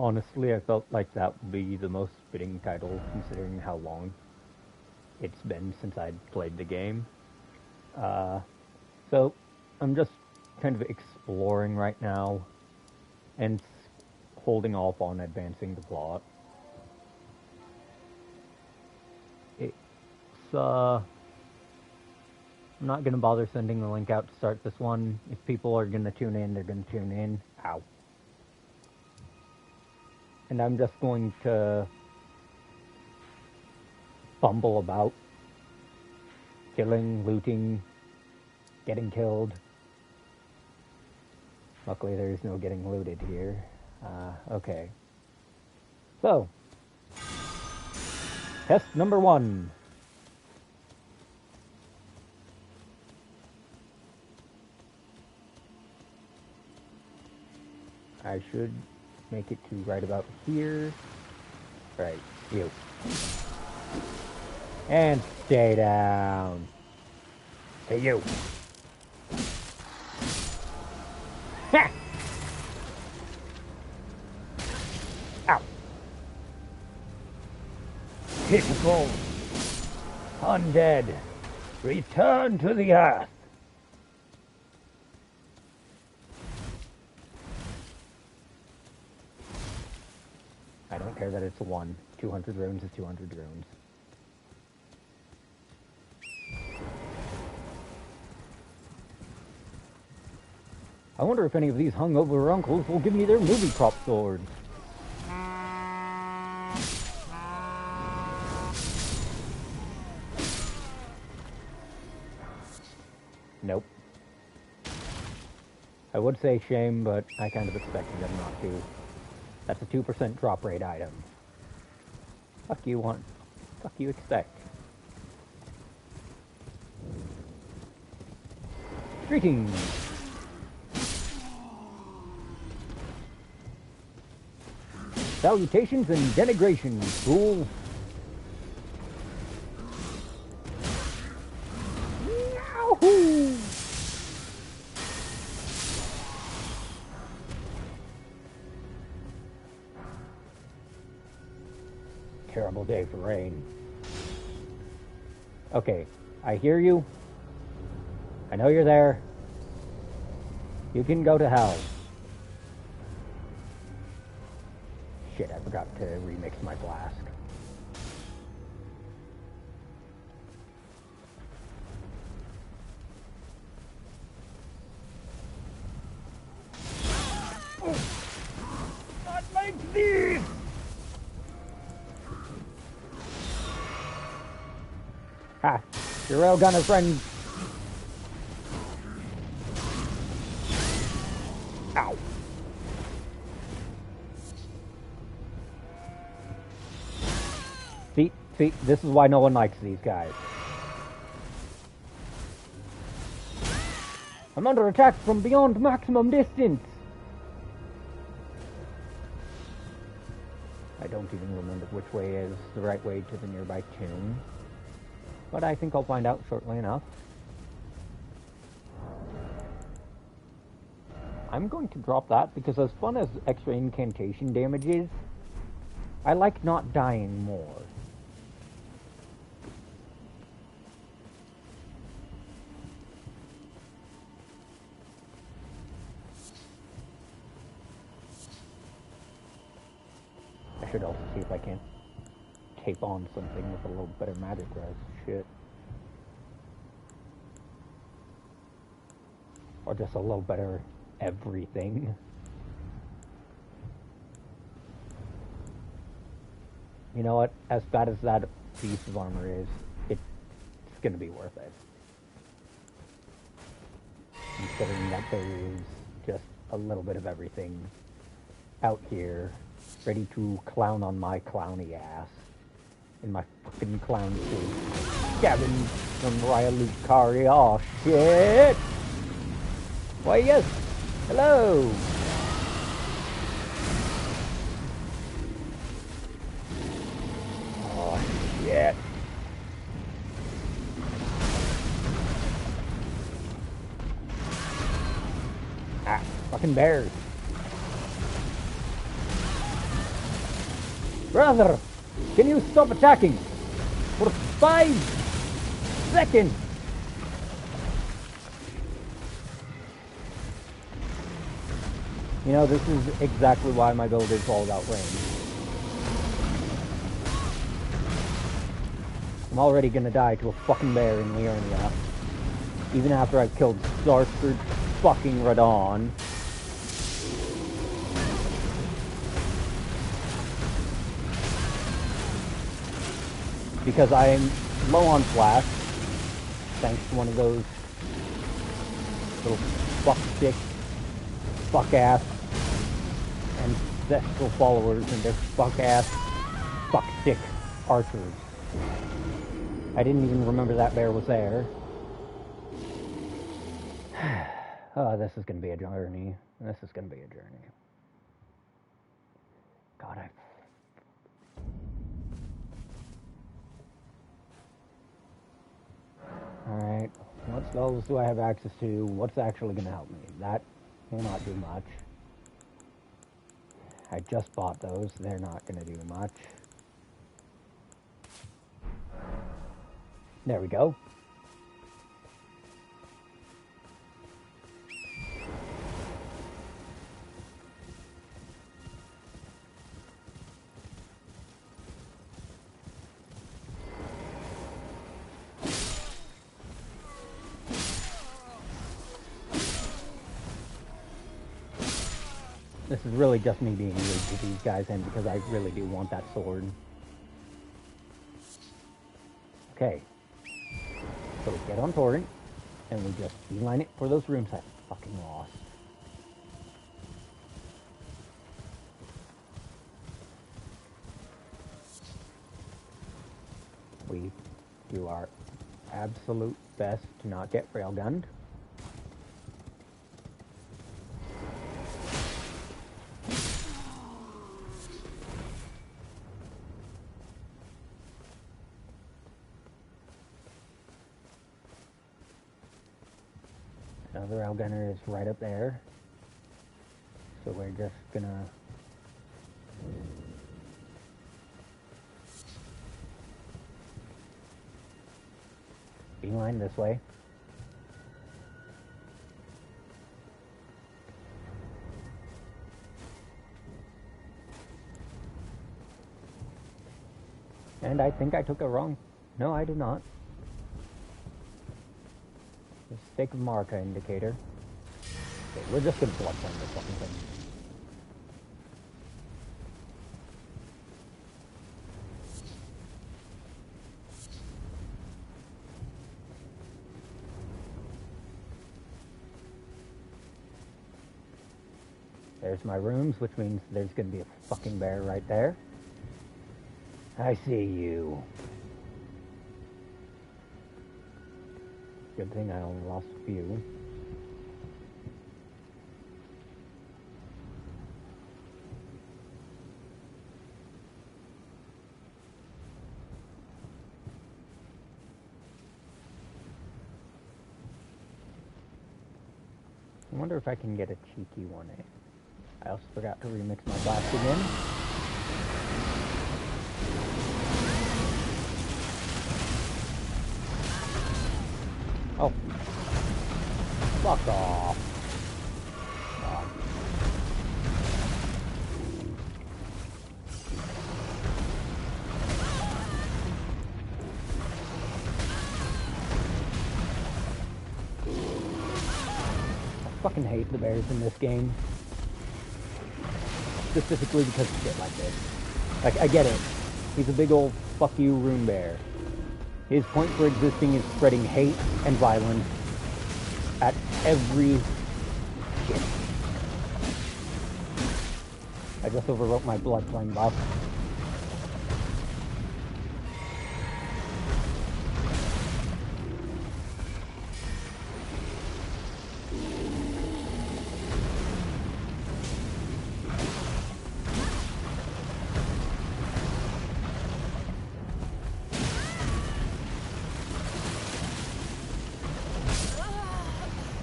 Honestly, I felt like that would be the most fitting title considering how long it's been since I'd played the game. Uh, so I'm just kind of exploring right now and holding off on advancing the plot. It's I'm not gonna bother sending the link out to start this one. If people are gonna tune in, they're gonna tune in. Ow. And I'm just going to fumble about, killing, looting, getting killed. Luckily, there's no getting looted here. Okay. So, test number 1. I should make it to right about here. Right, you. And stay down. Hey, you. Ha! Ow. Typical. Undead. Return to the earth. I don't care that it's a 1. 200 runes is 200 runes. I wonder if any of these hungover uncles will give me their movie prop swords. Nope. I would say shame, but I kind of expected them not to. That's a 2% drop rate item. Fuck you want. Fuck you expect. Greetings. Salutations and denigration, fool. Yahoo! Terrible day for rain. Okay, I hear you. I know you're there. You can go to hell. Shit, I forgot to remix my flask. Not like these! Ha! Your railgunner friend. Ow. See, this is why no one likes these guys. I'm under attack from beyond maximum distance. I don't even remember which way is the right way to the nearby tomb. But I think I'll find out shortly enough. I'm going to drop that because as fun as extra incantation damage is, I like not dying more. I should also see if I can tape on something with a little better magic res. Shit. Or just a little better everything. You know what? As bad as that piece of armor is, it's gonna be worth it. Considering that there is just a little bit of everything out here, ready to clown on my clowny ass. In my fucking clown suit. Gavin from Raya Lucari. Oh shit! Why yes! Hello! Oh shit. Ah, fucking bears. Brother, can you stop attacking? For 5 seconds! You know, this is exactly why my build is all about range. I'm already gonna die to a fucking bear in Liurnia. Even after I've killed Starford fucking Radon. Because I'm low on flash, thanks to one of those little fuck-stick, fuck-ass, ancestral followers and their fuck-ass, fuck-stick archers. I didn't even remember that bear was there. Oh, this is gonna be a journey. This is gonna be a journey. God, Alright, what spells do I have access to? What's actually gonna help me? That will not do much. I just bought those. They're not gonna do much. There we go. This is really just me being rude to these guys, and because I really do want that sword. Okay. So we get on Torrent, and we just beeline it for those rooms I fucking lost. We do our absolute best to not get railgunned. Another railgunner is right up there. So we're just gonna beeline this way. And I think I took it wrong. No, I did not. Mistake of marker indicator. Okay, we're just gonna bloodline this fucking thing. There's my rooms, which means there's gonna be a fucking bear right there. I see you. Good thing I only lost a few. I wonder if I can get a cheeky one. I also forgot to remix my blast again. Oh. Fuck off. God. I fucking hate the bears in this game. Specifically because of shit like this. Like, I get it. He's a big old fuck you rune bear. His point for existing is spreading hate and violence at every shit. I just overwrote my blood flame buff.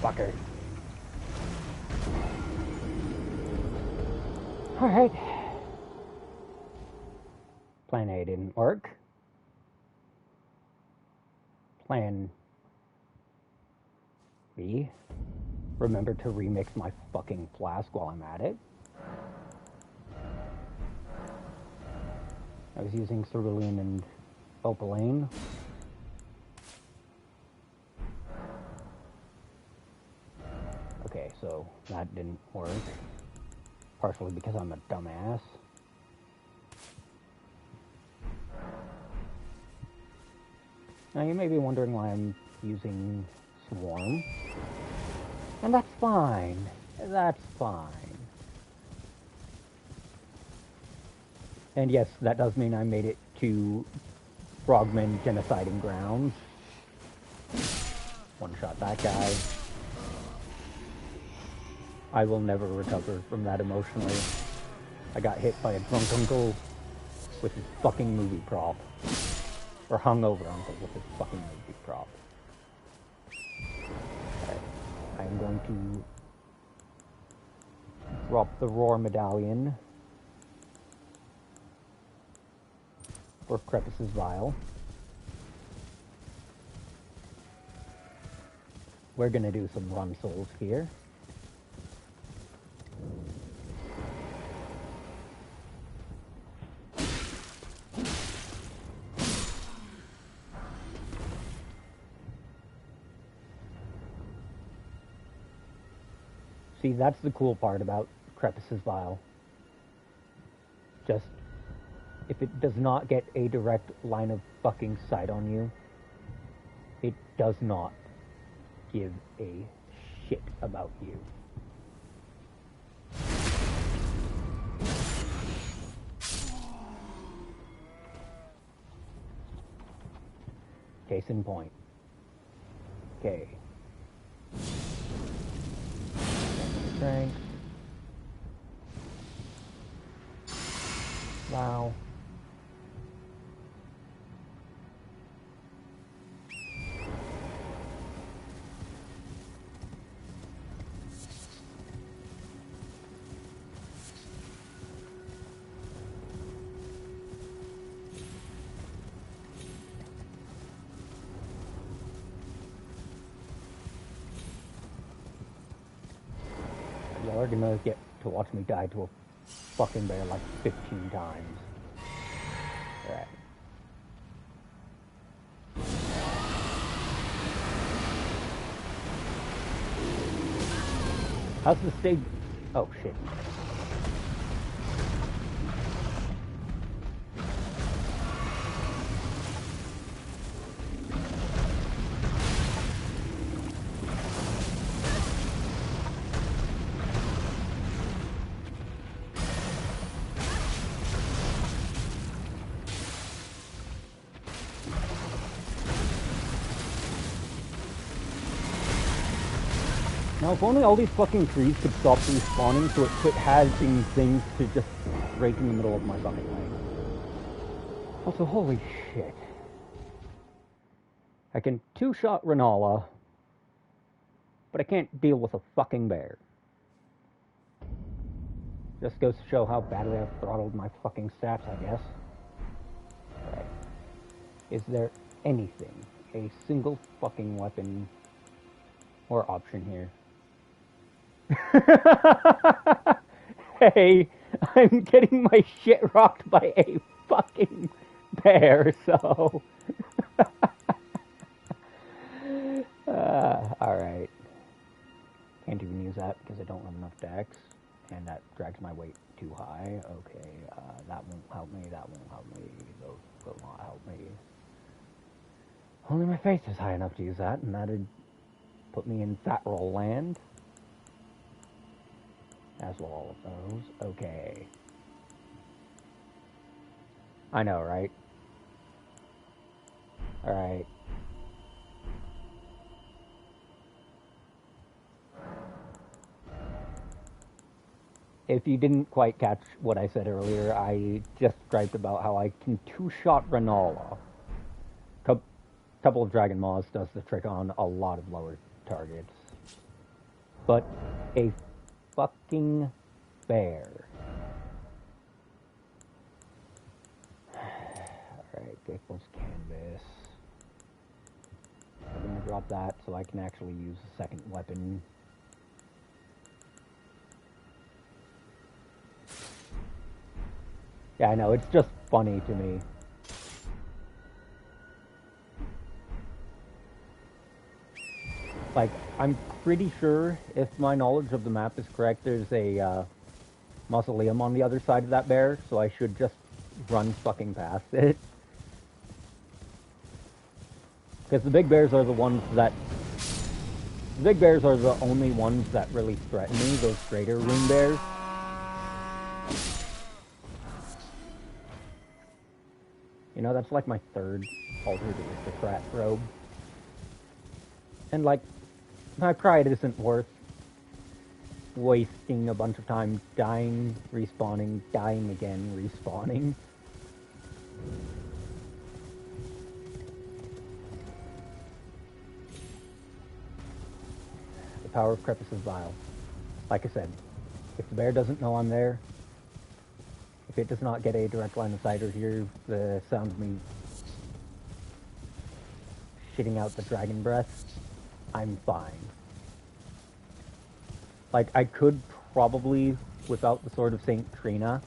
Fucker. Alright. Plan A didn't work. Plan B. Remember to remix my fucking flask while I'm at it. I was using cerulean and opaline. Okay, so that didn't work. Partially because I'm a dumbass. Now you may be wondering why I'm using Swarm. And that's fine. That's fine. And yes, that does mean I made it to Frogman genociding grounds. One-shot that guy. I will never recover from that emotionally. I got hit by a drunk uncle with his fucking movie prop. Or hungover uncle with his fucking movie prop. Alright. I am going to drop the Roar Medallion for Crepus's Vial. We're gonna do some run souls here. See, that's the cool part about Crepus's Vial. Just, if it does not get a direct line of fucking sight on you, it does not give a shit about you. Case in point. Okay. Strength. Wow. Y'all are gonna get to watch me die to a fucking bear like 15 times. Alright. How's the stage? Oh shit. Now, if only all these fucking trees could stop respawning so it quit having things to just break in the middle of my fucking way. Also, holy shit. I can two-shot Renala, but I can't deal with a fucking bear. Just goes to show how badly I've throttled my fucking stats, I guess. Right. Is there anything, a single fucking weapon or option here? Hey, I'm getting my shit rocked by a fucking bear, so... Alright. Can't even use that because I don't have enough dex, and that drags my weight too high. Okay, that won't help me, that won't help me, those will not help me. Only my face is high enough to use that, and that'd put me in fat roll land. As will all of those. Okay. I know, right? Alright. If you didn't quite catch what I said earlier, I just griped about how I can two-shot Renala. Couple of Dragon Maws does the trick on a lot of lower targets. But a fucking bear. equals canvas. I'm gonna drop that so I can actually use a second weapon. Yeah, I know, it's just funny to me. Like, I'm pretty sure, if my knowledge of the map is correct, there's a mausoleum on the other side of that bear, so I should just run fucking past it. Because the big bears are the ones that... The big bears are the only ones that really threaten me, those greater rune bears. You know, that's like my third altered aristocrat robe. And like, my pride isn't worth wasting a bunch of time dying, respawning, dying again, respawning. The power of Crepus's Vial. Like I said, if the bear doesn't know I'm there, if it does not get a direct line of sight or hear the sound of me shitting out the dragon breath, I'm fine. Like, I could probably, without the Sword of St. Trina,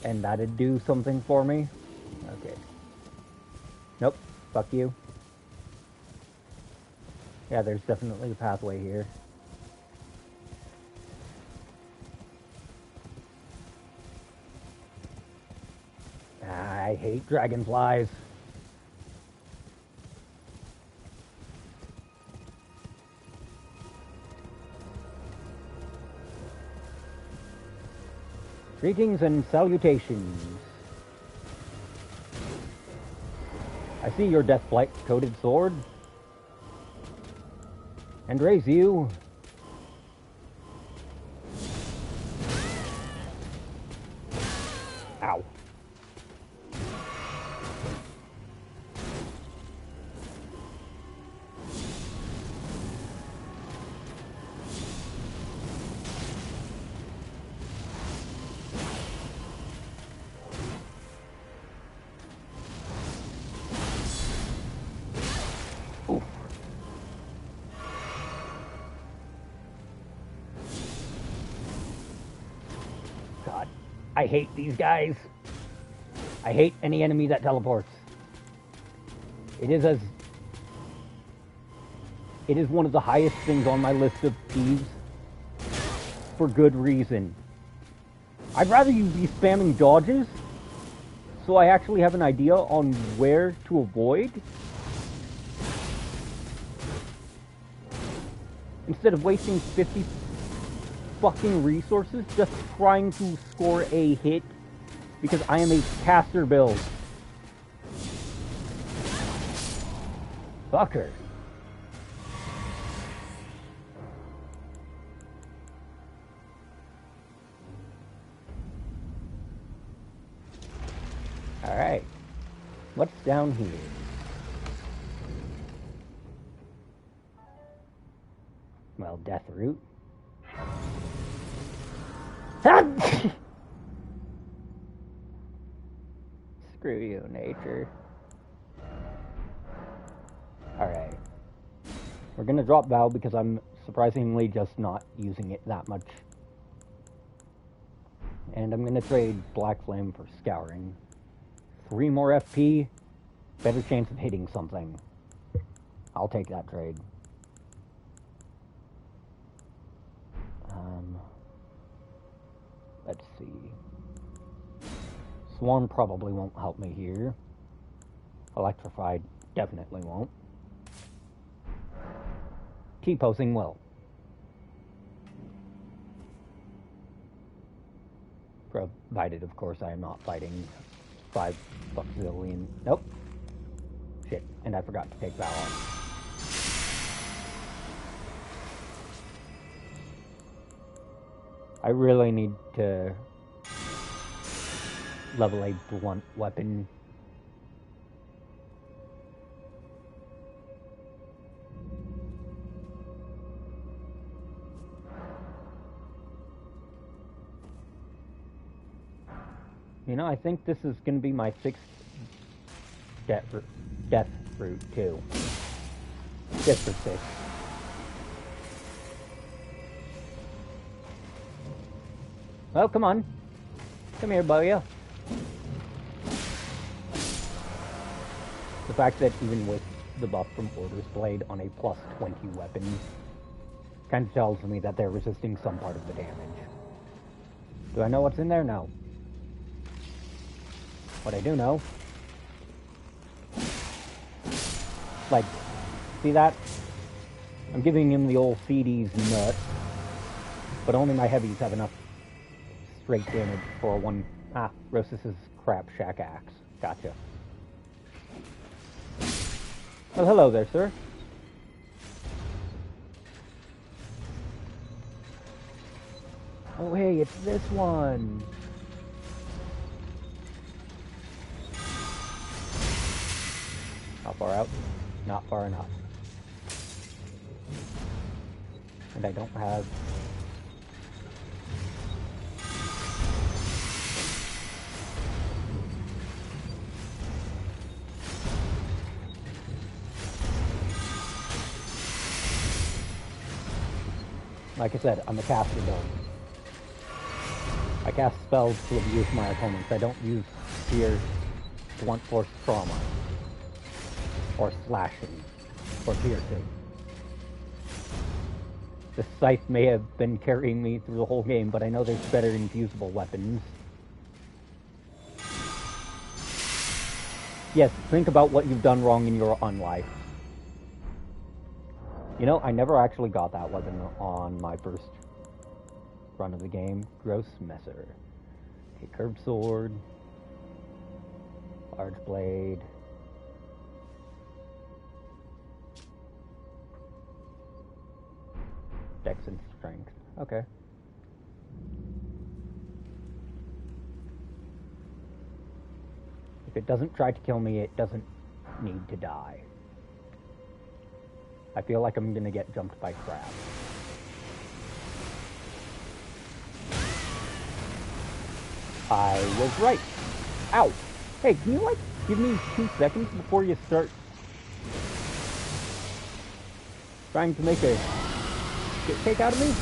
and that'd do something for me. Okay. Nope. Fuck you. Yeah, there's definitely a pathway here. I hate dragonflies. Greetings and salutations. I see your deathblight-coated sword, and raise you. Ow. Oof. God, I hate these guys. I hate any enemy that teleports. It is one of the highest things on my list of peeves, for good reason. I'd rather you be spamming dodges, so I actually have an idea on where to avoid, instead of wasting 50 fucking resources just trying to score a hit because I am a caster build. Fucker. Alright. What's down here? Well, death root. Screw you, nature. Alright. We're gonna drop Vow because I'm surprisingly just not using it that much. And I'm gonna trade Black Flame for Scouring. 3 more FP, better chance of hitting something. I'll take that trade. Let's see. Swarm probably won't help me here. Electrified definitely won't. T-posing will. Provided, of course, I am not fighting 5 fuckzillion. Nope. Shit, and I forgot to take Vow off. I really need to level a blunt weapon. You know, I think this is going to be my 6th death route, too. Just for 6. Well, come on. Come here, Boya. The fact that even with the buff from Order's Blade on a plus 20 weapon kind of tells me that they're resisting some part of the damage. Do I know what's in there? No. What I do know... Like, see that? I'm giving him the old CD's nut, but only my heavies have enough straight damage for a one... Ah, Rosis's crap shack axe. Gotcha. Well, hello there, sir. Oh, hey, it's this one. How far out? Not far enough. And I don't have... Like I said, I'm a caster though. I cast spells to abuse my opponents. I don't use fear, blunt force trauma, or slashing, or piercing. The scythe may have been carrying me through the whole game, but I know there's better infusible weapons. Yes, think about what you've done wrong in your unlife. You know, I never actually got that weapon on my first run of the game. Gross messer. Okay, curved sword. Large blade. Dex and strength. Okay. If it doesn't try to kill me, it doesn't need to die. I feel like I'm gonna get jumped by crabs. I was right. Ow! Hey, can you, like, give me 2 seconds before you start trying to make a shit cake out of me?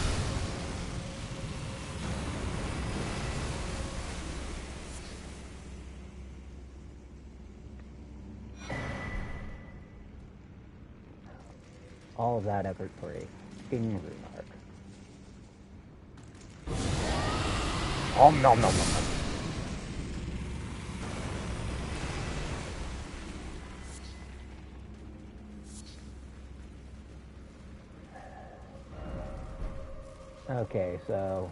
All of that effort for a fucking remark. Nom nom nom nom nom. Okay, so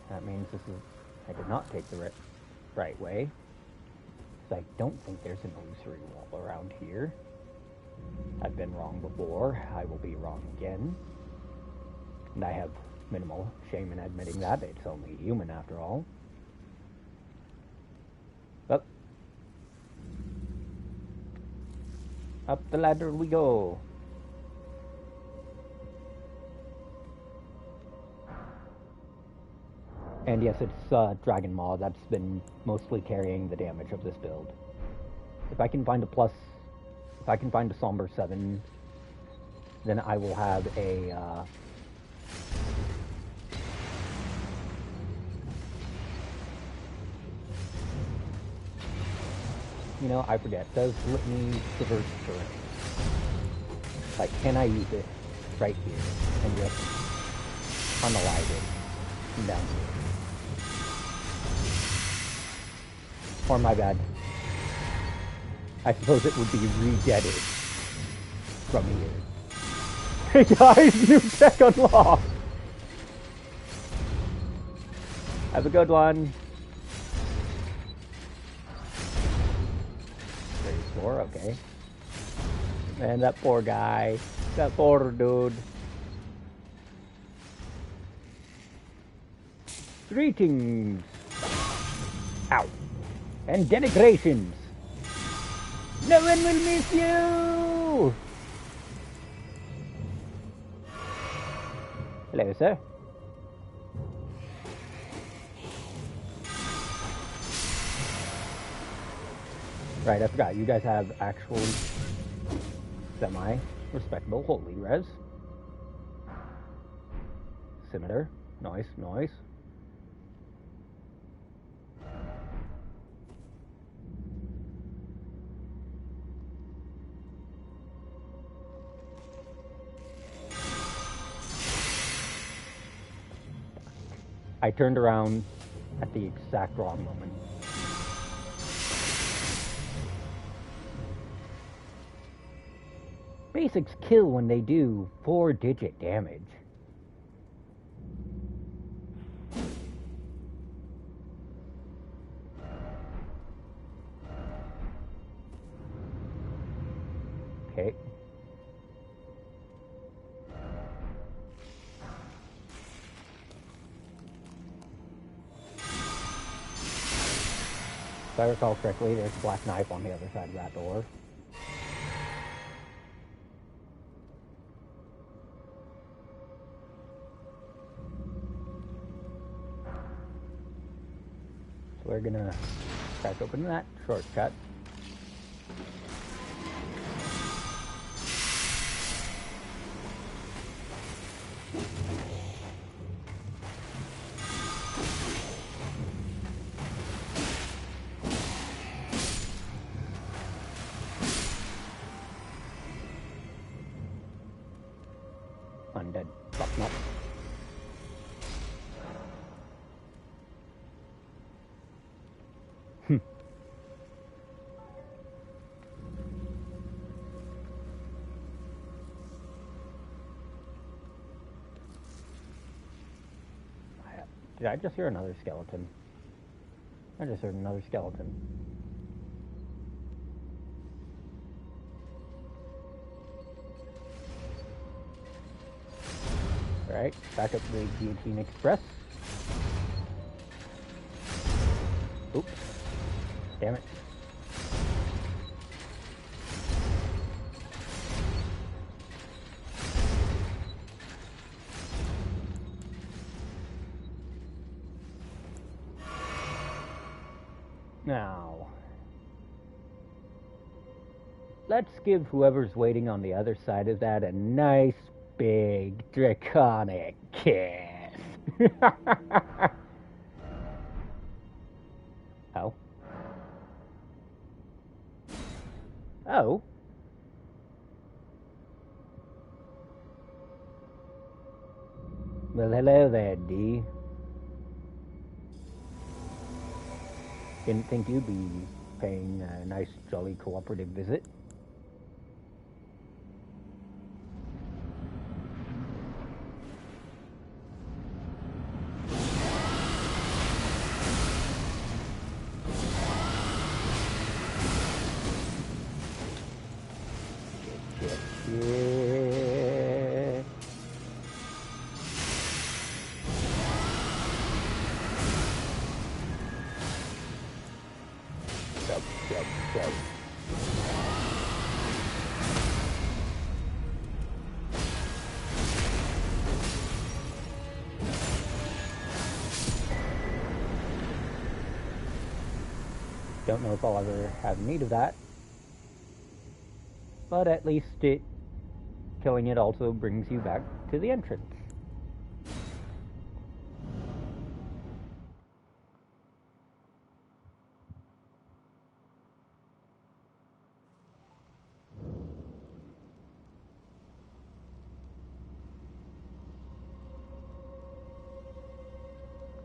that means this is... I did not take the right way. Because I don't think there's an illusory wall around here. I've been wrong before. I will be wrong again. And I have minimal shame in admitting that. It's only human after all. Up. Up the ladder we go. And yes, it's Dragon Maw that's been mostly carrying the damage of this build. If I can find a Somber 7, then I will have a, you know, I forget, does let me traverse terrain? Like, can I use it right here and just unalive it down here? Or my bad. I suppose it would be re-deaded from here. Hey guys, new tech unlocked! Have a good one. 34, okay. Man, that poor guy. That poor dude. Greetings! Ow! And denigrations! No one will miss you! Hello, sir. Right, I forgot. You guys have actual semi-respectable holy res. Scimitar. Nice, nice. I turned around at the exact wrong moment. Basics kill when they do 4-digit damage. Okay. If I recall correctly, there's a black knife on the other side of that door. So we're gonna crack open that shortcut. Undead. Fuck no. Did I just hear another skeleton? I just heard another skeleton. Alright, back up the Guillotine Express. Oops. Damn it. Now, let's give whoever's waiting on the other side of that a nice, big, draconic kiss. Oh. Oh. Well, hello there, D. Didn't think you'd be paying a nice, jolly, cooperative visit. Yeah. Go. Don't know if I'll ever have need of that. But at least killing it also brings you back to the entrance.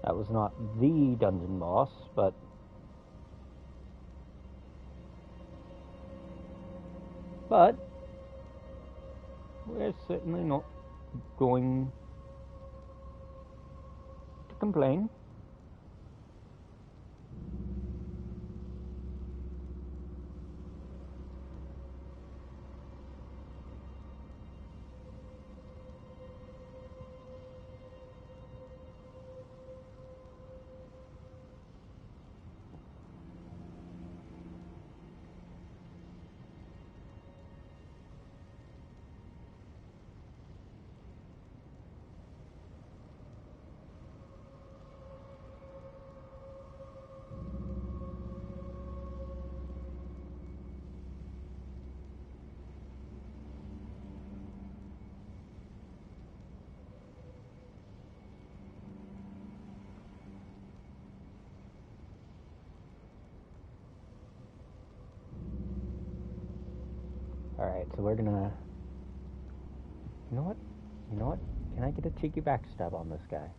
That was not the dungeon boss, but we're certainly not going to complain. Alright, so we're gonna... You know what? You know what? Can I get a cheeky backstab on this guy?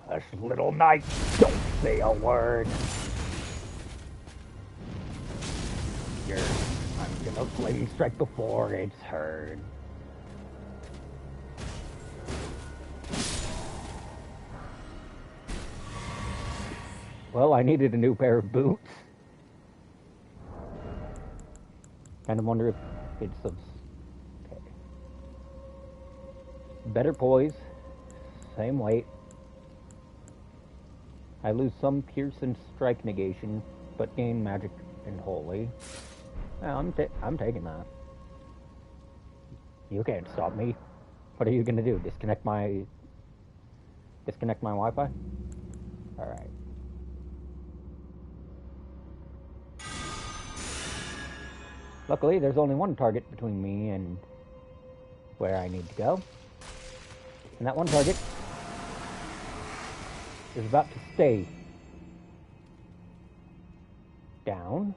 Hush, little knight, don't say a word. I'm gonna flame strike before it's heard. Well, I needed a new pair of boots. Kind of wonder if it's of... Okay. Better poise. Same weight. I lose some pierce and strike negation, but gain magic and holy. Well, I'm taking that. You can't stop me. What are you gonna do? Disconnect my Wi-Fi? Alright. Luckily, there's only one target between me and where I need to go. And that one target is about to stay down.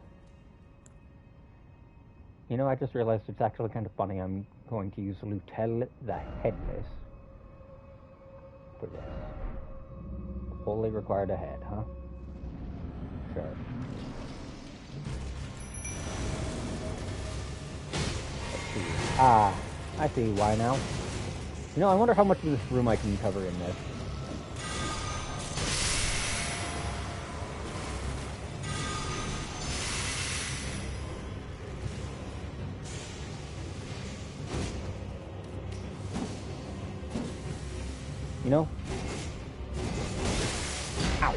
You know, I just realized it's actually kind of funny. I'm going to use Lutel the Headless for this. Fully required a head, huh? Sure. Let's see. Ah, I see why now. You know, I wonder how much of this room I can cover in this. You know? Ow.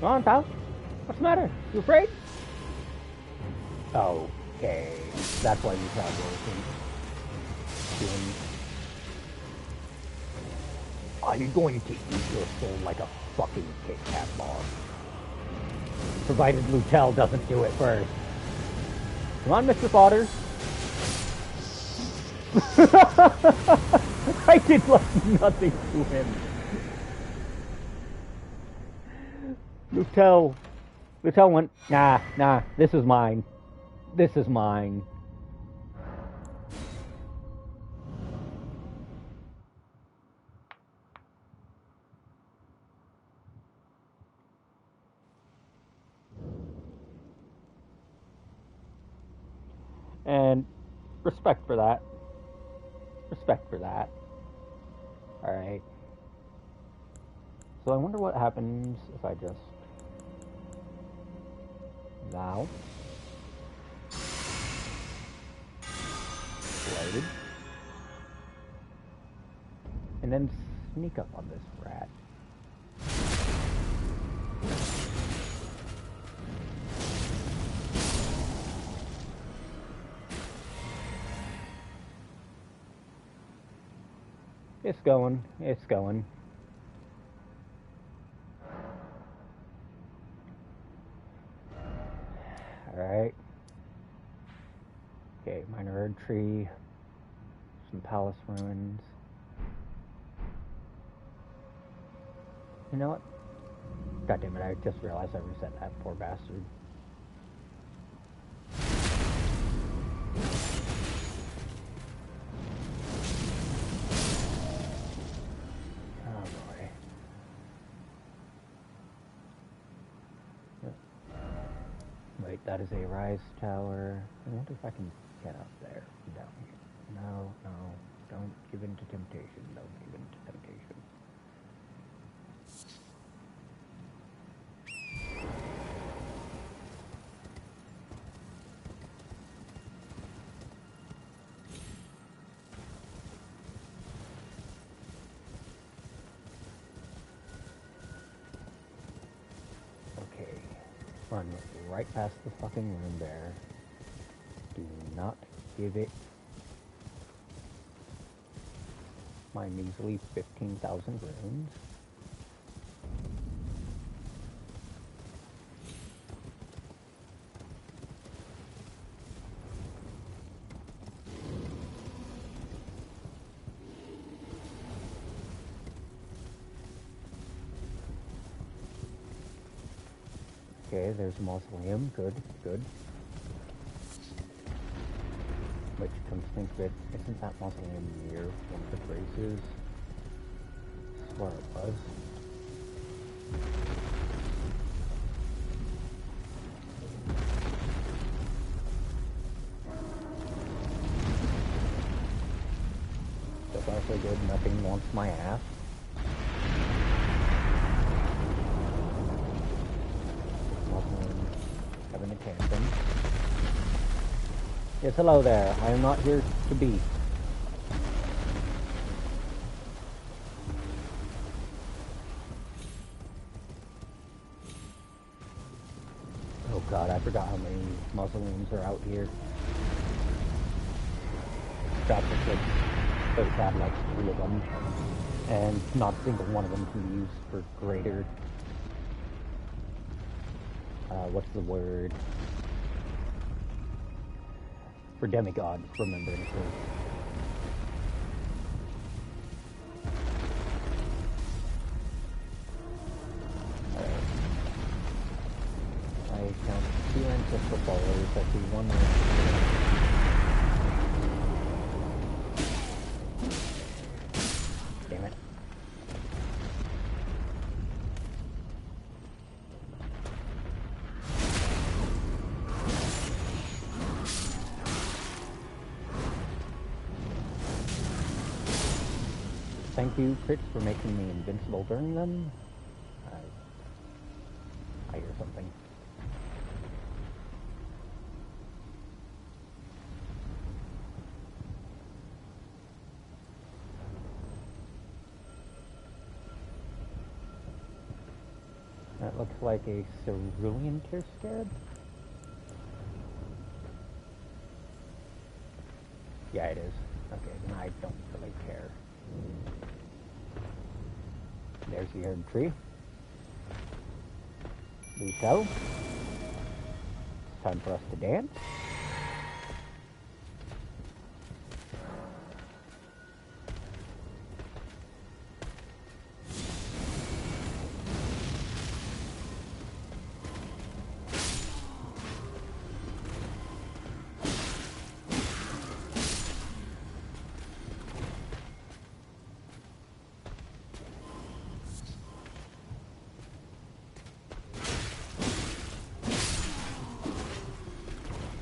Come on, pal. What's the matter? You afraid? Okay. That's why you thought I'm going to eat your soul like a fucking Kit Kat bar. Provided Lutel doesn't do it first. Come on, Mr. Fodder. I did nothing to him. Lutel went, nah, this is mine. This is mine. And respect for that. Respect for that. Alright. So I wonder what happens if I just... Now. Loaded. And then sneak up on this rat. It's going. It's going. Alright. Okay, minor herb tree. Some palace ruins. You know what? God damn it, I just realized I reset that poor bastard. Oh boy. Yep. Wait, that is a rise tower. I wonder if I can get up there, down here. No, no, don't give in to temptation. Don't give in to temptation. Okay, run right past the fucking room there. Do not give it my measly 15,000 runes. Okay, there's a mausoleum. Good, good. Which, come to think of it, isn't that mausoleum near one of the braces? I swear it was. So far so good, nothing wants my ass. Mausoleum, having a tantrum. Yes, hello there. I am not here to be. Oh god, I forgot how many mausoleums are out here. Forgot that they had like 3 of them, and not a single one of them can be used for greater. What's the word? For demigod remembrances. I count 2 ancestral followers. I see 1 Damn it. Thank you, crits, for making me invincible during them. I hear something. That looks like a cerulean tear scab. Yeah, it is. Okay, then I don't really care. There's the herb tree. Do so. It's time for us to dance.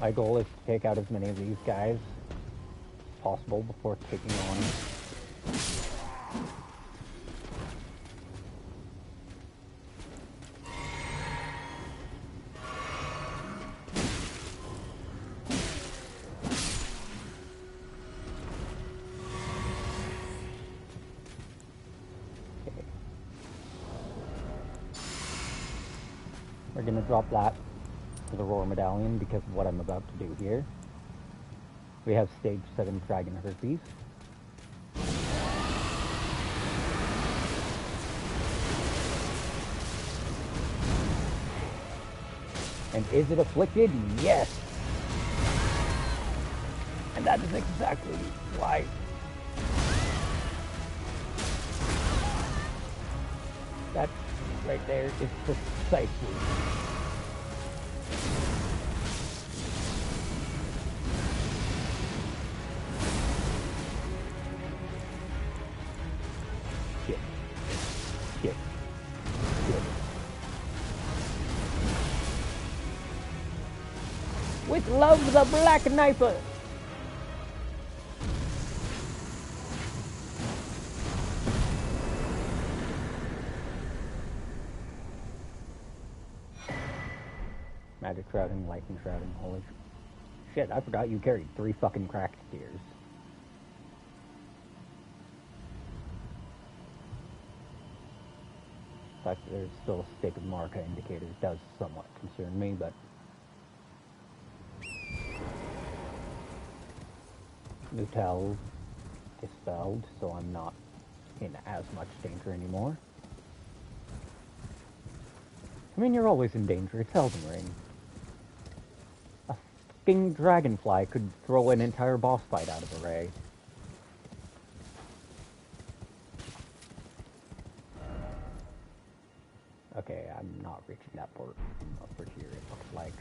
My goal is to take out as many of these guys as possible before taking on. Okay. We're gonna drop that for the Roar Medallion because of what I'm about to do here. We have stage 7 Dragon Herpes. And is it afflicted? Yes! And that is exactly why. That right there is precisely Shit. With love, the Black Knifer! Magic Shrouding, Lightning Shrouding, holy shit, I forgot you carried 3 fucking cracked tears. The fact that there's still a stake of Marca indicators does somewhat concern me, but Nutel dispelled, so I'm not in as much danger anymore. I mean, you're always in danger, it's Elden Ring. A fucking dragonfly could throw an entire boss fight out of a ray. Okay, I'm not reaching that port over here, it looks like.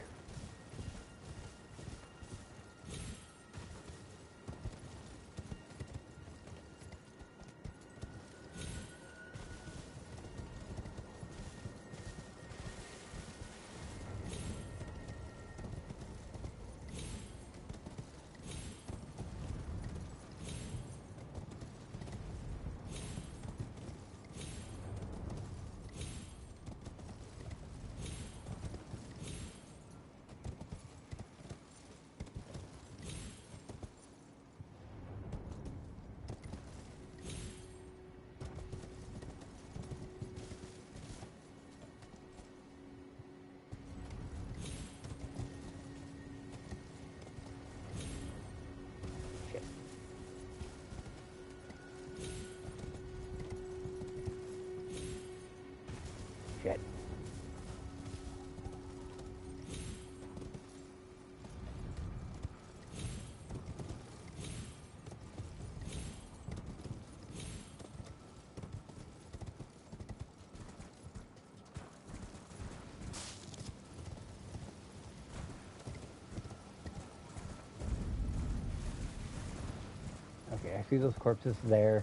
Shit. Shit. Okay, I see those corpses there.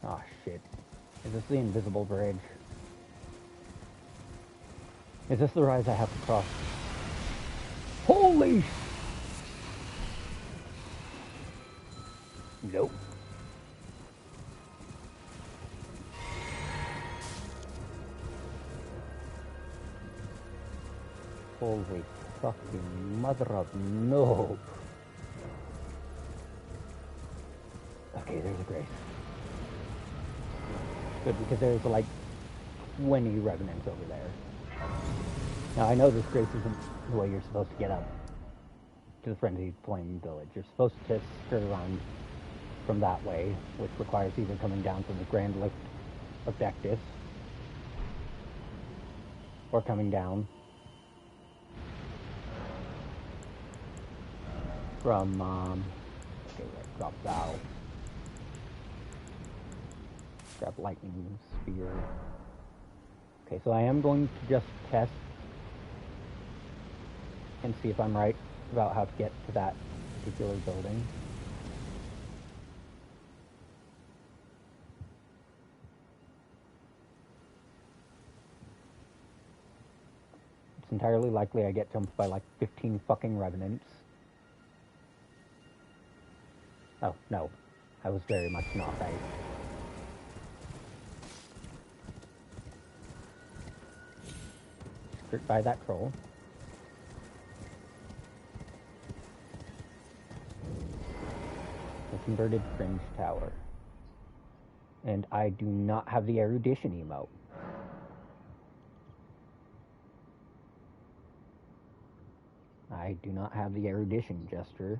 Oh shit. Is this the invisible bridge? Is this the rise I have to cross? Holy! Nope. Holy fucking mother of no. Okay, there's a grace. Good, because there's like 20 revenants over there. Now I know this grace isn't the way you're supposed to get up to the Frenzied Flame Village. You're supposed to skirt around from that way, which requires either coming down from the Grand Lift objective or coming down from, okay, drop valve. Grab lightning sphere. Okay, so I am going to just test and see if I'm right about how to get to that particular building. It's entirely likely I get jumped by like 15 fucking revenants. Oh, no. I was very much not right. Skirt by that troll. The converted fringe tower. And I do not have the erudition emote. I do not have the erudition gesture.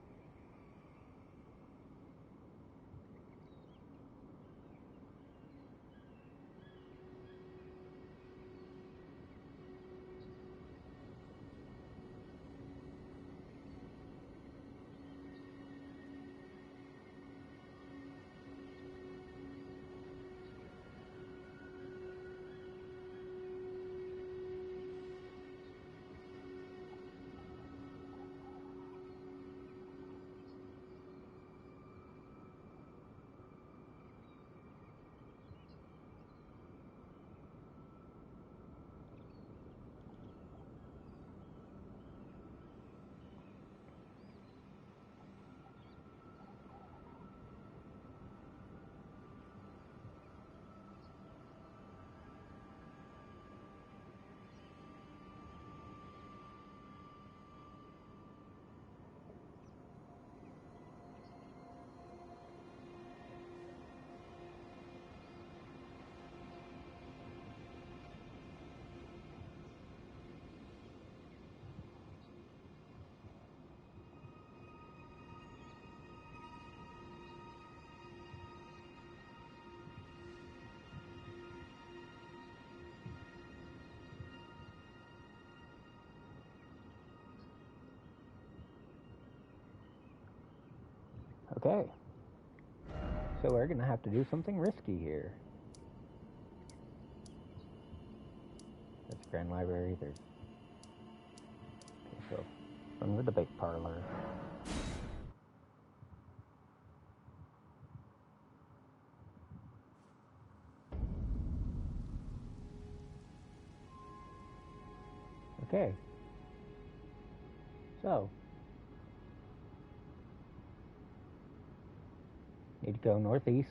Okay. So we're gonna have to do something risky here. There's Grand Library, there's... Okay, so from the debate parlor. Okay. So. Need to go northeast.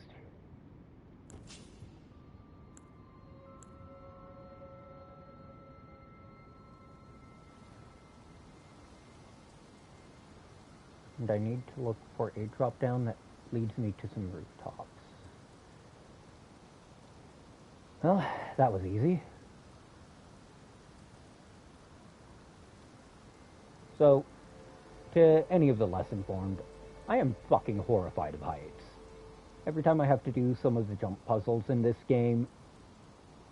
And I need to look for a drop down that leads me to some rooftops. Well, that was easy. So, to any of the less informed, I am fucking horrified of heights. Every time I have to do some of the jump puzzles in this game,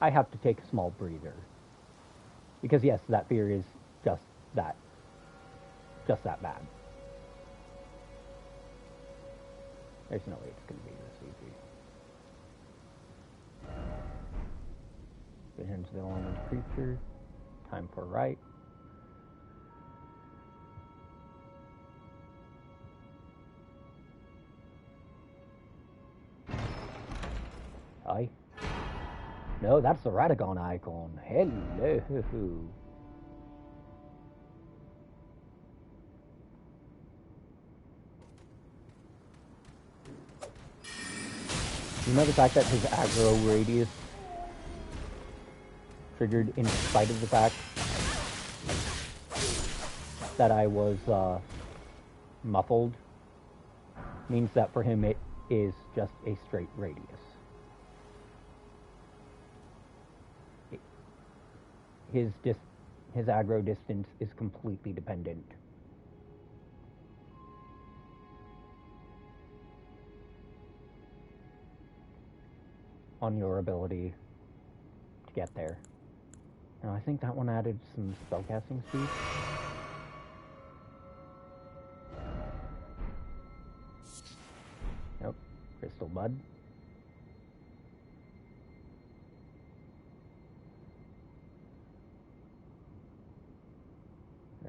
I have to take a small breather. Because yes, that fear is just that bad. There's no way it's going to be this easy. Visions of the element creature. Time for right. Aye. No, that's the Radagon icon. Hello. You know the fact that his aggro radius triggered in spite of the fact that I was muffled means that for him it is just a straight radius. His aggro distance is completely dependent on your ability to get there. Now I think that one added some spellcasting speed. Nope. Crystal Bud.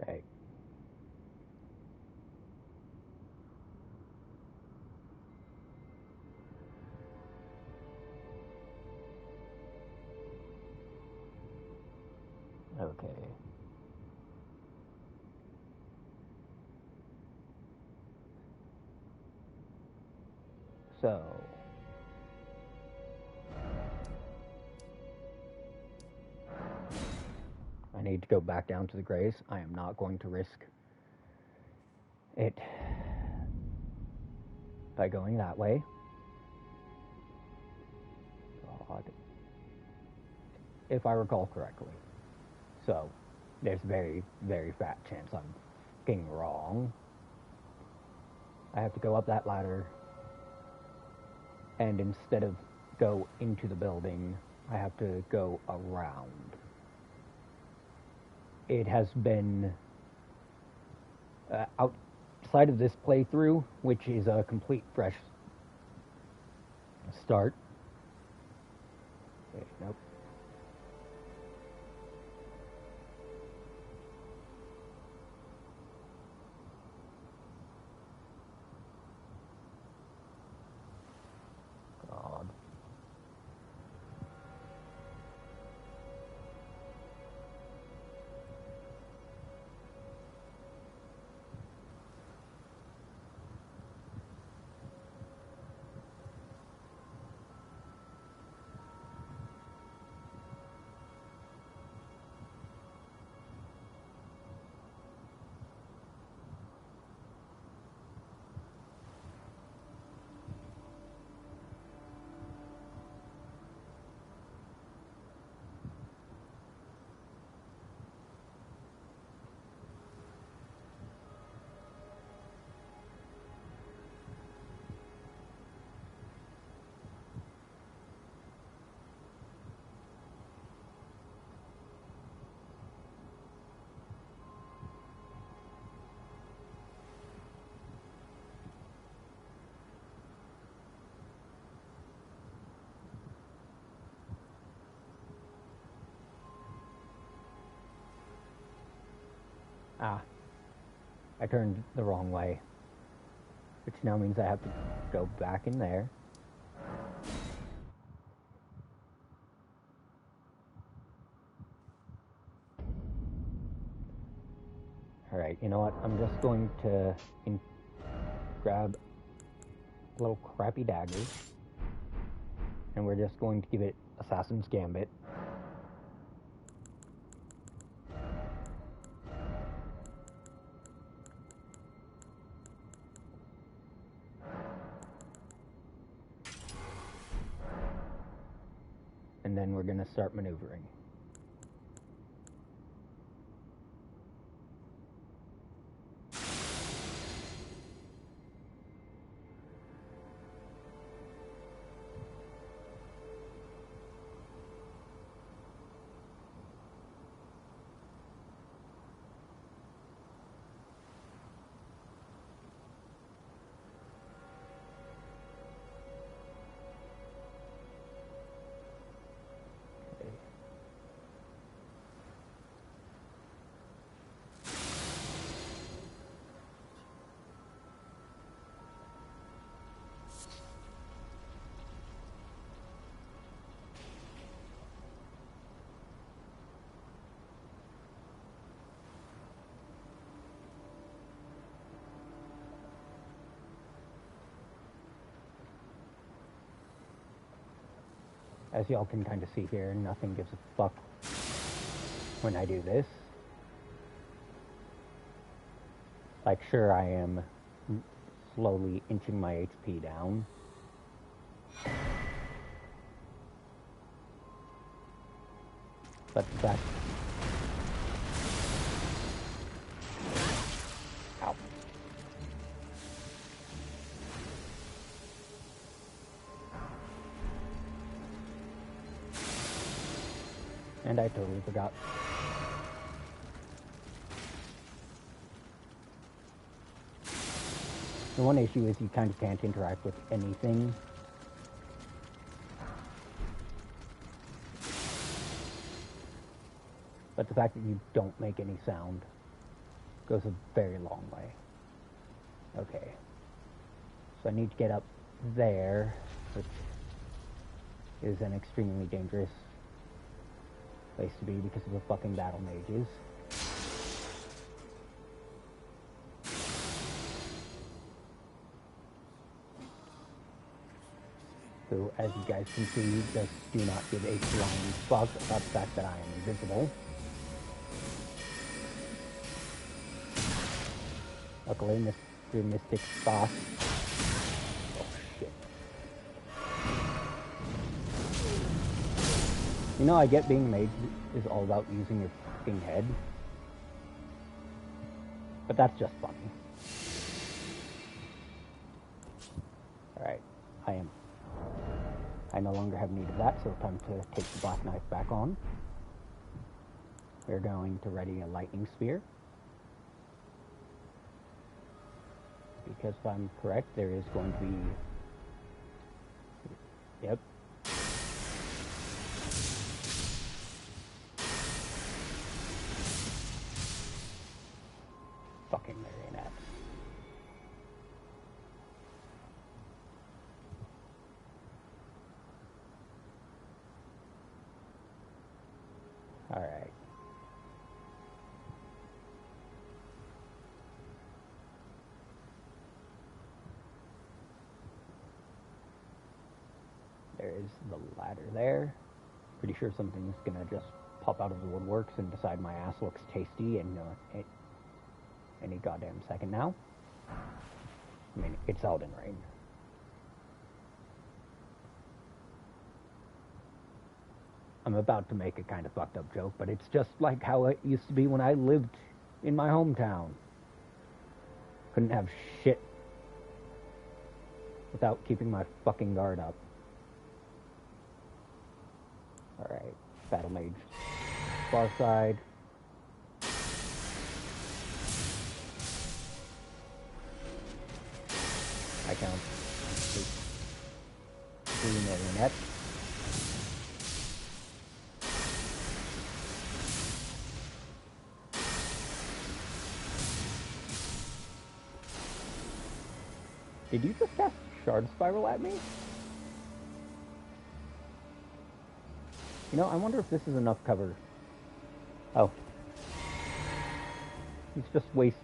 Right. Okay. So... I need to go back down to the Grays. I am not going to risk it by going that way. God. If I recall correctly. So, there's very, very fat chance I'm fucking wrong. I have to go up that ladder, and instead of go into the building, I have to go around. It has been outside of this playthrough, which is a complete fresh start. Okay, nope. God. Ah, I turned the wrong way. Which now means I have to go back in there. Alright, you know what? I'm just going to grab a little crappy dagger. And we're just going to give it Assassin's Gambit. And then we're going to start maneuvering. As y'all can kind of see here, nothing gives a fuck when I do this. Like, sure, I am slowly inching my HP down. But that... Ow. And I totally forgot. The one issue is you kind of can't interact with anything. But the fact that you don't make any sound goes a very long way. Okay. So I need to get up there, which is an extremely dangerous place to be because of the fucking battle mages. Who, as you guys can see, just do not give a flying fuck about the fact that I am invisible. Luckily, Mr. Mystic Sauce. Oh shit. You know, I get being mage is all about using your fucking head. But that's just funny. Alright, I no longer have need of that, so time to take the black knife back on. We're going to ready a lightning spear. Because if I'm correct, there is going to be... Yep. Fucking marionettes. Alright. There is the ladder there. Pretty sure something's gonna just pop out of the woodworks and decide my ass looks tasty and any goddamn second now. I mean, it's Elden Ring. I'm about to make a kind of fucked up joke, but it's just like how it used to be when I lived in my hometown. Couldn't have shit without keeping my fucking guard up. Alright, Battle Mage. Far side. I count 3 marionettes. Did you just cast Shard Spiral at me? You know, I wonder if this is enough cover. Oh. He's just waste...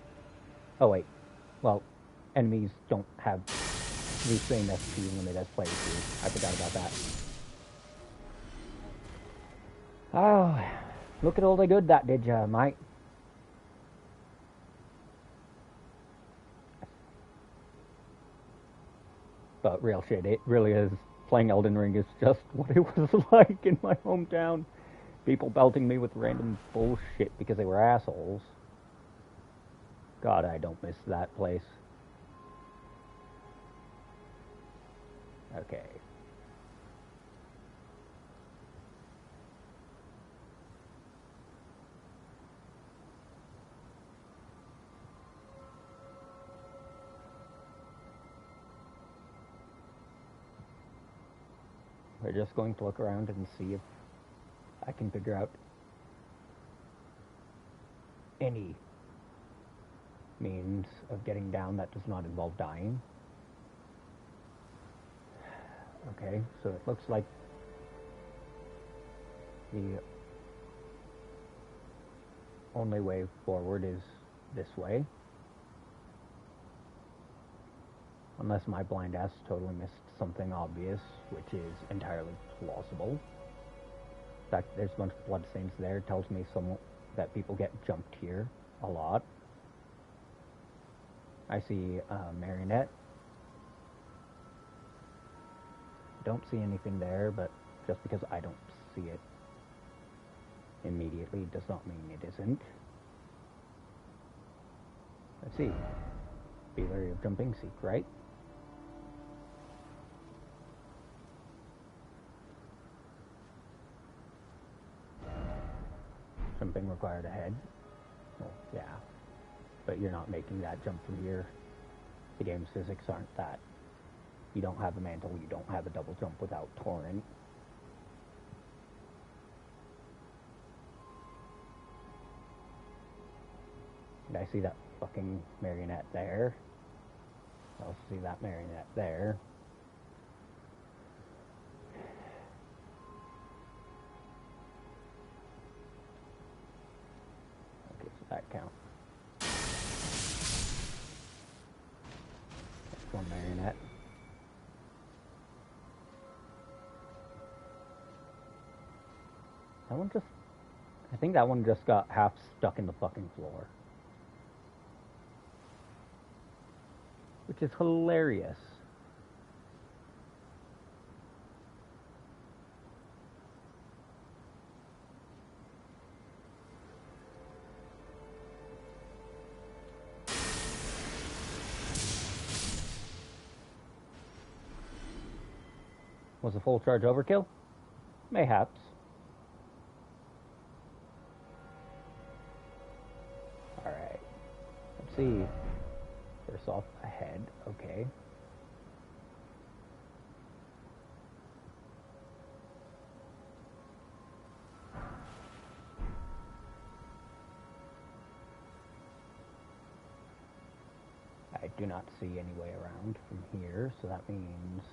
Oh, wait. Well, enemies don't have the same SP limit as players do. I forgot about that. Oh, look at all the good that did ya, mate. But real shit, it really is. Playing Elden Ring is just what it was like in my hometown. People belting me with random bullshit because they were assholes. God, I don't miss that place. Okay. We're just going to look around and see if I can figure out any means of getting down that does not involve dying. Okay, so it looks like the only way forward is this way. Unless my blind ass totally missed something obvious, which is entirely plausible. In fact, there's a bunch of bloodstains there. It tells me that people get jumped here a lot. I see a marionette. Don't see anything there, but just because I don't see it immediately does not mean it isn't. Let's see. Be wary of jumping, seek right. Jumping required ahead. Well, yeah. But you're not making that jump from here. The game's physics aren't that. You don't have a mantle, you don't have a double jump without torrent. And I see that fucking marionette there. I also see that marionette there. Okay, so that counts. That's one marionette. That one just... I think that one just got half stuck in the fucking floor. Which is hilarious. Was a full charge overkill? Mayhaps. Alright. Let's see. First off, ahead. Okay. I do not see any way around from here, so that means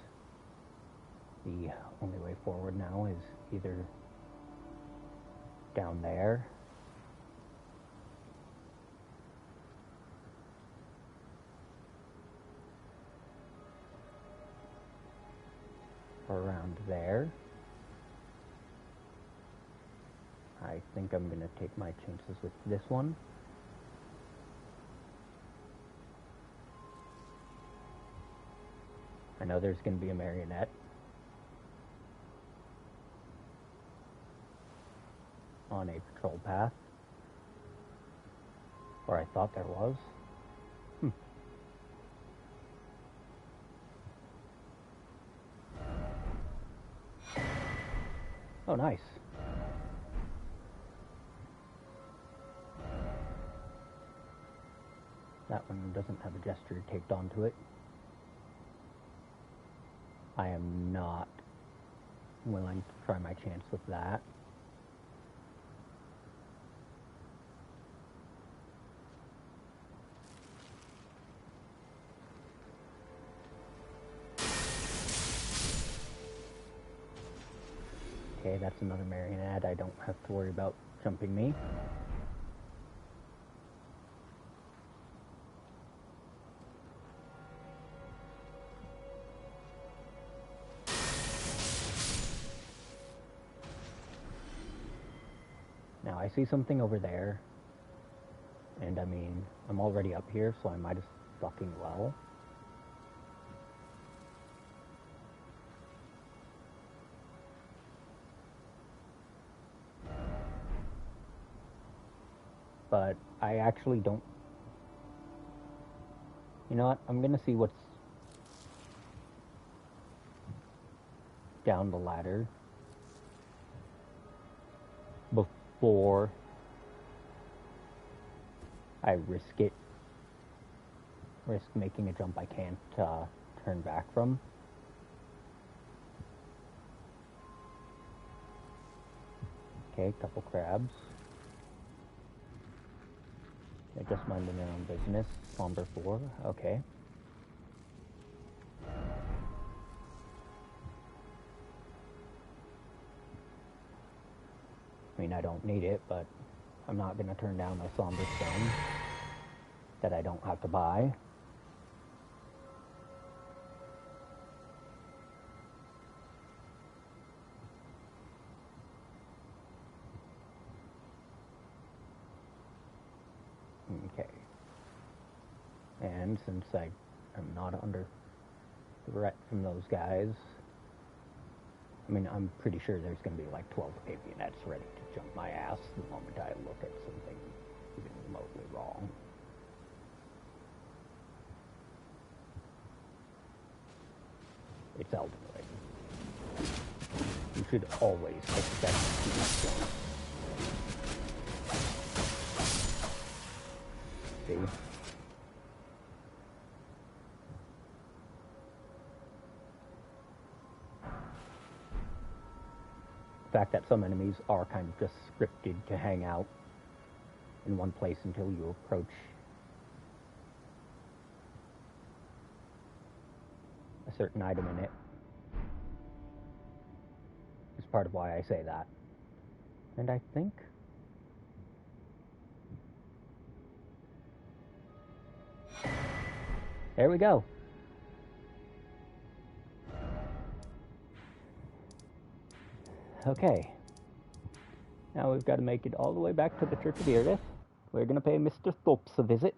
the only way forward now is either down there or around there. I think I'm gonna take my chances with this one. I know there's gonna be a marionette. On a patrol path. Or I thought there was. Oh, nice. That one doesn't have a gesture taped onto it. I am not willing to try my chance with that. Okay, that's another marionette. I don't have to worry about jumping me. Now I see something over there. And I mean, I'm already up here, so I might as fucking well. But I actually don't... You know what? I'm gonna see what's down the ladder before I risk making a jump I can't turn back from. Okay, couple crabs. They're just minding their own business. Somber 4, okay. I mean, I don't need it, but I'm not going to turn down a somber stone that I don't have to buy. Okay. And since I am not under threat from those guys, I mean, I'm pretty sure there's going to be like 12 avionettes ready to jump my ass the moment I look at something even remotely wrong. It's Elden Ring. You should always expect to be jumped. See? The fact that some enemies are kind of just scripted to hang out in one place until you approach a certain item in it is part of why I say that. And I think there we go. Okay. Now we've got to make it all the way back to the Church of Iridith. We're going to pay Mr. Thorpes a visit.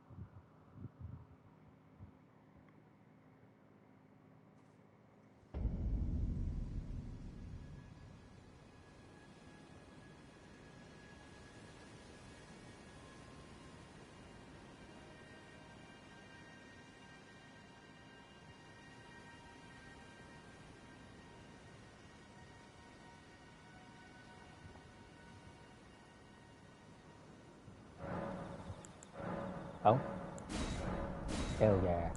Oh? Hell yeah.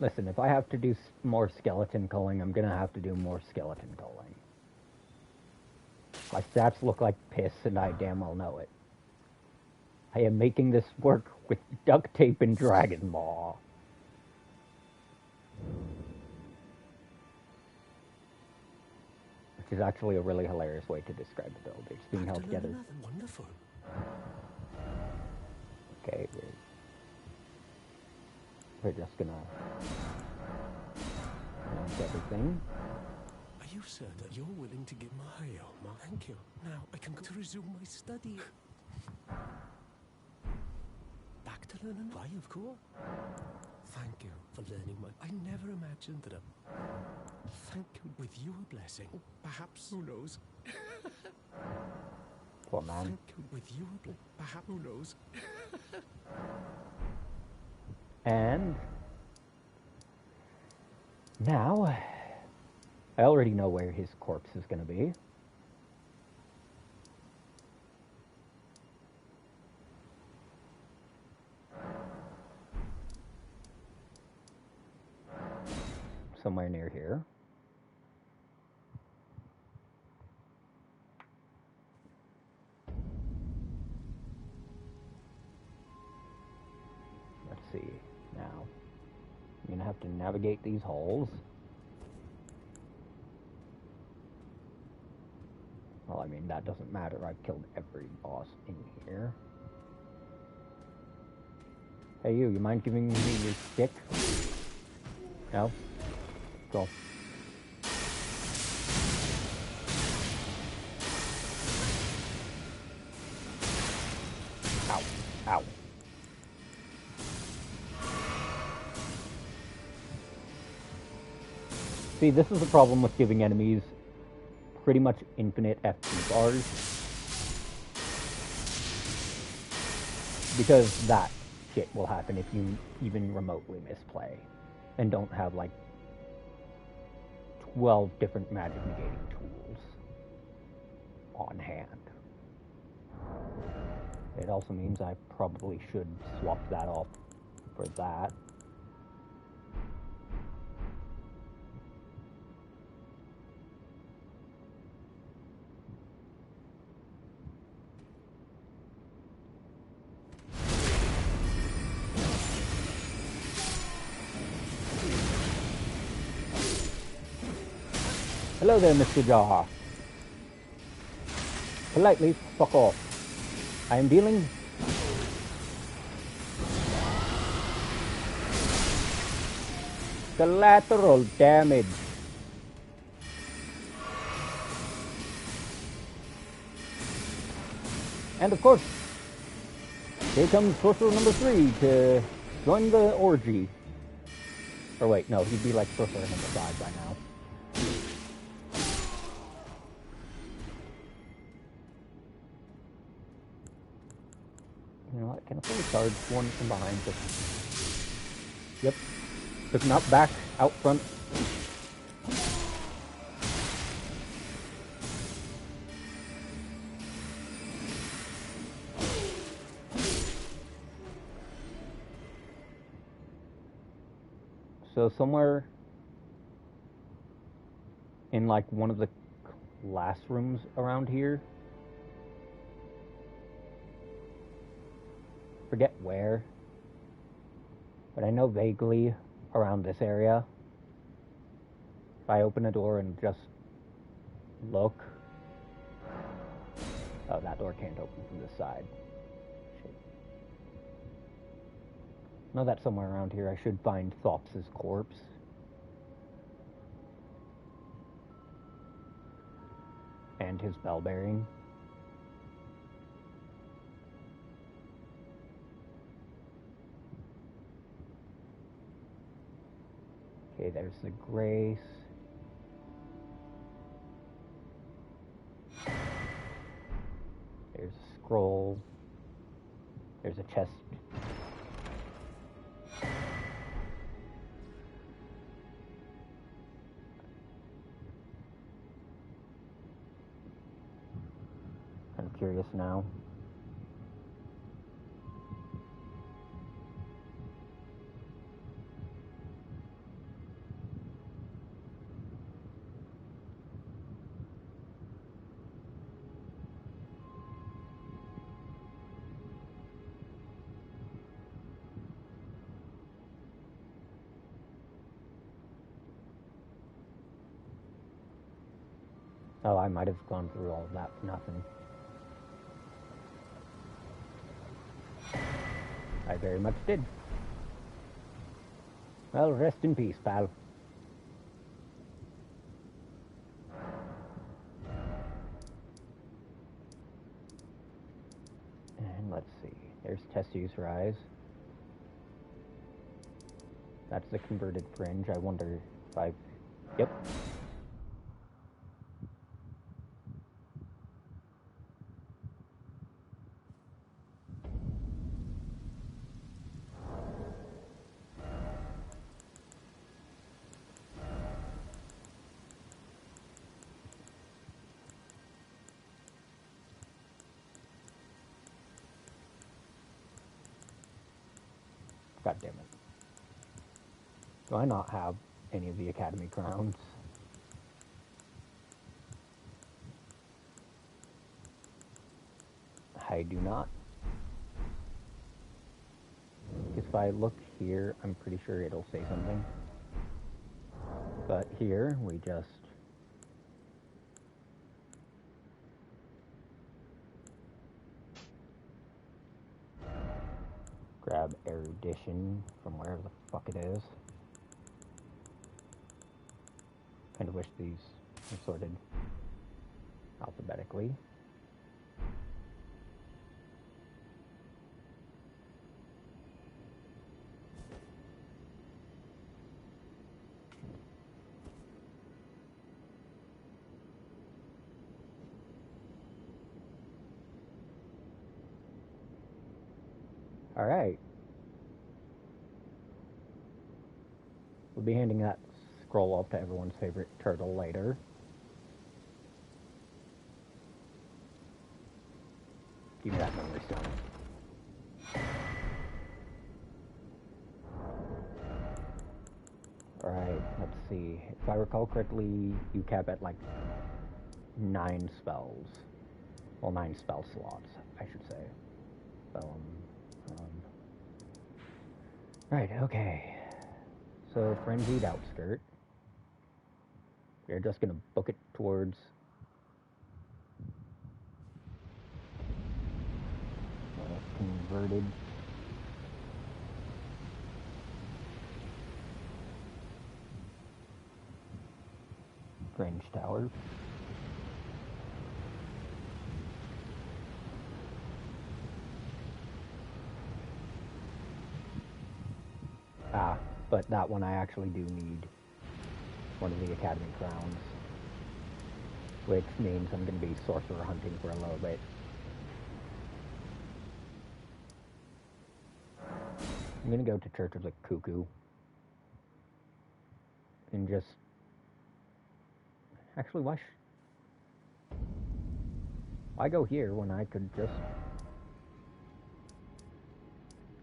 Listen, if I have to do more skeleton culling, I'm gonna have to do more skeleton culling. My stats look like piss, and I damn well know it. I am making this work with duct tape and dragon maw. Which is actually a really hilarious way to describe the build. It's being held together. Wonderful. Okay, we're just gonna launch everything. Are you certain you're willing to give my thank you. Now I can go to resume my study. Back to learn and why, of course. Thank you for learning my... I never imagined that Thank you. With your blessing, perhaps, who knows? Poor man. Thank you. With your blessing, perhaps, who knows? And now, I already know where his corpse is going to be. Somewhere near here. have to navigate these halls. Well, I mean, that doesn't matter. I've killed every boss in here. Hey, you mind giving me your stick? No? Go. Ow. Ow. See, this is the problem with giving enemies pretty much infinite FP bars. Because that shit will happen if you even remotely misplay and don't have like 12 different magic negating tools on hand. It also means I probably should swap that off for that. Hello there, Mr. Jaha. Politely fuck off. I am dealing collateral damage. And of course, here comes sorcerer number 3 to join the orgy. Or wait, no, he'd be like sorcerer number 5 by now. You know what? Can I fully charge one from behind? Yep. Took him out back, out front. So somewhere in like one of the classrooms around here, forget where, but I know vaguely around this area. If I open a door and just look, oh, that door can't open from this side. Shit. I know that somewhere around here I should find Thops' corpse. And his bell bearing. Okay, there's the Grace. There's a scroll. There's a chest. I'm curious now. Oh, I might have gone through all of that for nothing. I very much did. Well, rest in peace, pal. And let's see. There's Tessu's Rise. That's the converted fringe. I wonder if I've... Yep. God damn it. Do I not have any of the Academy crowns? I do not. If I look here, I'm pretty sure it'll say something. But here, we just grab erudition from wherever the fuck it is. Kind of wish these were sorted alphabetically. Alright. We'll be handing that scroll off to everyone's favorite turtle later. Give me that memory stone. Alright, let's see. If I recall correctly, you cap at like 9 spells. Well, 9 spell slots, I should say. Right, okay. So, Frenzied Outskirt. We're just gonna book it towards converted. Grange Tower. But that one I actually do need one of the Academy Crowns, which means I'm going to be sorcerer hunting for a little bit. I'm going to go to Church of the Cuckoo and just... Actually, why go here when I could just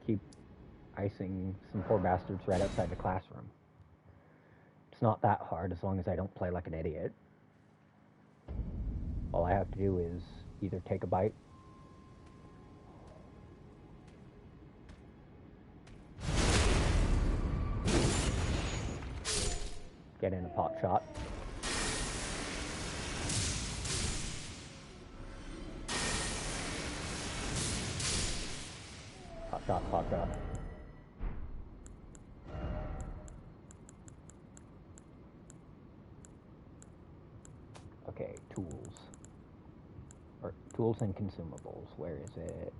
keep icing some poor bastards right outside the classroom? It's not that hard as long as I don't play like an idiot. All I have to do is either take a bite, get in a pot shot, pot shot. Okay, tools. Or tools and consumables. Where is it?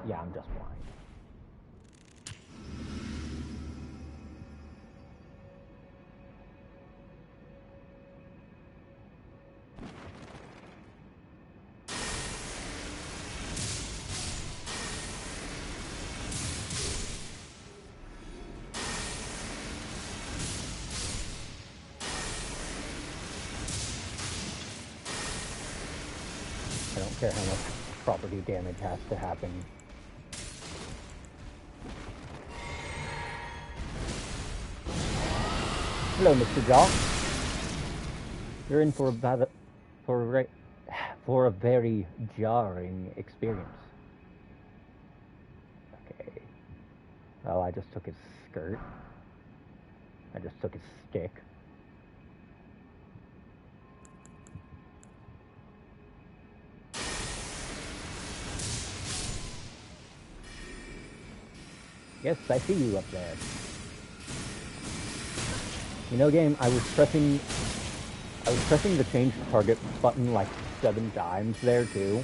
Yeah, I'm just blind. I don't care how much property damage has to happen. Hello, Mr. Jaw. You're in for a very jarring experience. Okay. Well, I just took his skirt. I just took his stick. Yes, I see you up there. You know, game, I was pressing the change target button like 7 times there too.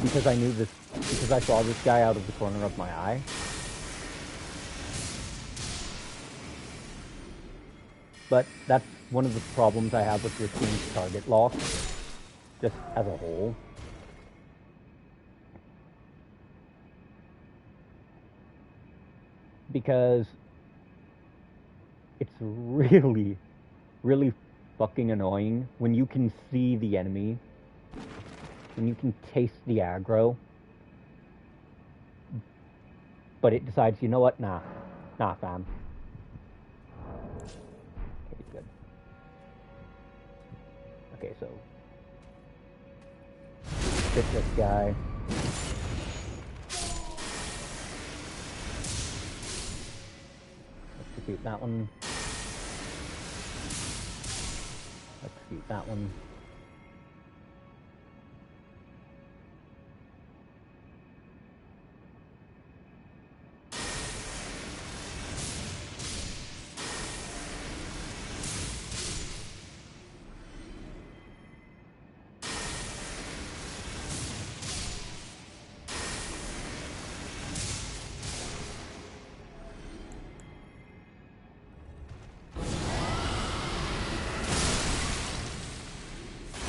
Because I saw this guy out of the corner of my eye. But that's one of the problems I have with your change target lock, just as a whole. Because it's really, really fucking annoying when you can see the enemy, when you can taste the aggro, but it decides, you know what, nah fam. Okay, good. Okay, so hit this guy. Execute that one. Execute that one.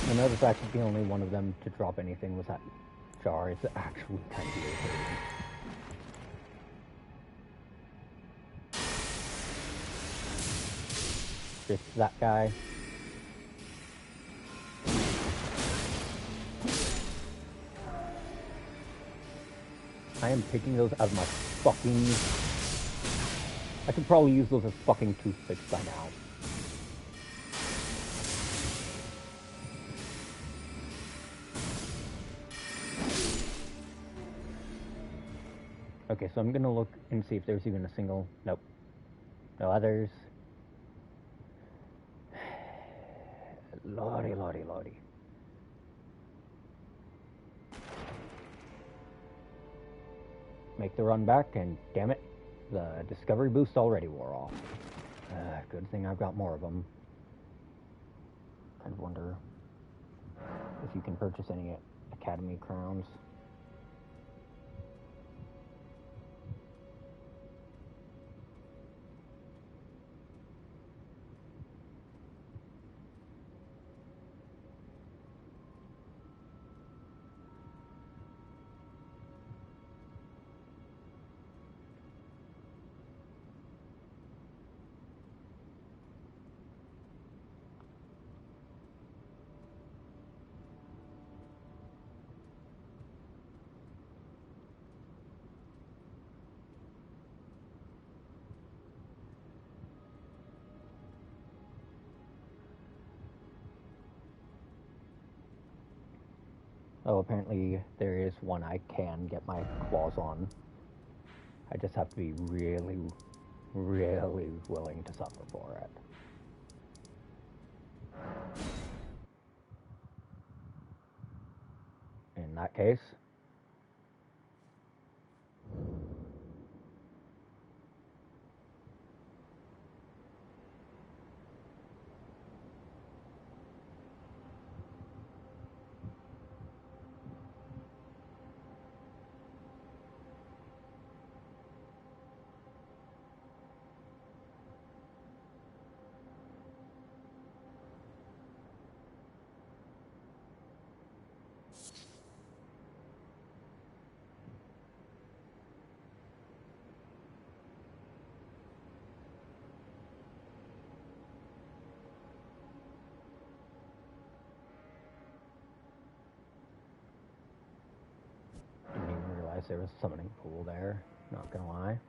I noticed actually the only one of them to drop anything was that jar. It's actually kind of irritating. Just that guy. I am picking those out of my fucking... I could probably use those as fucking toothpicks by now. Okay, so I'm gonna look and see if there's even a single... Nope. No others. Lordy, lordy, lordy. Make the run back, and damn it, the discovery boost already wore off. Good thing I've got more of them. Kind of wonder if you can purchase any Academy crowns. Oh, apparently there is one I can get my claws on. I just have to be really, really willing to suffer for it. In that case, didn't even realize there was a summoning pool there, not gonna lie.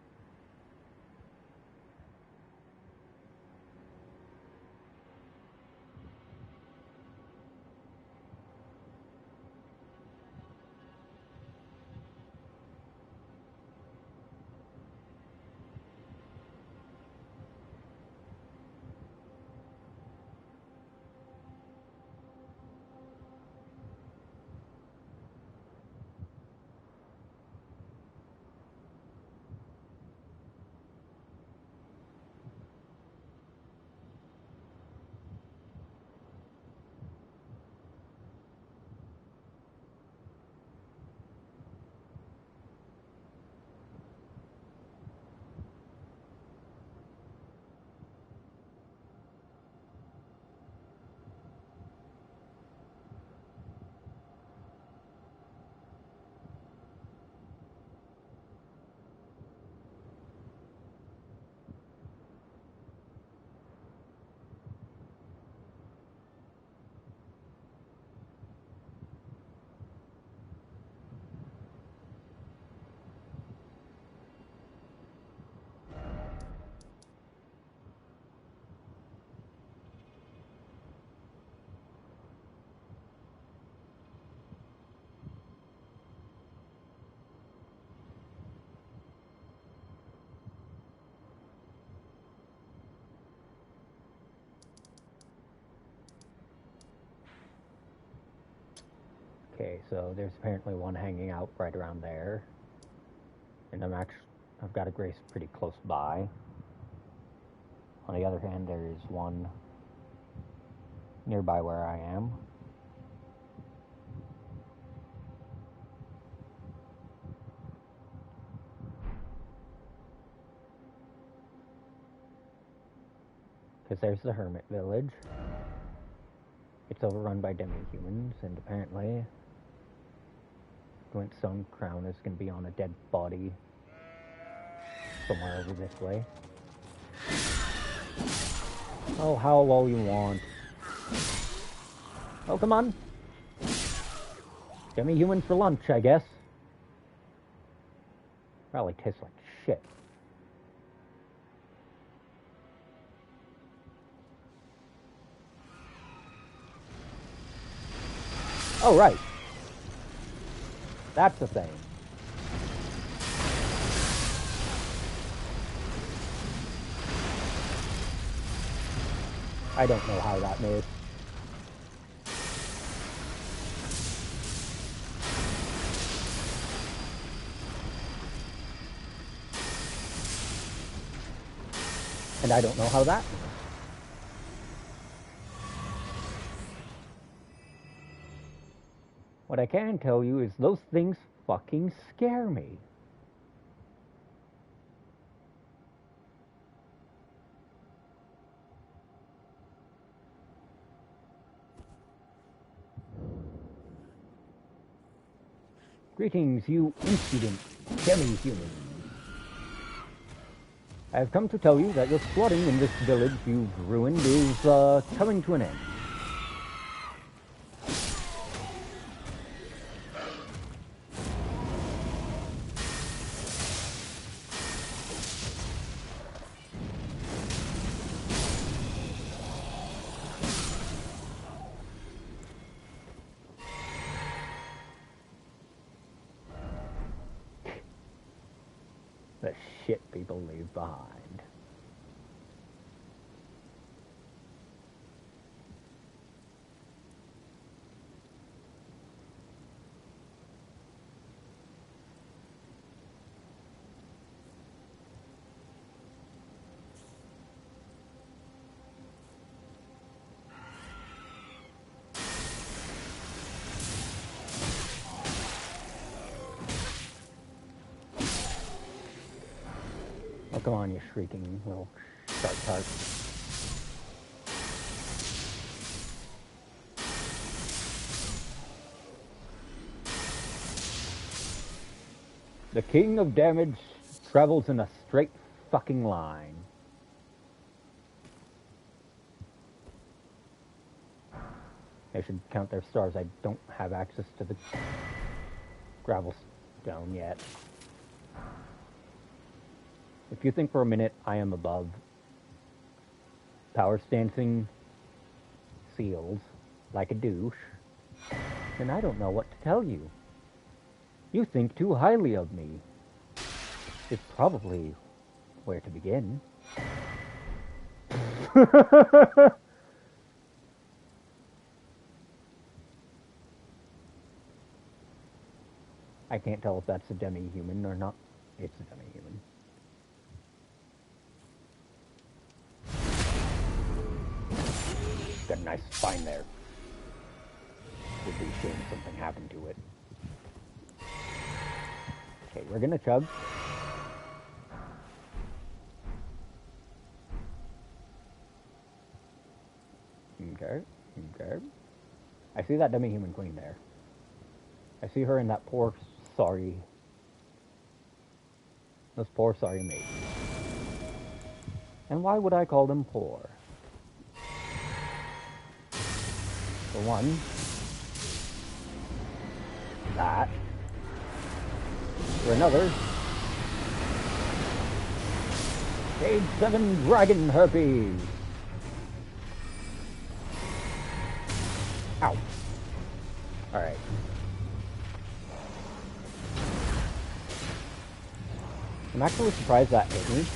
Okay, so there's apparently one hanging out right around there. And I've got a grace pretty close by. On the other hand, there's one nearby where I am. Because there's the hermit village. It's overrun by demi-humans, and apparently Glintstone Crown is going to be on a dead body somewhere over this way. Oh, howl all you want. Oh, come on. Demi-human for lunch, I guess. Probably tastes like shit. Oh, right. That's the thing. I don't know how that missed. And I don't know how that missed. What I can tell you is those things fucking scare me. Greetings, you impudent demi-human. I have come to tell you that your squatting in this village you've ruined is coming to an end. The shit people leave behind. Oh, come on, you shrieking little shark tart. The king of damage travels in a straight fucking line. I should count their stars. I don't have access to the gravel stone yet. If you think for a minute I am above power stancing seals like a douche, then I don't know what to tell you. You think too highly of me. It's probably where to begin. I can't tell if that's a demi-human or not. It's a demi-human. Got a nice spine there. Would be a shame if something happened to it. Okay, we're gonna chug. Okay, okay. I see that demi-human queen there. I see her in that poor, sorry... Those poor, sorry maidens. And why would I call them poor? For one, that. For another, Stage 7 Dragon Herpes. Ow. Alright. I'm actually surprised that hit me.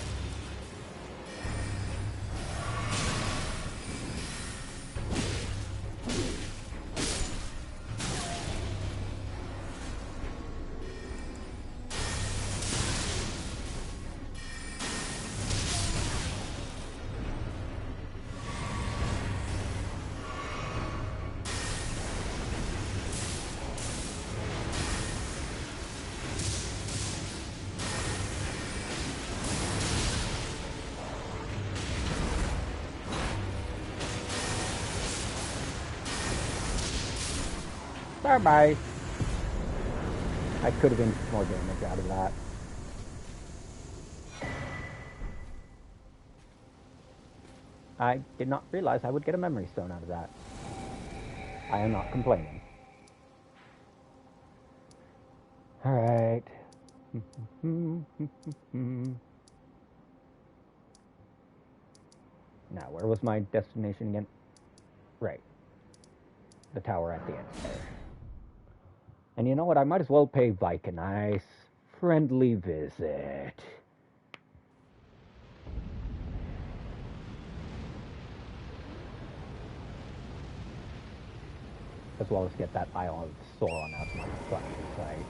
Bye-bye. I could have inched more damage out of that. I did not realize I would get a memory stone out of that. I am not complaining. Alright. Now, where was my destination again? Right. The tower at the edge there. And you know what? I might as well pay Vike a nice, friendly visit. As well as get that Isle of Sauron out of my fucking sight.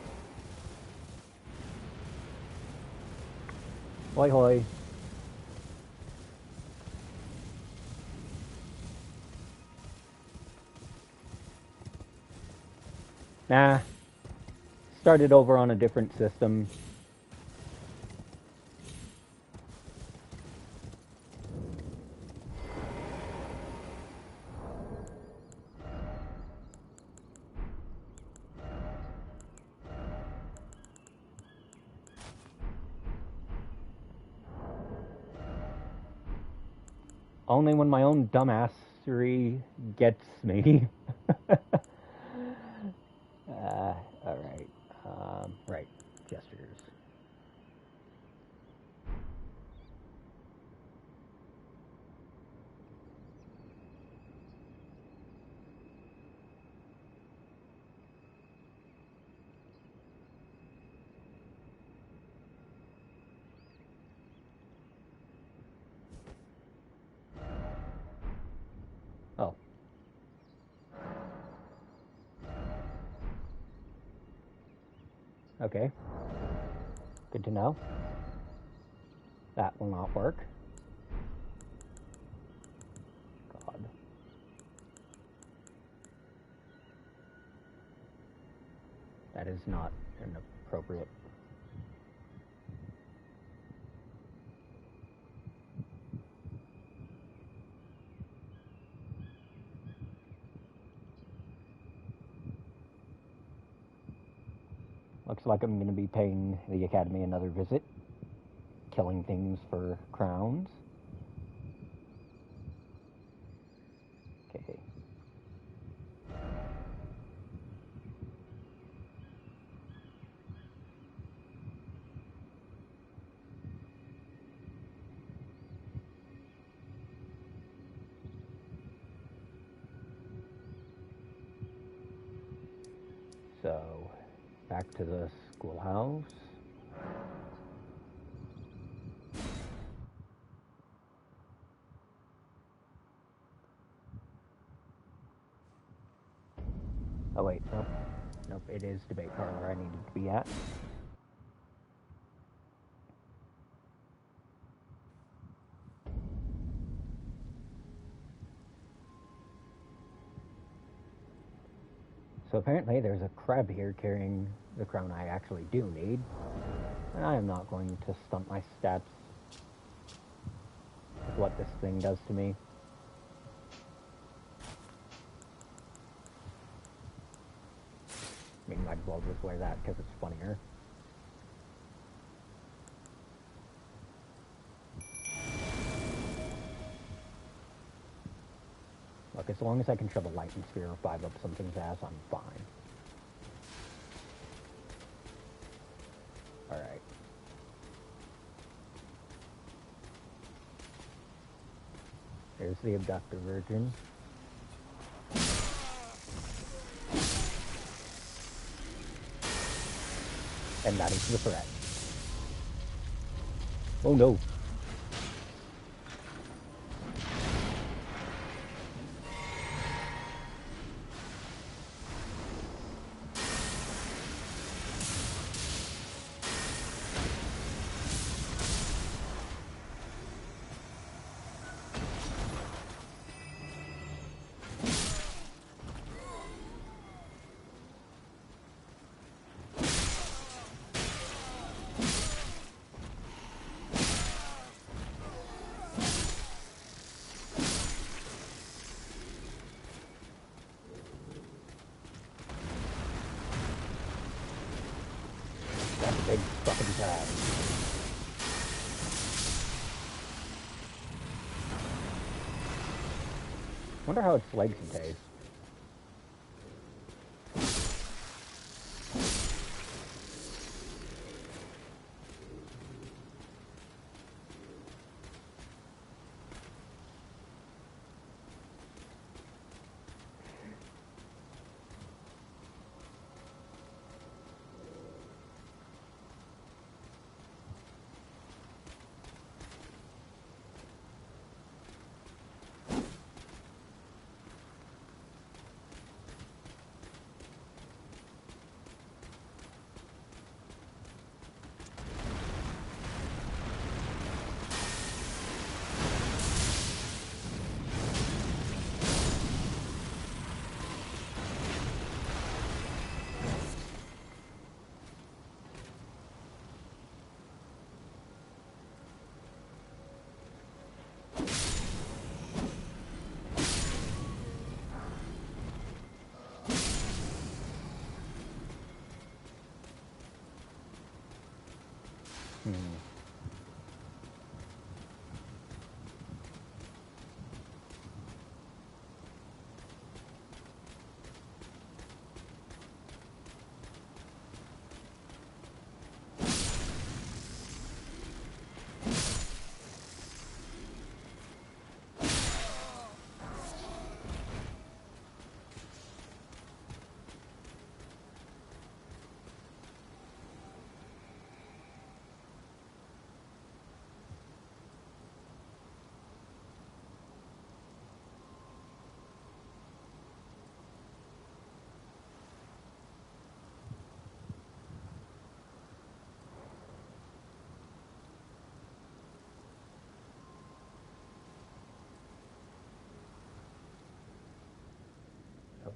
Hoi hoi. Nah. Started over on a different system. Only when my own dumbassery gets me. Alright. Right. Gestures. Oh. Okay. Good to know. That will not work. God. That is not an appropriate. Looks like I'm going to be paying the Academy another visit. Killing things for crowns. Okay. So, back to the schoolhouse. Oh wait, nope. Nope, it is debate parlor I needed to be at. So apparently there's a crab here carrying the crown I actually do need. And I am not going to stunt my stats with what this thing does to me. I mean, might as well just wear that because it's funnier. Look, as long as I can shove a lightning sphere or 5 up something's ass, I'm fine. Alright. There's the abductor virgin. And that is the threat. Oh no. flippity time. Wonder how its legs taste.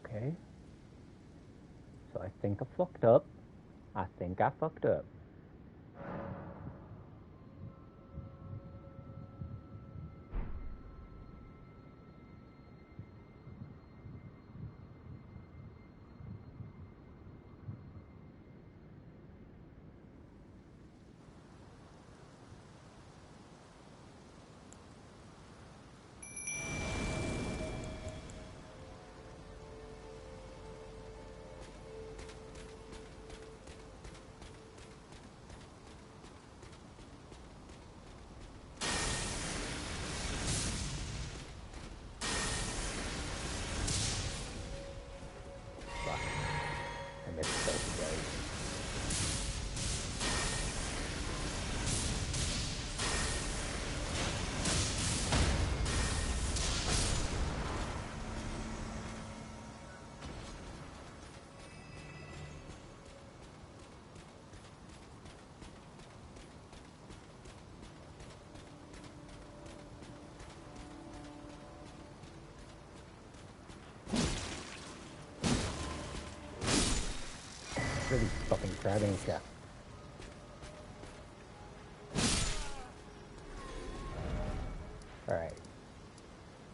Okay. So I think I fucked up. I think I fucked up. Fuck. I missed both of those. Really fucking grabbing shit. Alright.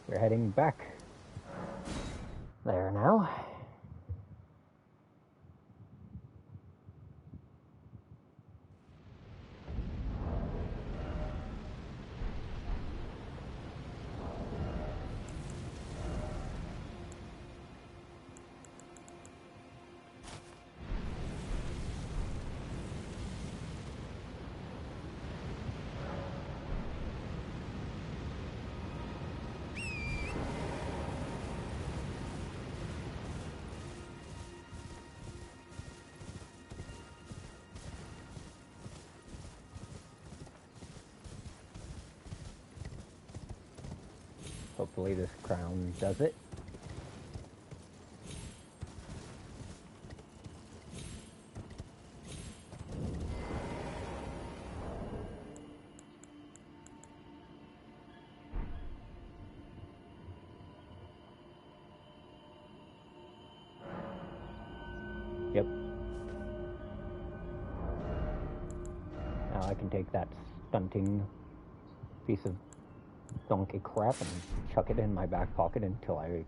We're heading back there now. Hopefully this crown does it. Yep. Now I can take that stunting piece of donkey crap and chuck it in my back pocket until I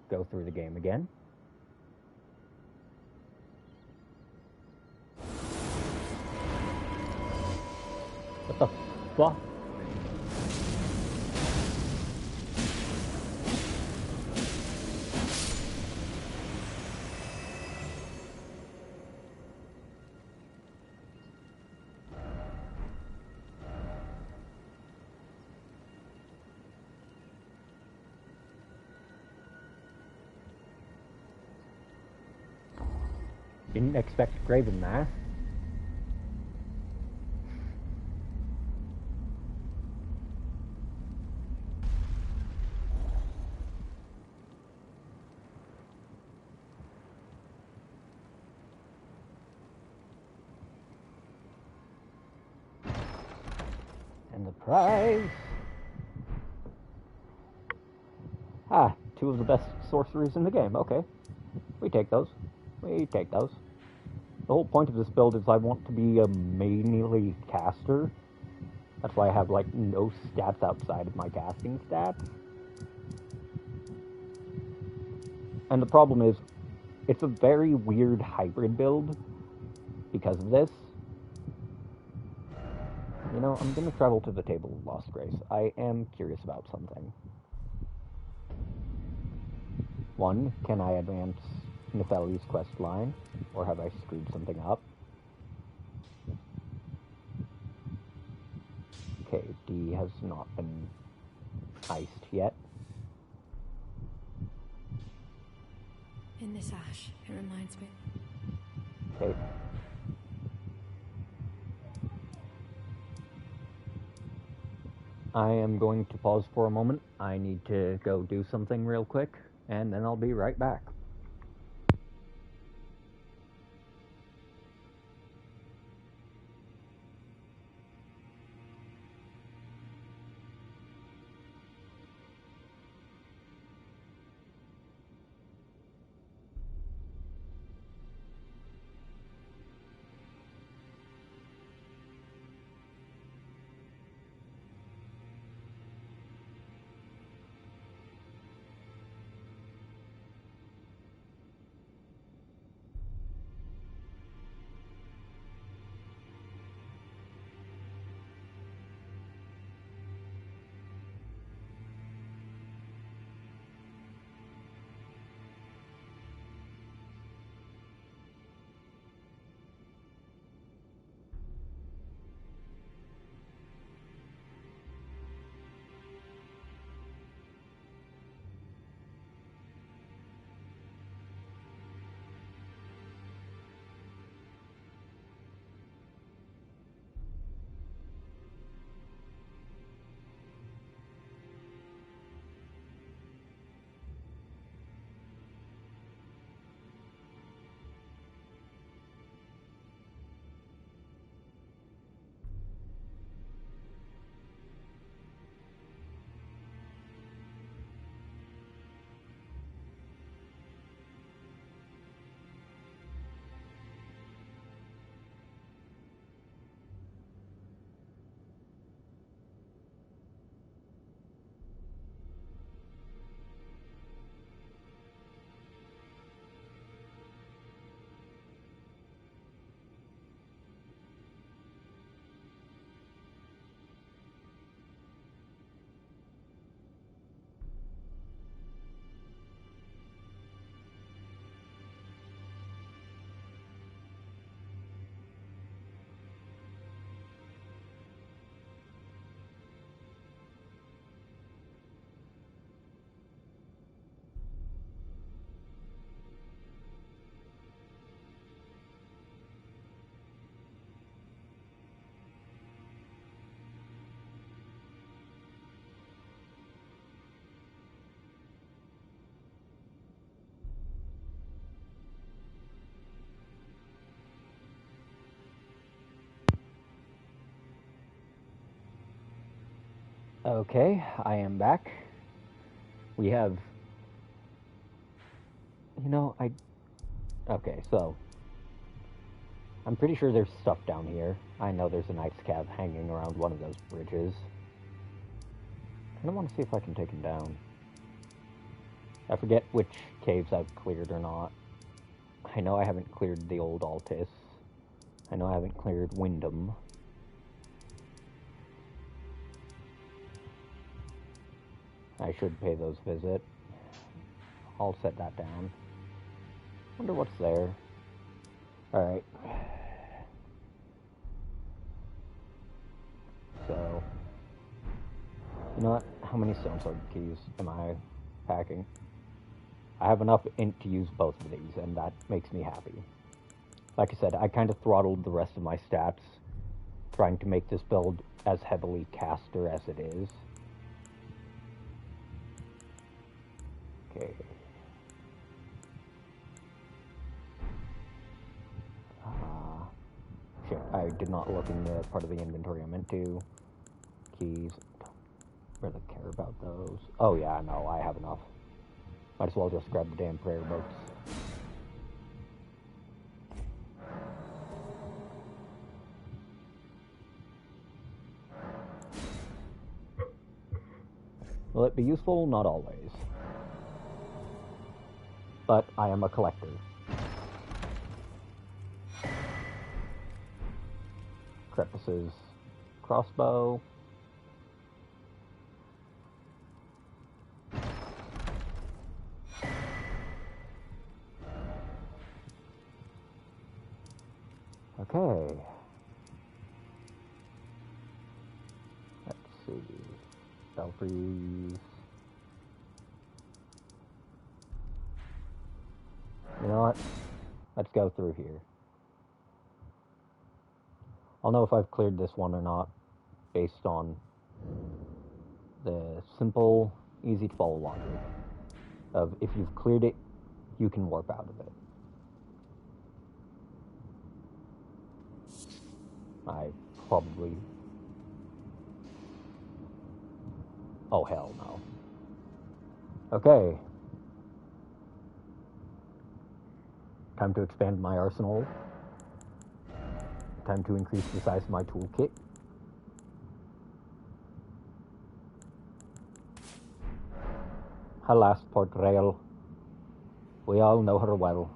go through the game again. What the fuck? Didn't expect Graven there. And the prize... Ah, 2 of the best sorceries in the game. Okay. We take those. We take those. The whole point of this build is I want to be a melee caster. That's why I have, like, no stats outside of my casting stats. And the problem is, it's a very weird hybrid build because of this. You know, I'm going to travel to the Table of Lost Grace. I am curious about something. 1, can I advance Nefeli's quest line? Or have I screwed something up? Okay, D has not been iced yet. In this ash, it reminds me. Okay. I am going to pause for a moment. I need to go do something real quick, and then I'll be right back. Okay, I am back. We have... Okay, so... I'm pretty sure there's stuff down here. I know there's an ice cab hanging around one of those bridges. I don't want to see if I can take him down. I forget which caves I've cleared or not. I know I haven't cleared the old Altis. I know I haven't cleared Wyndham. I should pay those visit. I'll set that down. Wonder what's there. Alright. So, you know what? How many stone sword keys am I packing? I have enough int to use both of these, and that makes me happy. Like I said, I kind of throttled the rest of my stats, trying to make this build as heavily caster as it is. Okay. Shit, I did not look in the part of the inventory I meant to. Keys. Don't really care about those. Oh yeah, no, I have enough. Might as well just grab the damn prayer books. Will it be useful? Not always. But I am a collector. Crepus's crossbow. Okay. Let's see. Belfries. You know what? Let's go through here. I'll know if I've cleared this one or not based on the simple, easy to follow logic of if you've cleared it, you can warp out of it. I probably... Oh, hell no. Okay. Time to expand my arsenal. Time to increase the size of my toolkit. Alas, Port Rail. We all know her well.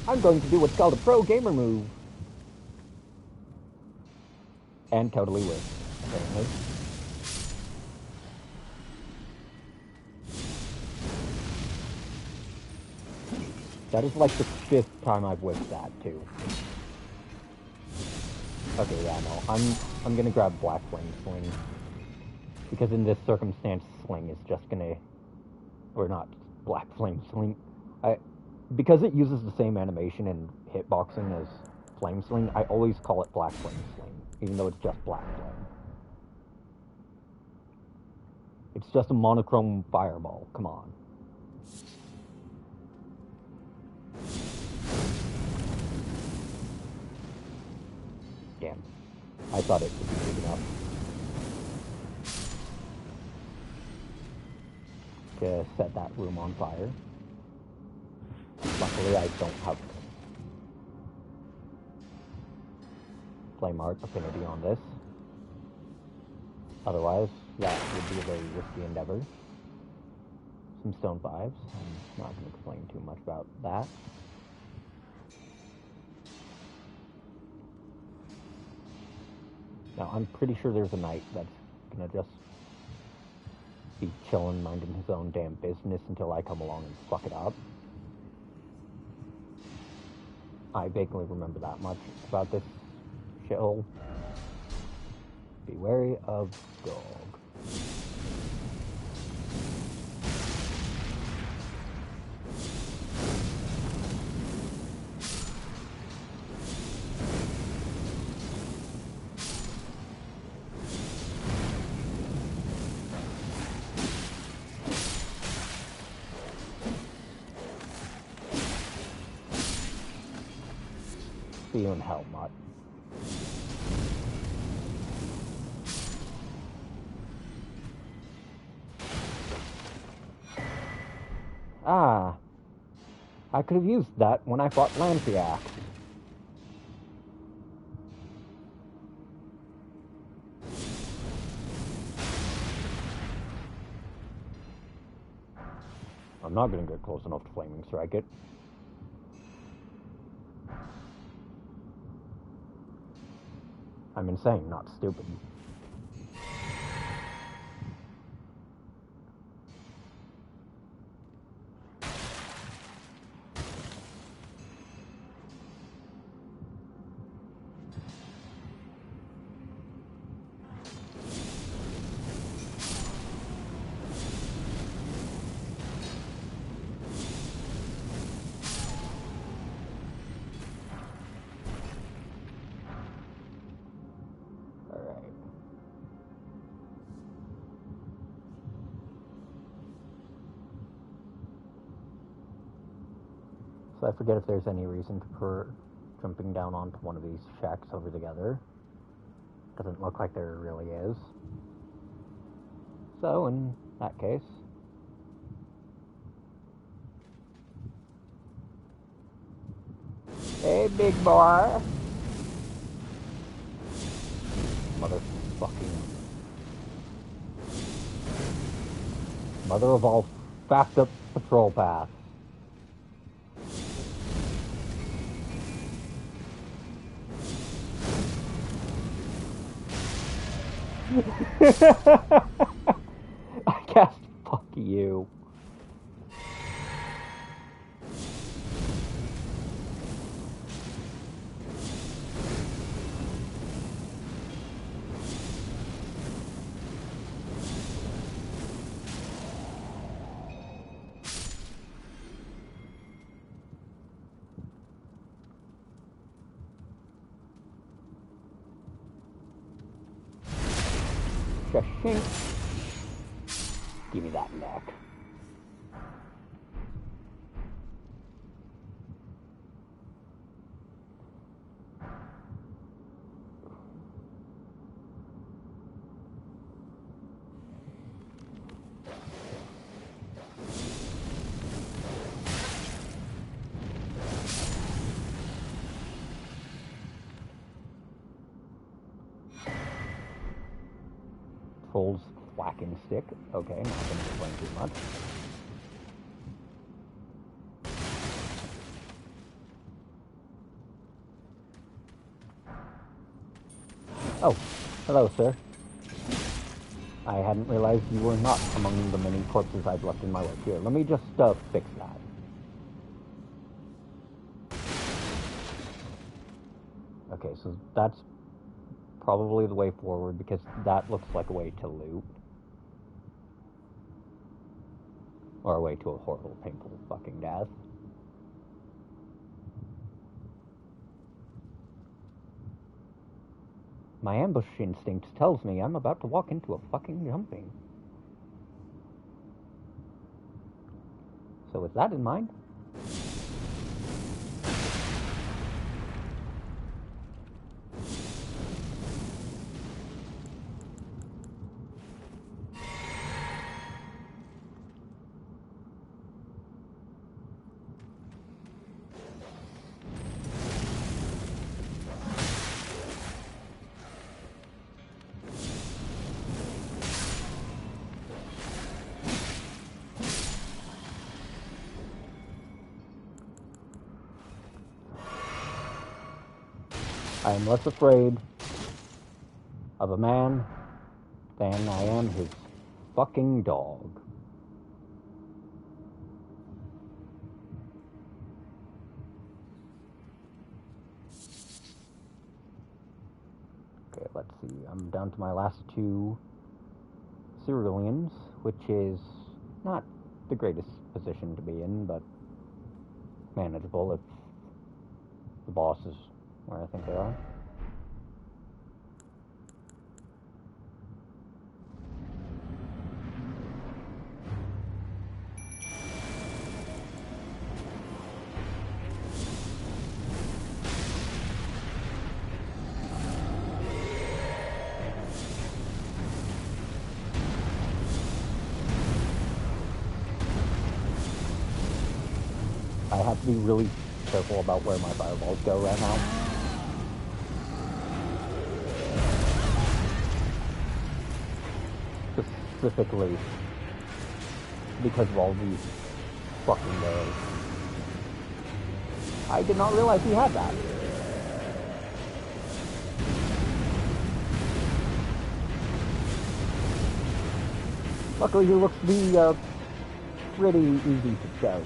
I'm going to do what's called a pro gamer move. And totally win, apparently. That is like the 5th time I've whipped that, too. Okay, yeah, no. I'm gonna grab Black Flame Sling. Because in this circumstance, Sling is just gonna... Or not Black Flame Sling. Because it uses the same animation and hitboxing as Flame Sling, I always call it Black Flame Sling, even though it's just Black Flame. It's just a monochrome fireball, come on. Damn. I thought it would be big enough. To set that room on fire. Luckily, I don't have Flame Art affinity on this. Otherwise, that would be a very risky endeavor. Some stone 5s. I'm not going to complain too much about that. Now, I'm pretty sure there's a knight that's going to just be chilling, minding his own damn business until I come along and fuck it up. I vaguely remember that much about this shithole. Be wary of dog. See you in hell, Mutt. Ah, I could have used that when I fought Lamphiax. I'm not going to get close enough to Flaming Strike it. I'm insane, not stupid. So I forget if there's any reason for jumping down onto one of these shacks over together. Doesn't look like there really is. So in that case... Hey, big boy! Motherfucking... Mother of all backed up patrol paths. I guess fuck you. Shink. Give me that neck. Troll's whacking stick. Okay, not gonna complain too much. Oh, hello, sir. I hadn't realized you were not among the many corpses I've left in my wake. Here, let me just, fix that. Okay, so that's probably the way forward, because that looks like a way to loot. Or a way to a horrible, painful fucking death. My ambush instinct tells me I'm about to walk into a fucking jumping. So with that in mind... I am less afraid of a man than I am his fucking dog. Okay, let's see. I'm down to my last two ceruleans, which is not the greatest position to be in, but manageable if the boss is where I think they are. I have to be really careful about where my fireballs go right now. Specifically because of all these fucking arrows. I did not realize he had that. Luckily, he looks to be pretty easy to show.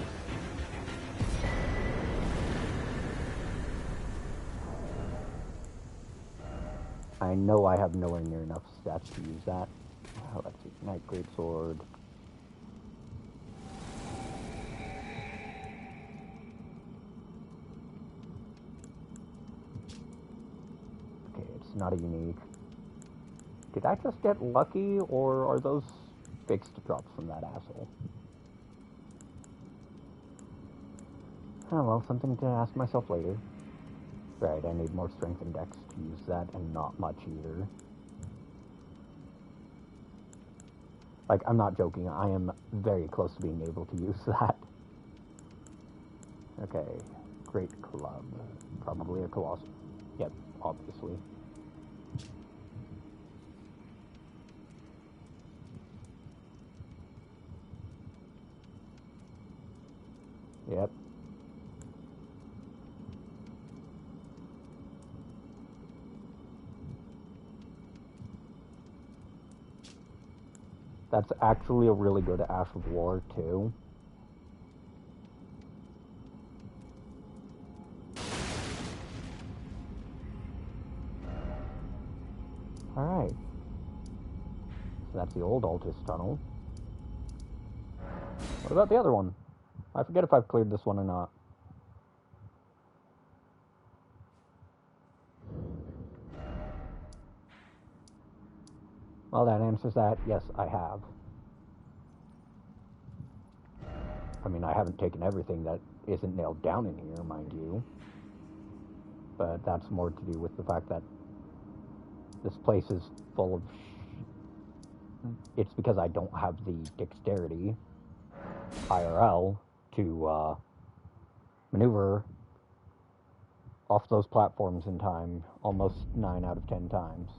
I know I have nowhere near enough stats to use that. Let's see, Knight Greatsword. Okay, it's not a unique. Did I just get lucky, or are those fixed drops from that asshole? Oh well, something to ask myself later. Right, I need more strength and dex to use that, and not much either. Like, I'm not joking, I am very close to being able to use that. Okay, great club. Probably a colossal. Yep, obviously. Yep. That's actually a really good Ash of War, too. Alright. So that's the old Altus Tunnel. What about the other one? I forget if I've cleared this one or not. Well, that answers that. Yes, I have. I mean, I haven't taken everything that isn't nailed down in here, mind you. But that's more to do with the fact that this place is full of... It's because I don't have the dexterity, IRL, to maneuver off those platforms in time almost 9 out of 10 times.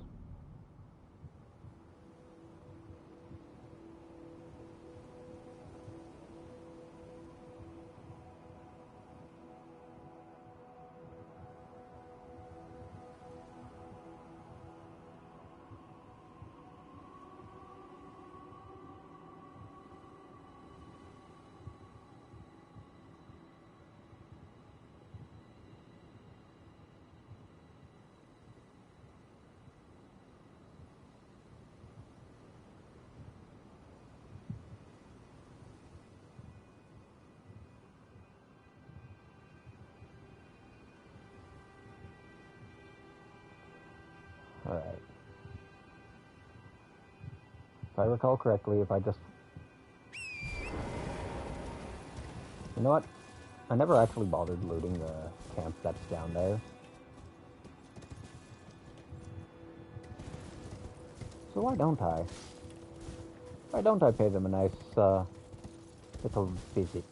Alright. If I recall correctly, if I just... You know what? I never actually bothered looting the camp that's down there. So why don't I? Why don't I pay them a nice, little visit?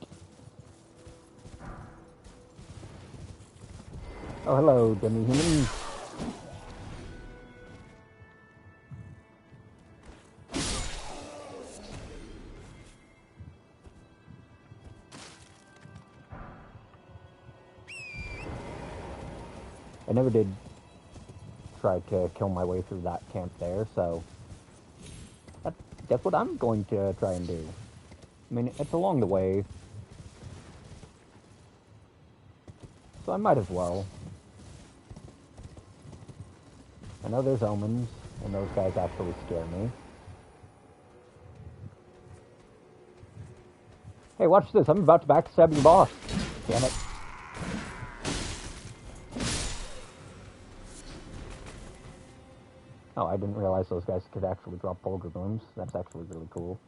Oh, hello, demi-human. I never did try to kill my way through that camp there, so that's what I'm going to try and do. I mean, it's along the way, so I might as well. I know there's omens, and those guys actually scare me. Hey, watch this, I'm about to backstab your boss. Damn it. Oh, I didn't realize those guys could actually drop Bulgur Booms. That's actually really cool.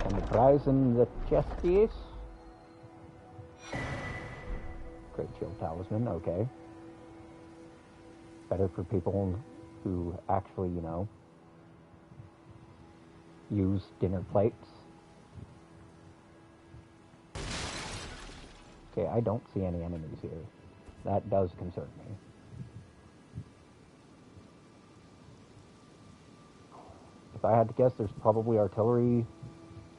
And the prize in the chest is... Great Shield Talisman, okay. Better for people who actually, you know, use dinner plates. Okay, I don't see any enemies here. That does concern me. If I had to guess, there's probably artillery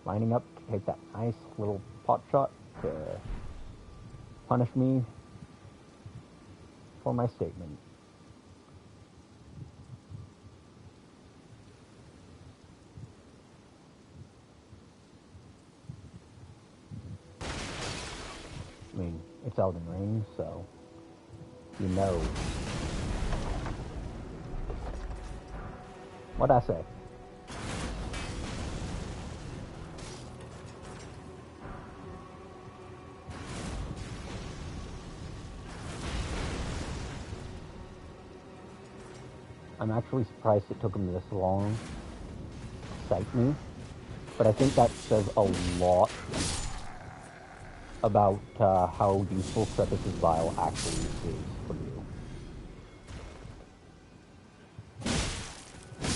lining up to take that nice little pot shot to punish me for my statement. I mean, it's Elden Ring, so you know. What'd I say? I'm actually surprised it took him this long to cite me, but I think that says a lot about how useful Crevice's Vial actually is for you.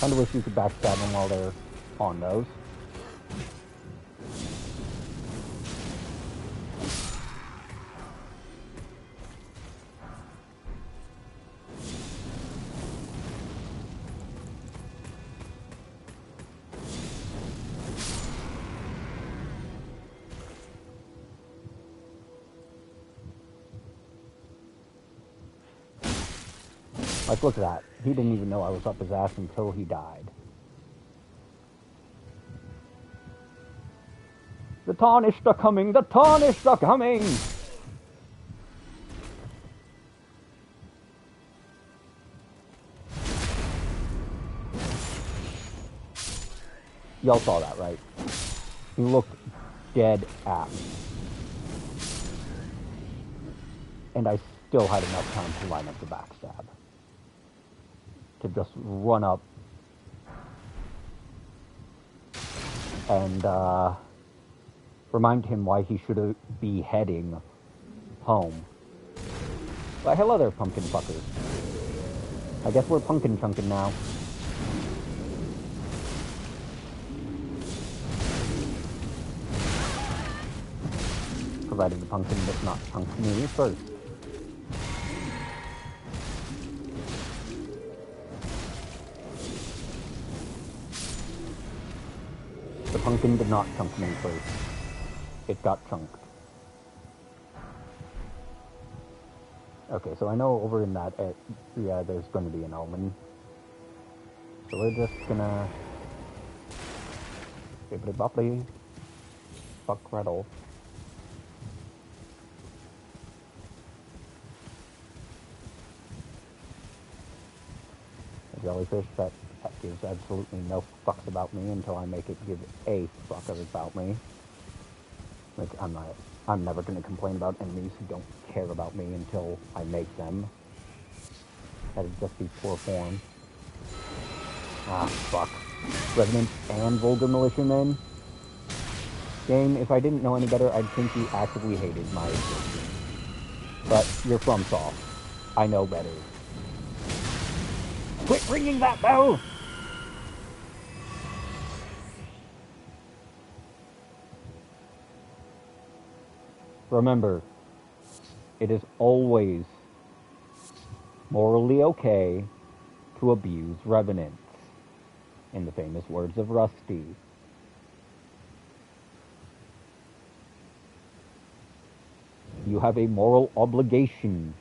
Kinda wish you could backstab them while they're on those. Like, look at that. He didn't even know I was up his ass until he died. The Tarnished are coming! The Tarnished are coming! Y'all saw that, right? He looked dead at me. And I still had enough time to line up the backstab. To just run up and remind him why he should be heading home. But hello there, pumpkin fuckers. I guess we're pumpkin chunkin' now. Provided the pumpkin does not chunk me first. The pumpkin did not chunk me first. It got chunked. Okay, so I know over in that area there's going to be an omen. So we're just gonna... Bibbidi boppity. Fuck rattle. A jellyfish that gives absolutely no fucks about me until I make it give a fuck about me. Like, I'm never gonna complain about enemies who don't care about me until I make them. That'd just be poor form. Ah, fuck. Revenant and Vulgar Militiamen? Game, if I didn't know any better, I'd think you actively hated my existence. But you're from Soft. I know better. Quit ringing that bell! Remember, it is always morally okay to abuse revenants, in the famous words of Rusty. You have a moral obligation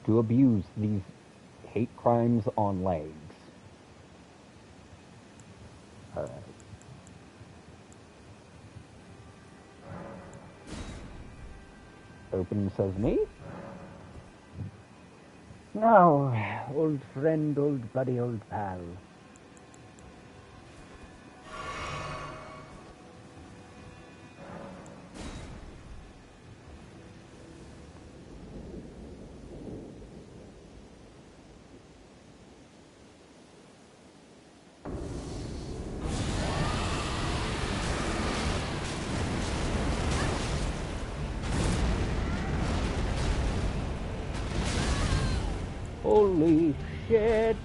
to abuse these hate crimes on legs. Alright. Open sesame. Now, old friend, old buddy, old pal. Holy shit.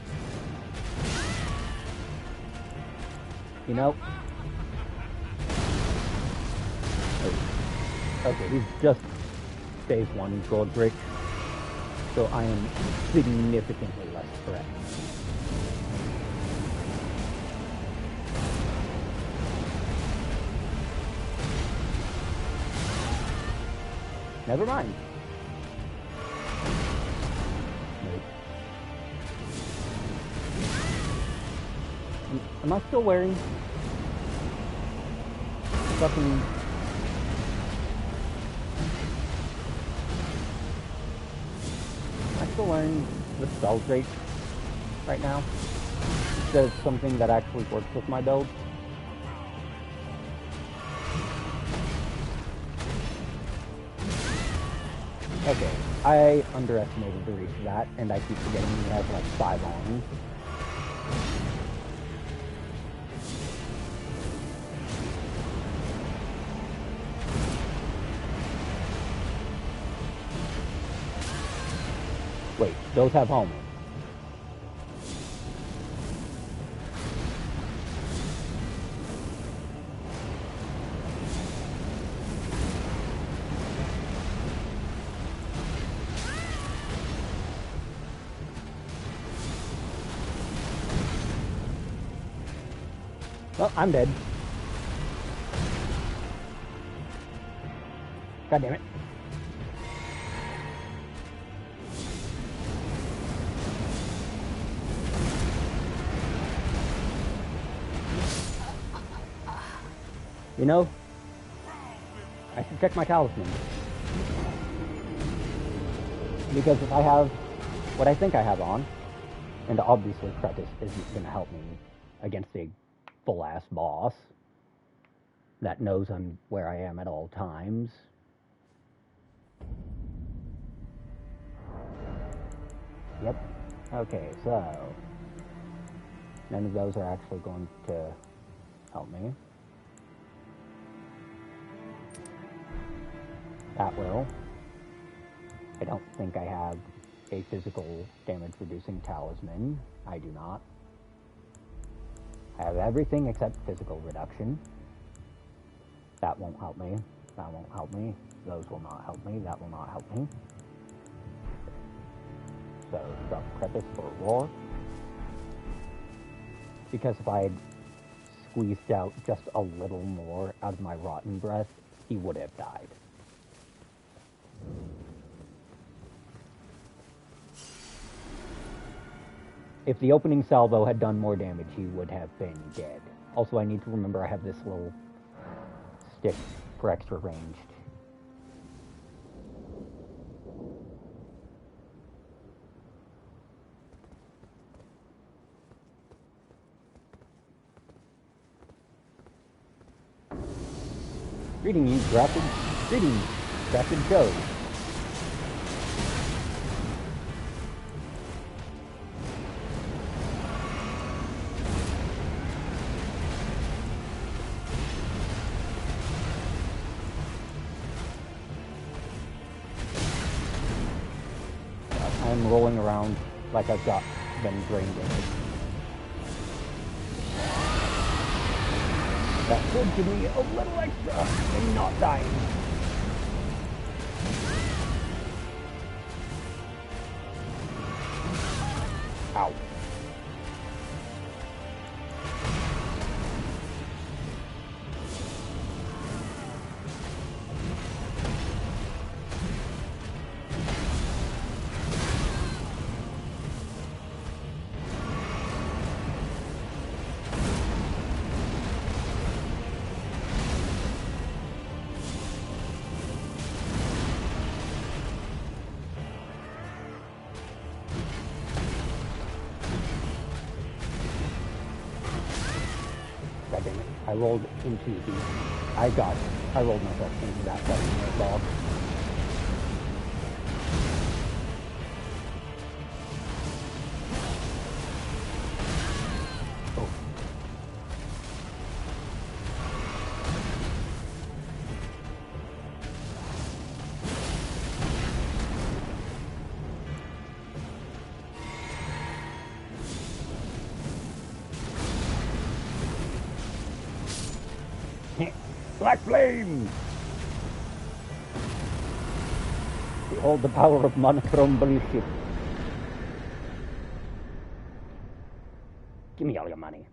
You know? Okay, he's just phase 1 Godric, so I am significantly less threatened. Never mind. Wait. Am I still wearing fucking... Am I still wearing the spell drake right now? There's something that actually works with my build. Okay, I underestimated the reach of that, and I keep forgetting it has like 5 arms. Wait, those have helmets. Well, I'm dead. God damn it. You know, I should check my talisman. Because if I have what I think I have on, and obviously Cretus isn't going to help me against a full-ass boss that knows I'm where I am at all times. Yep. Okay, so none of those are actually going to help me. That will. I don't think I have a physical damage reducing talisman. I do not. I have everything except physical reduction. That won't help me. That won't help me. Those will not help me. That will not help me. So, drop Cretus for Roar. Because if I had squeezed out just a little more out of my Rotten Breath, he would have died. If the opening salvo had done more damage, he would have been dead. Also, I need to remember I have this little stick for extra ranged. Greetings, drafted show. I'm rolling around like I've been drained in it. That should give me a little extra and not dying. Ow. I rolled into the... I rolled myself into that fucking ball. Oh. Black flame! Behold the power of monochrome bullshit. Give me all your money.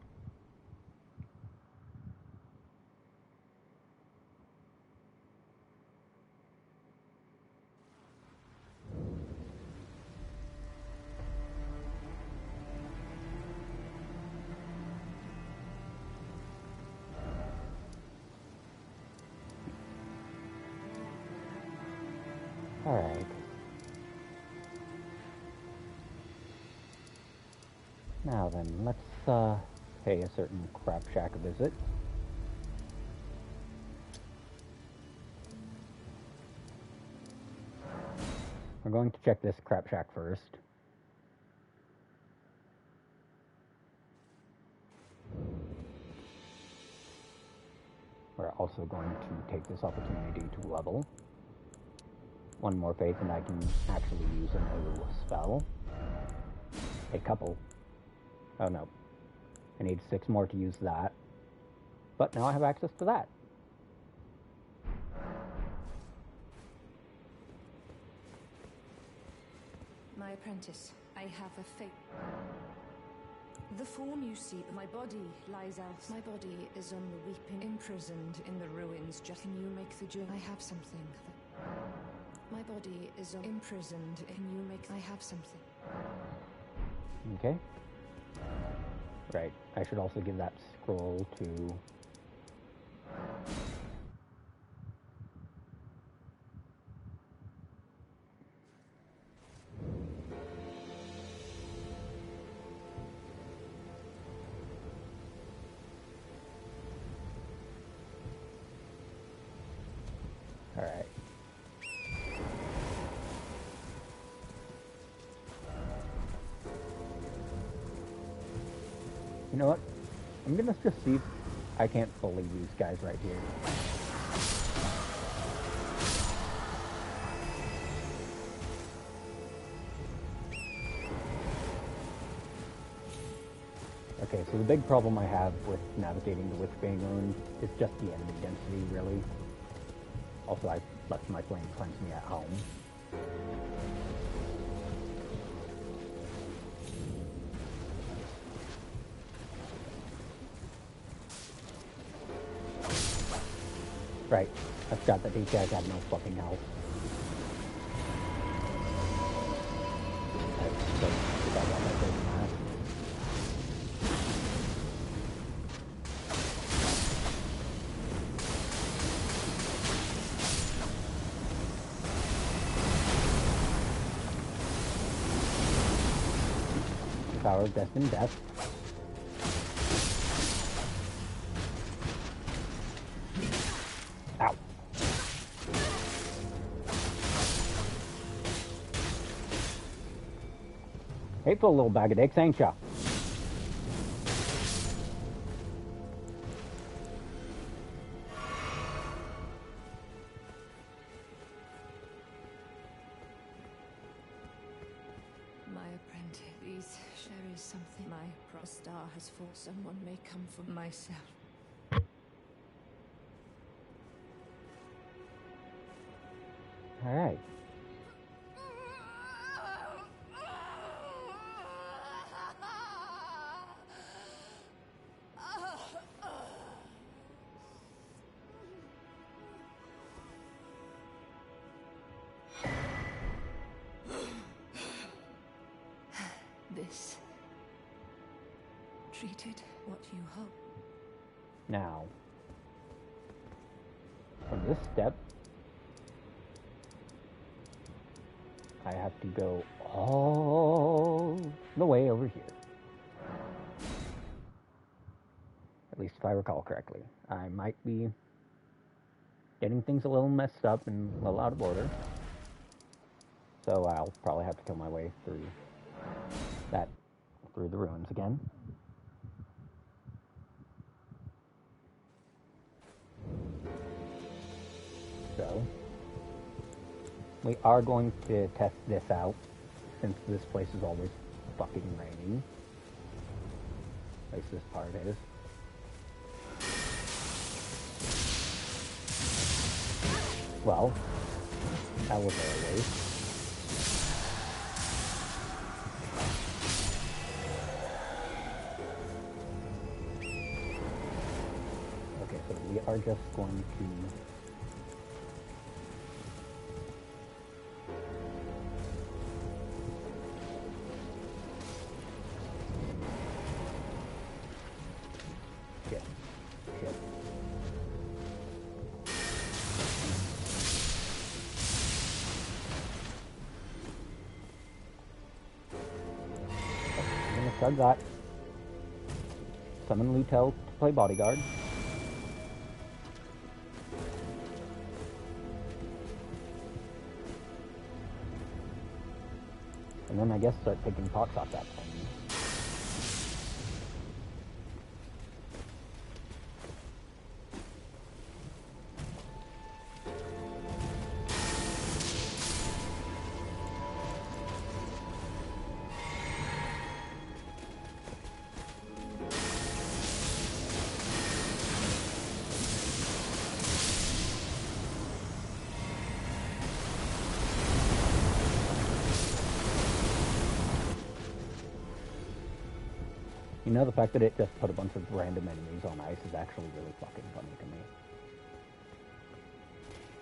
Alright. Now then, let's pay a certain crap shack a visit. We're going to check this crap shack first. We're also going to take this opportunity to level. One more faith and I can actually use a new spell. A couple. Oh no. I need 6 more to use that. But now I have access to that. My apprentice, I have a fate. The form you see, my body lies out. My body is on the weeping, imprisoned in the ruins. Just can you make the journey? I have something. My body is imprisoned. Can you make? I have something. Okay. Right. I should also give that scroll to... Alright. You know what? I'm gonna just see if I can't fully use guys right here. Okay, so the big problem I have with navigating the Witchbane Ruins is just the enemy density, really. Also, I left my flame cleanse me at home. Right, I forgot that these guys had no fucking health. So, I got my big mask. Power of Destined Death. Ow. Hateful little bag of dicks, ain't ya? Something my star has fallen. Someone may come for myself. All right. This treated what you hope. Now, from this step, I have to go all the way over here. At least if I recall correctly. I might be getting things a little messed up and a little out of order. So I'll probably have to kill my way through the ruins again. So, we are going to test this out, since this place is always fucking raining. At least this part is. Well, that was a waste. Okay, so we are just going to... our gut. Summon Lutel to play bodyguard. And then I guess start taking pots off that thing. You know, the fact that it just put a bunch of random enemies on ice is actually really fucking funny to me.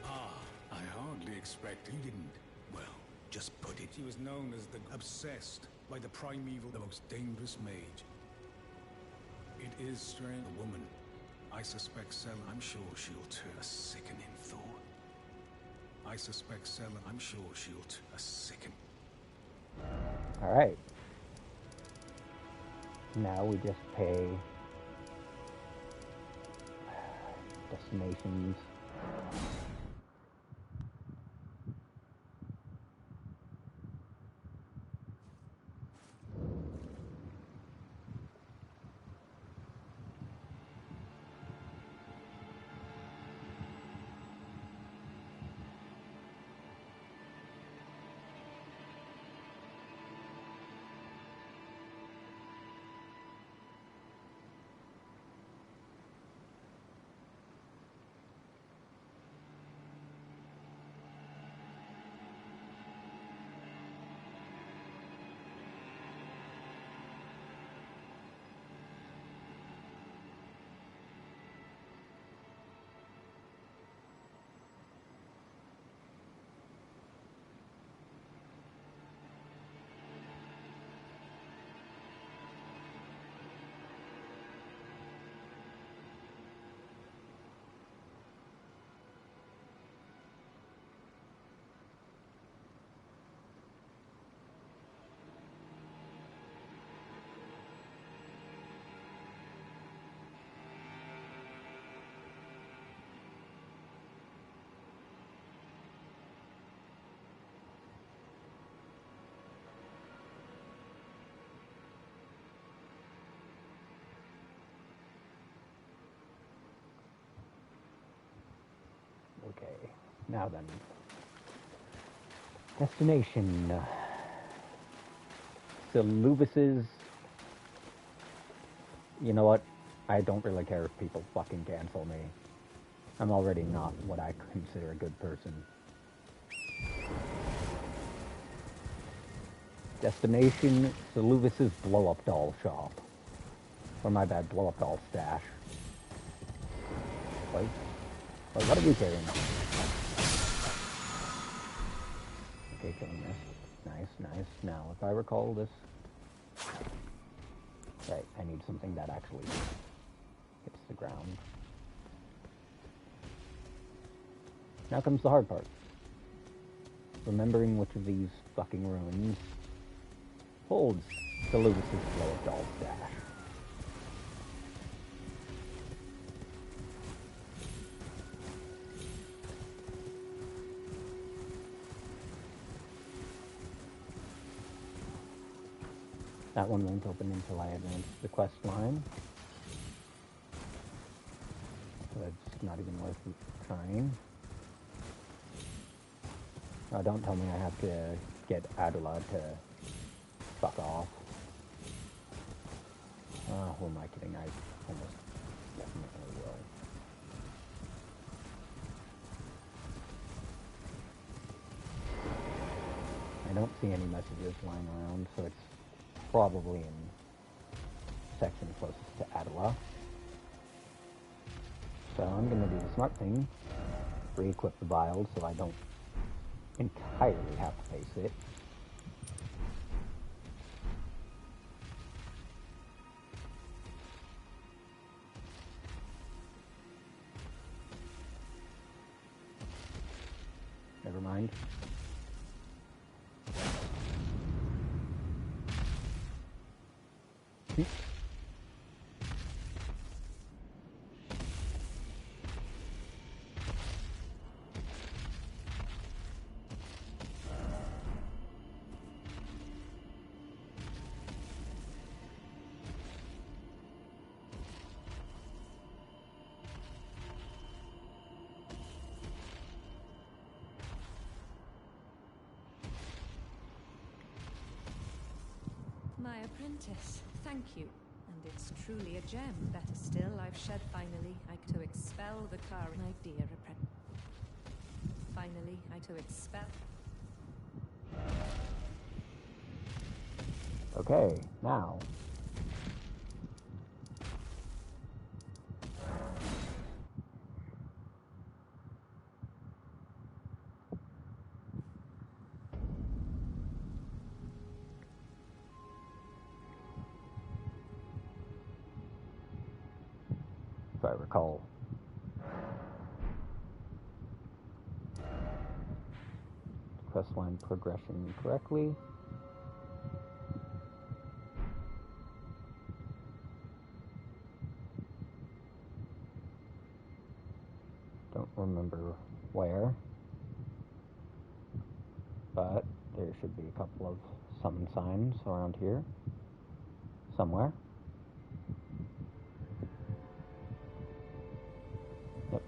Ah, I hardly expect he didn't. Well, just put it. He was known as the Obsessed, by the primeval, the most dangerous mage. It is strange. A woman. I suspect Selen. I'm sure she'll turn a sickening thought. I suspect Selen. I'm sure she'll turn a sickening. Alright. Now we just pay destinations. Okay, now then. Destination. Seluvis's. You know what? I don't really care if people fucking cancel me. I'm already not what I consider a good person. Destination, Seluvis's blow-up doll shop. Or my bad, blow-up doll stash. Wait, what are we carrying? Okay, killing this. Nice. Now, if I recall this... Right, I need something that actually hits the ground. Now comes the hard part. Remembering which of these fucking ruins holds the Lewis's blow-up doll stash. That one won't open until I advance the quest line. So it's not even worth trying. Don't tell me I have to get Adula to fuck off. Who am I kidding? I almost definitely will. I don't see any messages lying around, so it's probably in section closest to Adela. So I'm going to do the smart thing, re-equip the vial so I don't entirely have to face it. Never mind. My apprentice, thank you. And it's truly a gem. Better still, I've shed finally. To expel the car, my dear apprentice. Finally, to expel. Okay, now. If I recall. Questline progression correctly. Don't remember where, but there should be a couple of summon signs around here somewhere. Yep.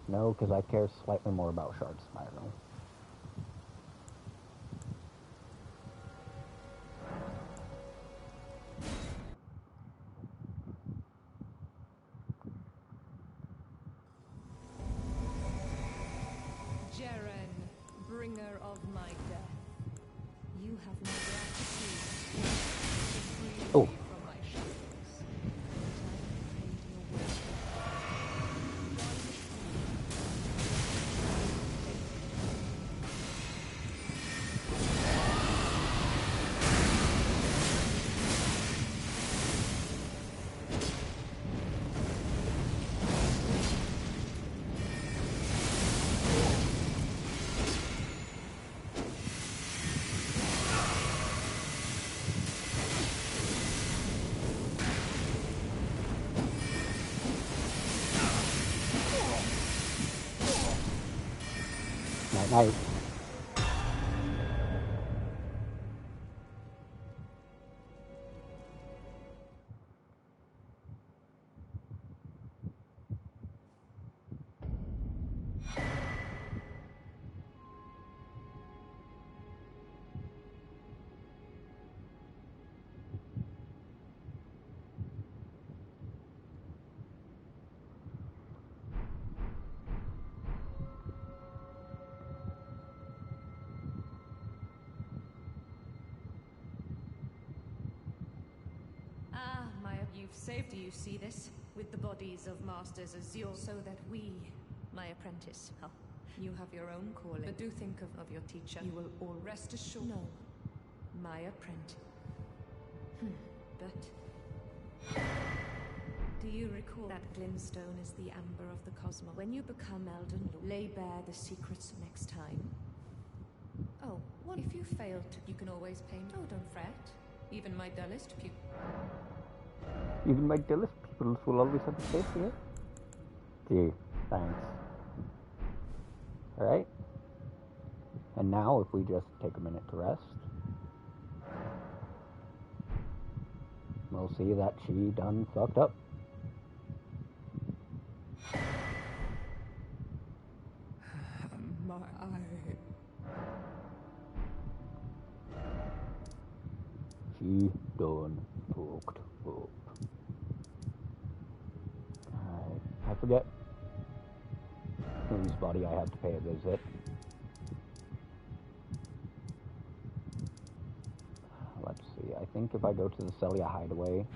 No, because I care slightly more about Shard Spiral. Jaren, bringer of my death. You have my gratitude. Free me Oh. from my shackles. And I will your Night night. You've saved. Do you see this? With the bodies of masters as yours, so that we, my apprentice, you have your own calling. But do think of your teacher. You will all rest assured. No, my apprentice. But do you recall that glintstone is the amber of the cosmos? When you become Elden Lord, lay bare the secrets next time. Oh, what if you fail to? You can always pay me. Oh, don't fret. Even my dullest pupil. Even my dullest pupils will always have a space here. Gee, thanks. Alright. And now, if we just take a minute to rest, we'll see that she done fucked up. My eye. She done fucked up. I forget whose body I have to pay a visit. Let's see, I think if I go to the Celia Hideaway,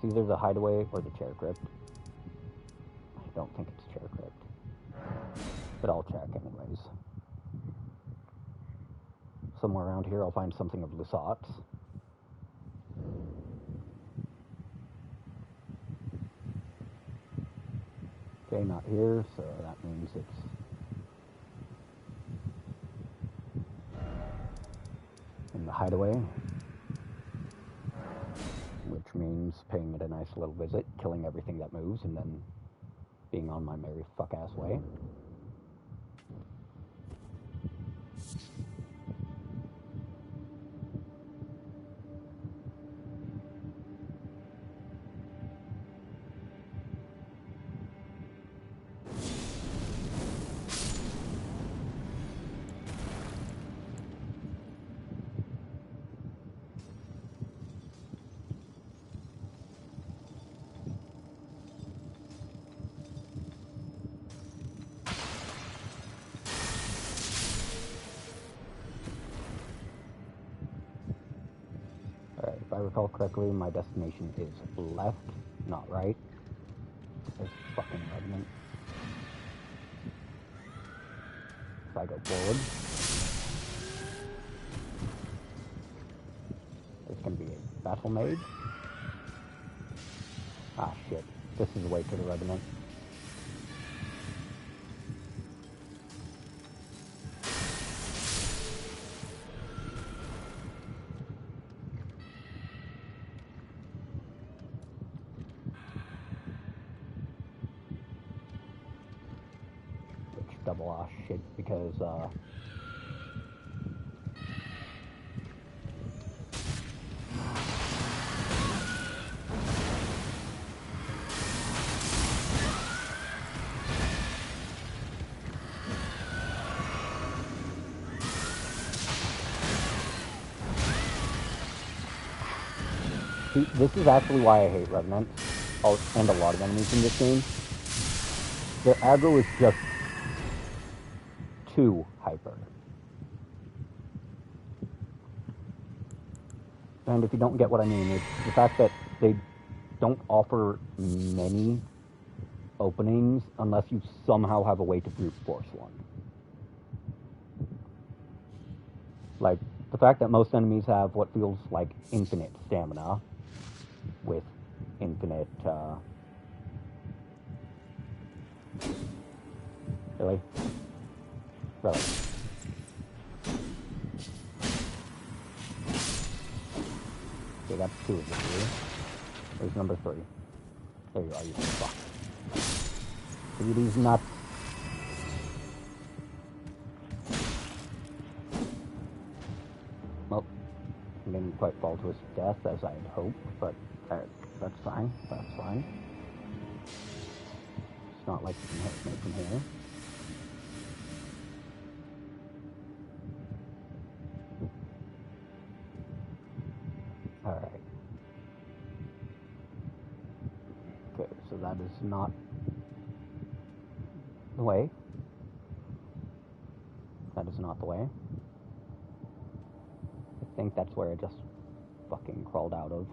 it's either the Hideaway or the Chair Crypt. I don't think it's Chair Crypt, but I'll check anyways. Somewhere around here I'll find something of Lusat's. Okay, not here, so that means it's hideaway, which means paying it a nice little visit, killing everything that moves, and then being on my merry fuck-ass way. If I recall correctly, my destination is left, not right. This fucking revenant. If I go forward, there's gonna be a battle mage. Ah shit, this is the way to the revenant. Double ass shit because see, this is actually why I hate Revenants and a lot of enemies in this game. Their aggro is just too hyper. And if you don't get what I mean, it's the fact that they don't offer many openings unless you somehow have a way to brute force one. Like, the fact that most enemies have what feels like infinite stamina with infinite, Really? Really? Okay, that's 2 of the 3. Where's number 3? There you are, you fuck. See these nuts? Well, he didn't quite fall to his death as I had hoped, but that's fine. That's fine. It's not like you can hit me from here. Alright. Okay, so that is not the way. That is not the way. I think that's where I just fucking crawled out of.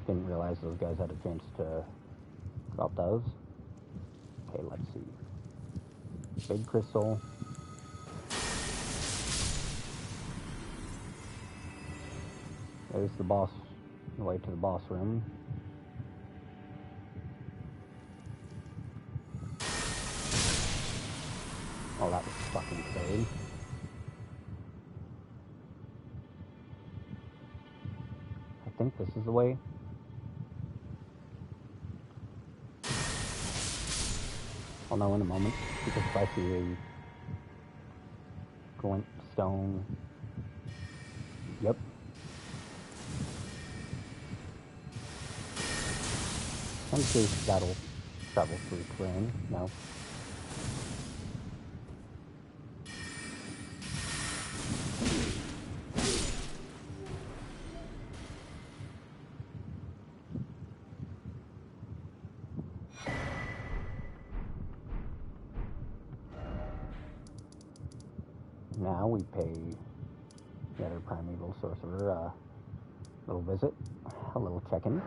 Didn't realize those guys had a chance to drop those. Okay, let's see. Big crystal. There's the boss, the way to the boss room. Oh, that was fucking silly. I think this is the way. I'll know in a moment, because if I see a glint stone... Yep. I'm curious that'll travel through terrain. No. Now we pay the other primeval sorcerer a little visit, a little check-in.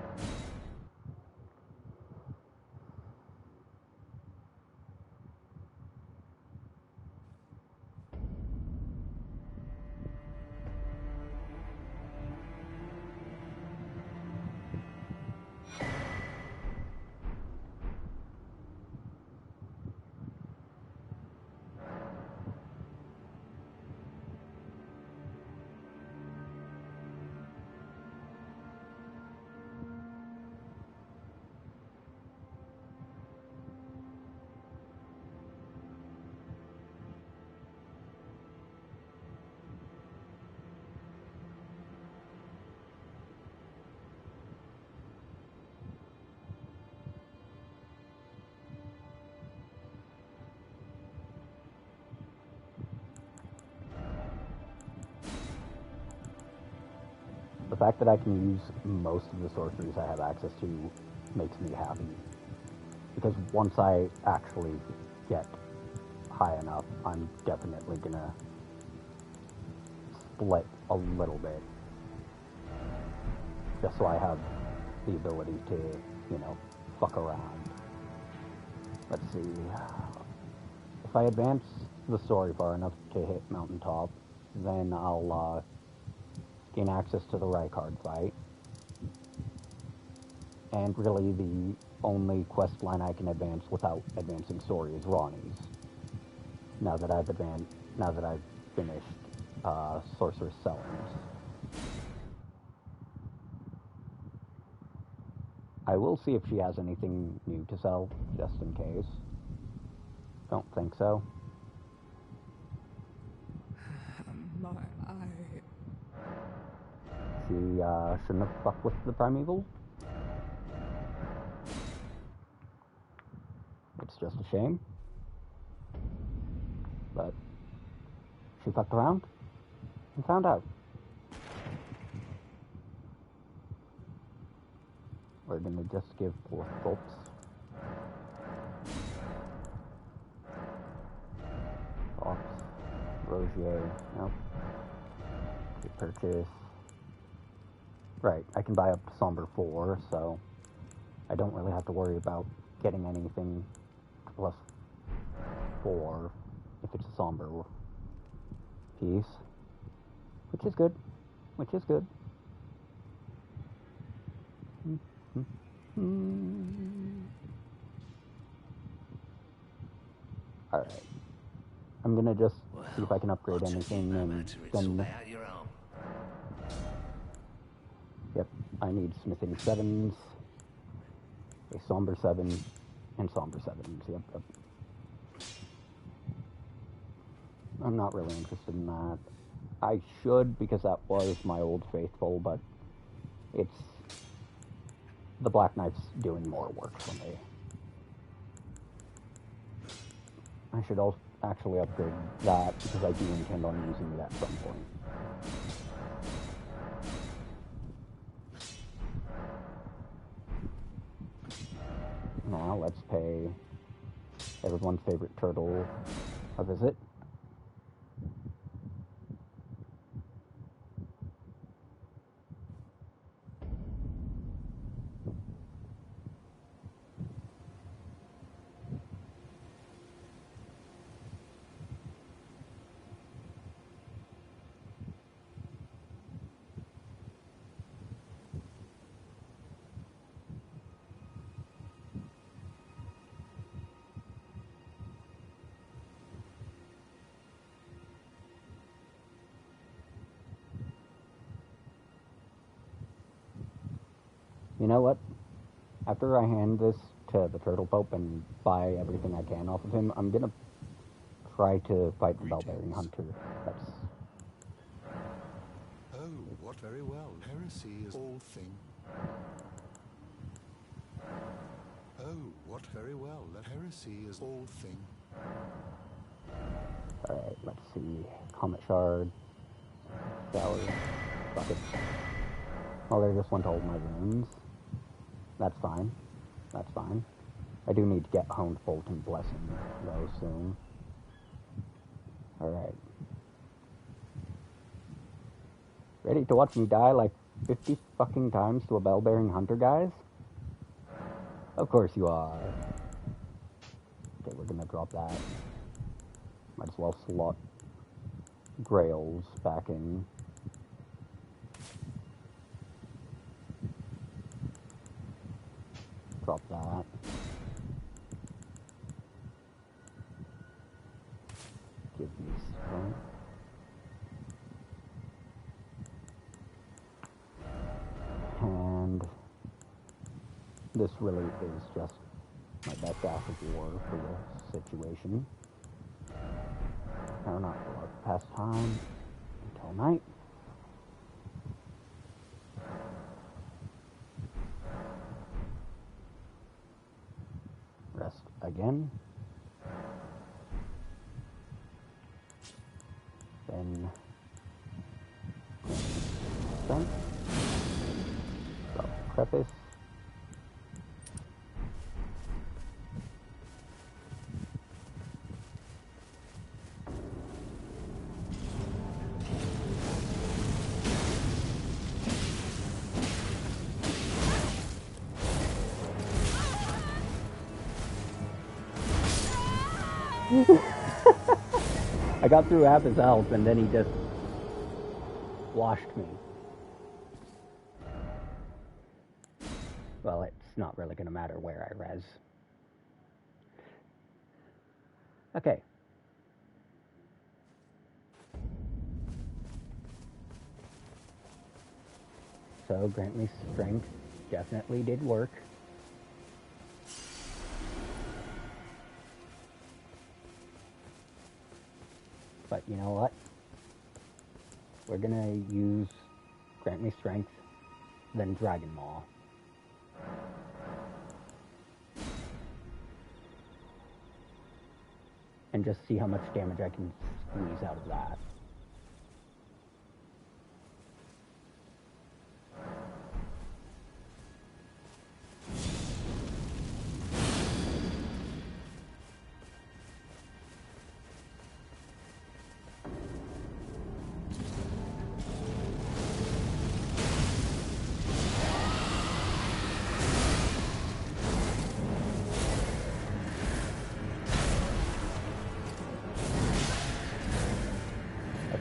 fact that I can use most of the sorceries I have access to makes me happy. Because once I actually get high enough, I'm definitely gonna split a little bit. Just so I have the ability to, you know, fuck around. Let's see. If I advance the story far enough to hit Mountaintop, then I'll gain access to the Rykard fight. And really the only quest line I can advance without advancing story is Ronnie's. Now that I've finished Sorceress Sellers. I will see if she has anything new to sell, just in case. Don't think so. My eye. She shouldn't have fucked with the Primeval. It's just a shame. But she fucked around and found out. We're gonna just give forth bolts. Ops. Rogier. Nope. Purchase. Right, I can buy up Somber 4, so I don't really have to worry about getting anything plus 4 if it's a Somber piece. Which is good. Which is good. Alright. I'm gonna just see if I can upgrade anything and then... Yep, I need Smithing 7s, a Somber 7, and Somber 7s. Yep. I'm not really interested in that. I should, because that was my old faithful, but it's... the Black Knight's doing more work for me. I should also actually upgrade that, because I do intend on using it at some point. Now let's pay everyone's favorite turtle a visit. You know what? After I hand this to the Turtle Pope and buy everything I can off of him, I'm gonna try to fight the Bellbearing Hunter. That's... Oh, what very well. Heresy is all thing. Oh, what very well. That heresy is all thing. Alright, let's see. Comet Shard. Shower. Bucket. Oh, there's just one to hold my wounds. That's fine. That's fine. I do need to get Honed Bolt and Blessing, though, soon. Alright. Ready to watch me die like 50 fucking times to a Bellbearing Hunter, guys? Of course you are. Okay, we're gonna drop that. Might as well slot Grails back in. Drop that. Give me strength. And this really is just my best act of war for the situation. I'll not go up past time until night. Rest again. Then strength. surface. I got through half his health and then he just washed me. Well, it's not really going to matter where I res. Okay. So, grant me strength definitely did work. But you know what? We're gonna use grant me strength, then Dragon Maw. And just see how much damage I can squeeze out of that.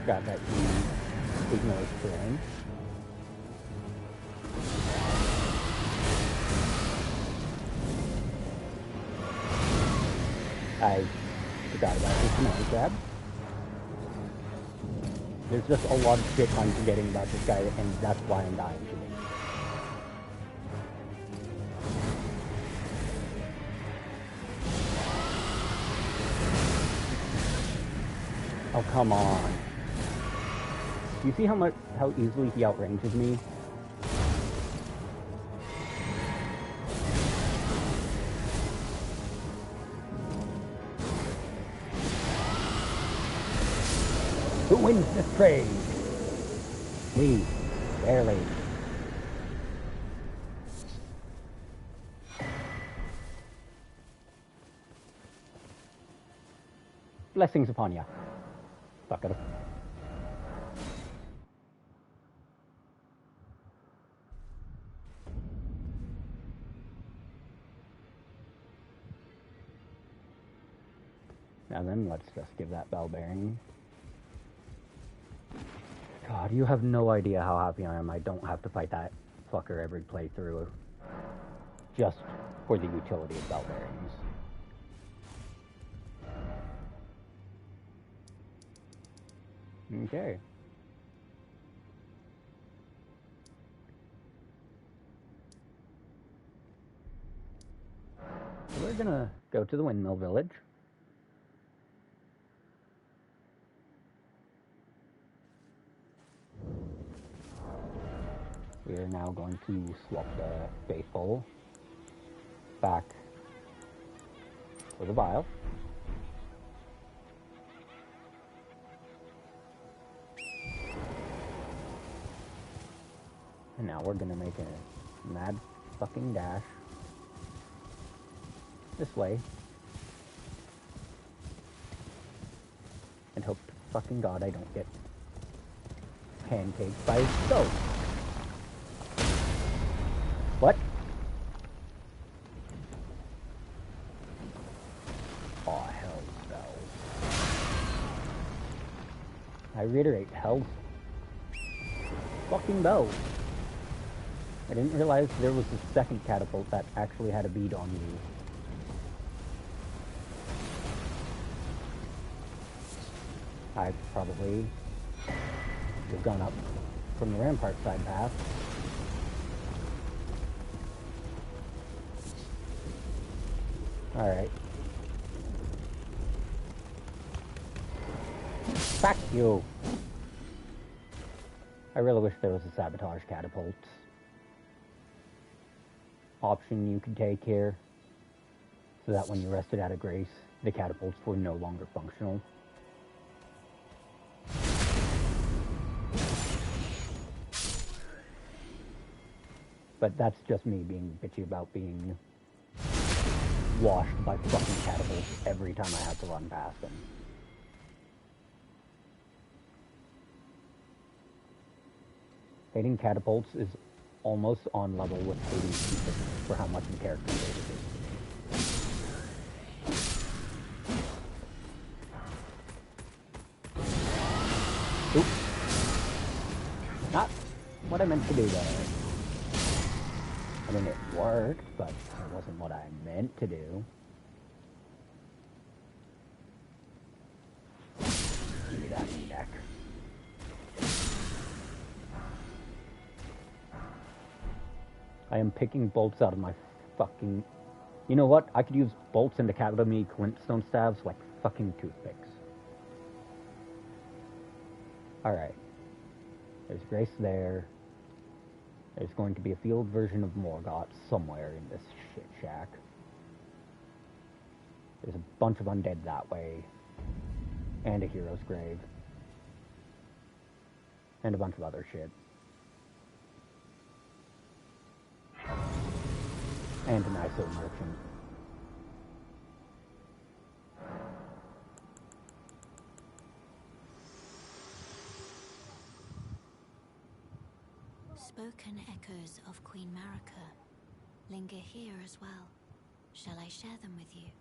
Got that he ignores terrain. I forgot about this command grab. There's just a lot of shit I'm forgetting about this guy, and that's why I'm dying to him. Oh, come on. Do you see how easily he outranges me? Who wins this trade? Me. Barely. Blessings upon ya. Fucker. Now then, let's just give that bell bearing. God, you have no idea how happy I am I don't have to fight that fucker every playthrough. Just for the utility of bell bearings. Okay. So we're gonna go to the windmill village. We are now going to swap the faithful back for the vial. And now we're gonna make a mad fucking dash this way. And hope to fucking God I don't get pancaked by a stove. What? Oh, hell's bells. I reiterate, hell's fucking bells. I didn't realize there was a second catapult that actually had a bead on you. I probably have gone up from the rampart side path. Alright. Fuck you! I really wish there was a sabotage catapult option you could take here, so that when you rested out of grace, the catapults were no longer functional. But that's just me being bitchy about being washed by fucking catapults every time I have to run past them. Hating catapults is almost on level with hating Cupid for how much the character created it. Oop. Not what I meant to do there. I mean, it worked, but it wasn't what I meant to do. Give me that neck. I am picking bolts out of my fucking... You know what? I could use bolts and Academy glintstone staves like fucking toothpicks. Alright. There's Grace there. There's going to be a field version of Morgoth somewhere in this shit shack. There's a bunch of undead that way. And a hero's grave. And a bunch of other shit. And an ISO merchant. Spoken echoes of Queen Marika linger here as well. Shall I share them with you?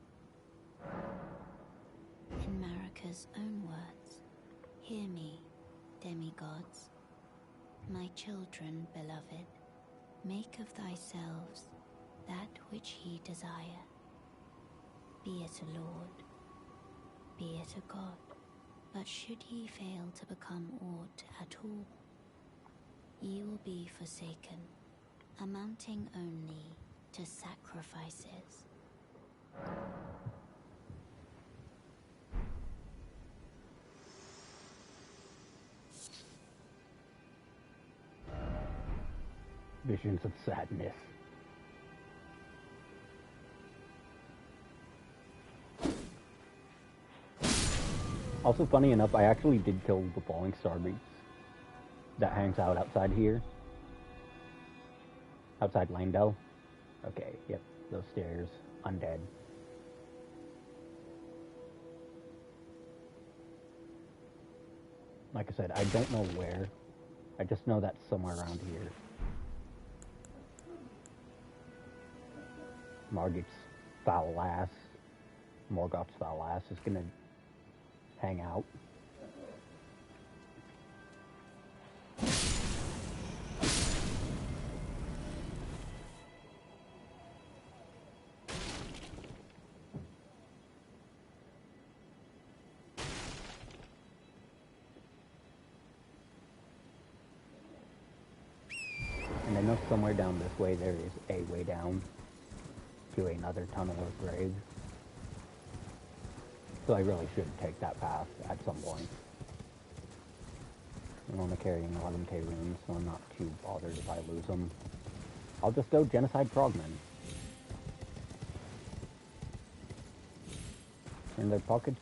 In Marika's own words, hear me, demigods. My children, beloved, make of thyselves that which ye desire. Be it a lord, be it a god, but should ye fail to become aught at all, ye will be forsaken, amounting only to sacrifices. Visions of sadness. Also, funny enough, I actually did kill the falling star beast that hangs out outside here. Outside Langdell. Okay, yep, those stairs. Undead. Like I said, I don't know where. I just know that's somewhere around here. Margit's foul ass, Morgoth's foul ass is gonna hang out. And I know somewhere down this way there is a way down to another tunnel or grave. So I really should take that path at some point. I'm only carrying 11k runes, so I'm not too bothered if I lose them. I'll just go Genocide Frogmen. In their pockets,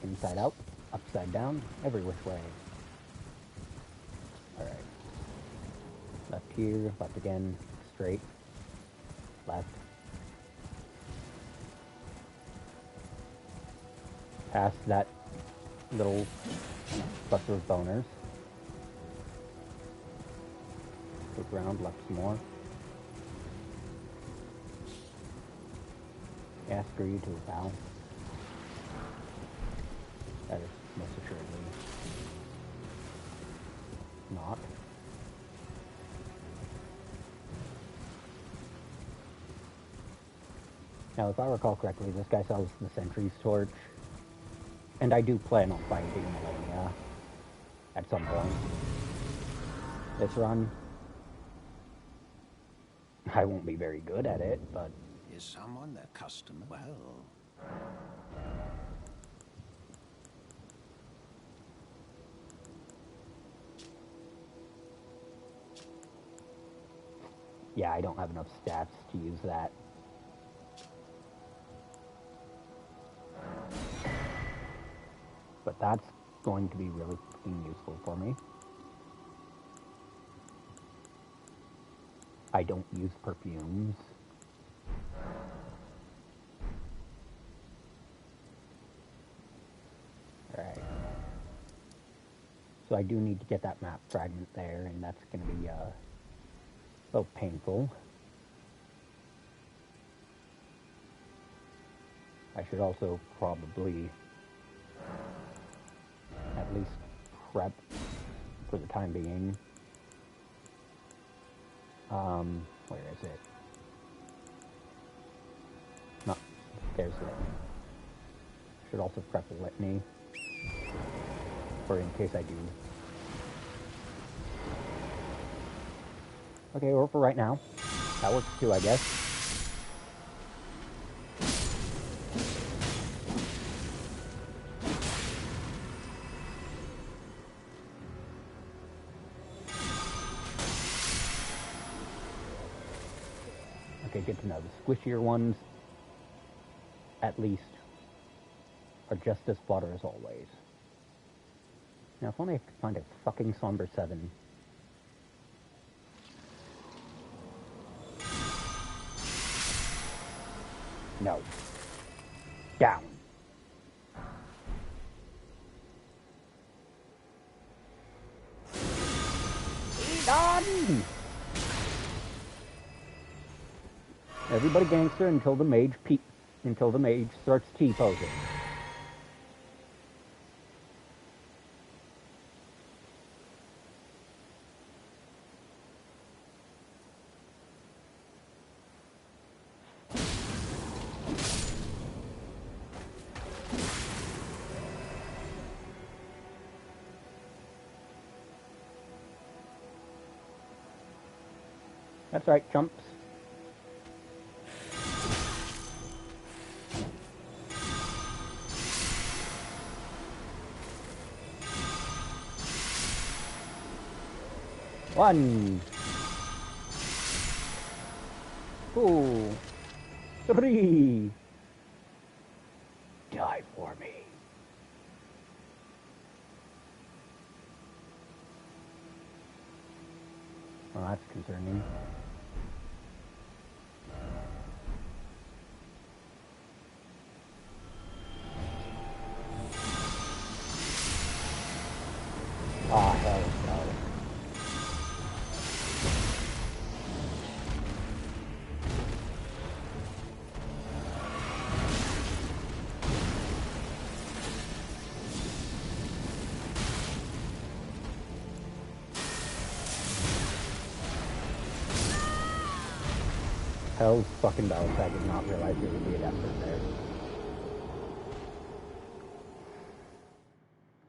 inside out, upside down, every which way. Alright. Left here, left again, straight, left. Past that little cluster of boners. Look around, left some more. Yeah, screw you to a bow. That is most assuredly not. Now, if I recall correctly, this guy sells the Sentry's Torch. And I do plan on fighting Melania at some point. This run, I won't be very good at it, but... Is someone their customer? Well... Yeah, I don't have enough stats to use that. But that's going to be really fucking useful for me. I don't use perfumes. Alright. So I do need to get that map fragment there, and that's going to be a little painful. I should also probably at least prep for the time being. Where is it? No, there's Litany. Should also prep a Litany, for in case I do. Okay, or for right now. That works too, I guess. Okay, good to know. The squishier ones, at least, are just as fodder as always. Now, if only I could find a fucking Slumber 7. No. Down. Done! Everybody gangster until the mage starts T-posing. That's right, chumps. One. 2. 3. Die for me. Well, that's concerning. Ah, hell no. Hell's fucking bells, I did not realize there would be a death there.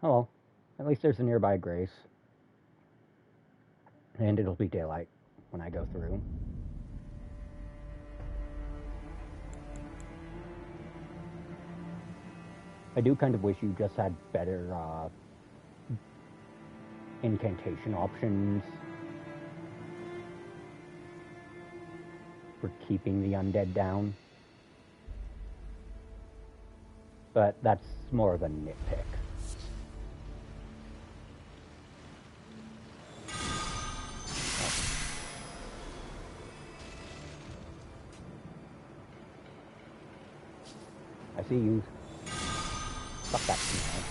Oh well, at least there's a nearby Grace. And it'll be daylight when I go through. I do kind of wish you just had better incantation options for keeping the undead down. But that's more of a nitpick. I see you. Fuck that smell.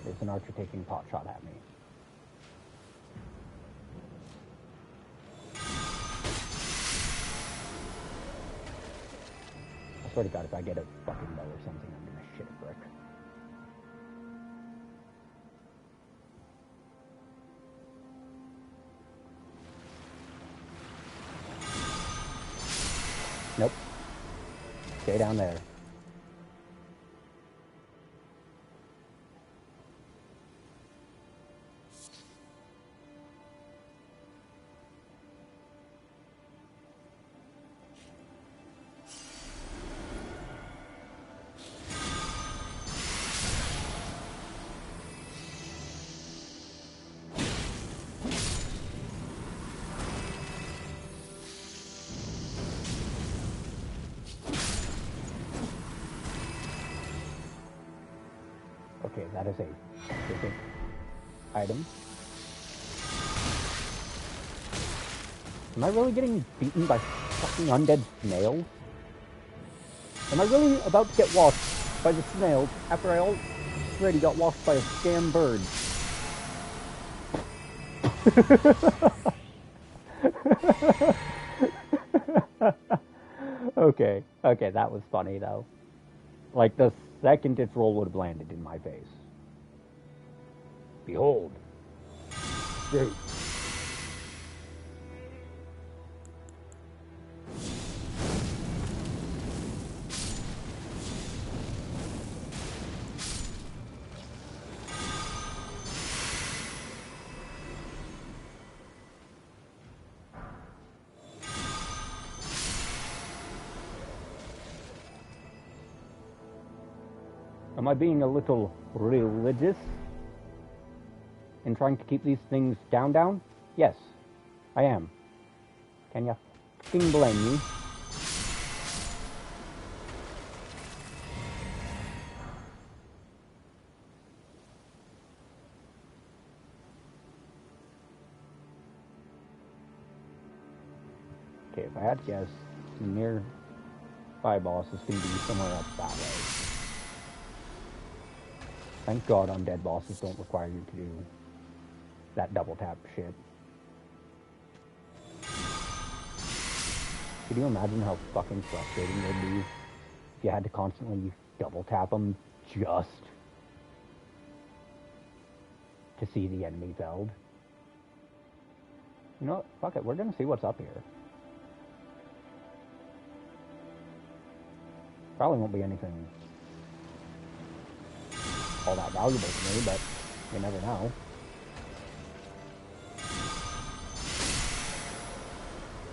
There's an archer taking pot shot at me. I swear to God, if I get a fucking bow or something, I'm gonna shit a brick. Nope. Stay down there. Okay, that is a specific item. Am I really getting beaten by fucking undead snails? Am I really about to get washed by the snails after I already got washed by a scam bird? Okay, that was funny though. Like the second its roll would have landed in my face. Behold. Fruit. Am I being a little religious in trying to keep these things down? Yes, I am. Can ya fucking blame me? Okay, if I had to guess, the nearby boss is going to be somewhere else that way. Thank God undead bosses don't require you to do that double tap shit. Could you imagine how fucking frustrating it would be if you had to constantly double tap them just to see the enemy felled? You know what? Fuck it, we're gonna see what's up here. Probably won't be anything all that valuable to me, but you never know.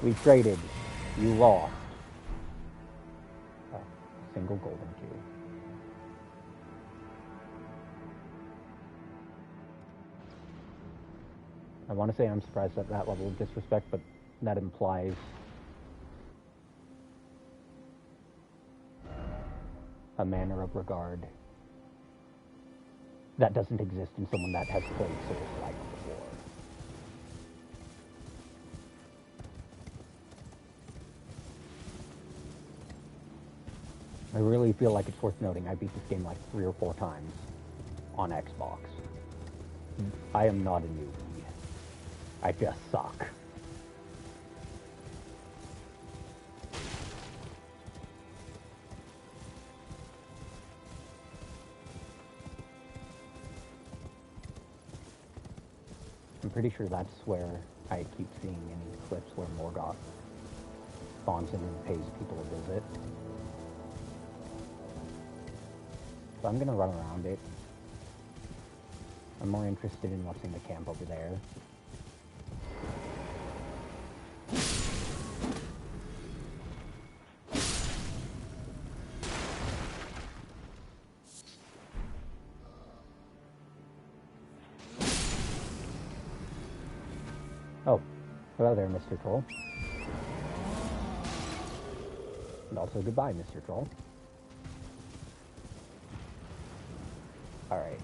We traded. You lost. Oh, a single golden key. I want to say I'm surprised at that level of disrespect, but that implies a manner of regard that doesn't exist in someone that has played Souls-like before. I really feel like it's worth noting I beat this game like 3 or 4 times on Xbox. I am not a newbie. I just suck. I'm pretty sure that's where I keep seeing any clips where Morgoth spawns in and pays people a visit. So I'm gonna run around it. I'm more interested in what's in the camp over there. Oh, hello there, Mr. Troll. And also goodbye, Mr. Troll. Alright.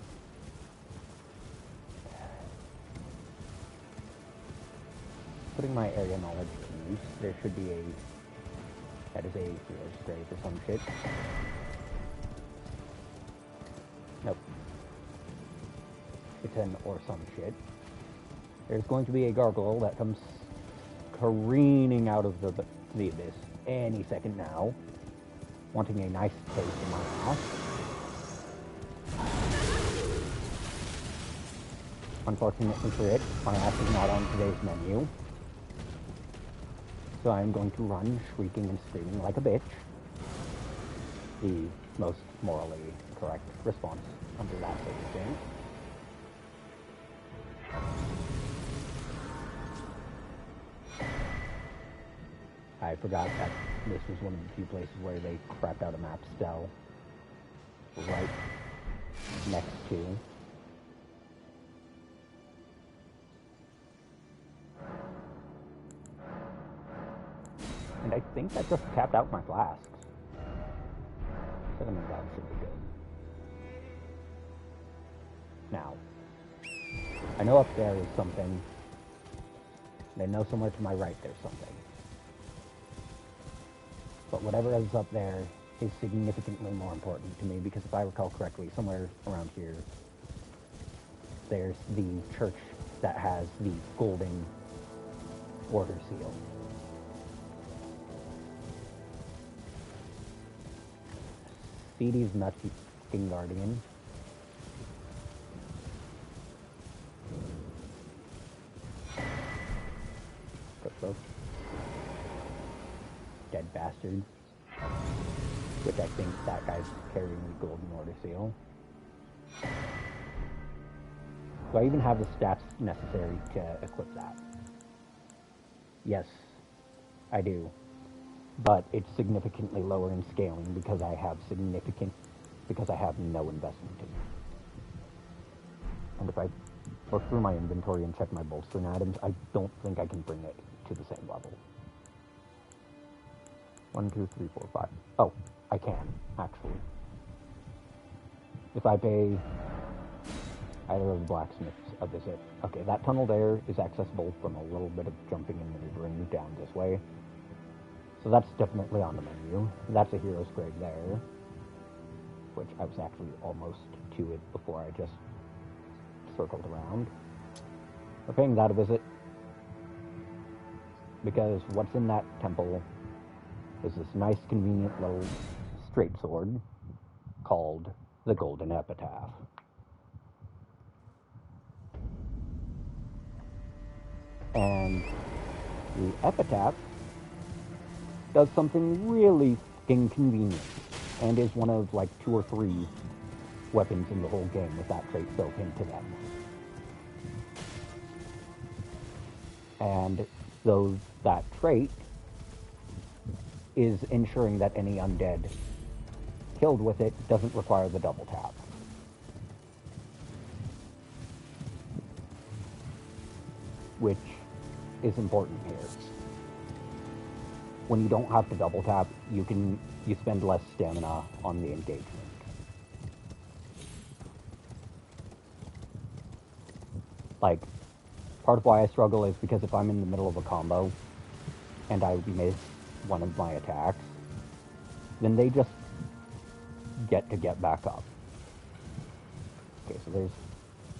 Putting my area knowledge to use, there should be a... That is a hero's grave or some shit. Nope. It's an or some shit. There's going to be a gargoyle that comes careening out of the abyss any second now, wanting a nice taste in my ass. Unfortunately for it, my ass is not on today's menu. So I'm going to run shrieking and screaming like a bitch. The most morally correct response under that circumstance. I forgot that this was one of the few places where they crapped out a map cell right next to. And I think that just tapped out my flasks. So that means that should be good. Now, I know up there is something And I know somewhere to my right there's something. But whatever is up there is significantly more important to me, because if I recall correctly, somewhere around here, there's the church that has the golden order seal. CD's nutty fucking guardian. Close. Dead bastard. Which I think that guy's carrying the golden order seal. Do I even have the stats necessary to equip that? Yes, I do. But it's significantly lower in scaling because I have no investment in it. And if I look through my inventory and check my bolstering items, I don't think I can bring it to the same level. 1, 2, 3, 4, 5. Oh, I can, actually. If I pay either of the blacksmiths a visit. Okay, that tunnel there is accessible from a little bit of jumping and maneuvering down this way. So that's definitely on the menu. That's a hero's grave there, which I was actually almost to it before I just circled around. We're paying that a visit, because what's in that temple is this nice, convenient little straight sword called the Golden Epitaph. And the epitaph does something really fucking convenient, and is one of like 2 or 3 weapons in the whole game with that trait built into them. And that trait is ensuring that any undead killed with it doesn't require the double tap. Which is important here. When you don't have to double tap, you spend less stamina on the engagement. Like, part of why I struggle is because if I'm in the middle of a combo and I miss one of my attacks, then they just get to get back up. Okay, so there's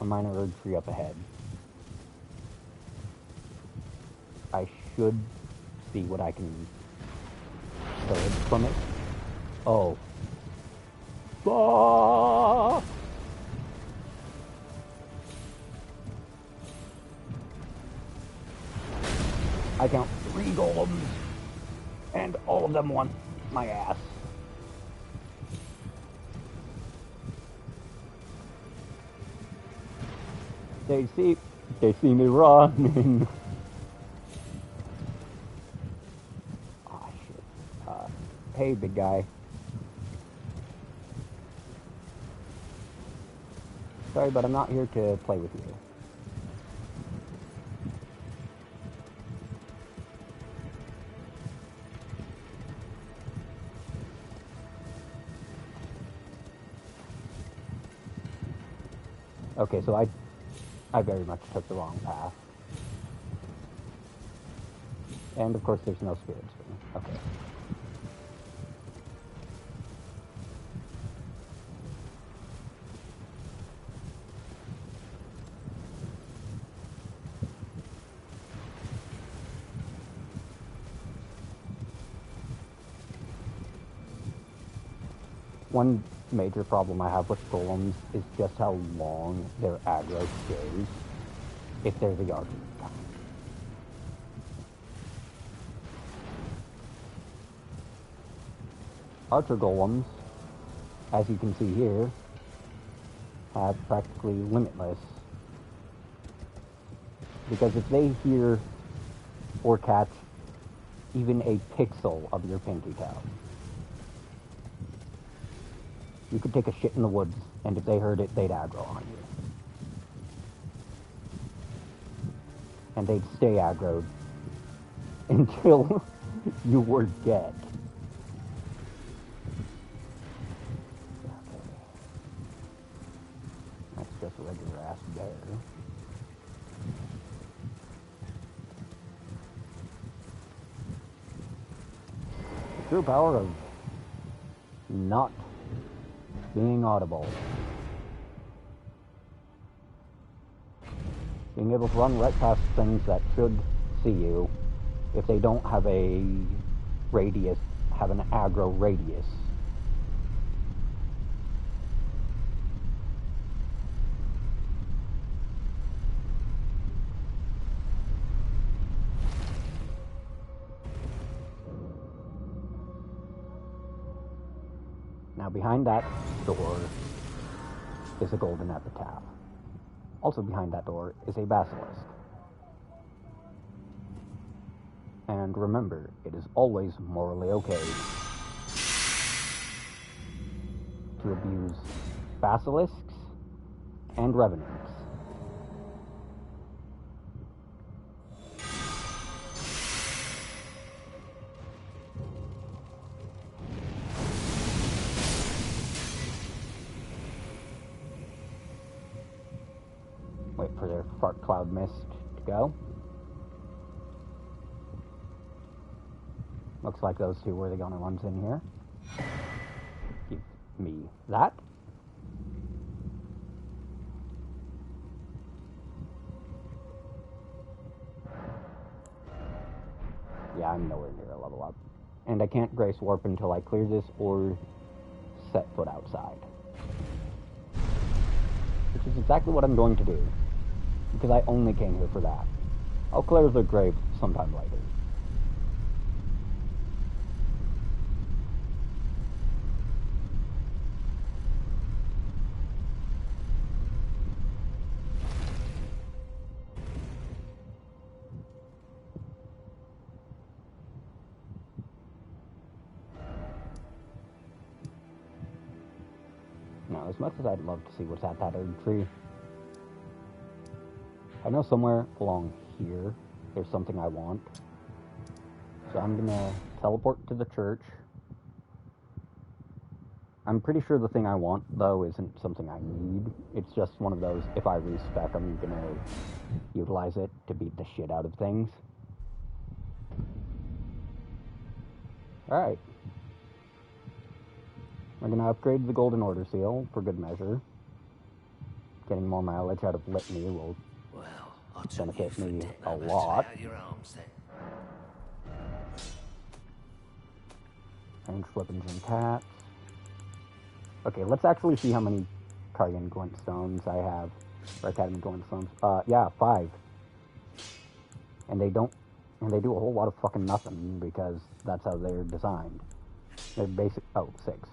a minor urge tree up ahead. I should see what I can purge from it. Oh. Fuck! I count 3 golems, and all of them want my ass. They see me running. Oh shit. Hey, big guy. Sorry, but I'm not here to play with you. Okay, so I very much took the wrong path. And of course there's no spirits for me. Okay. One major problem I have with golems is just how long their aggro stays if they're the archer kind. Archer golems, as you can see here, have practically limitless. Because if they hear or catch even a pixel of your pinky toe, you could take a shit in the woods, and if they heard it, they'd aggro on you. And they'd stay aggroed until you were dead. Okay. That's just a regular ass bear. True power of not being audible. Being able to run right past things that should see you if they don't have a radius, have an aggro radius. Now behind that door is a golden epitaph. Also behind that door is a basilisk. And remember, it is always morally okay to abuse basilisks and revenants. Wait for their fart cloud mist to go. Looks like those two were the only ones in here. Give me that. Yeah, I'm nowhere near a level up. And I can't grace warp until I clear this or set foot outside. Which is exactly what I'm going to do. Because I only came here for that. I'll clear the grave sometime later. Now, as much as I'd love to see what's at that oak tree, I know somewhere along here there's something I want. So I'm gonna teleport to the church. I'm pretty sure the thing I want, though, isn't something I need. It's just one of those, if I respec, I'm gonna utilize it to beat the shit out of things. Alright. We're gonna upgrade the Golden Order Seal for good measure. Getting more mileage out of Litany will benefit me a lot. Ranged weapons and cats. Okay, let's actually see how many Carrion Glintstones I have. Or Academy Glintstones. Yeah, 5. And they do a whole lot of fucking nothing because that's how they're designed. They're basic, 6.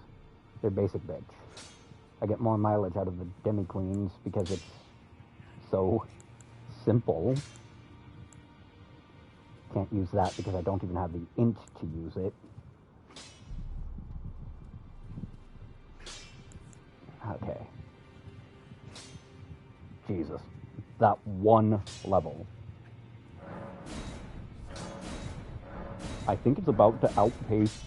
They're basic bitch. I get more mileage out of the Demi Queens because it's so simple. Can't use that because I don't even have the int to use it. Okay. Jesus. That one level. I think it's about to outpace...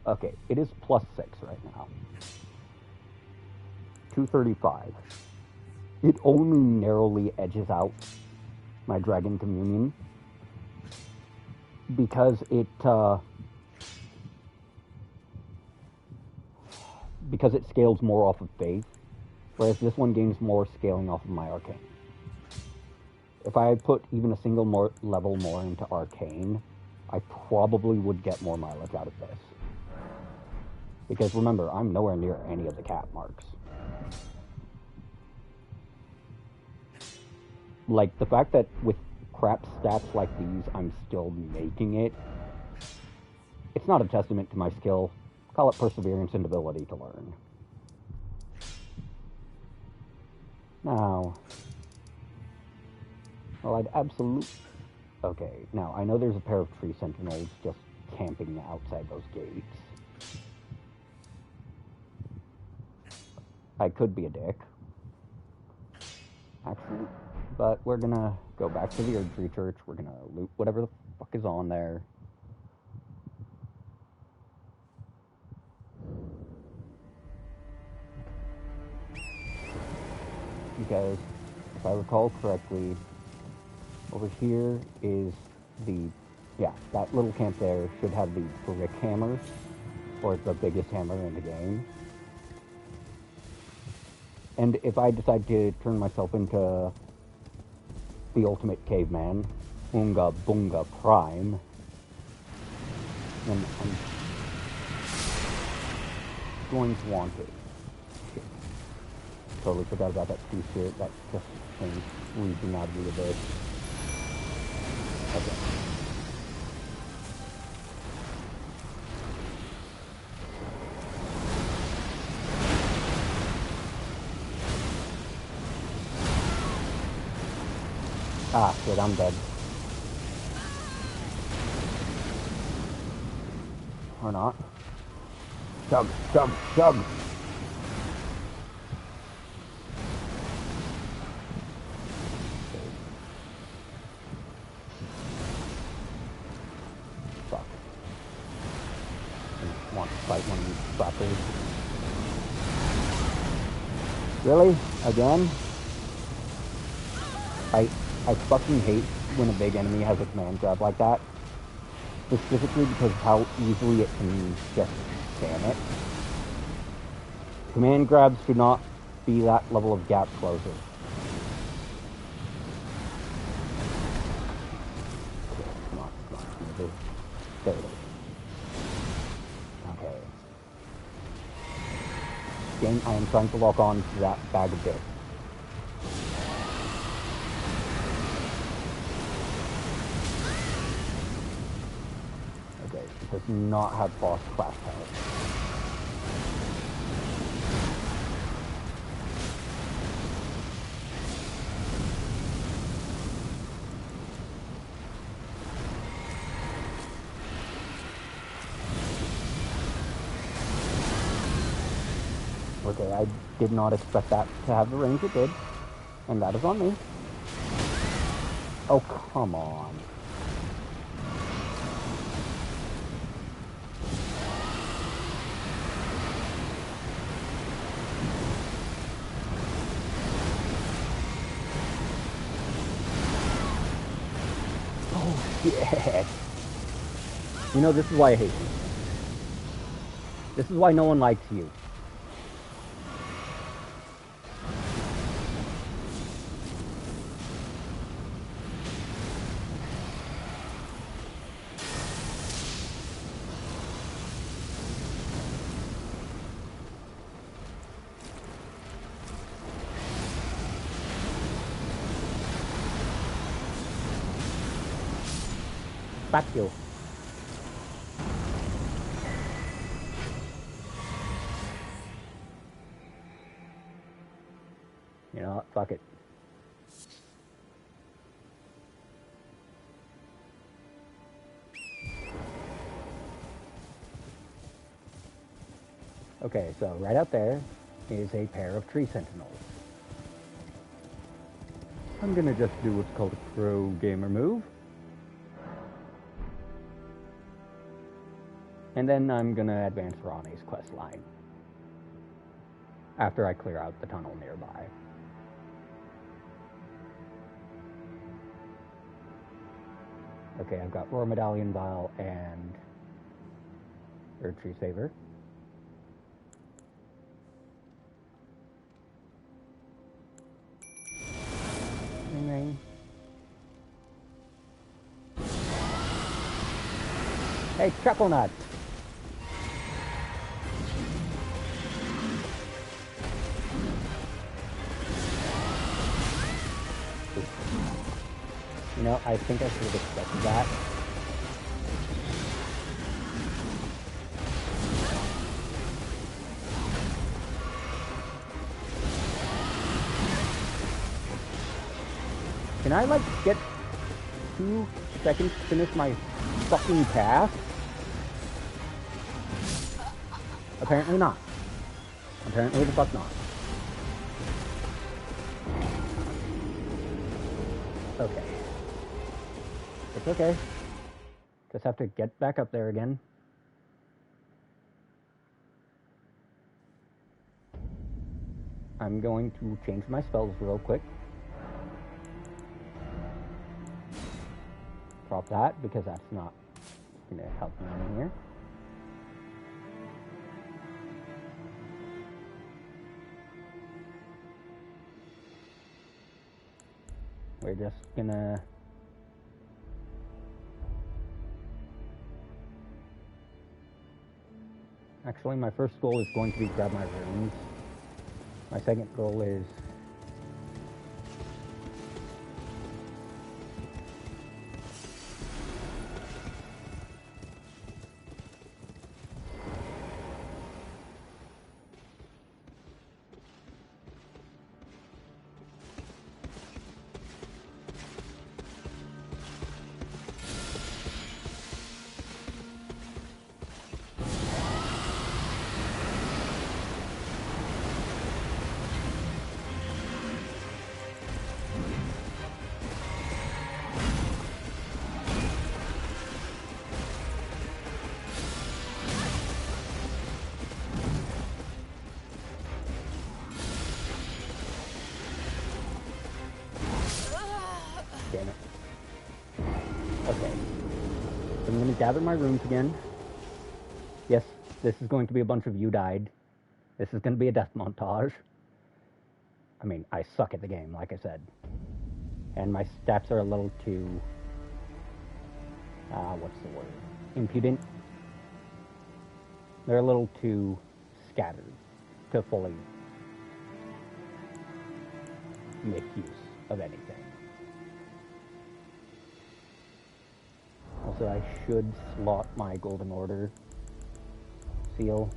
Okay, it is +6 right now. 235. It only narrowly edges out my Dragon Communion because it scales more off of faith, whereas this one gains more scaling off of my arcane. If I put even a single level more into arcane, I probably would get more mileage out of this. Because remember, I'm nowhere near any of the cap marks. Like, the fact that with crap stats like these, I'm still making it, it's not a testament to my skill. Call it perseverance and ability to learn. Now, well, I'd absolutely... Okay, now, I know there's a pair of tree sentinels just camping outside those gates. I could be a dick. Actually, but we're gonna go back to the Erdtree Church. We're gonna loot whatever the fuck is on there. Because, if I recall correctly, over here is the Yeah, that little camp there should have the brick hammer, or the biggest hammer in the game. And if I decide to turn myself into the ultimate caveman, Oonga Boonga Prime, then I'm going to want it. Shit. Totally forgot about that tree spirit that just came reaching out of the abyss. Okay. Ah, shit, I'm dead. Or not. Chug, chug, chug! Fuck. I want to fight one of these fuckers. Really? Again? I fucking hate when a big enemy has a command grab like that. Specifically because of how easily it can just spam it. Command grabs should not be that level of gap closer. Okay, come on. There it is. Okay. Again, I am trying to lock on to that bag of dicks. Does not have boss class power. Okay, I did not expect that to have the range it did, and that is on me. Oh, come on. Yeah. You know, this is why I hate you. This is why no one likes you. Fuck you. You know what? Fuck it. Okay, so right out there is a pair of tree sentinels. I'm gonna just do what's called a pro gamer move. And then I'm gonna advance Ronnie's quest line. After I clear out the tunnel nearby. Okay, I've got Roar Medallion Vial and Earth Tree Saver. Ring ring. Hey, Chuckle Nut! You know, I think I should have expected that. Can I, like, get 2 seconds to finish my fucking task? Apparently not. Apparently the fuck not. Okay. It's okay. Just have to get back up there again. I'm going to change my spells real quick. about that because that's not going to help me in here. We're just gonna actually, my first goal is going to be grab my runes. My second goal is damn it. Okay. So I'm going to gather my runes again. Yes, this is going to be a bunch of you died. This is going to be a death montage. I mean, I suck at the game, like I said. And my stats are a little too... what's the word? Impudent. They're a little too scattered to fully make use of anything. Also, I should slot my Golden Order seal.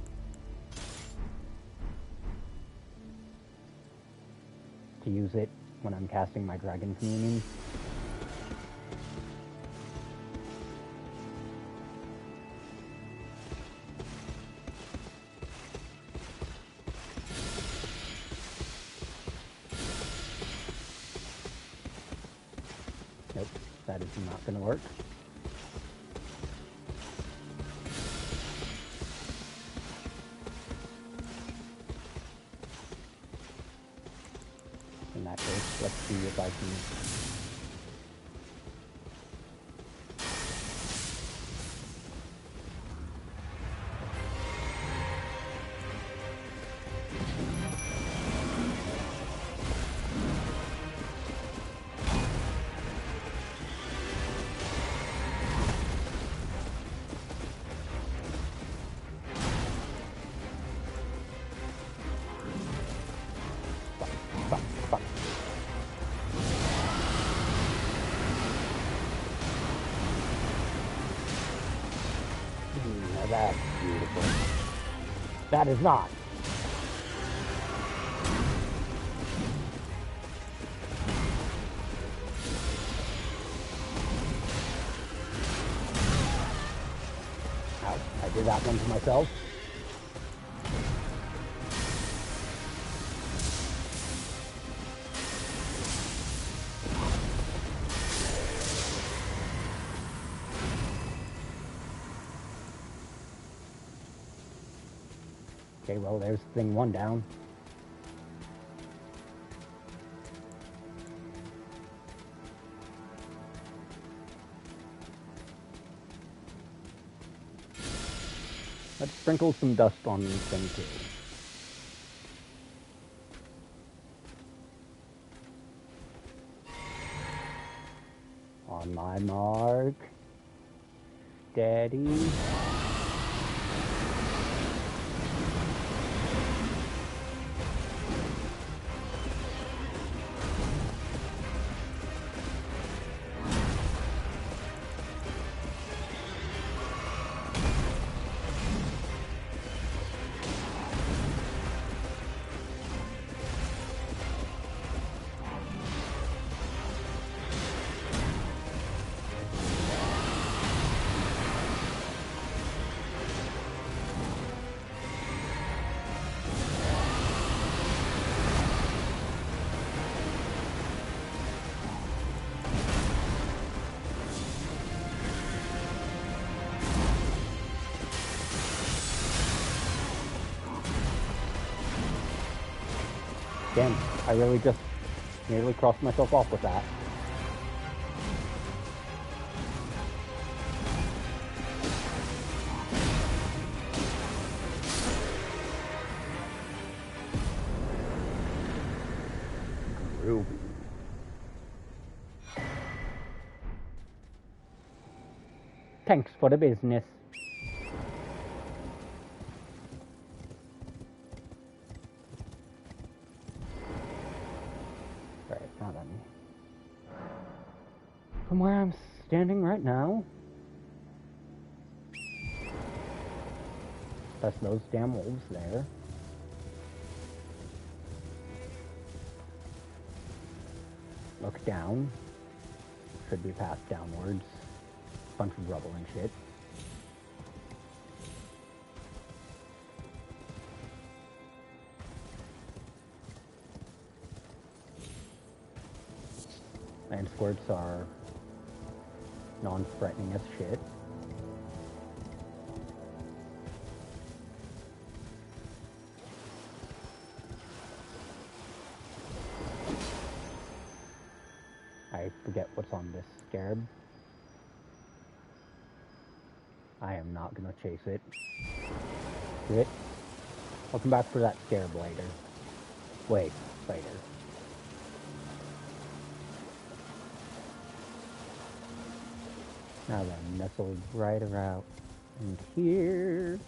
To use it when I'm casting my Dragon Communion. Nope, that is not going to work. In that case, let's see if I can... That's beautiful. That is not. Ouch, I did that one to myself. Okay, well, there's thing one down. Let's sprinkle some dust on thing two. On my mark. Steady. Damn, I really just nearly crossed myself off with that. Ruby. Thanks for the business. Alright, now then. From where I'm standing right now, that's those damn wolves there. Look down. Should be path downwards. Bunch of rubble and shit. Land squirts are non-threatening as shit. I forget what's on this scarab. I am not gonna chase it. Grit. I'll come back for that scarab later. Wait, later. Now then, nestled right around in here.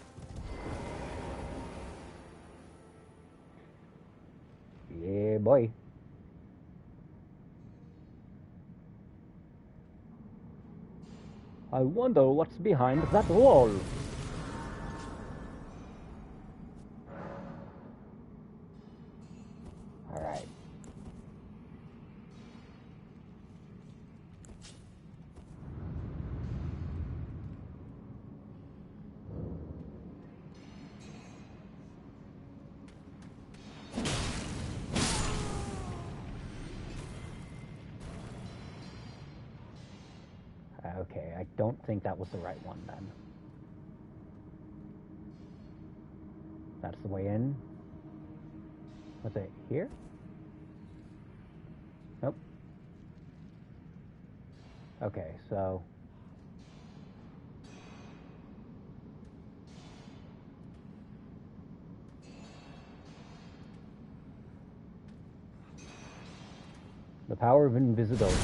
Yeah, boy. I wonder what's behind that wall. Alright. Okay, I don't think that was the right one then. That's the way in. Was it here? Nope. Okay, so... the power of invisibility,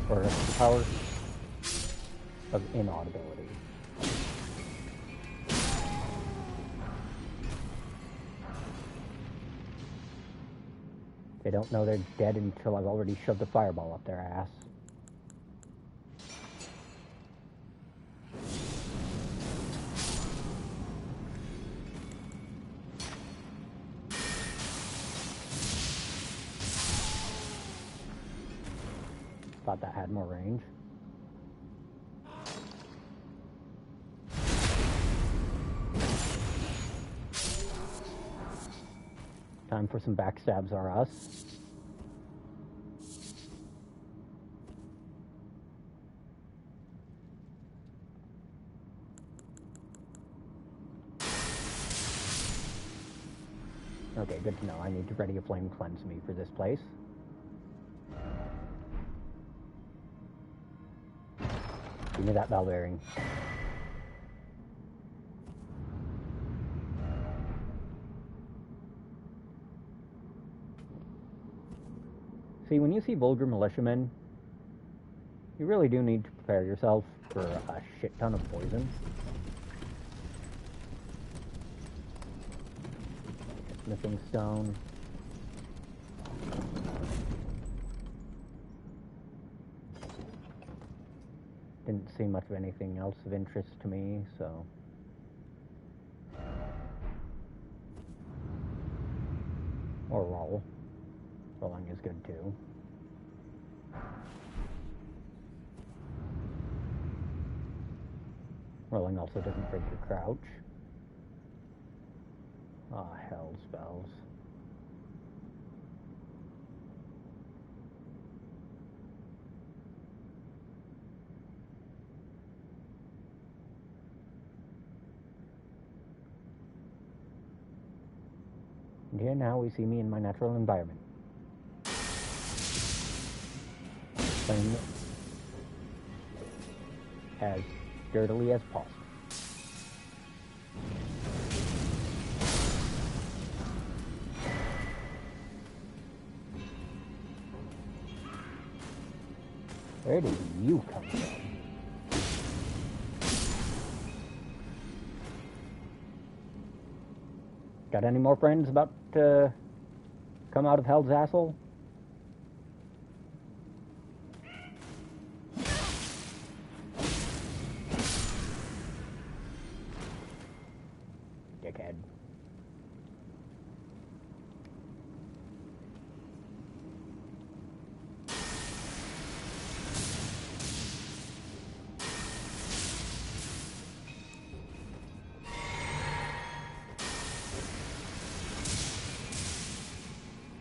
or the power of inaudibility. They don't know they're dead until I've already shoved a fireball up their ass. Thought that had more range. Time for some backstabs are us. Okay, good to know. I need to ready a flame cleanse me for this place. Give me that bell bearing. See, when you see vulgar militiamen, you really do need to prepare yourself for a shit ton of poison. Smithing stone. Didn't see much of anything else of interest to me, so... or roll. Rolling is good too. Rolling also doesn't break your crouch. Ah, hell spells. And here now we see me in my natural environment. Playing as dirtily as possible. Where did you come from? Got any more friends about to come out of Hell's Asshole? Dickhead.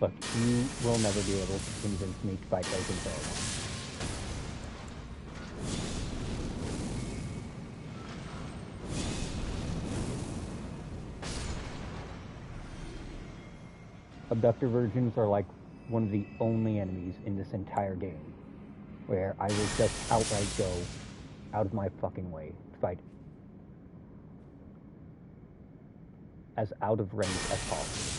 Look, you will never be able to convince me to fight those in Paragon. Abductor virgins are like one of the only enemies in this entire game where I will just outright go out of my fucking way to fight as out of range as possible.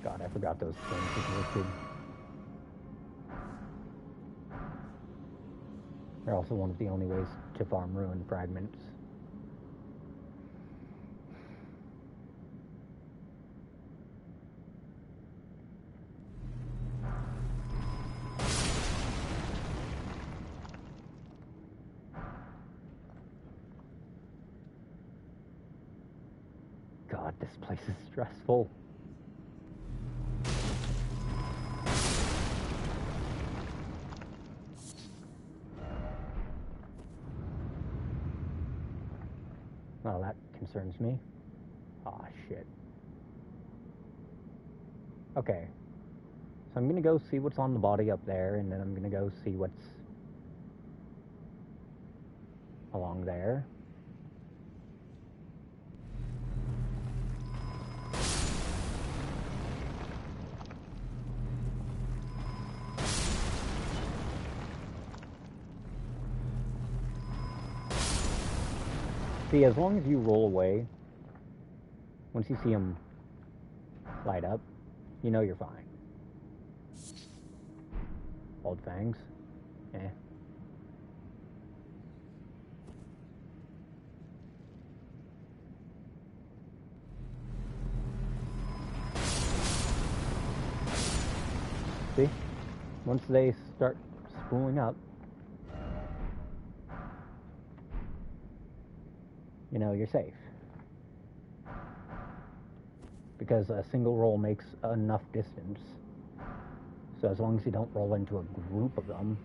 God, I forgot those things existed. They're also one of the only ways to farm ruin fragments. God, this place is stressful. Well, that concerns me. Aw, shit. Okay. So I'm gonna go see what's on the body up there, and then I'm gonna go see what's along there. See, as long as you roll away, once you see them light up, you know you're fine. Old fangs. Eh. See? Once they start spooling up, you know you're safe. Because a single roll makes enough distance. So as long as you don't roll into a group of them,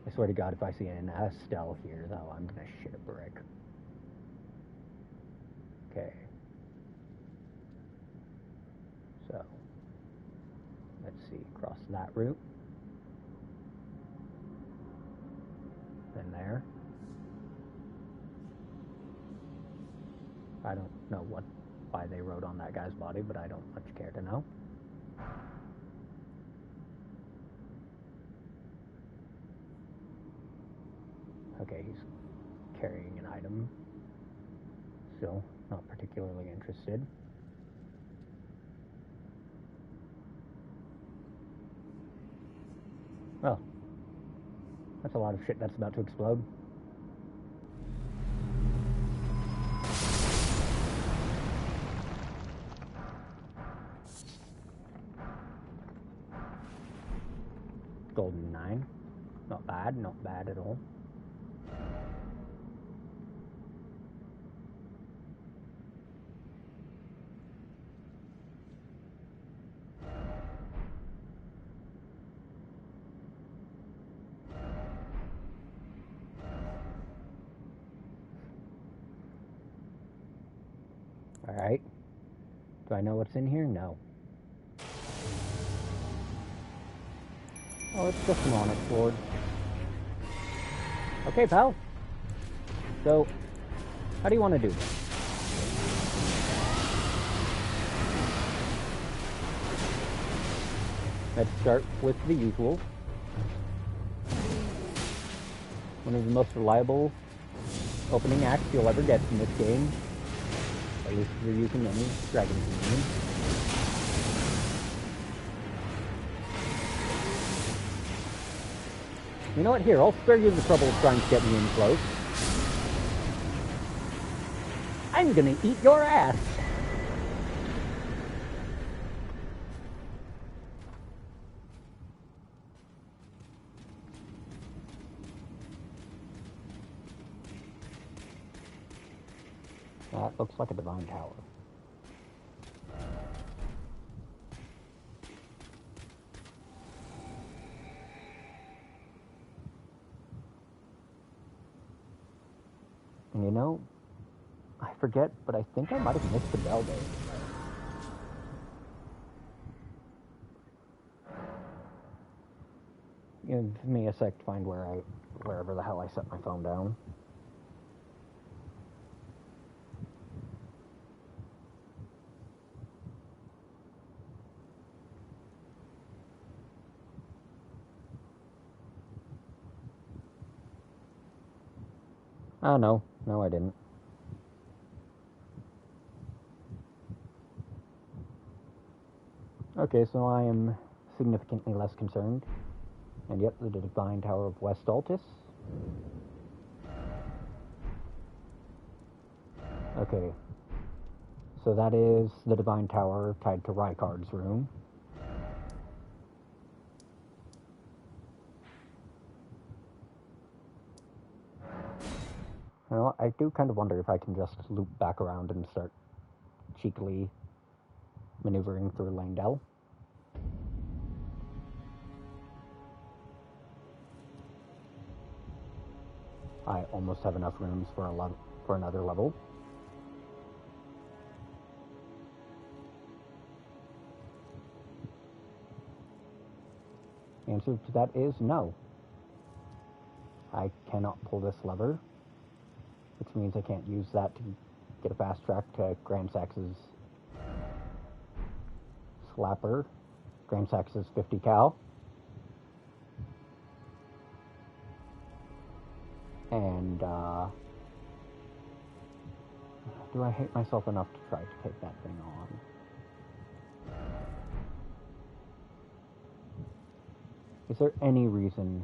I swear to God, if I see an Estelle here, though, I'm gonna shit a brick. Okay. So, let's see, cross that route. Then there. I don't know why they wrote on that guy's body, but I don't much care to know. Okay, he's carrying an item. Still not particularly interested. Well, that's a lot of shit that's about to explode. Golden 9. Not bad at all. Alright. Do I know what's in here? No. Oh, it's just an onyx sword. Okay, pal. So, how do you want to do this? Let's start with the usual. One of the most reliable opening acts you'll ever get in this game. At least if you're using any Dragon Queen. You know what? Here, I'll spare you the trouble of trying to get me in close. I'm gonna eat your ass! That looks like a divine tower. And you know, I forget, but I think I might have missed the bell there. Give me a sec to find wherever the hell I set my phone down. Oh, no. No, I didn't. Okay, so I am significantly less concerned. And yep, the Divine Tower of West Altus. Okay. So that is the Divine Tower tied to Rykard's room. Well, I do kind of wonder if I can just loop back around and start cheekily maneuvering through Langdell. I almost have enough rooms for another level. The answer to that is no. I cannot pull this lever, which means I can't use that to get a fast track to Grand Sax's Slapper. Grand Sax's 50 cal. And, do I hate myself enough to try to take that thing on? Is there any reason?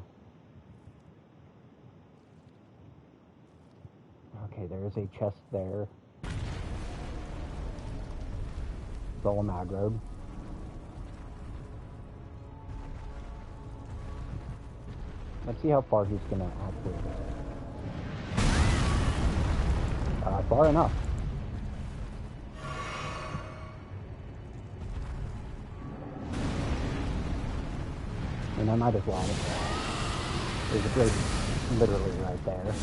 Okay, there is a chest there. Golem aggroed. Let's see how far he's gonna actually go. Far enough. And I might as well. There's a bridge literally right there.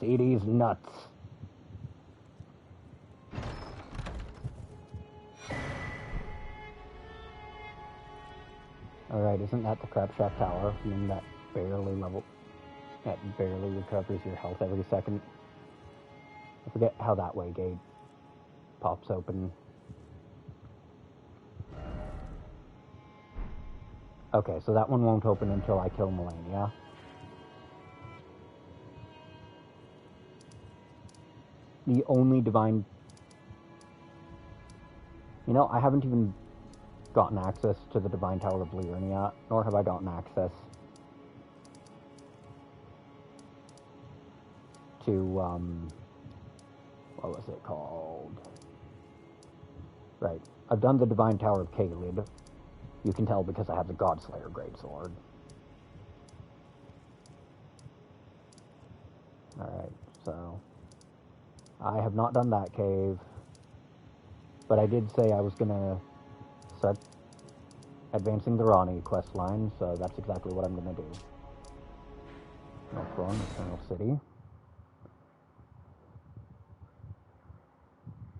See these nuts. Alright, isn't that the Crab Shack Tower? I mean, that barely recovers your health every second. I forget how that way gate pops open. Okay, so that one won't open until I kill Melania. The only divine... You know, I haven't even gotten access to the Divine Tower of Liurnia, nor have I gotten access to, what was it called? Right. I've done the Divine Tower of Kaled. You can tell because I have the Godslayer Greatsword. Alright, so I have not done that cave, but I did say I was gonna start advancing the Ronnie quest line, so that's exactly what I'm gonna do. North Run, Eternal City.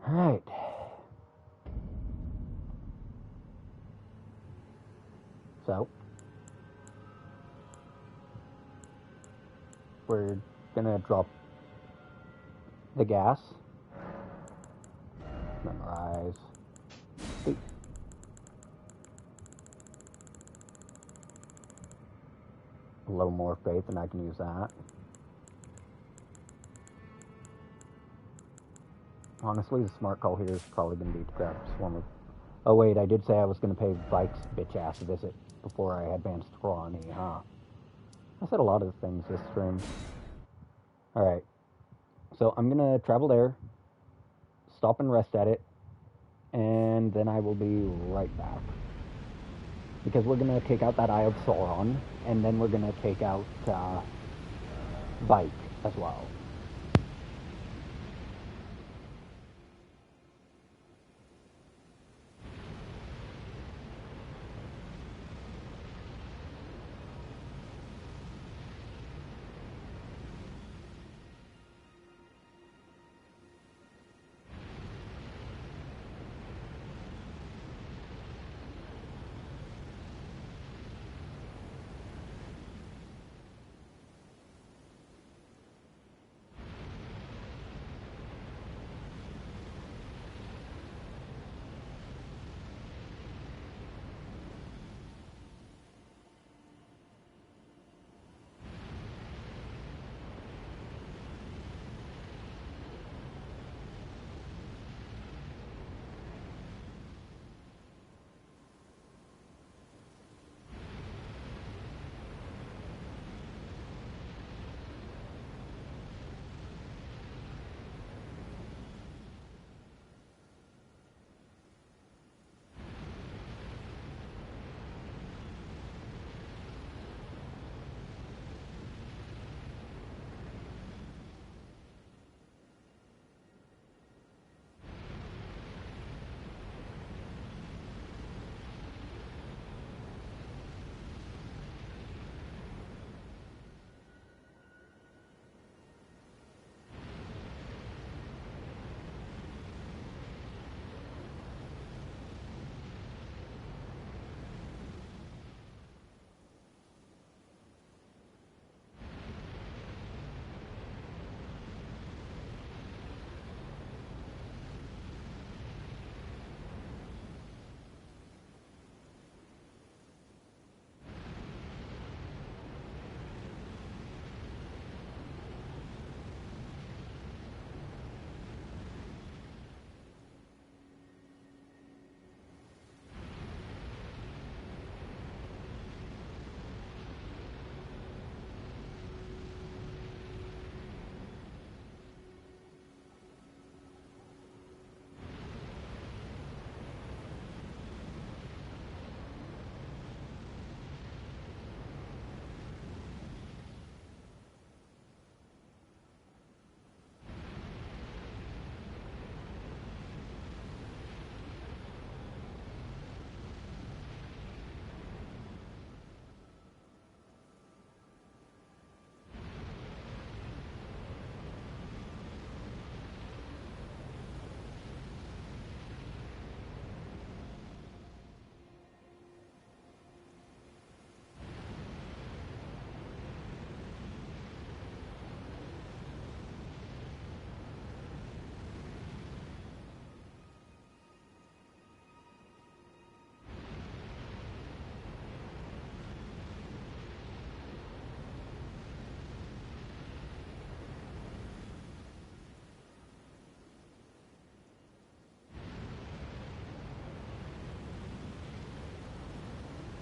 Alright. So, we're gonna drop the gas, memorize, a little more faith and I can use that. Honestly, the smart call here is probably going to be to grab Swarm of... Oh wait, I did say I was going to pay Vike's bitch-ass a visit before I advanced to Ronnie, huh? I said a lot of things this stream. Alright, so I'm going to travel there, stop and rest at it, and then I will be right back. Because we're going to take out that Eye of Sauron, and then we're going to take out Vike as well.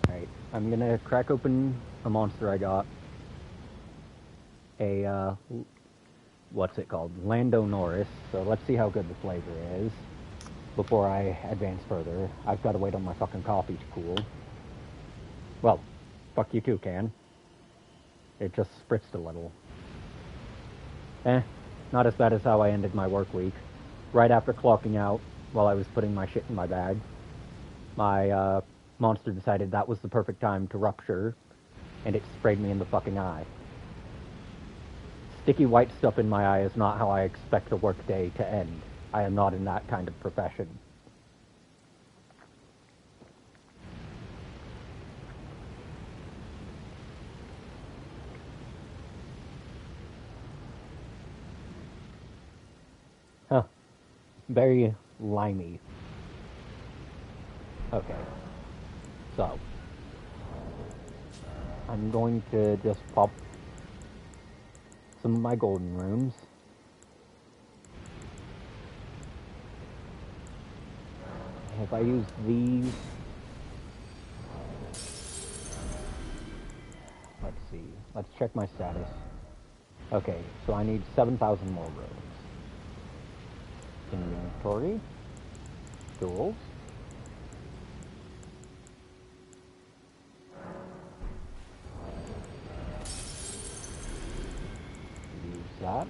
Alright, I'm gonna crack open a monster I got. A what's it called? Lando Norris. So let's see how good the flavor is before I advance further. I've got to wait on my fucking coffee to cool. Well, fuck you too, Can. It just spritzed a little. Not as bad as how I ended my work week. Right after clocking out, while I was putting my shit in my bag, my monster decided that was the perfect time to rupture, and it sprayed me in the fucking eye. Sticky white stuff in my eye is not how I expect a workday to end. I am not in that kind of profession. Huh. Very limey. Okay. So. I'm going to just pop some of my golden runes. If I use these... Let's see. Let's check my status. Okay, so I need 7,000 more runes. Inventory. Tools. Use that.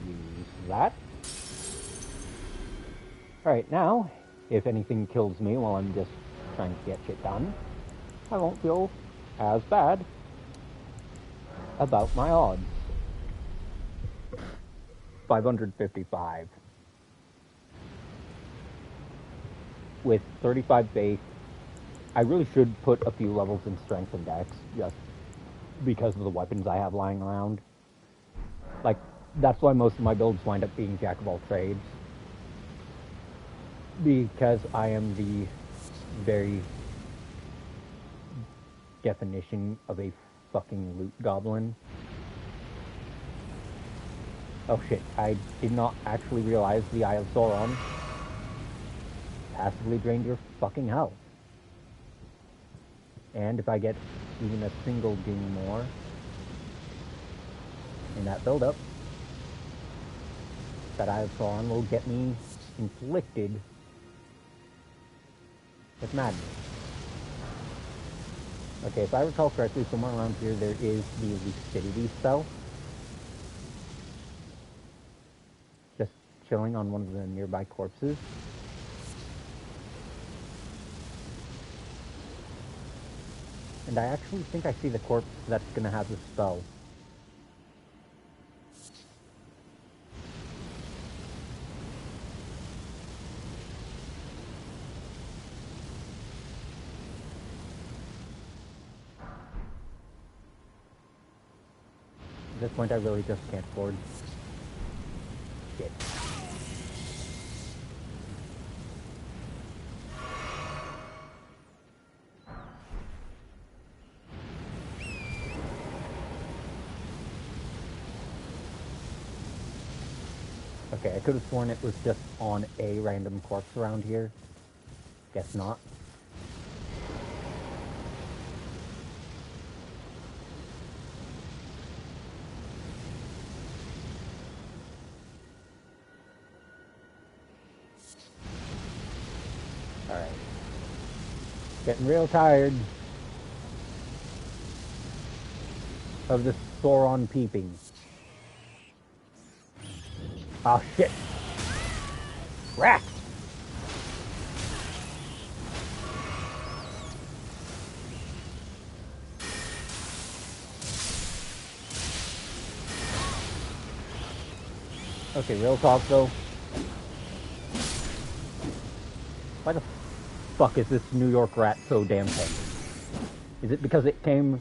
Use that. Alright, now, if anything kills me while I'm just trying to get shit done, I won't feel as bad about my odds. 555. With 35 base, I really should put a few levels in strength and dex, just because of the weapons I have lying around. Like, that's why most of my builds wind up being jack of all trades. Because I am the very definition of a fucking loot goblin. Oh shit, I did not actually realize the Eye of Sauron passively drained your fucking health. And if I get even a single doom more in that build-up, that Eye of Sauron will get me inflicted with madness. Okay, if I recall correctly, somewhere around here there is the lucidity spell. Just chilling on one of the nearby corpses. And I actually think I see the corpse that's gonna have the spell. At this point, I really just can't afford shit. Okay, I could have sworn it was just on a random corpse around here. Guess not. Alright. Getting real tired of this Sauron peeping. Oh shit! Rat! Okay, real talk though. Why the fuck is this New York rat so damn tame? Is it because it came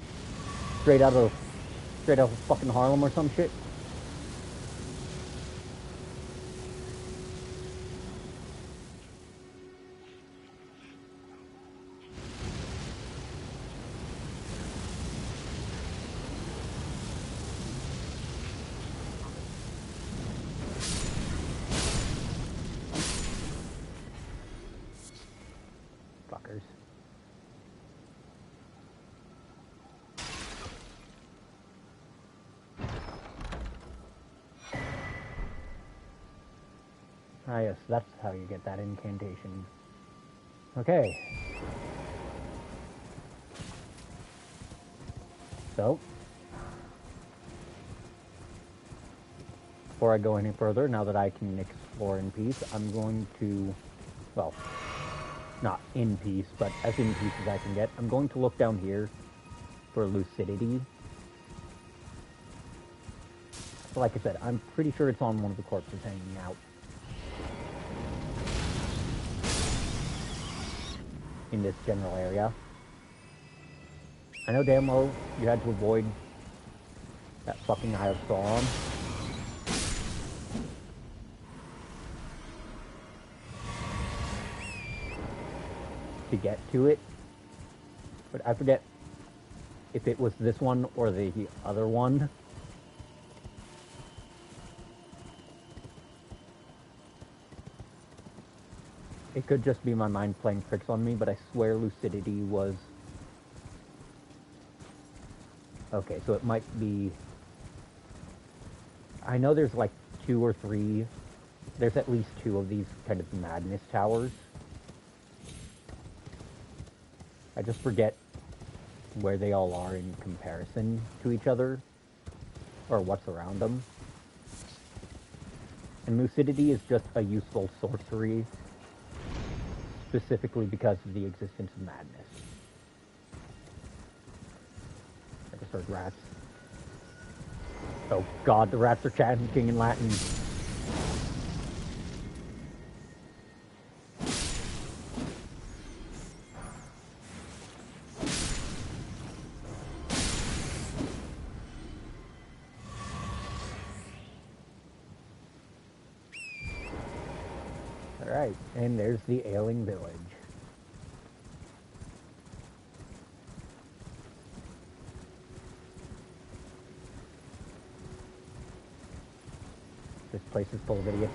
straight out of fucking Harlem or some shit? Fuckers. Ah, yes, that's how you get that incantation. Okay. So, before I go any further, now that I can explore in peace, I'm going to, well, not in peace, but as in peace as I can get, I'm going to look down here for lucidity. So like I said, I'm pretty sure it's on one of the corpses hanging out in this general area. I know damn well you had to avoid that fucking Eye of Sauron. To get to it. But I forget if it was this one or the other one. It could just be my mind playing tricks on me, but I swear lucidity was... Okay, so it might be... I know there's like 2 or 3... There's at least 2 of these kind of madness towers. I just forget where they all are in comparison to each other, or what's around them. And lucidity is just a useful sorcery, specifically because of the existence of madness. I just heard rats. Oh god, the rats are chanting in Latin. Alright, and there's the ailing village. This place is full of idiots.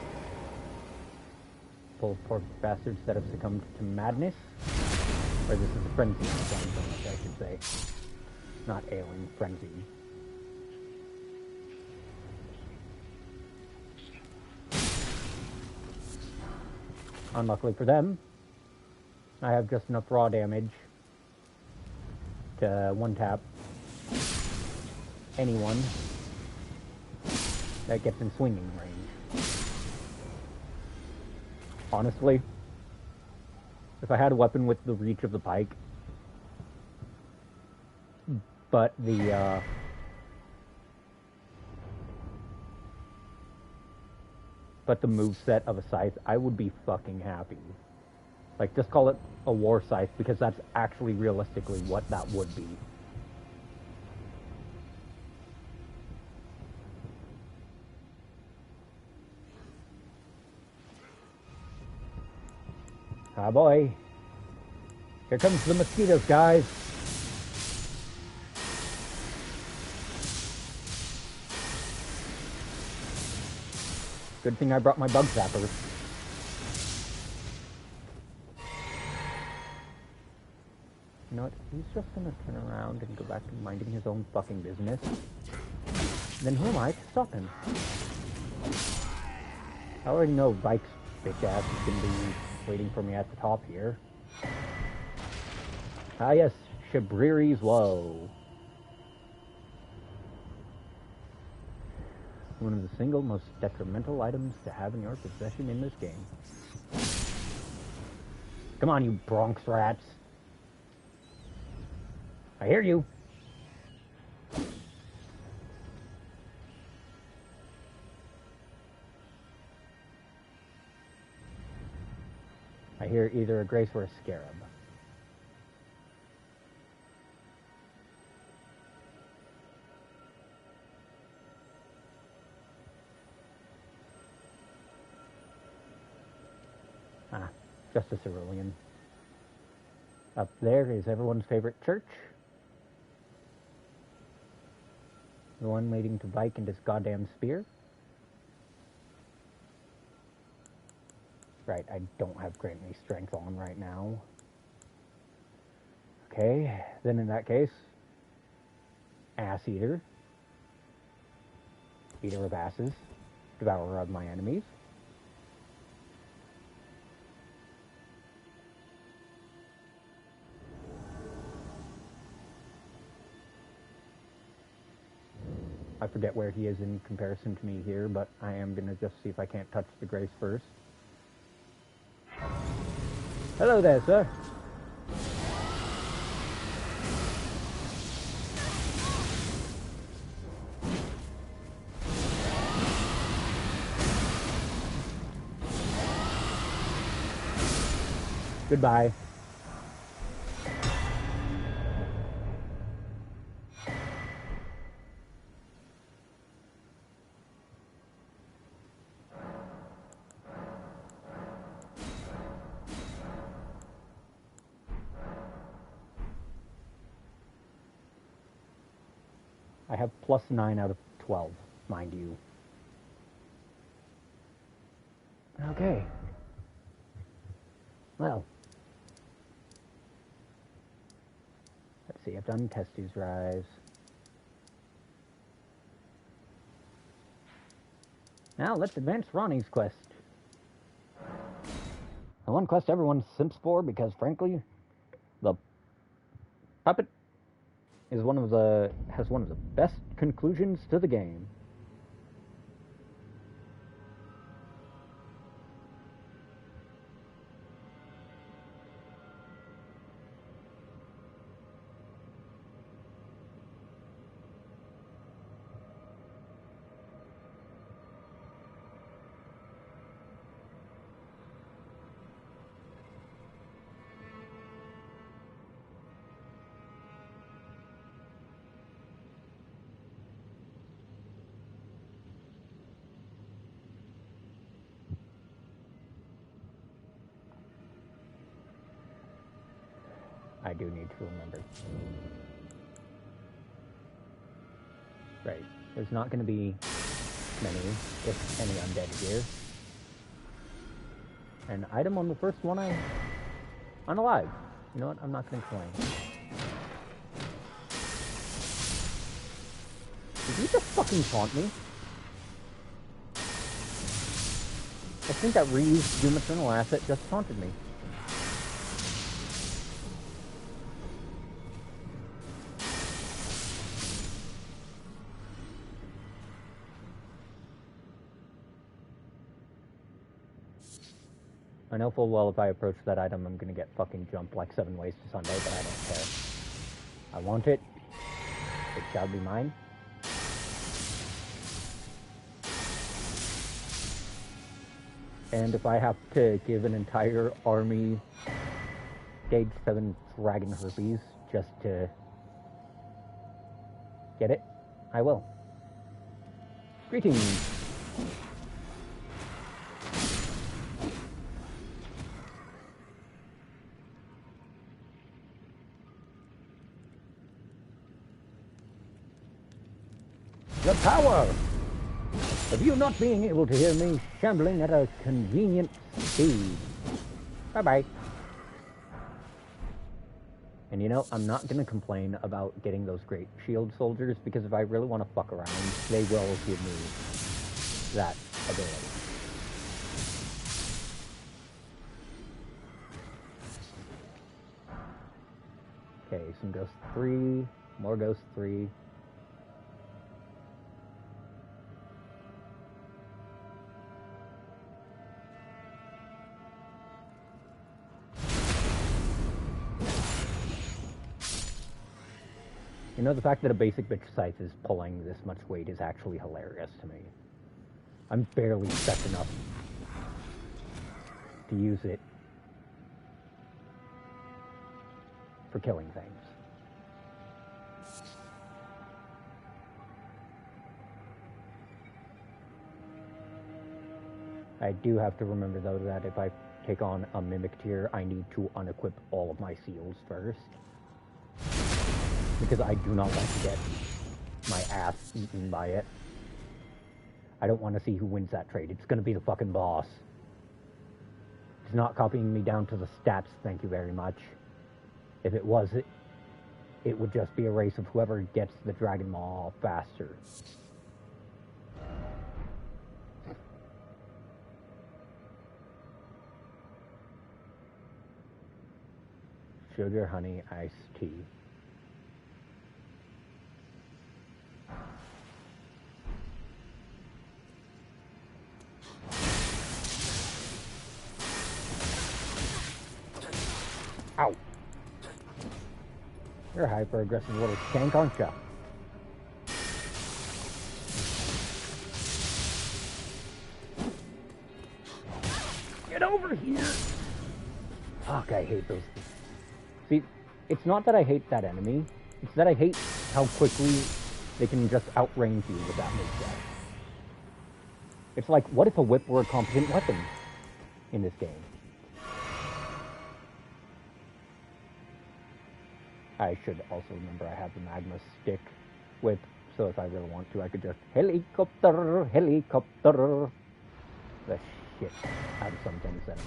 Full of poor bastards that have succumbed to madness. Or this is a frenzy, I should say. Not ailing, frenzy. Unluckily for them, I have just enough raw damage to one-tap anyone that gets in swinging range. Honestly, if I had a weapon with the reach of the pike, but the moveset of a scythe, I would be fucking happy. Like, just call it a war scythe, because that's actually realistically what that would be. Ah boy. Here comes the mosquitoes, guys. Good thing I brought my bug zapper. You know what? He's just gonna turn around and go back to minding his own fucking business. Then who am I to stop him? I already know Vike's bitch ass is gonna be waiting for me at the top here. Ah yes, Shabriri's Woe. One of the single most detrimental items to have in your possession in this game. Come on, you Bronx rats. I hear you. I hear either a grace or a scarab. Ah, just a cerulean. Up there is everyone's favorite church. The one leading to Vike and his goddamn spear. Right, I don't have greatly strength on right now. Okay, then in that case, Ass Eater. Eater of asses. Devourer of my enemies. I forget where he is in comparison to me here, but I am going to just see if I can't touch the Grace first. Hello there, sir. Goodbye. I have plus 9 out of 12, mind you. Okay. Well. Let's see, I've done Testu's Rise. Now, let's advance Ronnie's quest. The one quest everyone simps for because, frankly, the puppet is has one of the best conclusions to the game. I do need to remember. Right. There's not going to be many, if any, undead here. An item on the first one I'm alive. You know what? I'm not going to complain. Did you just fucking taunt me? I think that reused Doom Eternal asset just taunted me. I know full well if I approach that item, I'm gonna get fucking jumped like 7 ways to Sunday, but I don't care. I want it. It shall be mine. And if I have to give an entire army stage 7 dragon herpes just to get it, I will. Greetings. The power of you not being able to hear me shambling at a convenient speed. Bye-bye. And you know, I'm not going to complain about getting those great shield soldiers, because if I really want to fuck around, they will give me that ability. Okay, some Ghost 3, more Ghost 3. You know, the fact that a basic bitch scythe is pulling this much weight is actually hilarious to me. I'm barely set enough to use it for killing things. I do have to remember, though, that if I take on a Mimic tier, I need to unequip all of my seals first. Because I do not want to get my ass eaten by it. I don't want to see who wins that trade. It's going to be the fucking boss. It's not copying me down to the stats, thank you very much. If it was, it would just be a race of whoever gets the Dragon Maw faster. Sugar, honey, iced tea. You're a hyper-aggressive little tank, aren't ya? Get over here! Fuck, I hate those things. See, it's not that I hate that enemy, it's that I hate how quickly they can just outrange you with that move. It's like, what if a whip were a competent weapon in this game? I should also remember I have the magma stick whip, so if I really want to, I could just helicopter, helicopter the shit out of some things that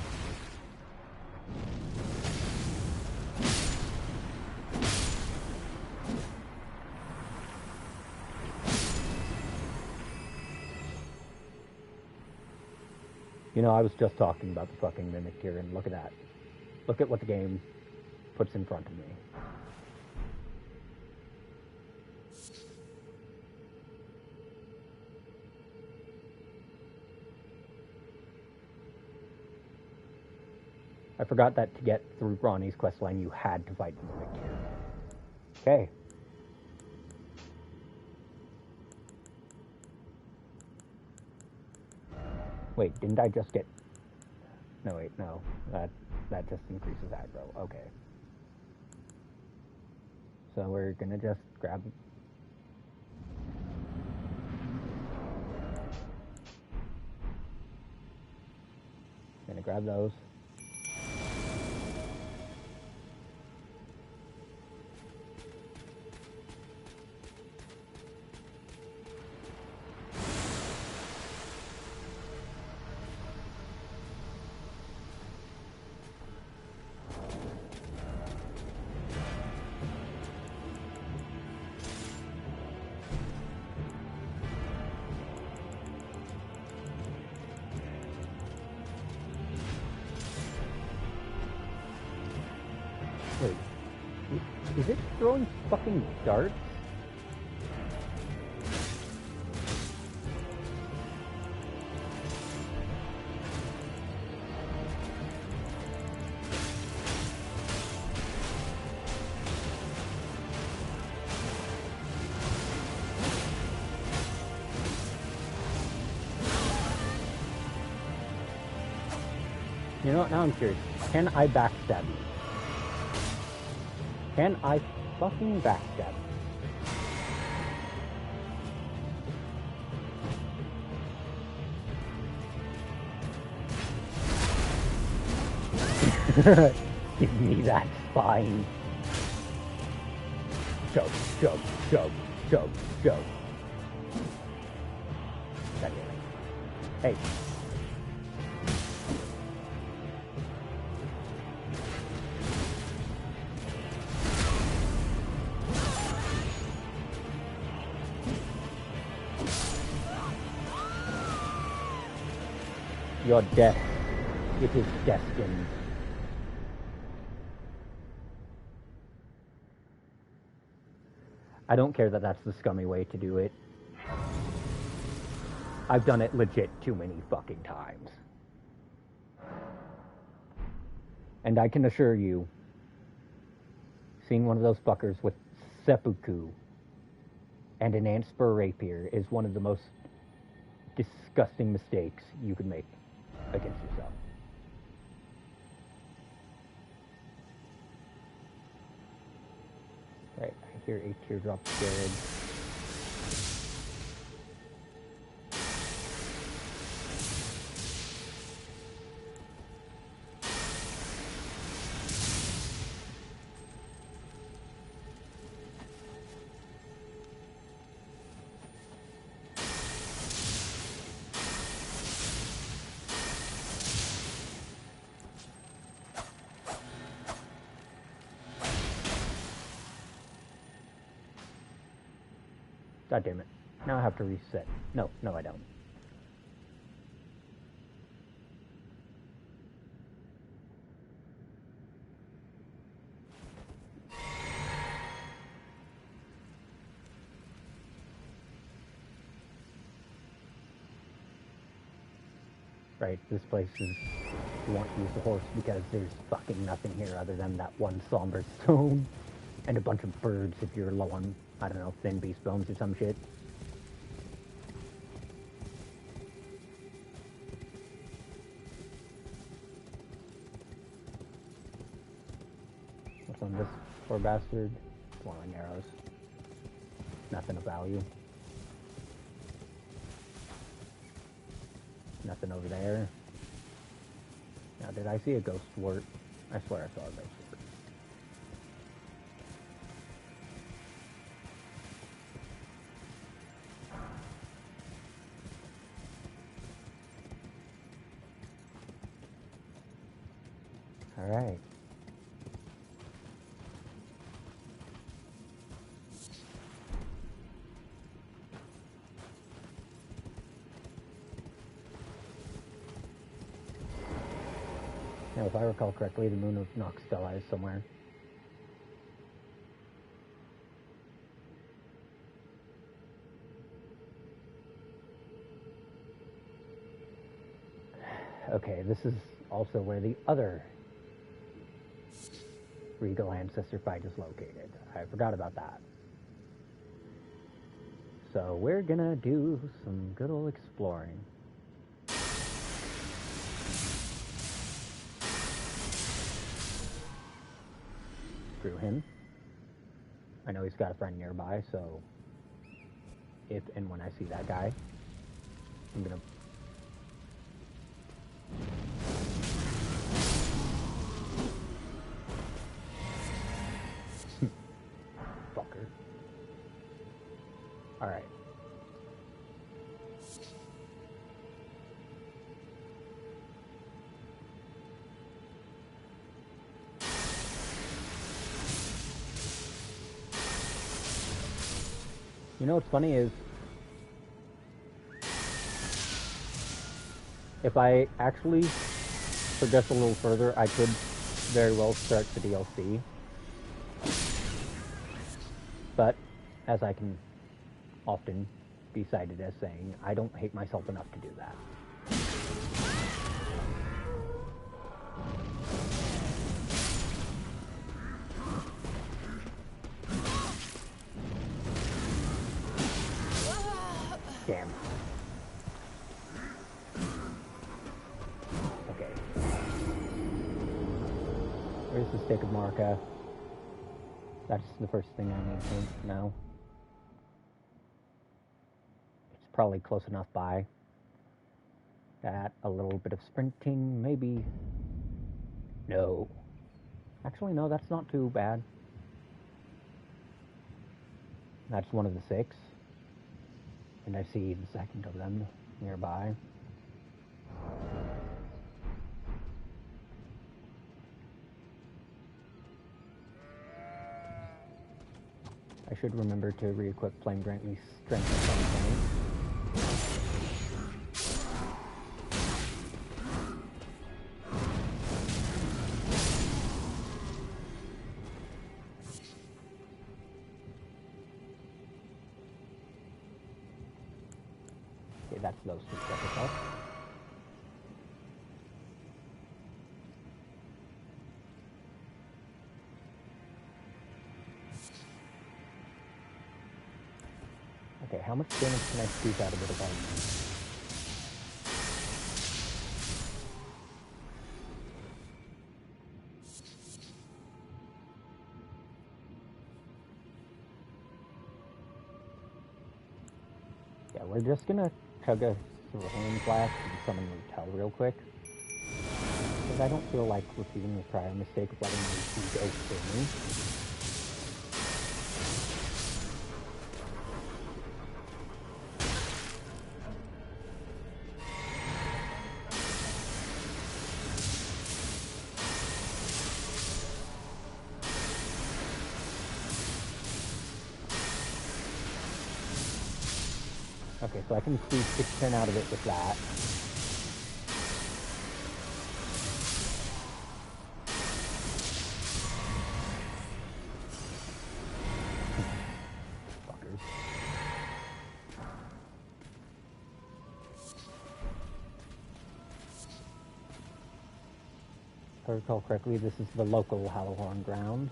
You know, I was just talking about the fucking mimic here, and look at that. Look at what the game puts in front of me. I forgot that to get through Ronnie's questline, you had to fight the mimic here. Okay. Wait, didn't I just get... No, wait, no. That just increases aggro. Okay. So we're gonna just grab... Gonna grab those. Wait, is it throwing fucking darts? You know what, now I'm curious. Can I backstab you? Can I fucking backstab you? Give me that spine. Shove, shove, shove, shove, shove. Hey. Your death, it is destined. I don't care that that's the scummy way to do it. I've done it legit too many fucking times. And I can assure you, seeing one of those fuckers with seppuku and an ant spur rapier is one of the most disgusting mistakes you could make against yourself. Right, I hear a teardrop scared. God damn it. Now I have to reset. No, I don't. Right, this place is... You want to use the horse because there's fucking nothing here other than that one somber stone. And a bunch of birds if you're low on, I don't know, thin beast bones or some shit. What's on this poor bastard? Throwing arrows. Nothing of value. Nothing over there. Now, did I see a ghost wart? I swear I saw a ghost wart. Alright. Now, if I recall correctly, the moon of Noxtella is somewhere. Okay, this is also where the other regal ancestor fight is located. I forgot about that. So we're gonna do some good old exploring. Screw him. I know he's got a friend nearby, so if and when I see that guy, I'm gonna... Fucker. Alright. You know what's funny is, if I actually progress a little further, I could very well start the DLC. But, as I can often be cited as saying, I don't hate myself enough to do that. Damn. Okay. Where's the stick of Marca? That's the first thing I need to know. It's probably close enough by. That, a little bit of sprinting, maybe. No. Actually, no, that's not too bad. That's one of the 6. And I see the second of them nearby. I should remember to re-equip Flame Grant me strength at some point. Okay, that's those 2 steps up. Okay, how much damage can I squeeze out of it again? Yeah, we're just gonna chug a hand flask and summon Rutel real quick. Because I don't feel like repeating the prior mistake of letting the ego kill me. Okay, so I can squeeze 610 out of it with that. Fuckers. If I recall correctly, this is the local Hallowhorn grounds.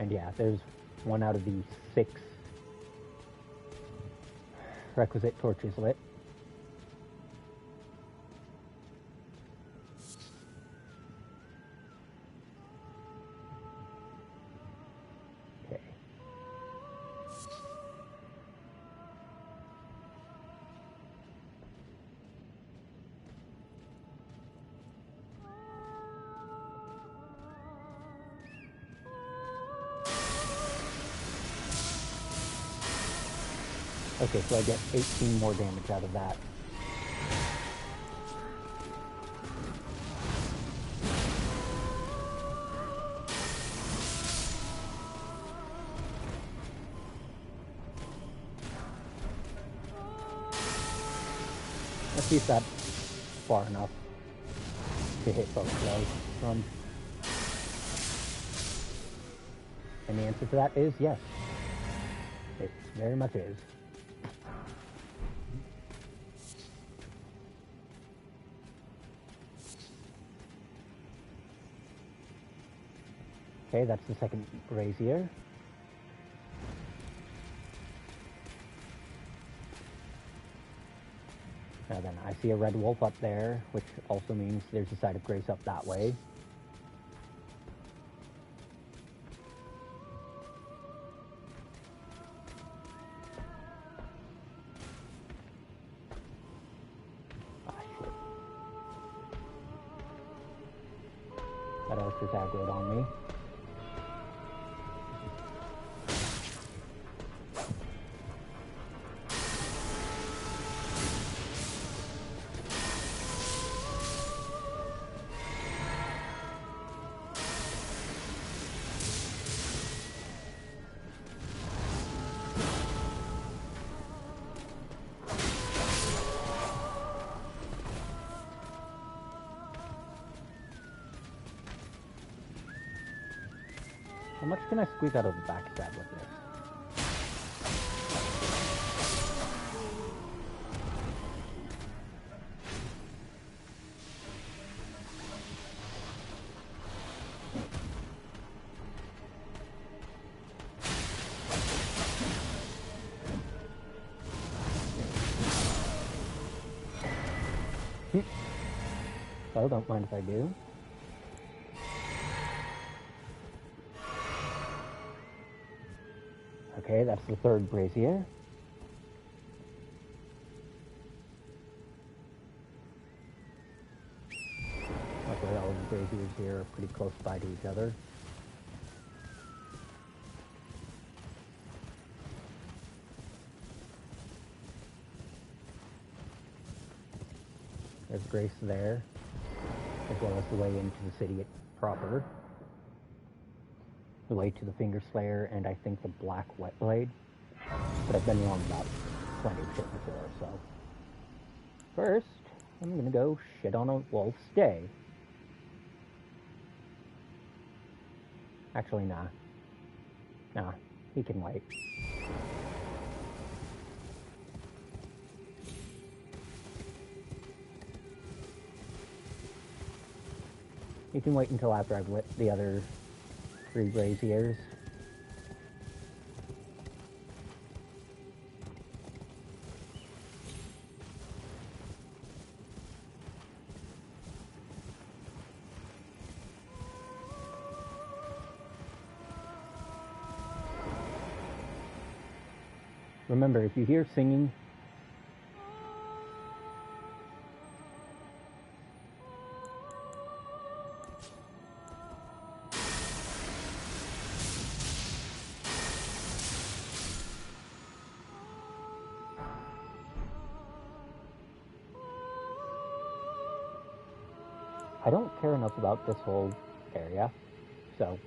And yeah, there's one out of the 6 requisite torches lit. Okay. Okay, so I get 18 more damage out of that. Let's see if that's far enough to hit both of those from. And the answer to that is yes. It very much is. Okay, that's the second brazier. Now then, I see a red wolf up there, which also means there's a site of grace up that way. Ah, shit. That elf is aggroed on me. How much can I squeeze out of the backstab with this? So, don't mind if I do. Okay, that's the third brazier. Luckily, all of the braziers here are pretty close by to each other. There's grace there, as well as the way into the city proper. The way to the Finger Slayer and I think the Black Wet Blade. But I've been wrong about plenty of shit before, so. First, I'm gonna go shit on a wolf's day. Actually, nah. Nah, he can wait. He can wait until after I've lit the other 3 braziers. Remember, if you hear singing, I don't care enough about this whole area, so.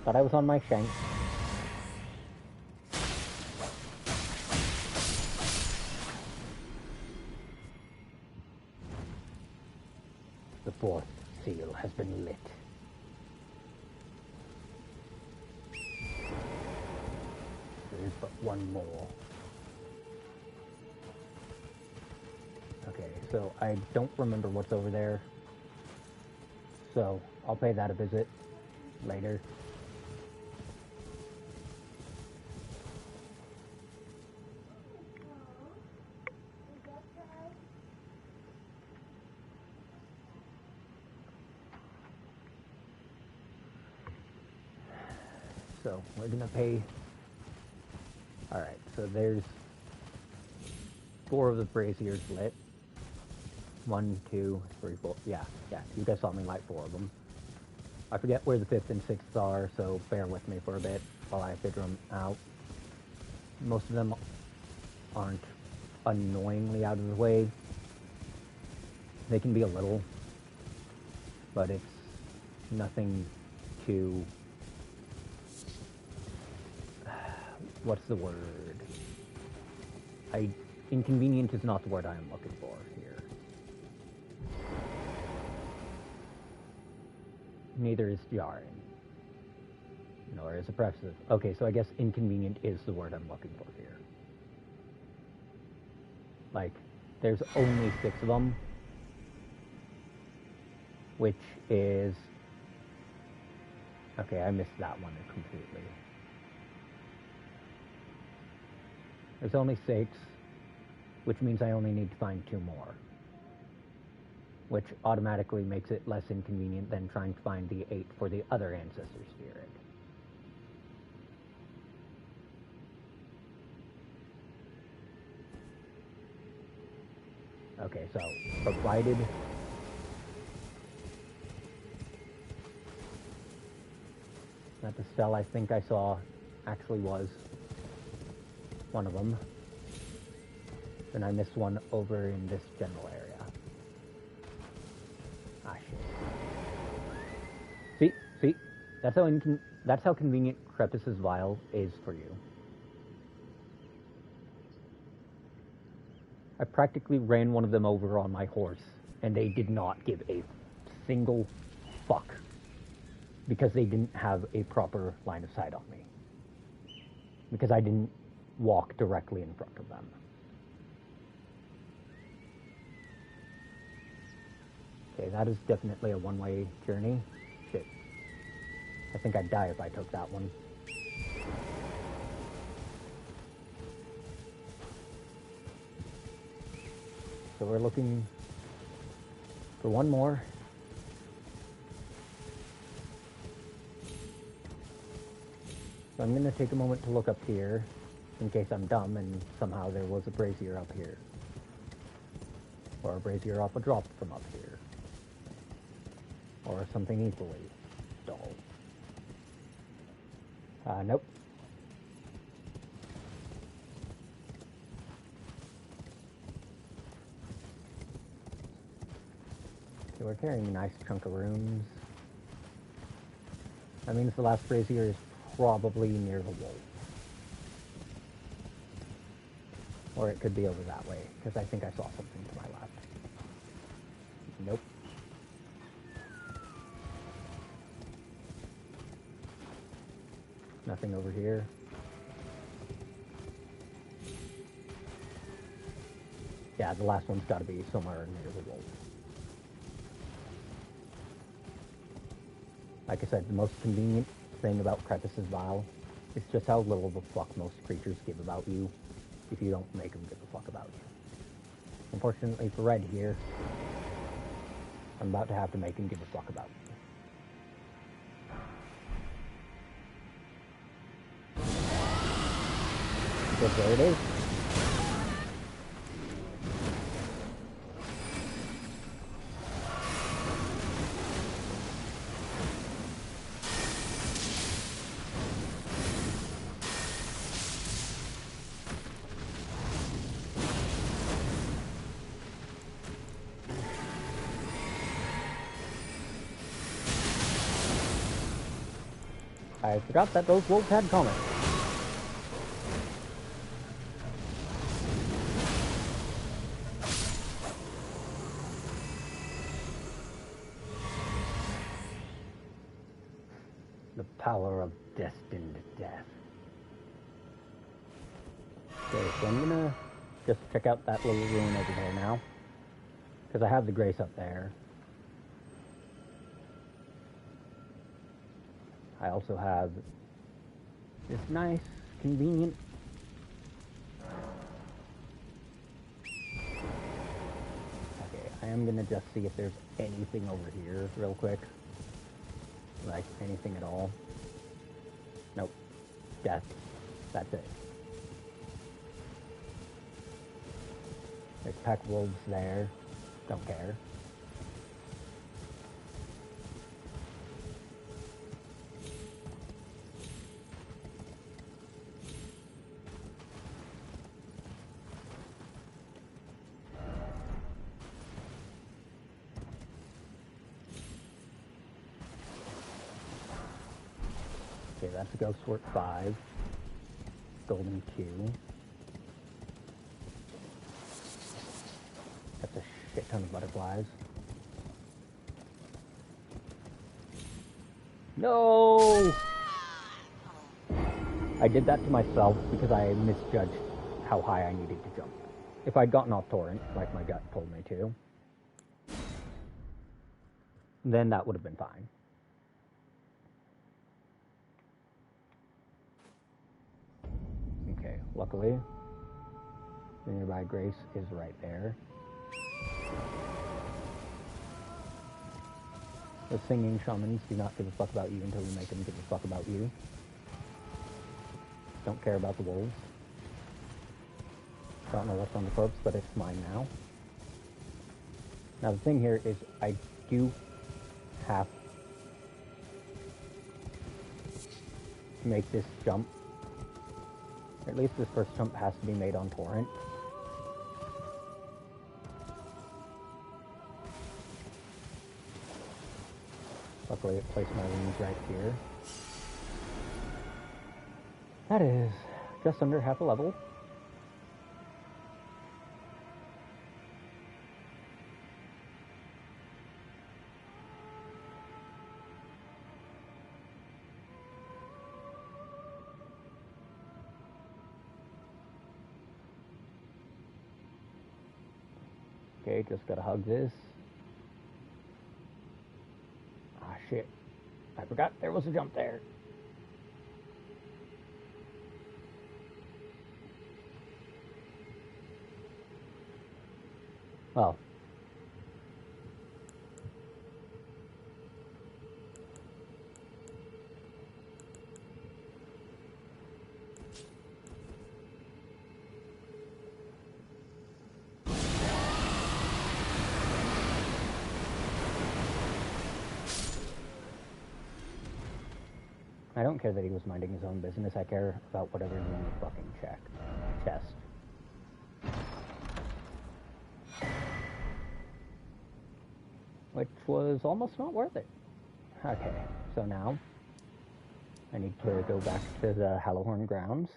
Thought I was on my shank. The fourth seal has been lit. There is but one more. Okay, so I don't remember what's over there. So I'll pay that a visit later. So we're gonna pay. Alright, so there's 4 of the braziers lit. 1, 2, 3, 4. Yeah, you guys saw me light 4 of them. I forget where the 5th and 6th are, so bear with me for a bit while I figure them out. Most of them aren't annoyingly out of the way. They can be a little, but it's nothing too... What's the word? Inconvenient is not the word I am looking for here. Neither is jarring. Nor is oppressive. Okay, so I guess inconvenient is the word I'm looking for here. Like, there's only 6 of them. Which is... Okay, I missed that one completely. There's only 6, which means I only need to find 2 more. Which automatically makes it less inconvenient than trying to find the 8 for the other ancestor spirit. Okay, so, provided... that the cell I think I saw actually was one of them. Then I missed one over in this general area. Ah, shit. See? That's how convenient Crepus's vial is for you. I practically ran one of them over on my horse, and they did not give a single fuck. Because they didn't have a proper line of sight on me. Because I didn't walk directly in front of them. Okay, that is definitely a one-way journey. Shit. I think I'd die if I took that one. So we're looking for one more. So I'm going to take a moment to look up here, in case I'm dumb and somehow there was a brazier up here. Or a brazier off a drop from up here. Or something equally dull. Nope. So we're carrying a nice chunk of runes. That means the last brazier is probably near the wolf. Or it could be over that way, because I think I saw something to my left. Nope. Nothing over here. Yeah, the last one's got to be somewhere near the wolf. Like I said, the most convenient thing about Crepus's vial is just how little of a fuck most creatures give about you if you don't make them give a fuck about you. Unfortunately for Red here, I'm about to have to make him give a fuck about me. Because there it is. I forgot that those wolves had comments. The power of destined death. Okay, so I'm gonna just check out that little ruin over there now. Because I have the grace up there. I also have this nice, convenient... Okay, I am gonna just see if there's anything over here real quick. Like, anything at all. Nope. Death. That's it. There's pack wolves there. Don't care. Okay, that's a ghost wort 5. Golden Q. That's a shit ton of butterflies. No! I did that to myself because I misjudged how high I needed to jump. If I'd gotten off torrent, like my gut told me to, then that would have been fine. Okay, luckily, the nearby grace is right there. The singing shamans do not give a fuck about you until you make them give a fuck about you. Don't care about the wolves. Don't know what's on the corpse, but it's mine now. Now the thing here is I do have to make this jump. At least this first jump has to be made on torrent. Luckily it placed my wings right here. That is just under half a level. Okay, just gotta hug this. Ah, shit. I forgot there was a jump there. Well. I don't care that he was minding his own business. I care about whatever's in the fucking chest. Which was almost not worth it. Okay, so now I need to go back to the Hallowhorn grounds.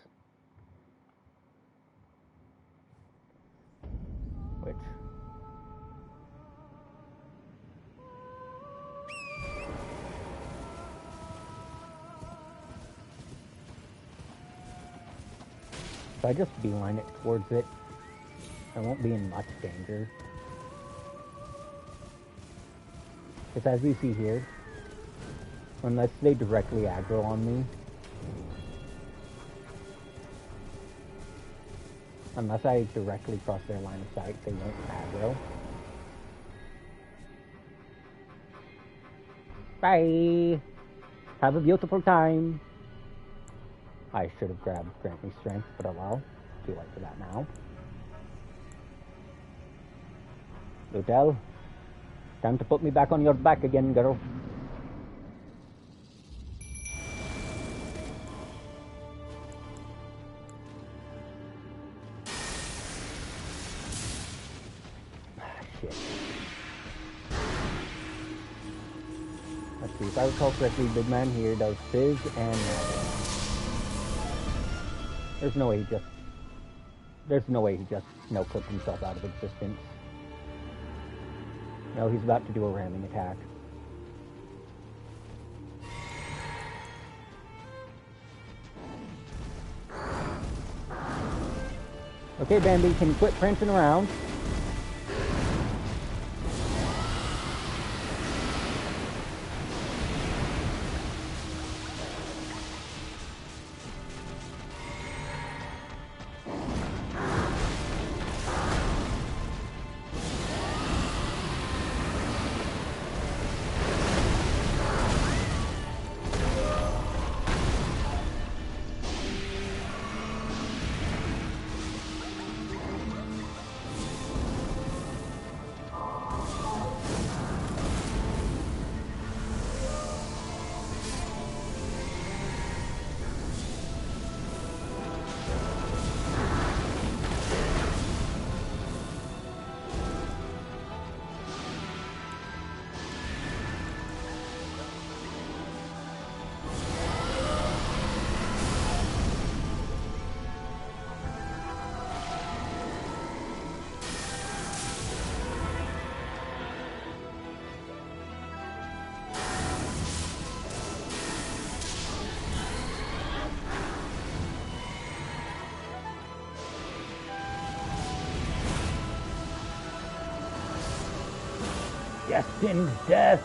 Which... if I just beeline it towards it, I won't be in much danger. Because as you see here, unless they directly aggro on me, unless I directly cross their line of sight, they won't aggro. Bye! Have a beautiful time! I should have grabbed Grant Me Strength, but oh well. Too late for that now. Lutel, time to put me back on your back again, girl. Shit. Let's See, if I recall correctly, Big Man here does fizz and magic. There's no way he just no-clipped himself out of existence. No, he's about to do a ramming attack. Okay, Bambi, can you quit prancing around? Destined death.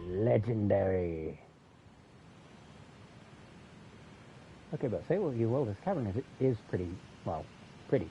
Legendary. Okay, but say what you will, this cavern is pretty, well, pretty.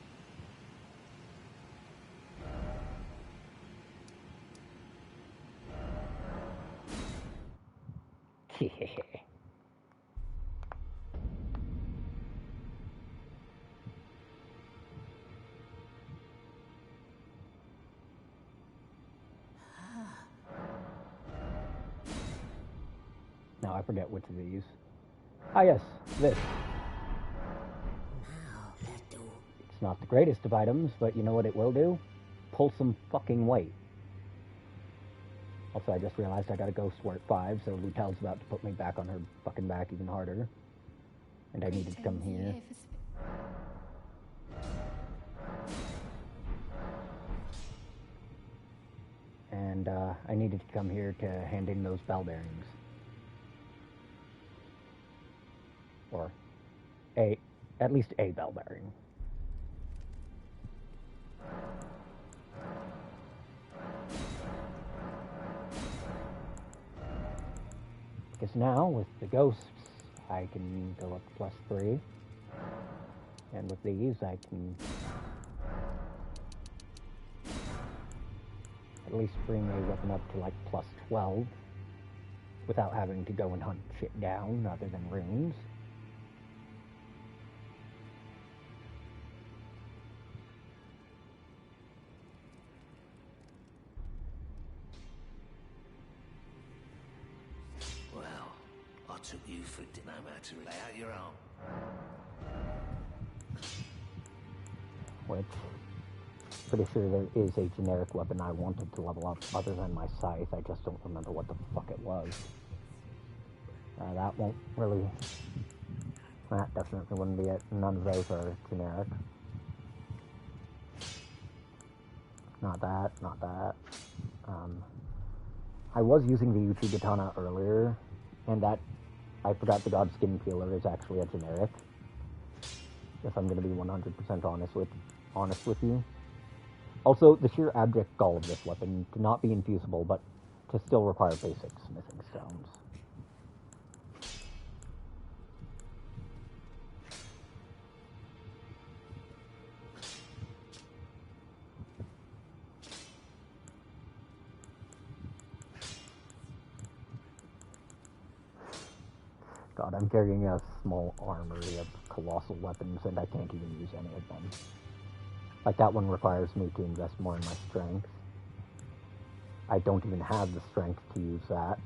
Now I forget which of these. Ah yes, this. It's not the greatest of items, but you know what it will do? Pull some fucking weight. Also, I just realized I got a Ghost War at 5, so Lutel's about to put me back on her fucking back even harder. And I needed to come here. And I needed to come here to hand in those bell bearings. Or at least a bell bearing. Because now, with the ghosts, I can go up to +3. And with these, I can at least bring a weapon up to like +12 without having to go and hunt shit down other than runes. Took you for no matter, lay out your arm. Which, pretty sure there is a generic weapon I wanted to level up other than my scythe. I just don't remember what the fuck it was. That won't really... That definitely wouldn't be it. None of those are generic. Not that, not that. I was using the Uchi Katana earlier, and that... I forgot the God Skin Peeler is actually a generic. If I'm going to be 100% honest with you. Also, the sheer abject gall of this weapon to not be infusible, but to still require basic smithing stones. God, I'm carrying a small armory of colossal weapons, and I can't even use any of them. Like, that one requires me to invest more in my strength. I don't even have the strength to use that.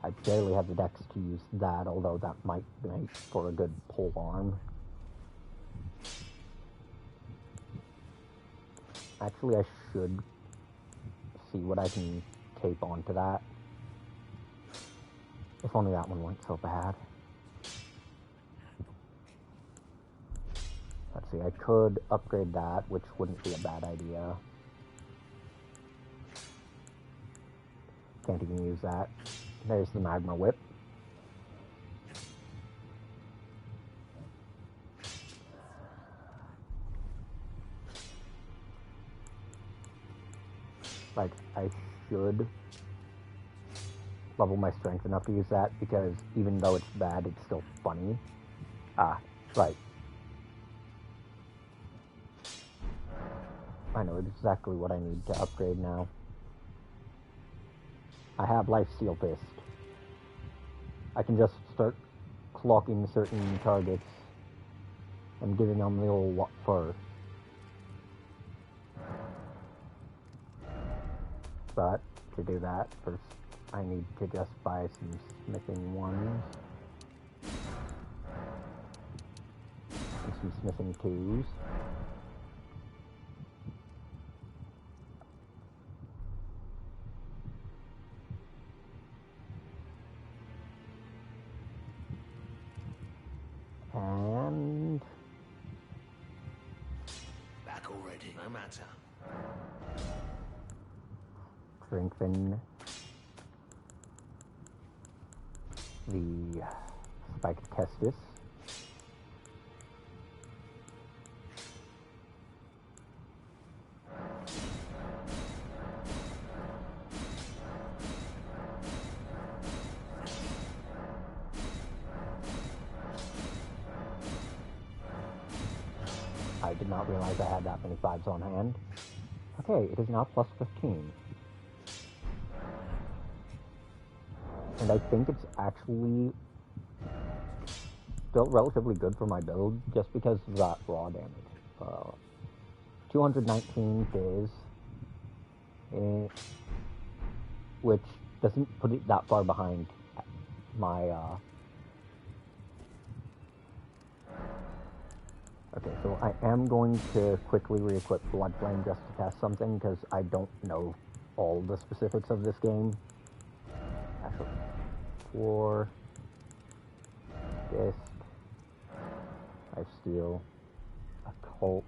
I barely have the dex to use that, although that might make for a good pole arm. Actually, I should see what I can tape onto that. If only that one weren't so bad. Let's see, I could upgrade that, which wouldn't be a bad idea. Can't even use that. There's the magma whip. Like, I should level my strength enough to use that, because even though it's bad, it's still funny. Ah, right. I know exactly what I need to upgrade now. I have Life Steal Fist. I can just start clocking certain targets and giving them the old fur. But to do that, first I need to just buy some smithing ones. And some smithing twos. And Back already, no matter. strengthen the spiked Kestis. I did not realize I had that many 5s on hand. Okay, it is now plus 15. And I think it's actually still relatively good for my build, just because of that raw damage. 219 Fizz, which doesn't put it that far behind my... Okay, so I am going to quickly re-equip Blood Flame just to test something, because I don't know all the specifics of this game. Actually, 4... Disc... Lifesteal... Occult...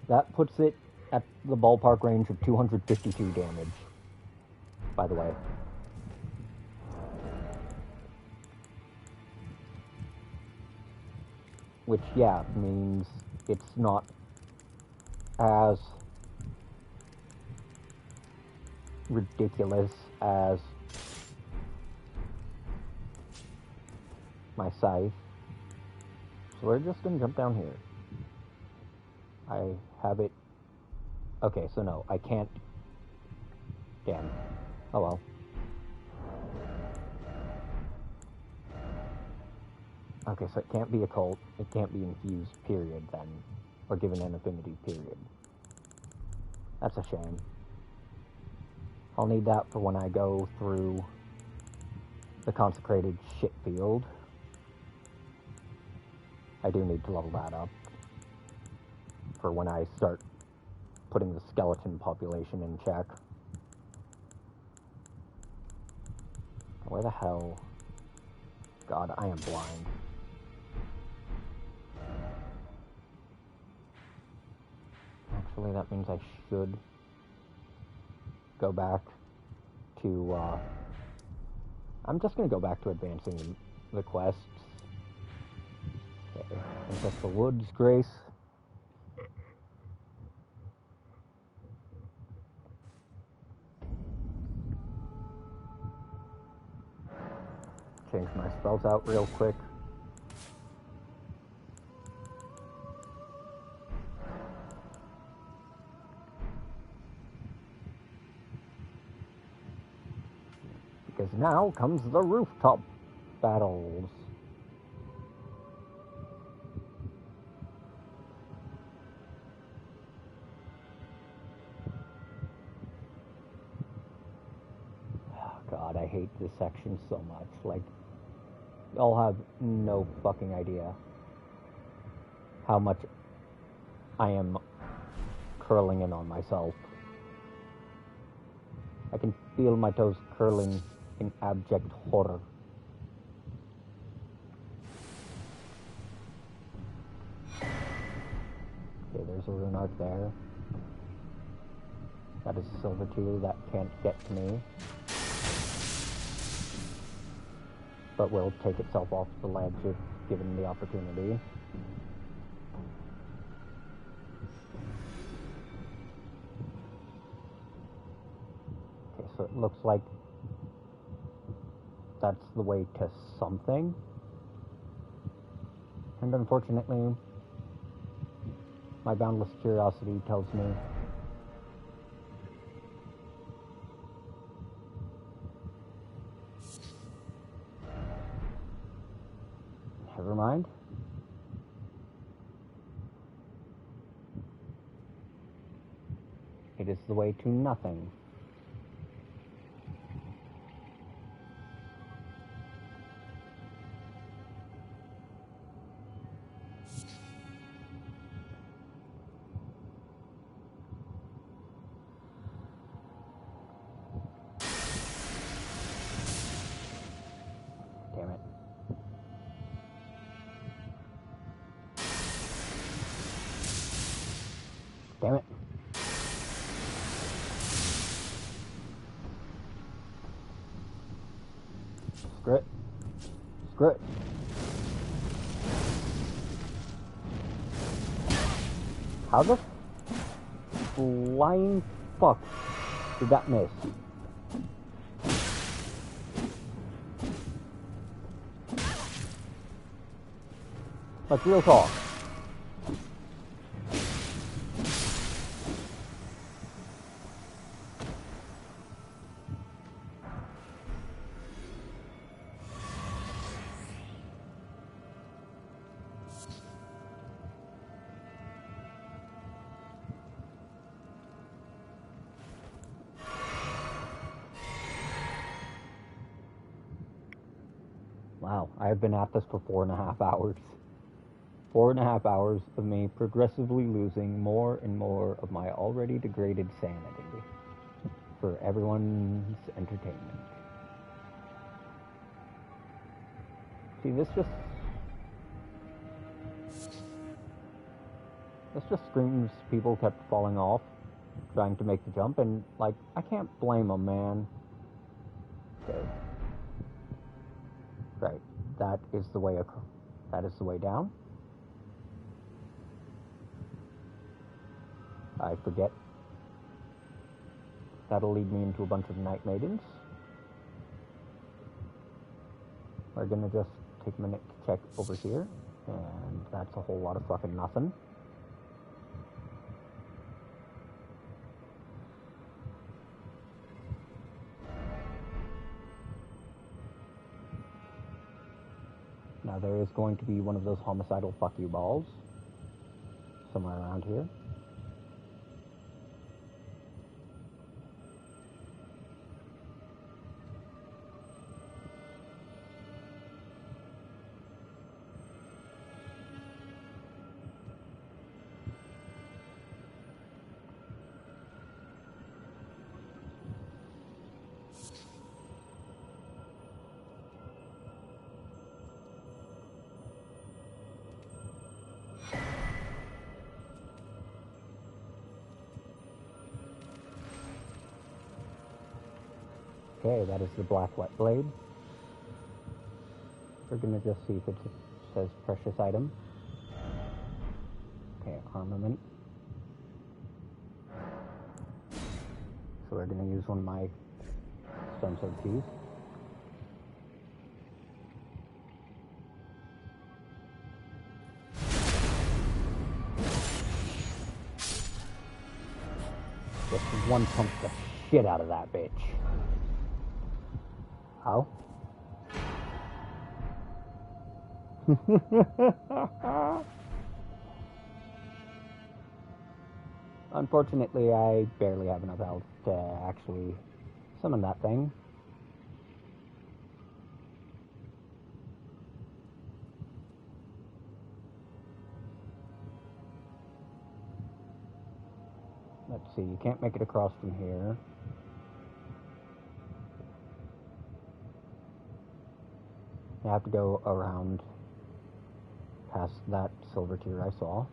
That puts it at the ballpark range of 252 damage, by the way. Which, yeah, means it's not as ridiculous as my scythe. So we're just gonna jump down here. I have it... Okay, so no, I can't... Damn. Oh well. Okay, so it can't be occult, it can't be infused, period, then. Or given an affinity, period. That's a shame. I'll need that for when I go through the consecrated shit field. I do need to level that up for when I start putting the skeleton population in check. Where the hell? God, I am blind. Actually, that means I should go back to, I'm just gonna go back to advancing the quests. Okay, Princess the Woods, Grace. Change my spells out real quick. Because now comes the rooftop battles. Oh God, I hate this section so much. Like, y'all have no fucking idea how much I am curling in on myself. I can feel my toes curling in abject horror. Okay, there's a rune arc there. That is a silver tear that can't get to me. But will take itself off the ledge if given the opportunity. Okay, so it looks like that's the way to something. And unfortunately, my boundless curiosity tells me never mind. It is the way to nothing. Damn it. Damn it. Screw it. Screw it. How the flying fuck did that miss? Like, real talk. Wow, I have been at this for 4.5 hours. 4.5 hours of me progressively losing more and more of my already degraded sanity for everyone's entertainment. See, this just screams people kept falling off, trying to make the jump, and, like, I can't blame them, man. Okay. Right, that is the way down. I forget. That'll lead me into a bunch of night maidens. We're gonna just take a minute to check over here, and that's a whole lot of fucking nothing. Now there is going to be one of those homicidal fuck you balls somewhere around here. Okay, that is the black wet blade. We're gonna just see if it says precious item. Okay, armament. So we're gonna use one of my stone sword keys. Just one pump the shit out of that bitch. How? Unfortunately, I barely have enough health to actually summon that thing. Let's see, you can't make it across from here. You have to go around past that silver tier I saw.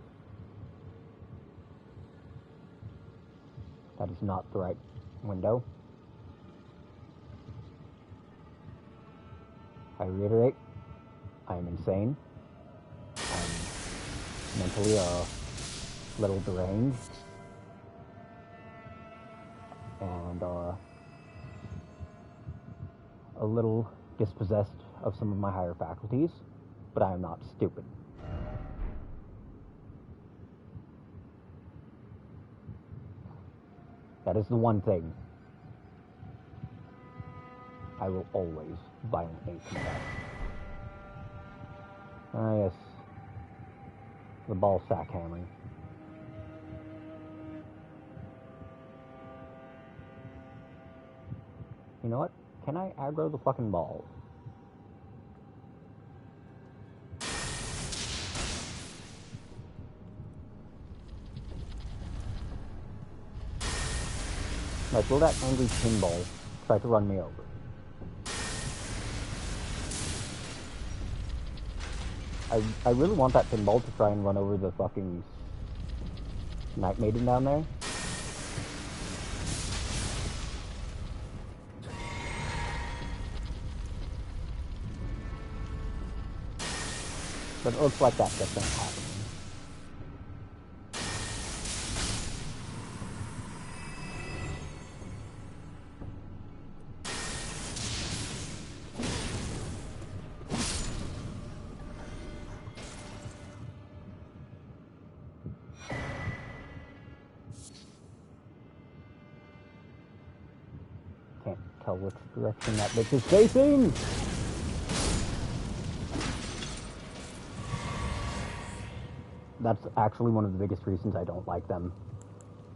That is not the right window. I reiterate, I am insane. I'm mentally a little deranged. And a little dispossessed of some of my higher faculties, but I am not stupid. That is the one thing I will always violently contest. Ah, yes. The ball sack hammering. You know what? Can I aggro the fucking ball? Like, will that angry pinball try to run me over? I really want that pinball to try and run over the fucking Night Maiden down there. But it looks like that just ain't happening. Can't tell which direction that bitch is facing! That's actually one of the biggest reasons I don't like them.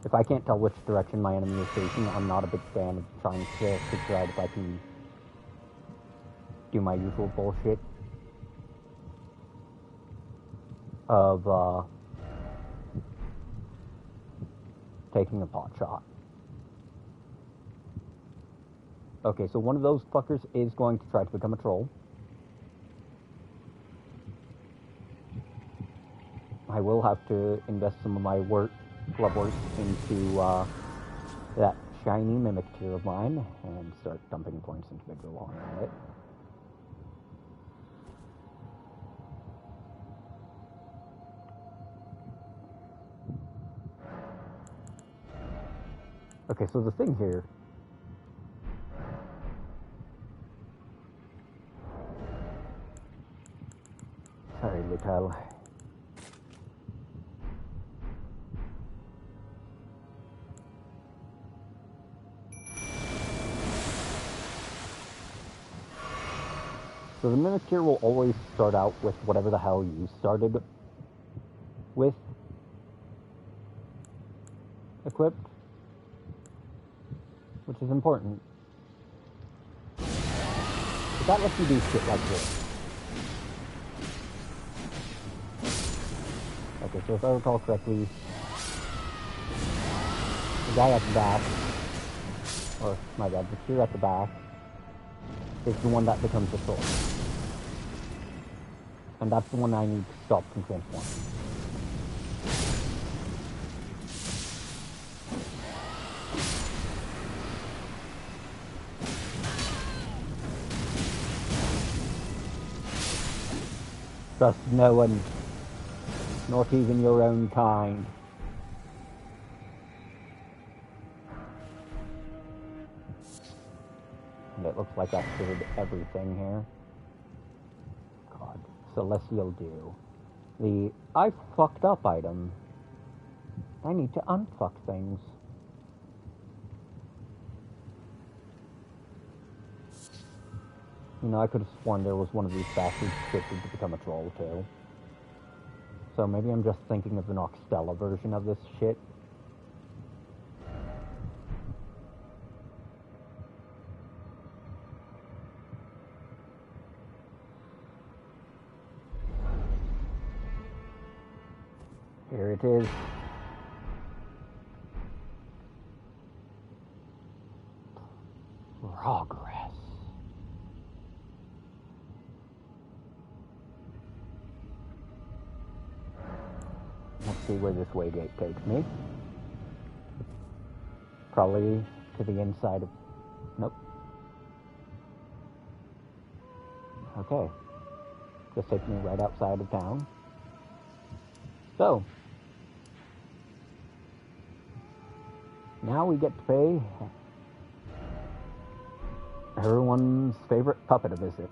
If I can't tell which direction my enemy is facing, I'm not a big fan of trying to figure out if I can do my usual bullshit of taking a pot shot. Okay, so one of those fuckers is going to try to become a troll. I will have to invest some of my glove work into that shiny mimic tier of mine and start dumping points into Bigger while I'm at it. Okay, so the thing here... Sorry, Lital. So the mimic tier will always start out with whatever the hell you started with equipped, which is important. But that lets you do shit like this. Okay, so if I recall correctly, the guy at the back, or my bad, the tier at the back, is the one that becomes a troll. And that's the one I need to stop from transforming. Trust no one, not even your own kind. And it looks like that cleared everything here. God, Celestial Dew. The I fucked up item. I need to unfuck things. You know, I could have sworn there was one of these bastards scripted to become a troll too. So maybe I'm just thinking of the Noxtella version of this shit. Here it is. Let's see where this waygate takes me. Probably to the inside of... Nope. Okay. Just takes me right outside of town. So, now we get to pay everyone's favorite puppet a visit.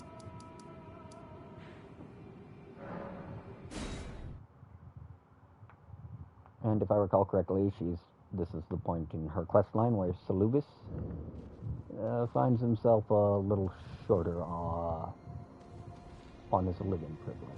And if I recall correctly, this is the point in her quest line where Saluvis finds himself a little shorter on his living privilege.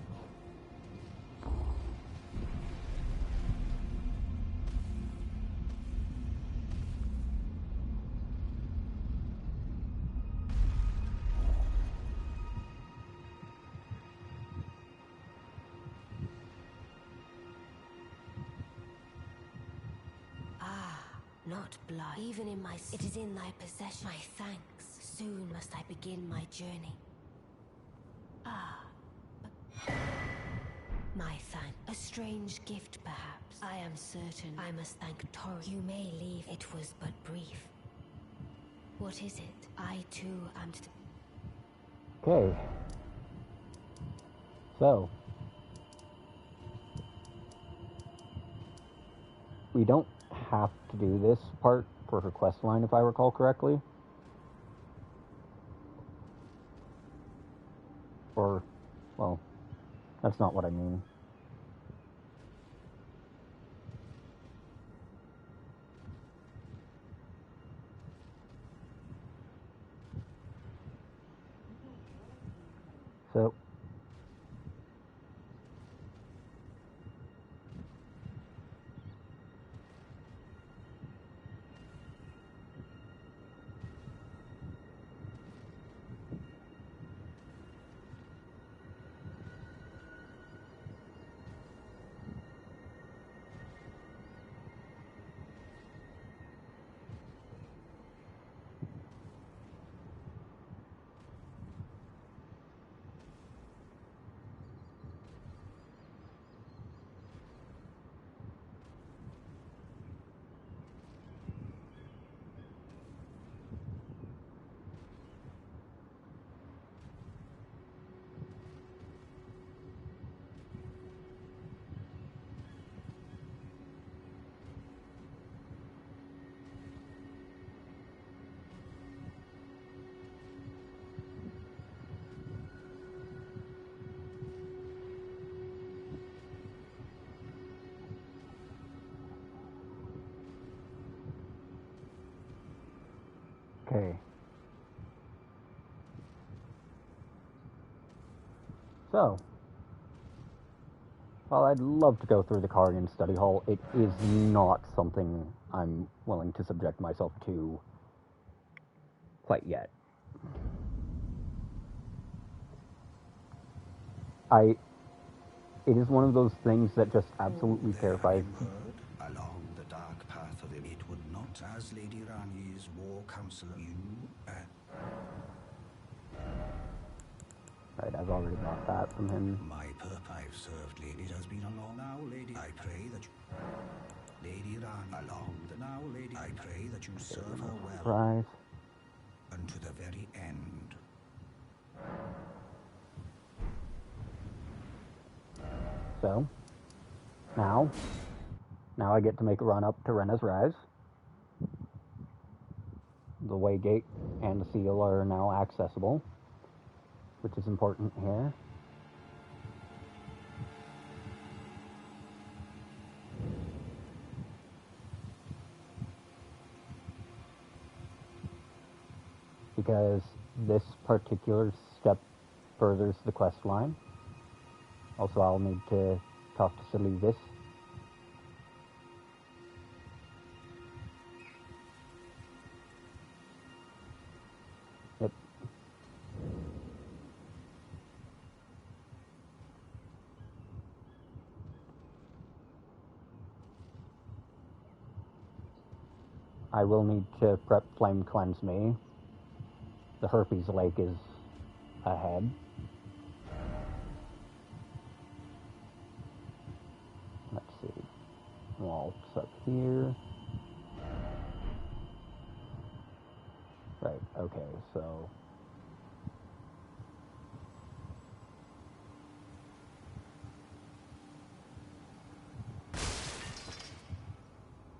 Not blood. Even in my... It is in thy possession. My thanks. Soon must I begin my journey. My thanks. A strange gift, perhaps. I am certain I must thank Tori. You may leave. It was but brief. What is it? I too am... Okay. So, we don't have to do this part for her quest line, if I recall correctly. Or, well, that's not what I mean. So, okay. So, while I'd love to go through the Carian study hall, it is not something I'm willing to subject myself to quite yet. It is one of those things that just absolutely terrifies me. Along the dark path of it would not, as Lady Rani's war counselor, Right, I've already got that from him. My I've served ladies has been along now, lady. I pray that you, Lady Rani, along the now, lady. I pray that you serve her well. Surprise. Unto the very end. So, now I get to make a run up to Rena's Rise. The waygate and the seal are now accessible, which is important here. Because this particular step furthers the quest line. Also, I'll need to talk to Saluvis. Yep. I will need to prep Flame Cleanse me. The Herpes Lake is ahead. Let's see. waltz up here. Right, okay, so...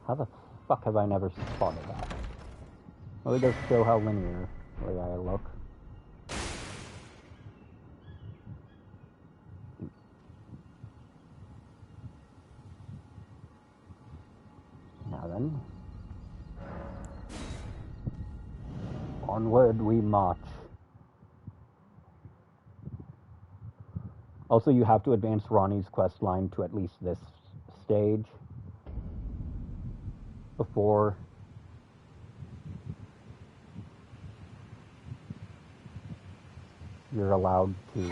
How the fuck have I never spotted that? Well, it does show how linearly I look. Now then. Onward we march. Also, you have to advance Ronnie's quest line to at least this stage before you're allowed to,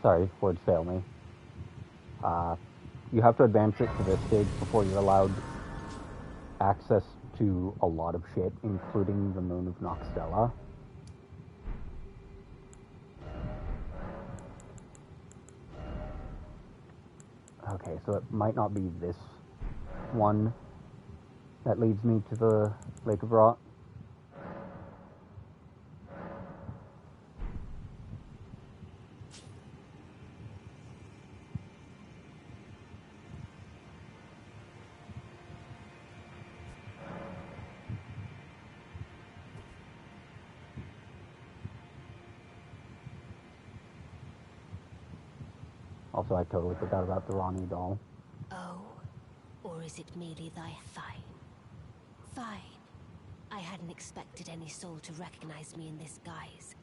sorry, words fail me. You have to advance it to this stage before you're allowed access to a lot of shit, including the moon of Noxtella. Okay, so it might not be this one that leads me to the Lake of Rot. Also, I totally forgot about the Ronnie doll. Oh, or is it merely thy fine? Fine. I hadn't expected any soul to recognize me in this guise.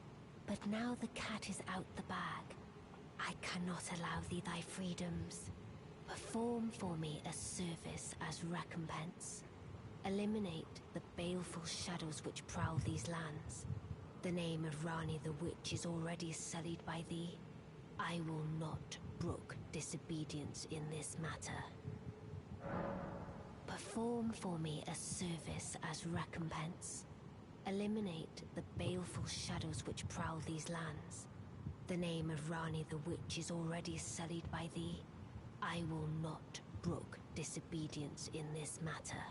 But now the cat is out the bag. I cannot allow thee thy freedoms. Perform for me a service as recompense. Eliminate the baleful shadows which prowl these lands. The name of Rani the Witch is already sullied by thee. I will not brook disobedience in this matter. Perform for me a service as recompense. Eliminate the baleful shadows which prowl these lands. The name of Rani the Witch is already sullied by thee. I will not brook disobedience in this matter.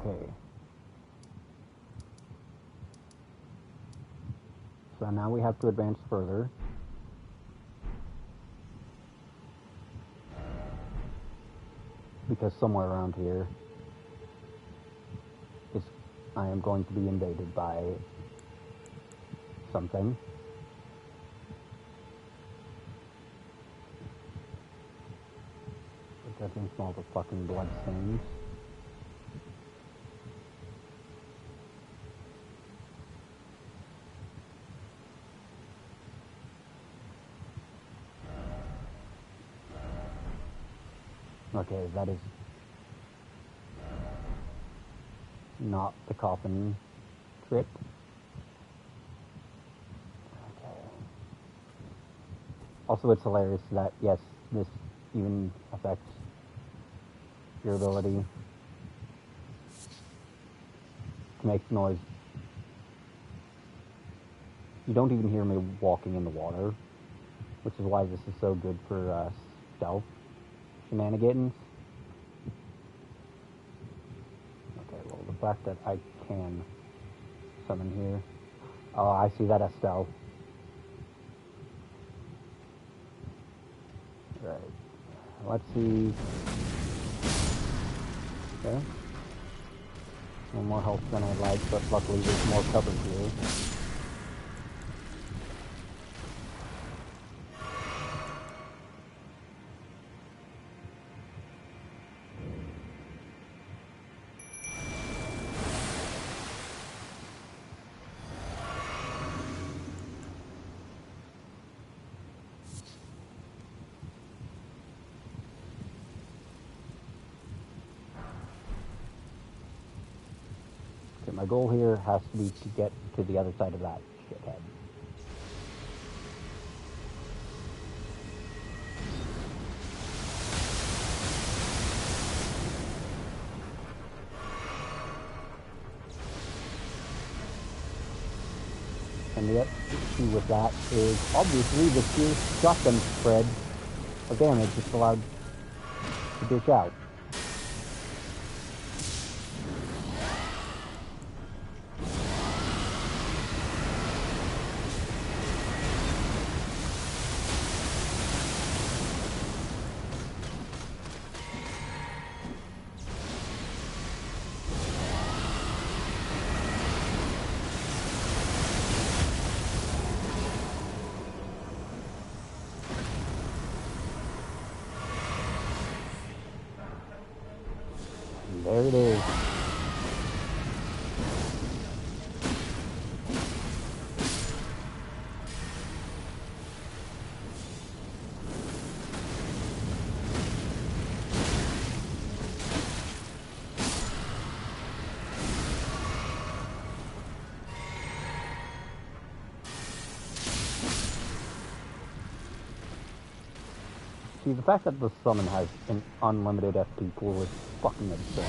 Okay. So now we have to advance further. Because somewhere around here I am going to be invaded by something. Judging from all the fucking blood stains. Okay, that is not the coffin trick. Okay. Also, it's hilarious that, yes, this even affects your ability to make noise. You don't even hear me walking in the water, which is why this is so good for stealth shenanigans. Okay, well, the fact that I can summon here. Oh, I see that as stealth. Right. Let's see. Okay. One more health than I'd like, but luckily there's more cover here. My goal here has to be to get to the other side of that shithead. And the issue with that is obviously the sheer shotgun spread of damage it's allowed to dish out. There it is. See, the fact that the summon has an unlimited FP pool is fucking insane.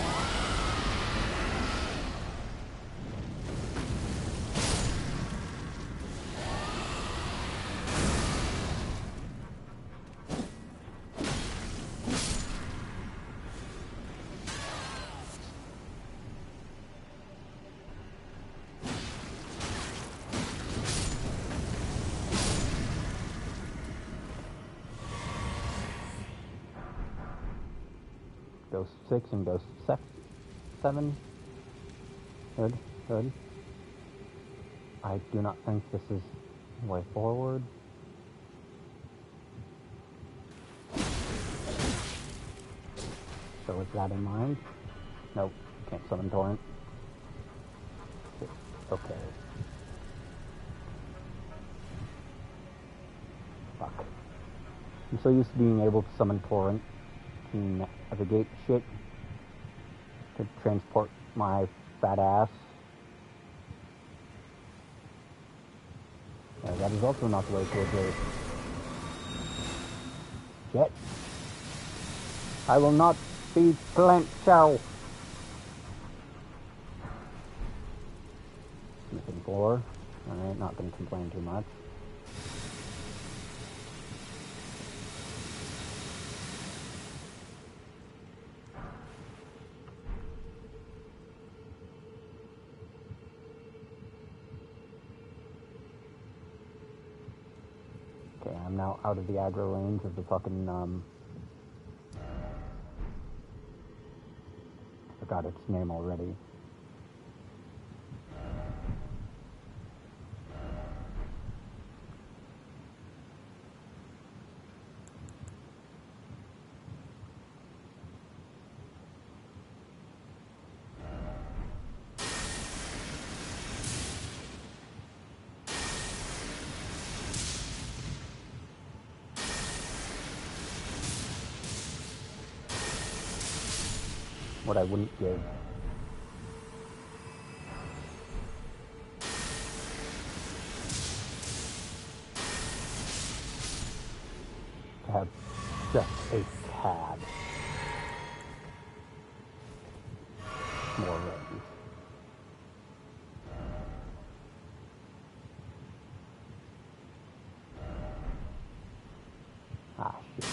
Ghost 6 and Ghost 7. Good, good. I do not think this is the way forward. So with that in mind, nope, can't summon Torrent. Okay. Fuck. I'm so used to being able to summon Torrent to navigate shit, to transport my fat ass. Yeah, that is also not the way to address. Jet. I will not be plant chow. Missing 4. Alright, not gonna complain too much. Okay, I'm now out of the aggro range of the fucking, I forgot its name already. What I wouldn't give. To have just a tad more range. Ah, shit.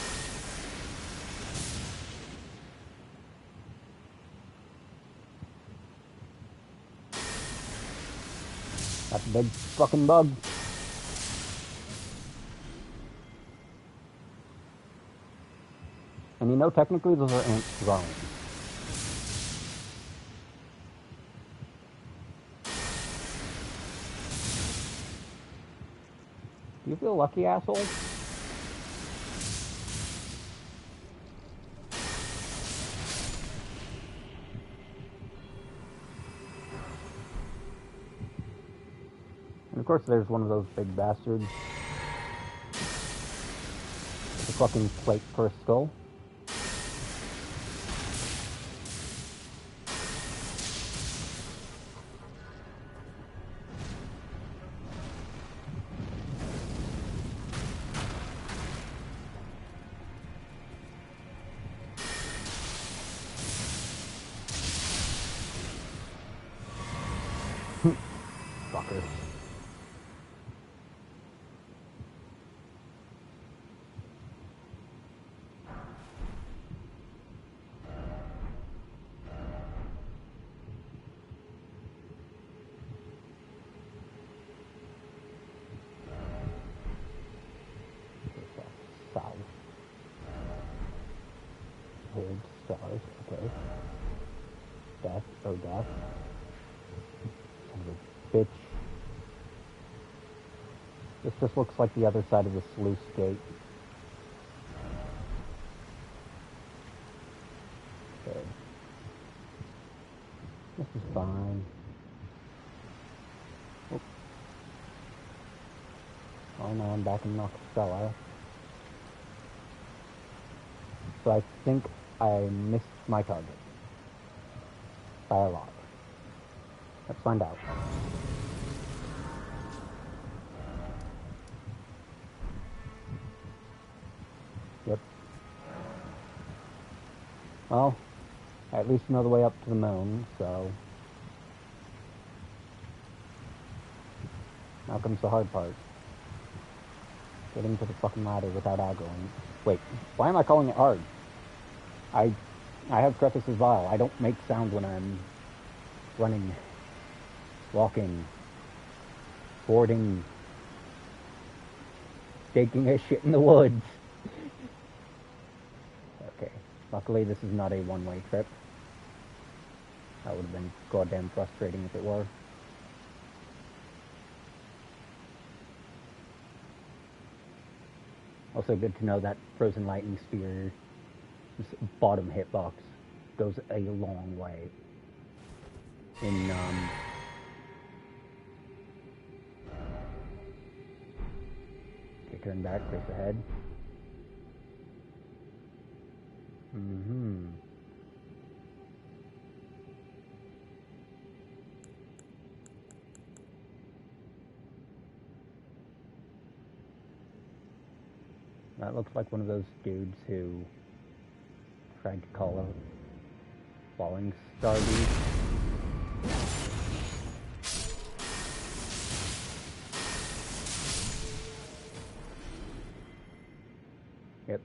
That's a big fucking bug. And you know, technically those are ant drones. Do you feel lucky, asshole? And of course there's one of those big bastards. With a fucking plate for a skull. Fucker. Oh, death. Son of a bitch. This just looks like the other side of the sluice gate. Okay. This is fine. Oh, oh no, I'm back in Noxtella. So I think I missed my target. By a lot. Let's find out. Yep. Well, I at least know the way up to the moon, so... Now comes the hard part. Getting to the fucking ladder without aggroing. Wait, why am I calling it hard? I have Crevice's Vial. I don't make sound when I'm running, walking, boarding, taking a shit in the woods. Okay, luckily this is not a one-way trip. That would have been goddamn frustrating if it were. Also good to know that Frozen Lightning Spear's bottom hitbox goes a long way in okay, turn back, race ahead. That looks like one of those dudes who tried to call a falling star dude. Yep.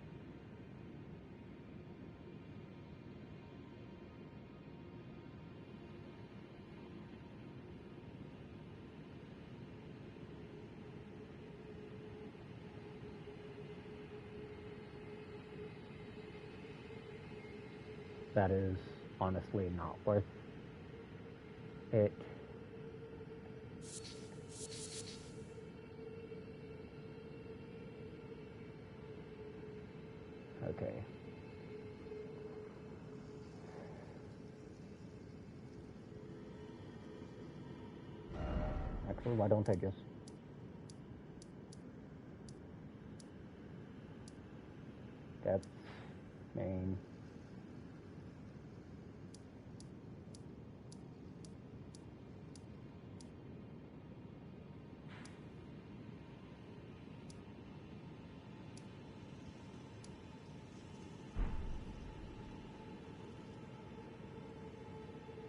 That is honestly not worth it. Okay. Actually, why don't I just... That's main.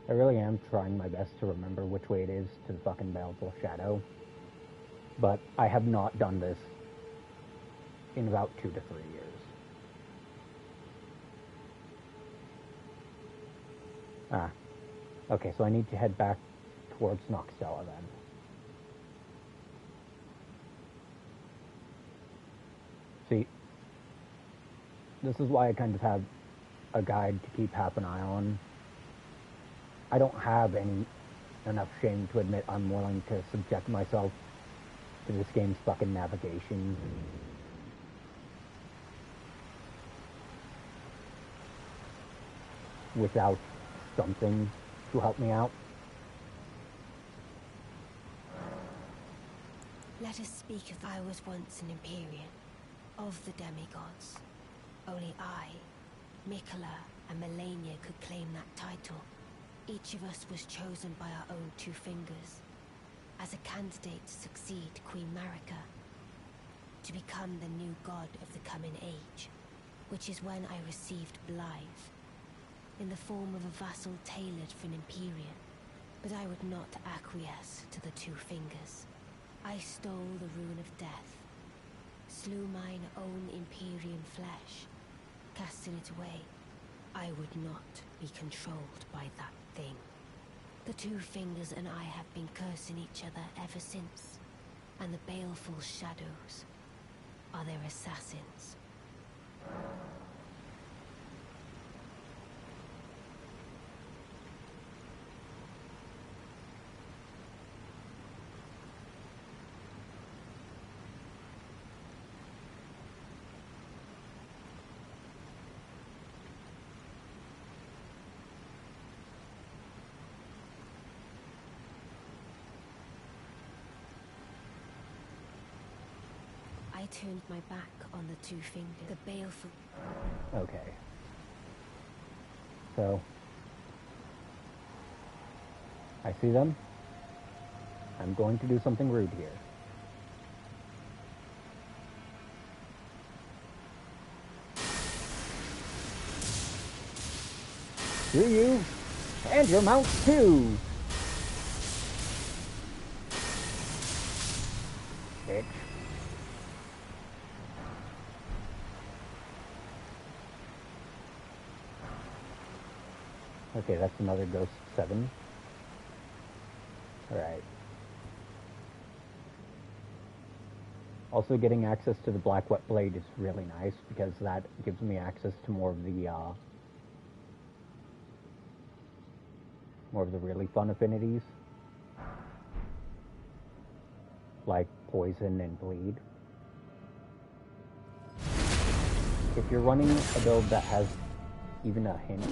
I really am trying my best to remember which way it is to the fucking Baleful Shadow. But I have not done this in about 2 to 3 years. Ah. Okay, so I need to head back towards Noxtella then. See, this is why I kind of have a guide to keep half an eye on. I don't have enough shame to admit I'm willing to subject myself to this game's fucking navigation. Without something to help me out. Let us speak of I was once an Empyrean, of the demigods. Only I, Mikola, and Melania could claim that title. Each of us was chosen by our own 2 fingers, as a candidate to succeed Queen Marika, to become the new god of the coming age, which is when I received Blythe, in the form of a vassal tailored for an Empyrean, but I would not acquiesce to the 2 fingers. I stole the rune of death, slew mine own Empyrean flesh, casting it away. I would not be controlled by that thing. The 2 fingers and I have been cursing each other ever since, and the baleful shadows are their assassins. turned my back on the two fingers. The baleful... Okay. So, I see them. I'm going to do something rude here. Screw you, and your mount too! Bitch. Okay, that's another ghost 7. Alright. Also, getting access to the Black Wet Blade is really nice, because that gives me access to more of the really fun affinities. Like poison and bleed. If you're running a build that has even a hint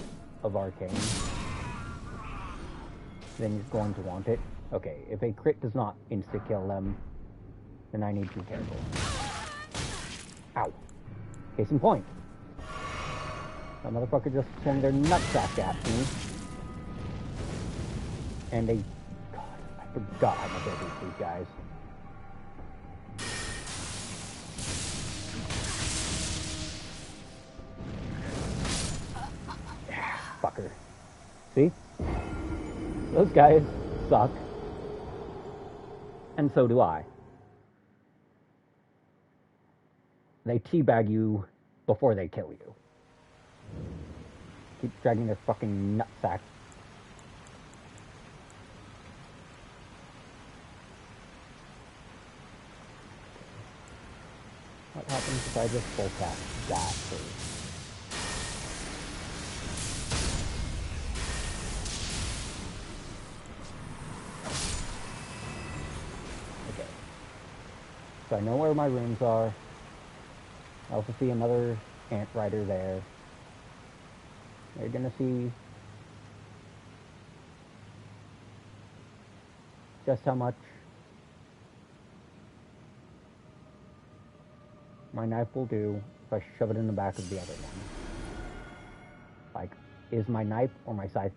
of arcane, then you're going to want it. Okay, if a crit does not insta-kill them, then I need to be careful. Ow. Case in point. That motherfucker just sent their nutsack at me. And they... God, I forgot how much I hate these guys. Fucker. See? Those guys suck. And so do I. They teabag you before they kill you. Keep dragging their fucking nutsack. What happens if I just full cast that first? Okay. So I know where my runes are. I also see another ant rider there. You're gonna see just how much my knife will do if I shove it in the back of the other one. Like, is my knife or my scythe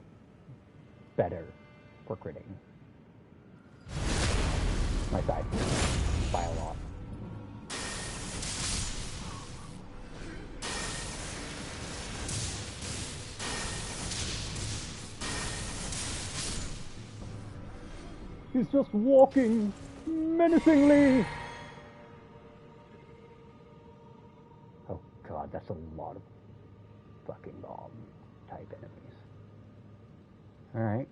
better for critting? My scythe, by a lot. He's just walking menacingly. Oh god, that's a lot of fucking bomb type enemies. Alright.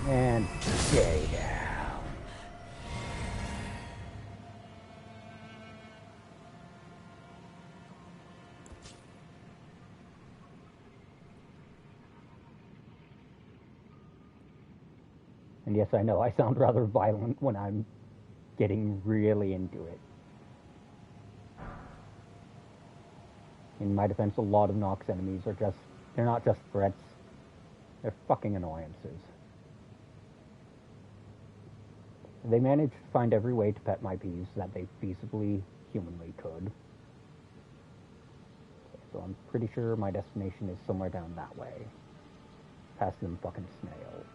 And stay down. And yes, I know I sound rather violent when I'm getting really into it. In my defense, a lot of Nox enemies are just, they're not just threats, they're fucking annoyances. They managed to find every way to pet my peeves that they feasibly, humanly could. Okay, so I'm pretty sure my destination is somewhere down that way. Past them fucking snails.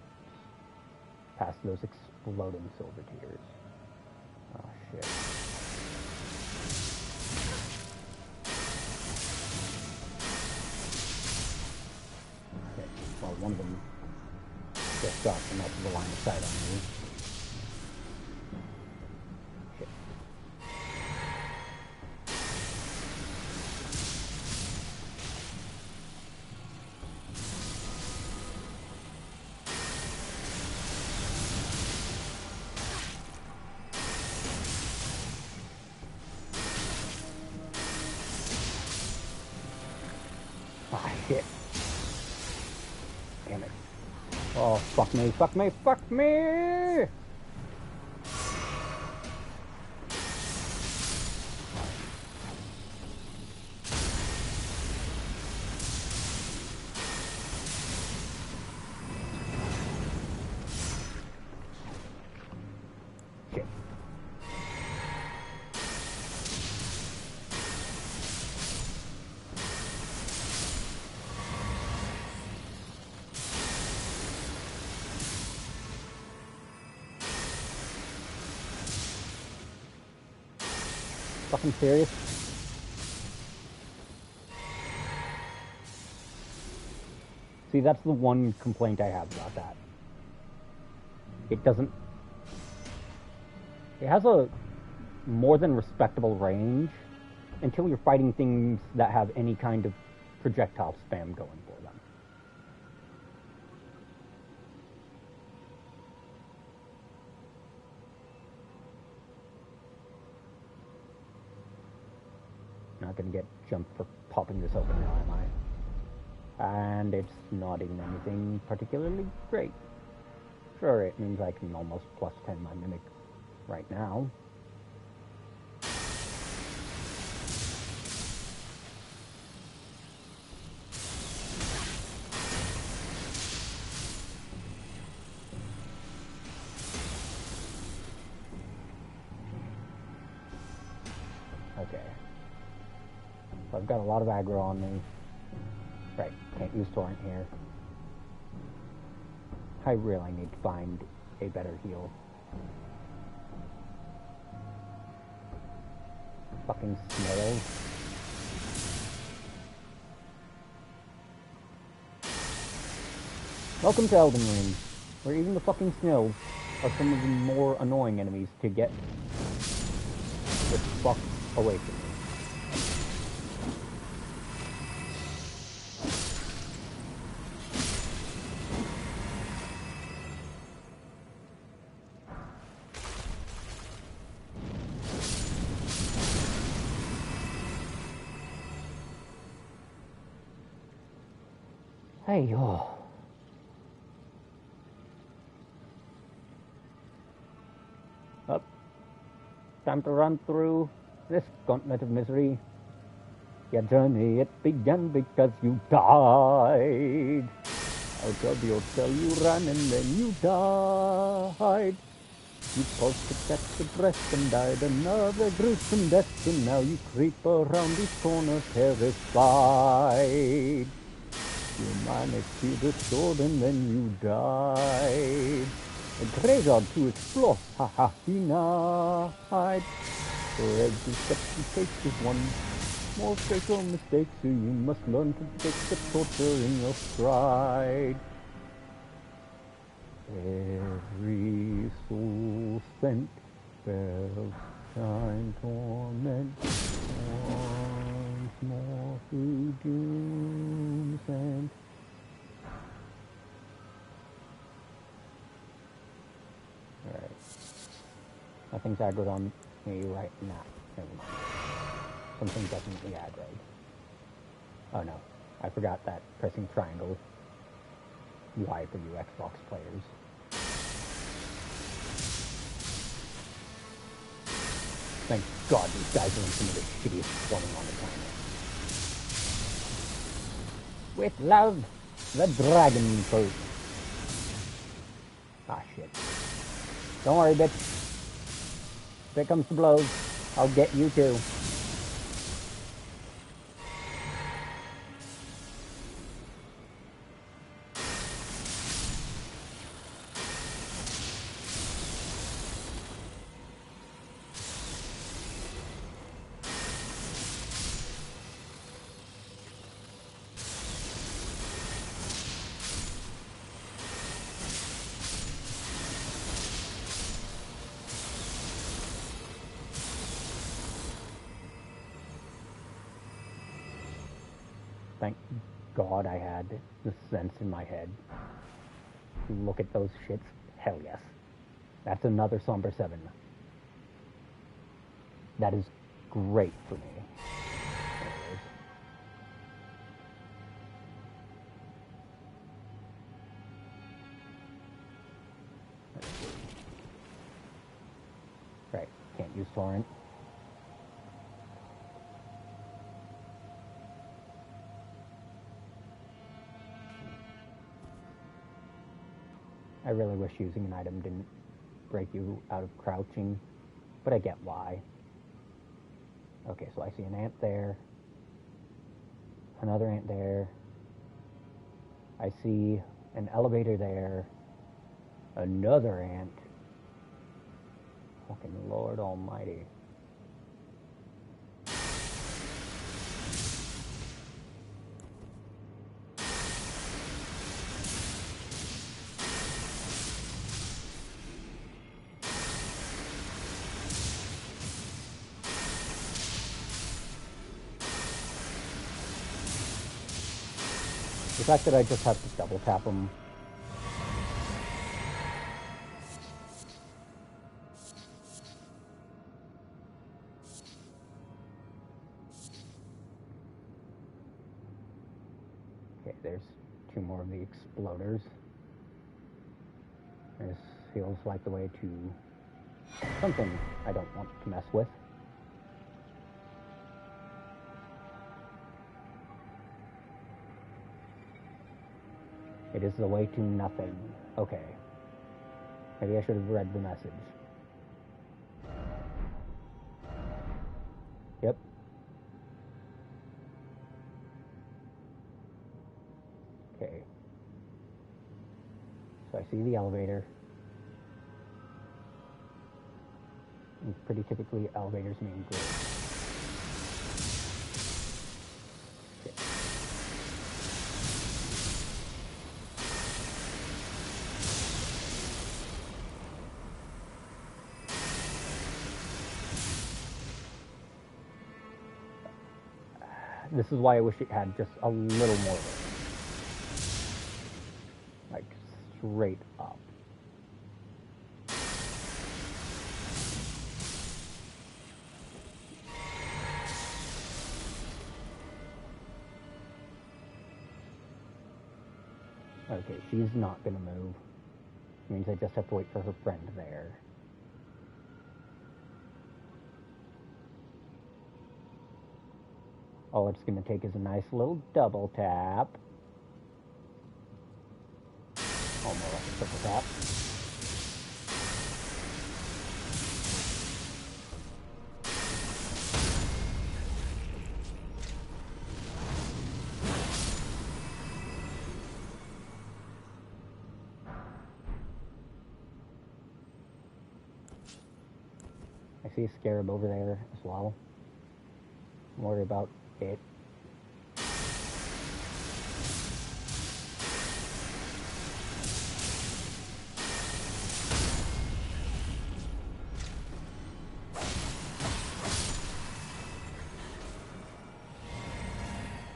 Past those exploding silver tears. Oh shit. Okay, well one of them just got enough of the line of sight on me. Oh, fuck me, fuck me, fuck me! Shit. Fucking serious? See, that's the one complaint I have about that. It doesn't... It has a more than respectable range until you're fighting things that have any kind of projectile spam going for them. Not gonna get jumped for popping this open now, am I? And it's not even anything particularly great. Sure, it means I can almost plus 10 my mimic right now. Okay. So I've got a lot of aggro on me. Right, can't use torrent here. I really need to find a better heal. Fucking snails. Welcome to Elden Ring, where even the fucking snails are some of the more annoying enemies to get the fuck away from me. Hey, oh. Up. Time to run through this gauntlet of misery. Your journey, it began because you died. Out of your cell you ran and then you died. You pulsed to catch the breath and died another gruesome death, and now you creep around each corner terrified. Humanity restored and then you died. A graveyard to explore, haha, denied. For every step you take is one more fatal mistake, so you must learn to take the torture in your stride. Every soul spent bears time torment, once more through doom's end. Alright. Nothing's aggroed on me right now. Never mind. Something definitely aggroed. Oh no. I forgot that pressing triangle. Y for you Xbox players. Thank God these guys are in some of the shittiest spawning on the planet. With love, the dragon fruit. Ah, shit. Don't worry, bitch. If it comes to blows, I'll get you too. Thank God I had the sense in my head to look at those shits. Hell yes. That's another Somber 7. That is great for me. Anyways. can't use torrent. I really wish using an item didn't break you out of crouching, but I get why. Okay, so I see an ant there, another ant there, I see an elevator there, another ant. Fucking Lord Almighty. The fact that I just have to double tap them. Okay, there's two more of the exploders. This feels like the way to something I don't want to mess with. It is the way to nothing. Okay. Maybe I should have read the message. Yep. Okay. So I see the elevator. And pretty typically, elevators mean grid. Okay. This is why I wish it had just a little more range. Like, straight up. Okay, she's not gonna move. Means I just have to wait for her friend there. All it's gonna take is a nice little double tap. Oh, more like a triple tap. I see a scarab over there as well. Don't worry about it.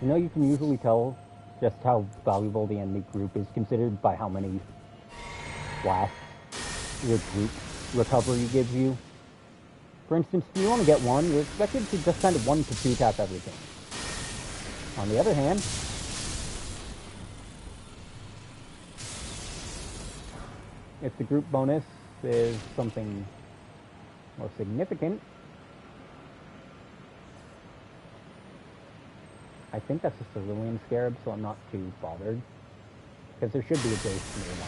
You know, you can usually tell just how valuable the enemy group is considered by how many blasts your group recovery gives you. For instance, if you only get one, you're expected to just kind of 1 to 2 tap everything. On the other hand, if the group bonus is something more significant, I think that's a cerulean scarab, so I'm not too bothered. Because there should be a base nearby.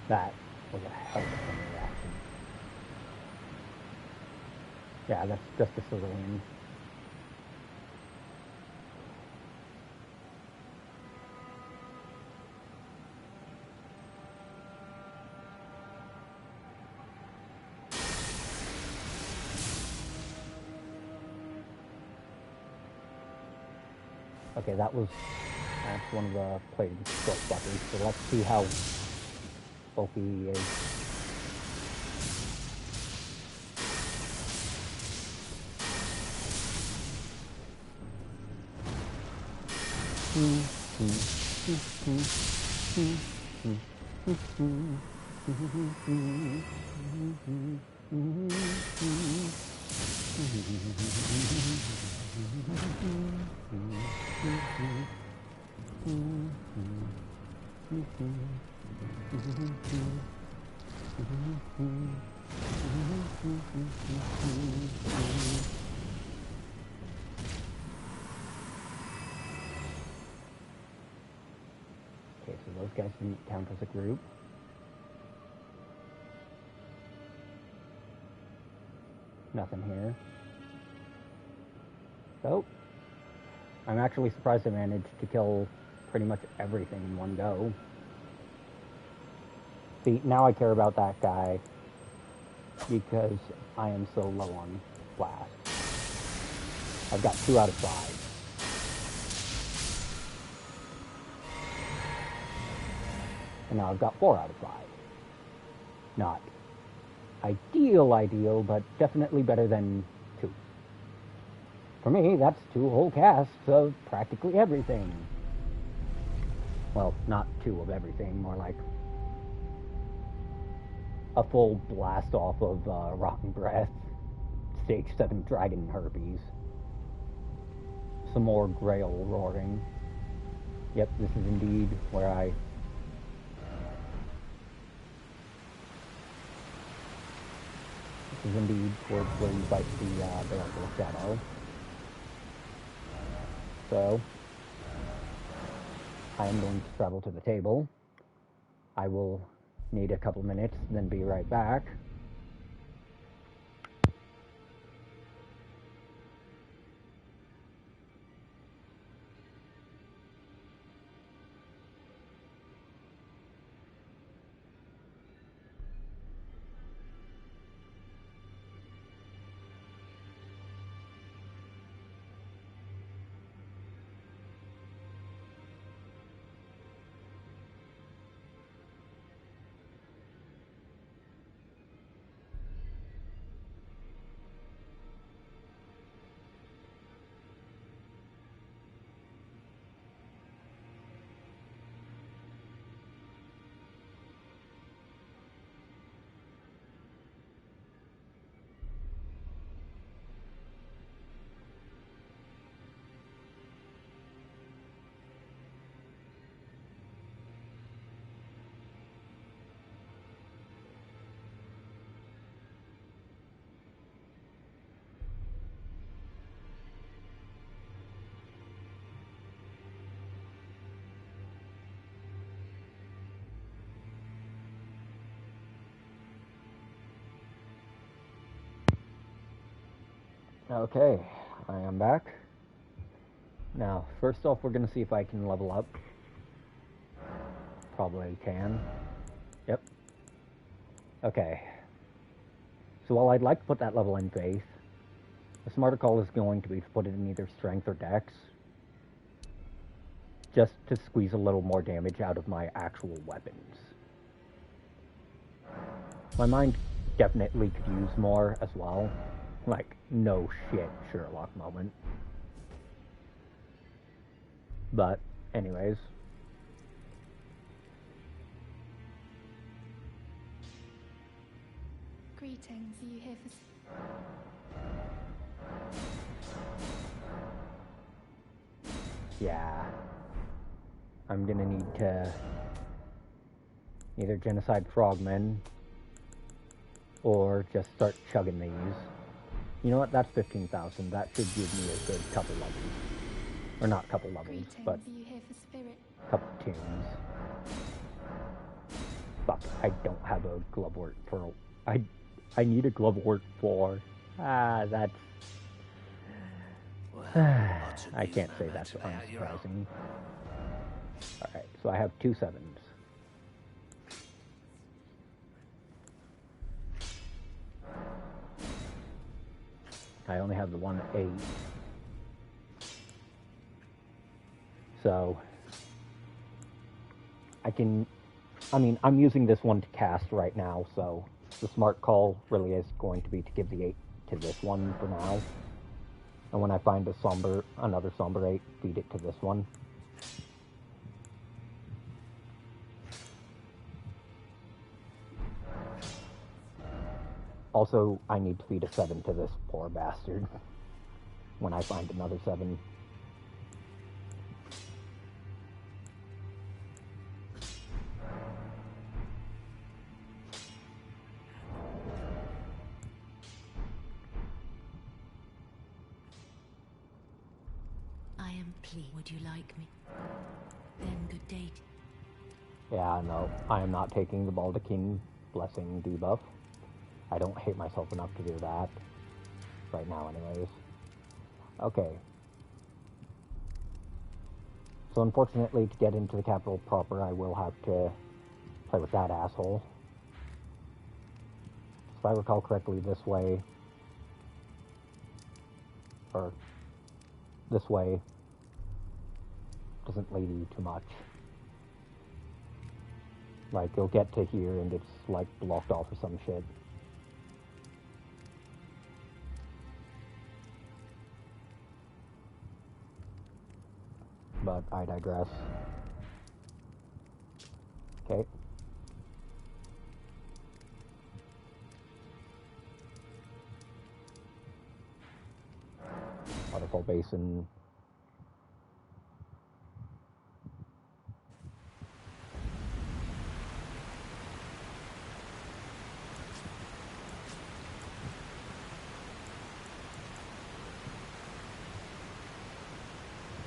That was a hell of a reaction. Yeah, that's just a cerulean. Okay, that's one of the plated short buttons, so let's see how bulky he is. Okay, so those guys didn't count as a group. Nothing here. So, I'm actually surprised I managed to kill pretty much everything in one go. See, now I care about that guy because I am so low on blast. I've got 2 out of 5. And now I've got 4 out of 5. Not ideal, but definitely better than 2. For me, that's 2 whole casts of practically everything. Well, not 2 of everything, more like a full blast off of Rotten Breath, Stage 7 Dragon Herpes. Some more Grail Roaring. Yep, this is indeed where I... This is indeed towards where you fight the Oracle of Shadow. So, I am going to travel to the table. I will need a couple minutes, then be right back. Okay, I am back. Now, first off, we're going to see if I can level up. Probably can. Yep. Okay. So while I'd like to put that level in Faith, the smarter call is going to be to put it in either Strength or Dex, just to squeeze a little more damage out of my actual weapons. My mind definitely could use more as well. Like, no shit Sherlock moment. But, anyways. Greetings, are you here for... Yeah. I'm gonna need to either genocide frogmen or just start chugging these. You know what? That's 15,000. That should give me a good couple levels. Or not couple levels, Greetings, but are you here for spirit? couple tunes. Fuck, I don't have a glovewort for... I need a glovewort for... that's... I can't say that's unsurprising. Alright, so I have 2 7s. I only have the 1 8. So, I'm using this one to cast right now, so the smart call really is going to be to give the 8 to this one for now. And when I find another somber 8, feed it to this one. Also, I need to feed a 7 to this poor bastard when I find another 7. I am pleased. Would you like me? Then good day. Yeah, no, I am not taking the Baldachin Blessing debuff. I don't hate myself enough to do that. Right now, anyways. Okay. So unfortunately, to get into the capital proper, I will have to play with that asshole. If I recall correctly, this way, or this way, doesn't lead you too much. Like, you'll get to here and it's, like, blocked off or some shit. But I digress. Okay. Waterfall Basin.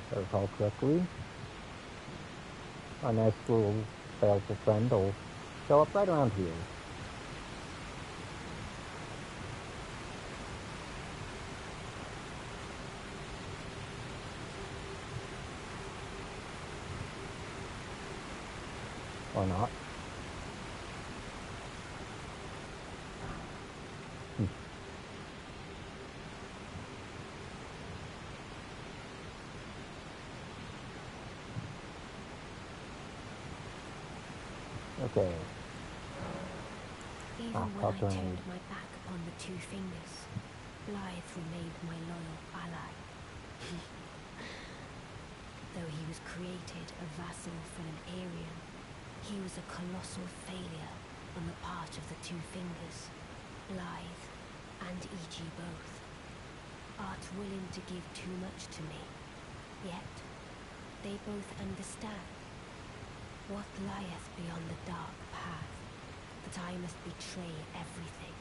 If I recall correctly, our nice little baleful friend will show up right around here. Or not. Okay. Even when I turned my back upon the two fingers, Blythe remained my loyal ally. Though he was created a vassal from an Aryan, he was a colossal failure on the part of the two fingers. Blythe and E.G. both art willing to give too much to me, yet they both understand what lieth beyond the dark path, that I must betray everything,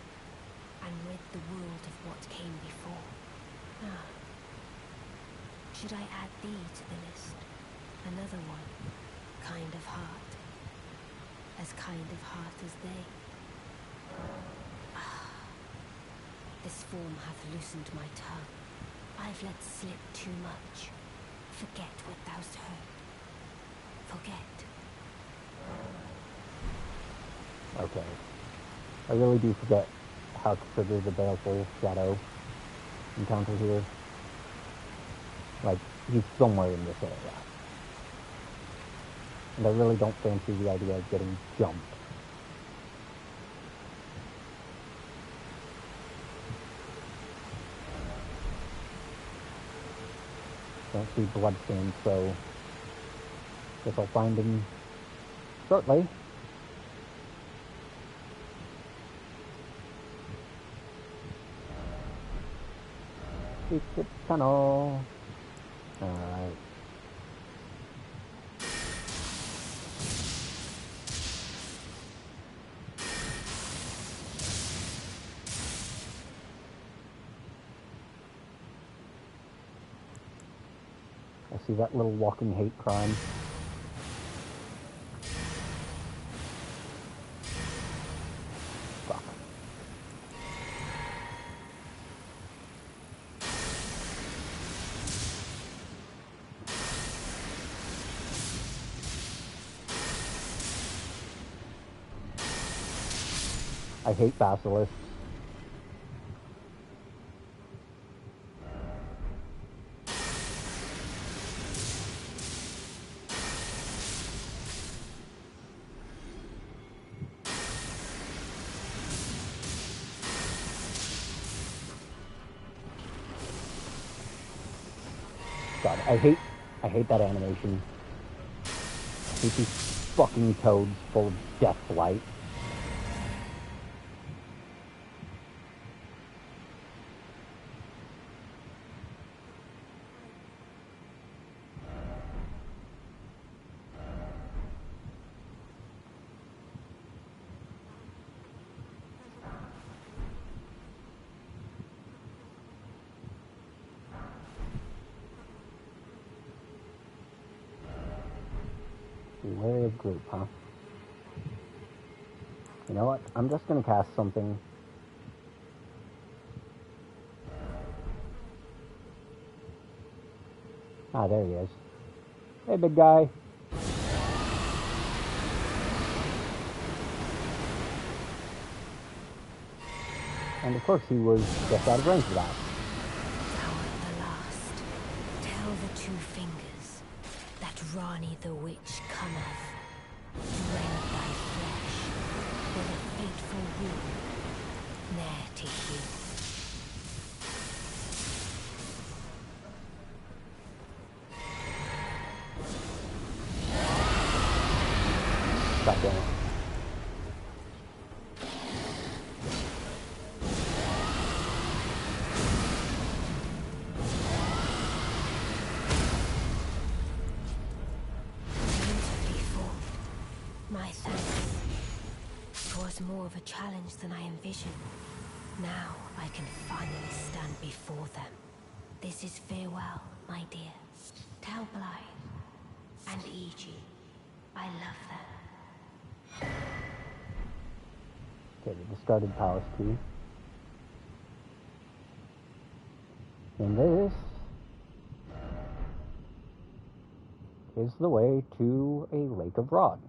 and rid the world of what came before. Ah. Should I add thee to the list? Another one, kind of heart. As kind of heart as they. Ah. This form hath loosened my tongue. I've let slip too much. Forget what thou'st heard. Forget. Okay. I really do forget how to trigger the Baleful Shadow encounter here. Like, he's somewhere in this area. And I really don't fancy the idea of getting jumped. Don't see bloodstains, so guess I'll find him shortly. Secret tunnel. Alright. I see that little walking hate crime. Fuck. I hate basilisks. God, I hate that animation. I hate these fucking toads full of death light. Way of group, huh? You know what? I'm just gonna cast something. Ah, there he is. Hey, big guy. And of course he was just out of range for that. Thou art the last. Tell the two fingers that Rani the witch cometh. Rend thy flesh with a fateful wound, ne'er to heal. God damn it. My thanks. 'Twas more of a challenge than I envisioned. Now I can finally stand before them. This is farewell, my dear. Tell Blythe and Iji I love them. Okay, the discarded palace key. And this is the way to a lake of rot.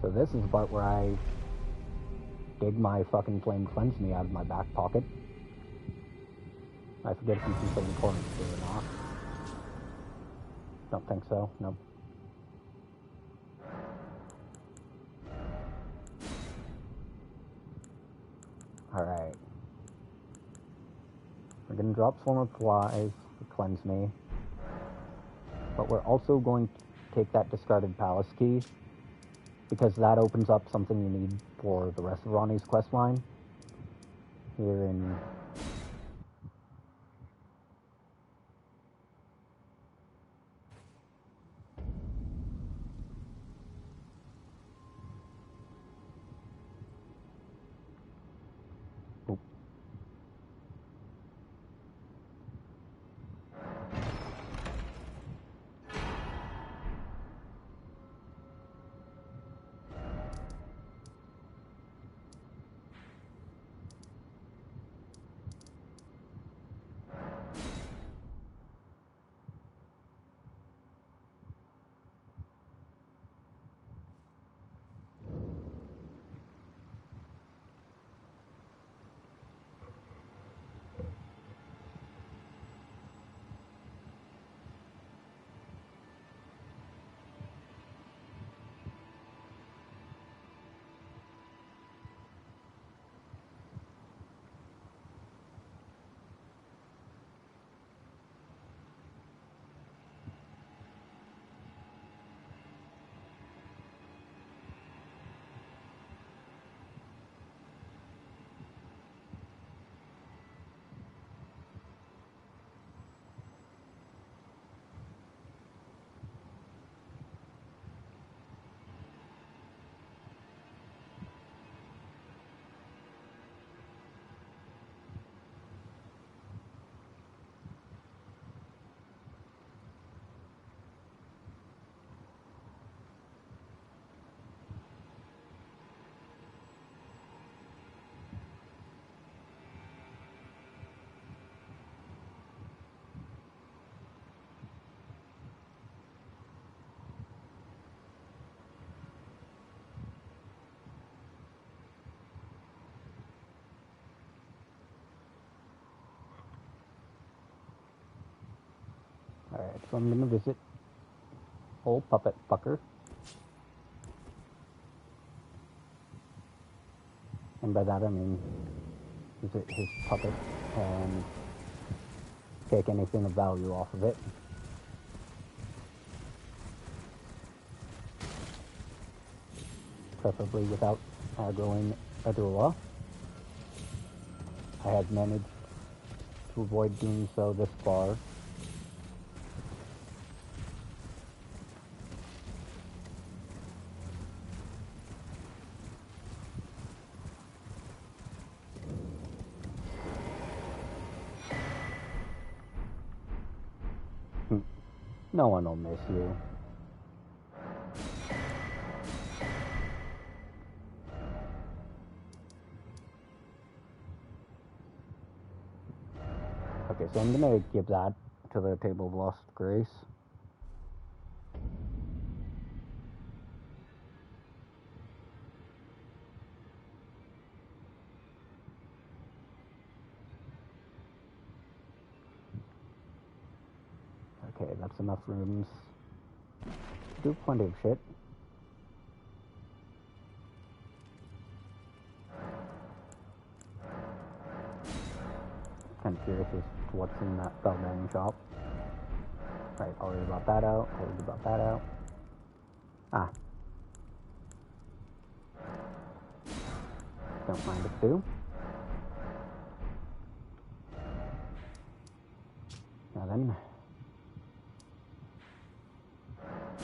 So this is the part where I dig my fucking flame cleanse me out of my back pocket. I forget if you can summon torrents here or not. Don't think so. Nope. Alright. We're gonna drop Swarm of Flies to cleanse me. But we're also going to take that discarded palace key, because that opens up something you need for the rest of Ronnie's questline. Here in... Oop. Alright, so I'm gonna visit old puppet fucker. And by that I mean visit his puppet and take anything of value off of it. Preferably without aggroing Adula. I have managed to avoid doing so this far. No one will miss you. Okay, so I'm gonna give that to the Table of Lost Grace. Okay, that's enough rooms to do plenty of shit. Kind of curious as to what's in that bell bearing shop. Right, already brought that out, already brought that out. Ah. Don't mind if do. Now then,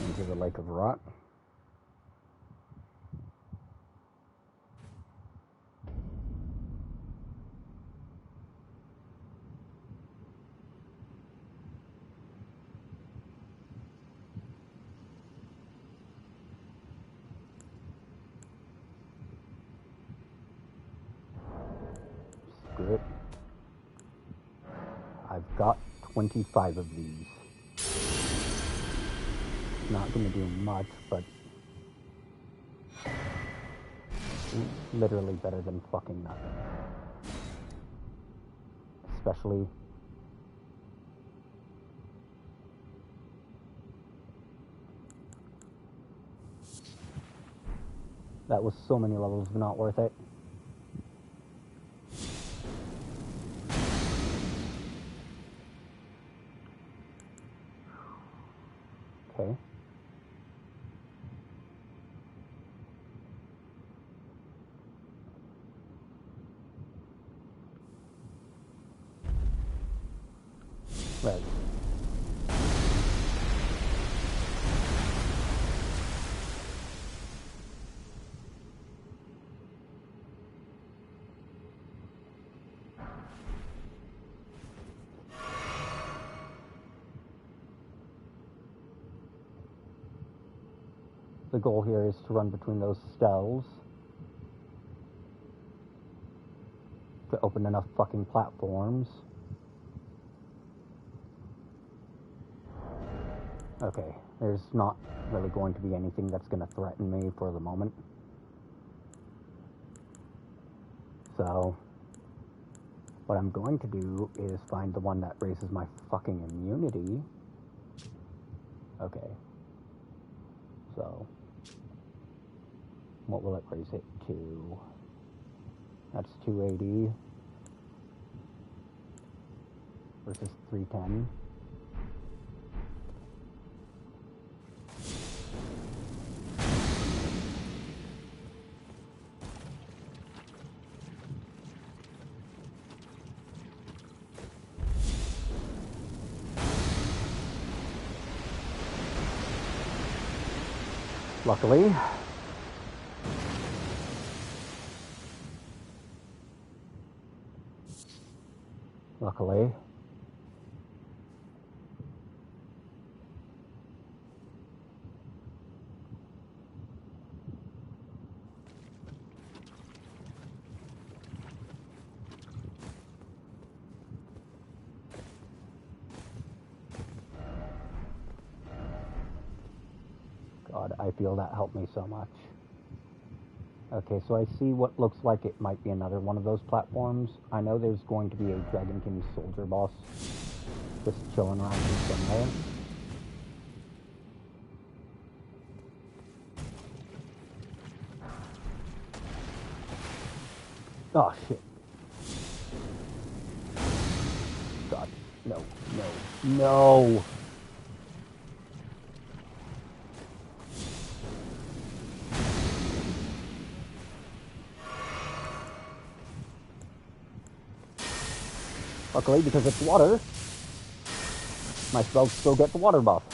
into the Lake of Rot. Screw it. I've got 25 of these. Not gonna do much, but literally better than fucking nothing. Especially that was so many levels not worth it. Okay. Right. The goal here is to run between those stells to open enough fucking platforms. Okay, there's not really going to be anything that's going to threaten me for the moment. So, what I'm going to do is find the one that raises my fucking immunity. Okay. So, what will it raise it to? That's 280 versus 310. Luckily, God, I feel that helped me so much. Okay, so I see what looks like it might be another one of those platforms. I know there's going to be a Dragon King soldier boss just chilling around here somewhere. Oh, shit. God, no, no, no! Luckily, because it's water, my spells still get the water buff.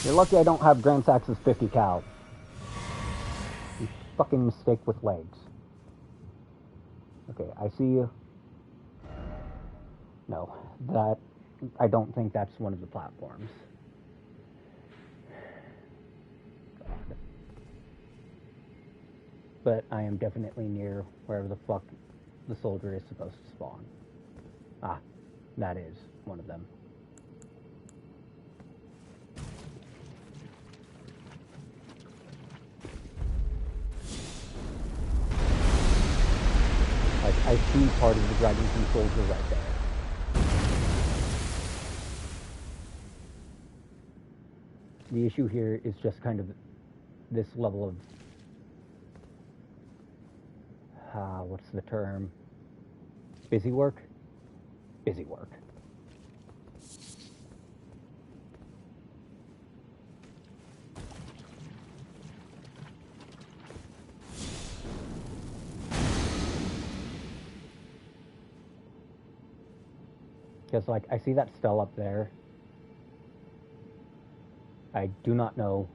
You're lucky I don't have Grand Sax's 50 cal. You fucking mistake with legs. Okay, I see you. No, that... I don't think that's one of the platforms. God. But I am definitely near wherever the fuck the soldier is supposed to spawn. Ah, that is one of them. Like, I see part of the Dragon King soldier right there. The issue here is just kind of this level of... what's the term? Busy work? Busy work. Because, like, I see that spell up there. I do not know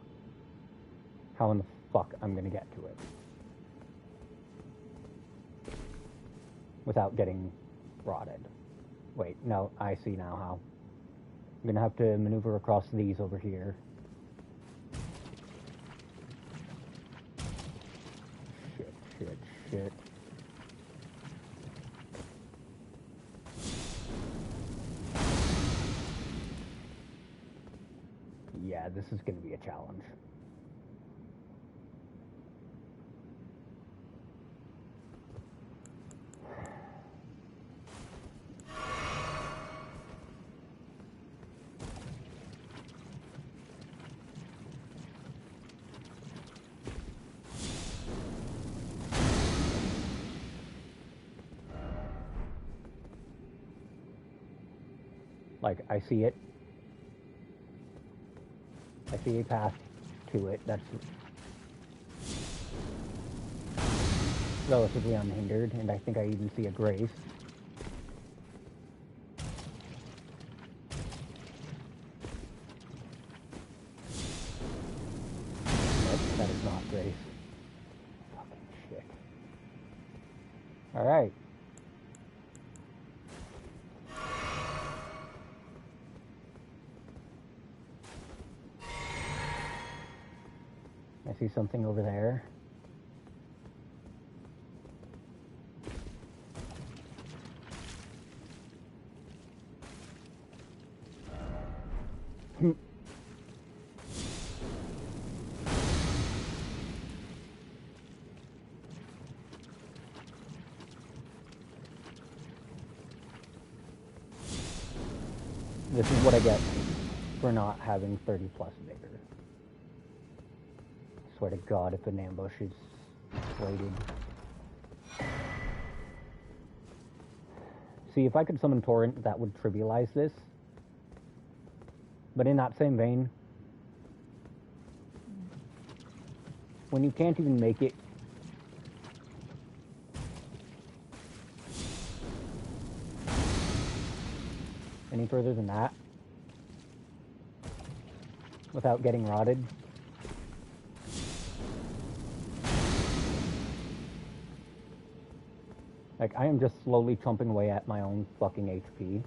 how in the fuck I'm gonna get to it without getting rotted. Wait, no, I see now how. I'm gonna have to maneuver across these over here. Shit, shit, shit. Yeah, this is gonna be a challenge. Like, I see it. I see a path to it that's relatively unhindered, and I think I even see a grace. Nope, that is not grace. Fucking shit. Alright. I see something over there. This is what I get for not having 30 plus vigor. Swear to God, if an ambush is slated. See, if I could summon Torrent, that would trivialize this. But in that same vein, when you can't even make it any further than that without getting rotted, like, I am just slowly chomping away at my own fucking HP.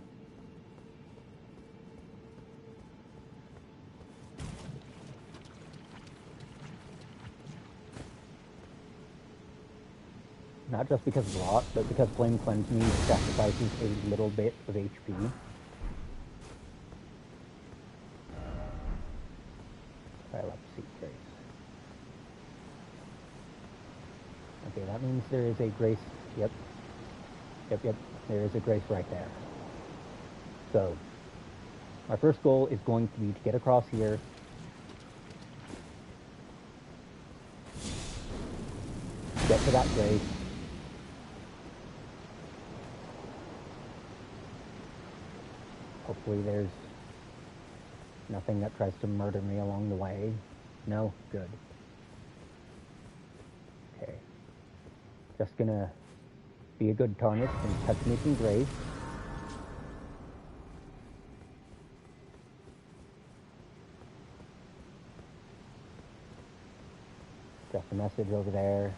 Not just because of rot, but because Flame Cleanse Me sacrifices a little bit of HP. I love Seek Grace. Okay, that means there is a grace. Yep. Yep. There is a grace right there. So, my first goal is going to be to get across here. Get to that grace. Hopefully there's nothing that tries to murder me along the way. No? Good. Okay. Just gonna be a good tarnished and touch me some grace. Just a message over there.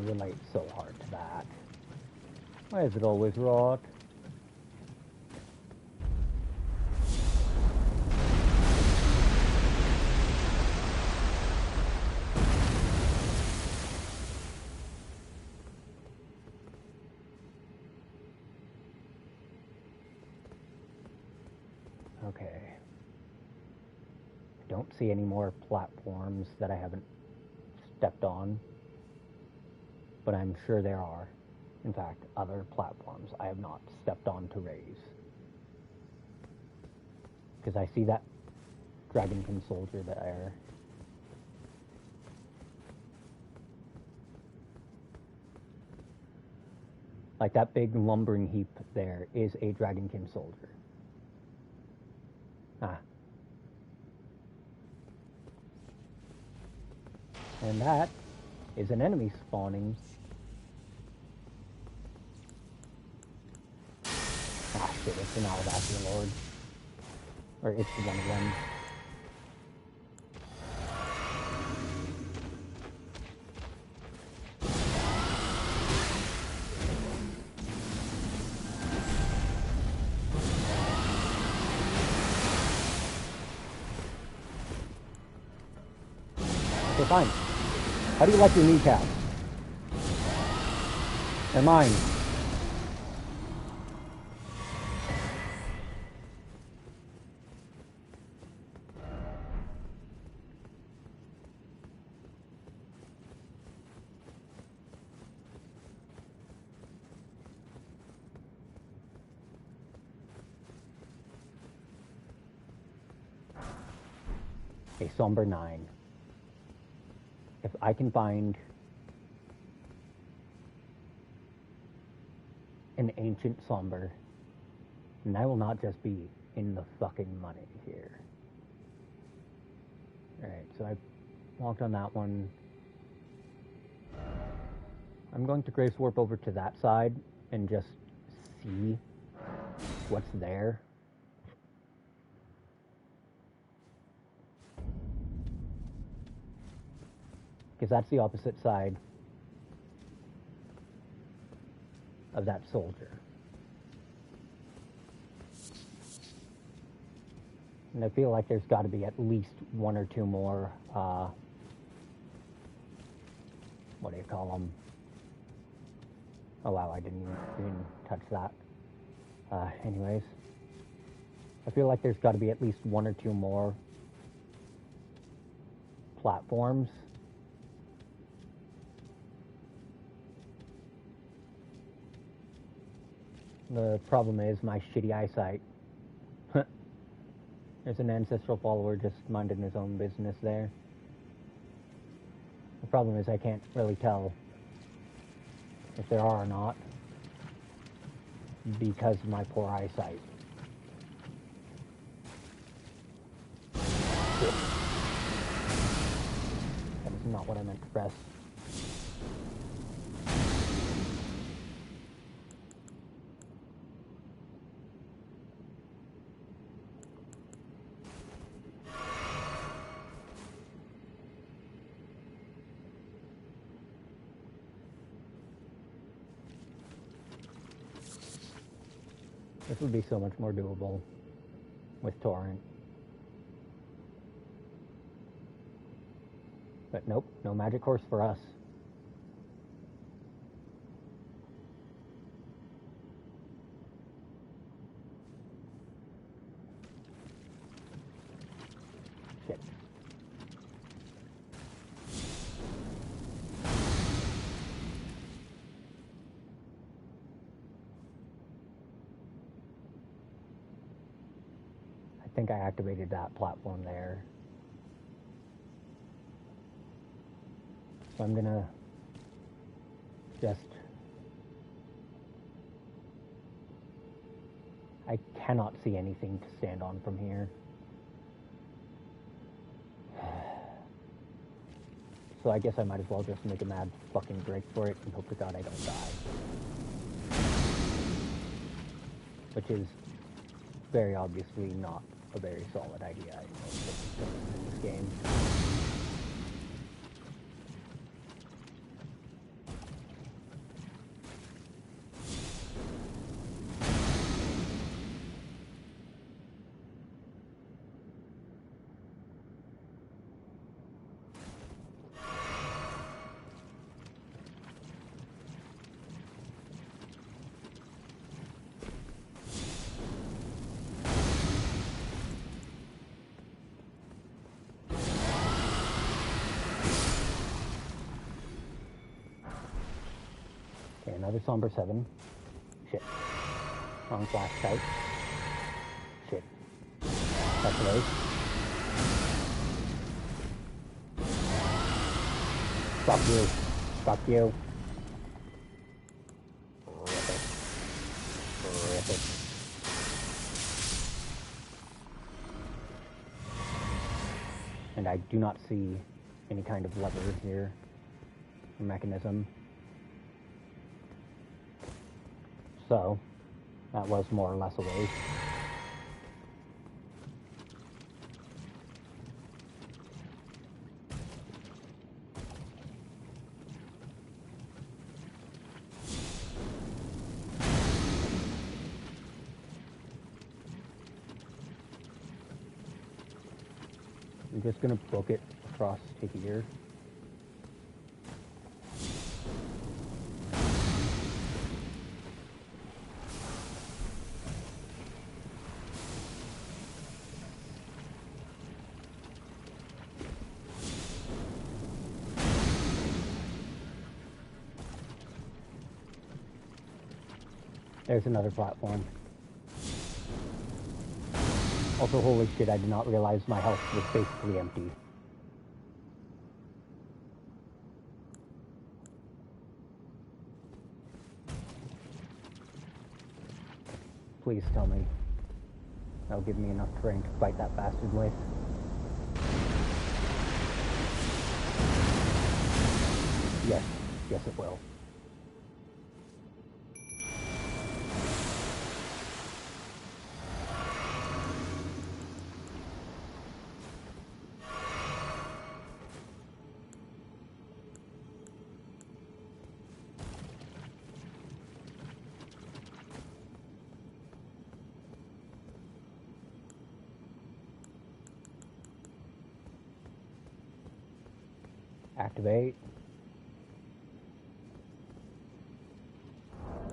relate so hard to that. Why is it always rot? Okay. I don't see any more platforms that I haven't stepped on, but I'm sure there are, in fact, other platforms I have not stepped on to raise. Because I see that Dragonkin soldier there. Like that big lumbering heap there is a Dragonkin soldier. Ah. And that is an enemy spawning. Ah shit, it's an Alabaster Lord. Or it's one of them. Okay, fine. How do you like your kneecaps? They're mine. A somber 9. If I can find an ancient somber, and I will not just be in the fucking money here. Alright, so I walked on that one. I'm going to Grace Warp over to that side and just see what's there. Because that's the opposite side of that soldier. And I feel like there's got to be at least one or two more, what do you call them? Oh wow, I didn't even touch that. Anyways, I feel like there's got to be at least one or two more platforms. The problem is my shitty eyesight. There's an ancestral follower just minding his own business there. The problem is I can't really tell if there are or not because of my poor eyesight. Shit. That is not what I meant to press. This would be so much more doable with Torrent. But nope, no magic horse for us. Shit. I think I activated that platform there. So I'm gonna just... I cannot see anything to stand on from here. So I guess I might as well just make a mad fucking break for it and hope to God I don't die. Which is very obviously not a very solid idea in this game. Another Somber 7. Shit. Wrong flash type. Shit. That's low. Fuck you. Fuck you. Rip it. Rip it. And I do not see any kind of lever here. Or mechanism. So, that was more or less a waste. I'm just gonna book it across to here. There's another platform. Also, holy shit, I did not realize my health was basically empty. Please tell me that'll give me enough terrain to fight that bastard with. Yes, yes it will. Activate.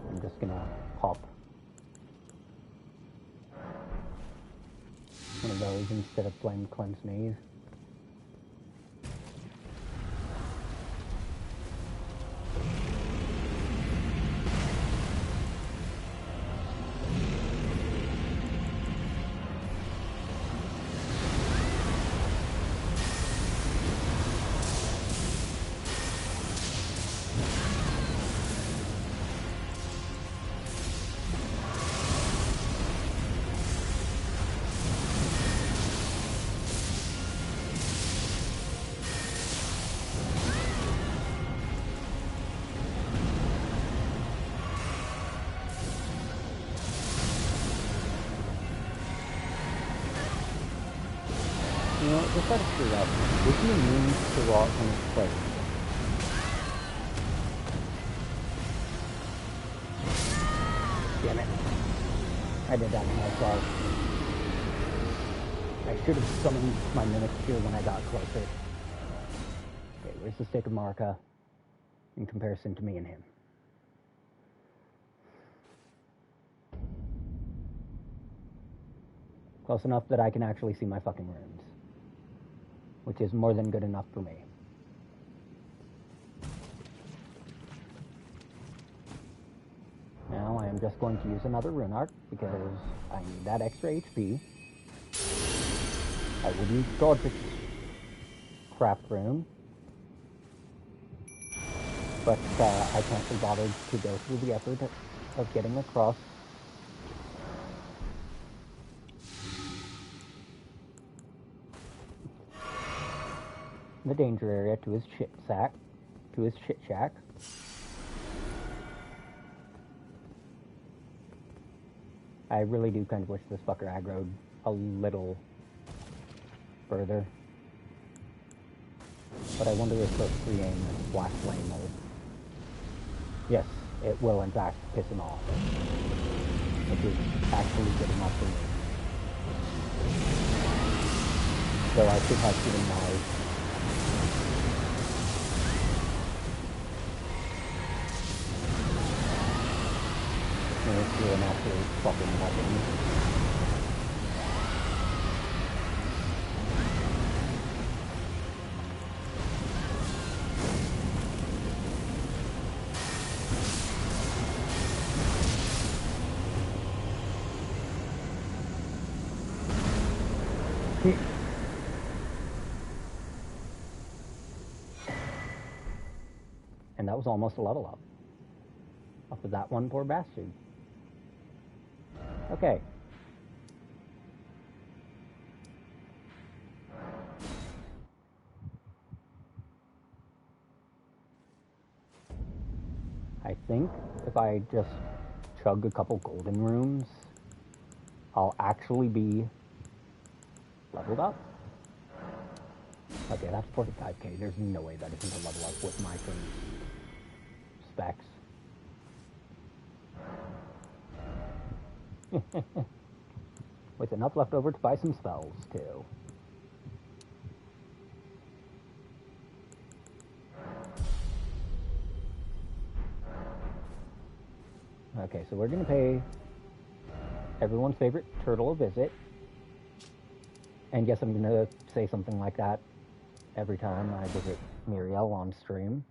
I'm just gonna pop one of those instead of Flame Cleanse Maze. You know, just out of curiosity, is he immune to rot when it's played? Damn it. I did that to myself. I should have summoned my mimic here when I got closer. Okay, where's the stick of Marika in comparison to me and him? Close enough that I can actually see my fucking runes. Which is more than good enough for me. Now I am just going to use another rune arc because I need that extra HP. I will use Godric's craft rune. But I can't be bothered to go through the effort of getting across. The danger area to his shit shack. I really do kind of wish this fucker aggroed a little further. But I wonder if the free aim and flash flame will... Yes, it will in fact piss him off. Which is actually good enough for me. So I should have given my... It's an absolute fucking weapon. And that was almost a level up. Off of that one poor bastard. Okay. I think if I just chug a couple golden rooms, I'll actually be leveled up. Okay, that's 45k. There's no way that isn't a level up with my current specs. With enough left over to buy some spells, too. Okay, so we're going to pay everyone's favorite turtle a visit. And yes, I'm going to say something like that every time I visit Muriel on stream.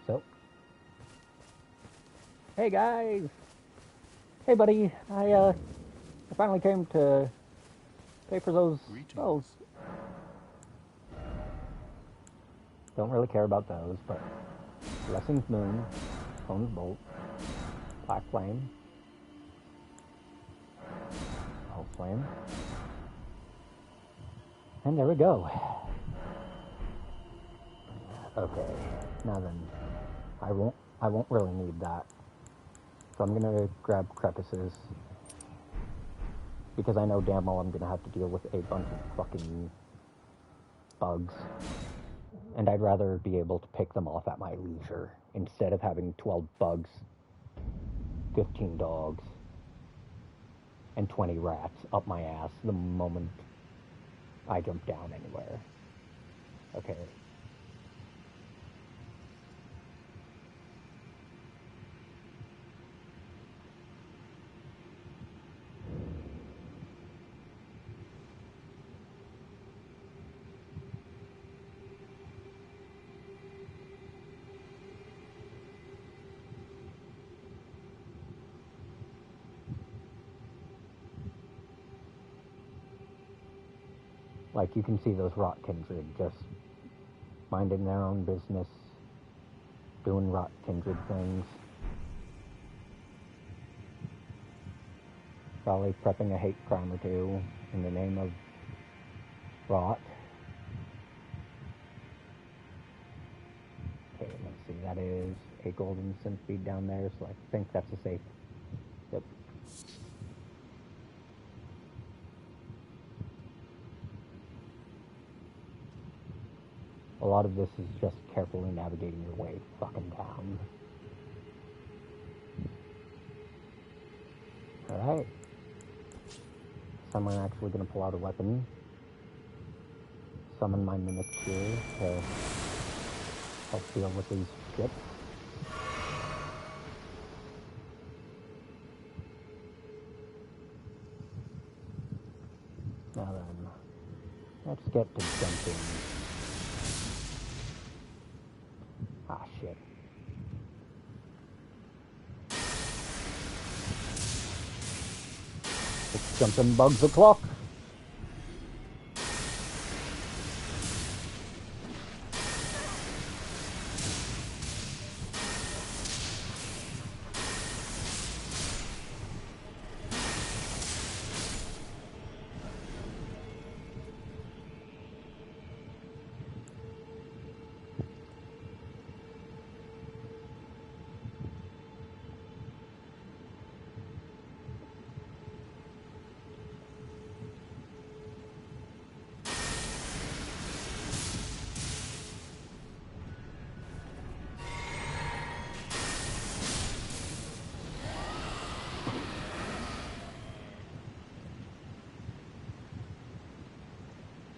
So, hey guys! Hey buddy, I finally came to pay for those spells. Don't really care about those, but Blessing's Moon, Hone's Bolt, Black Flame, Pulse Flame, and there we go. Okay, now then, I won't really need that. So I'm gonna grab crevices, because I know damn well I'm gonna have to deal with a bunch of fucking bugs. And I'd rather be able to pick them off at my leisure, instead of having 12 bugs, 15 dogs, and 20 rats up my ass the moment I jump down anywhere. Okay. Like, you can see those rot kindred just minding their own business, doing rot kindred things. Probably prepping a hate crime or two in the name of rot. Okay, let's see, that is a golden centipede down there, so I think that's a safe. Yep. A lot of this is just carefully navigating your way fucking down. Alright. Someone actually gonna pull out a weapon. Summon my mimic here to help deal with these shits. Now then, let's get to jumping. Ah, shit. It's jumping bugs o'clock.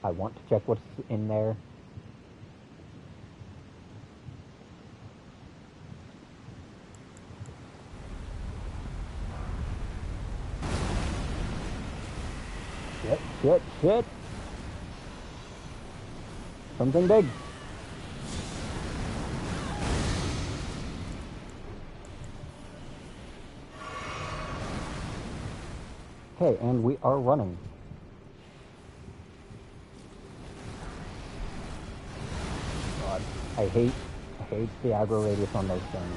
I want to check what's in there, Shit, shit. Something big. Okay, and we are running. God, I hate the aggro radius on those things.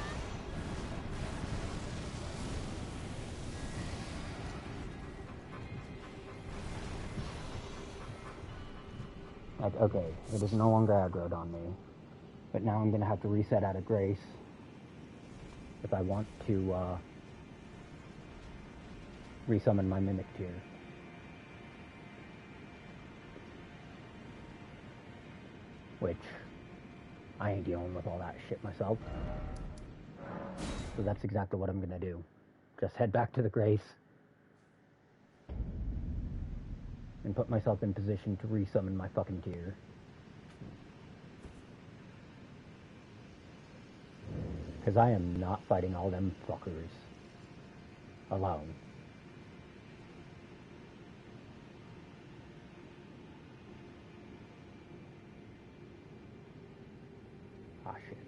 Like, okay, it is no longer aggroed on me, but now I'm gonna have to reset out of grace if I want to resummon my mimic tier. Which, I ain't dealing with all that shit myself. So that's exactly what I'm gonna do. Just head back to the grace and put myself in position to resummon my fucking tier. Because I am not fighting all them fuckers alone. Ah, shit.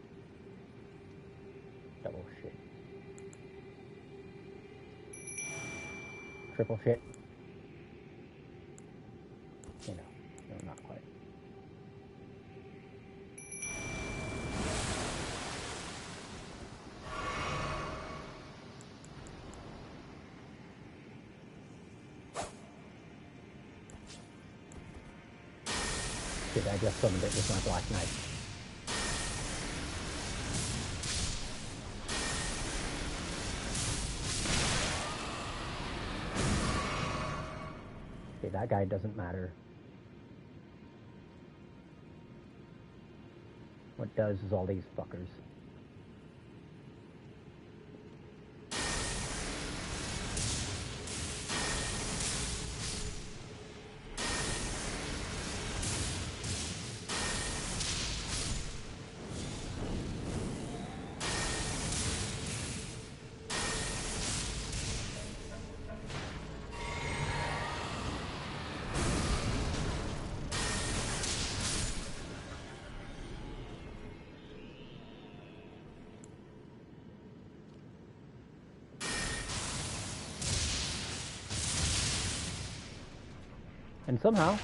Double shit. Triple shit. You know, no, not quite. Shit, I just summoned it with my Black Knight. Okay, that guy doesn't matter. What does is all these fuckers. And somehow,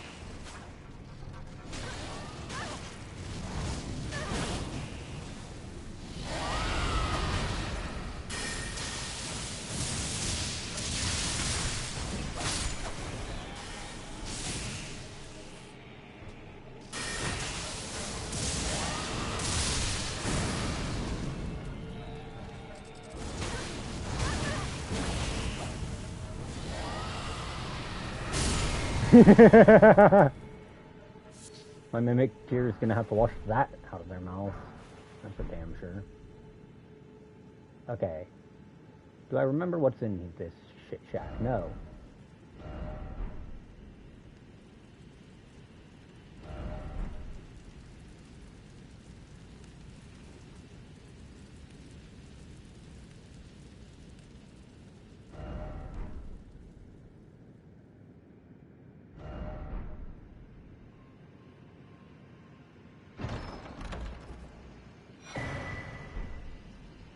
my mimic tier is gonna have to wash that out of their mouth. That's for damn sure. Okay. Do I remember what's in this shit shack? No.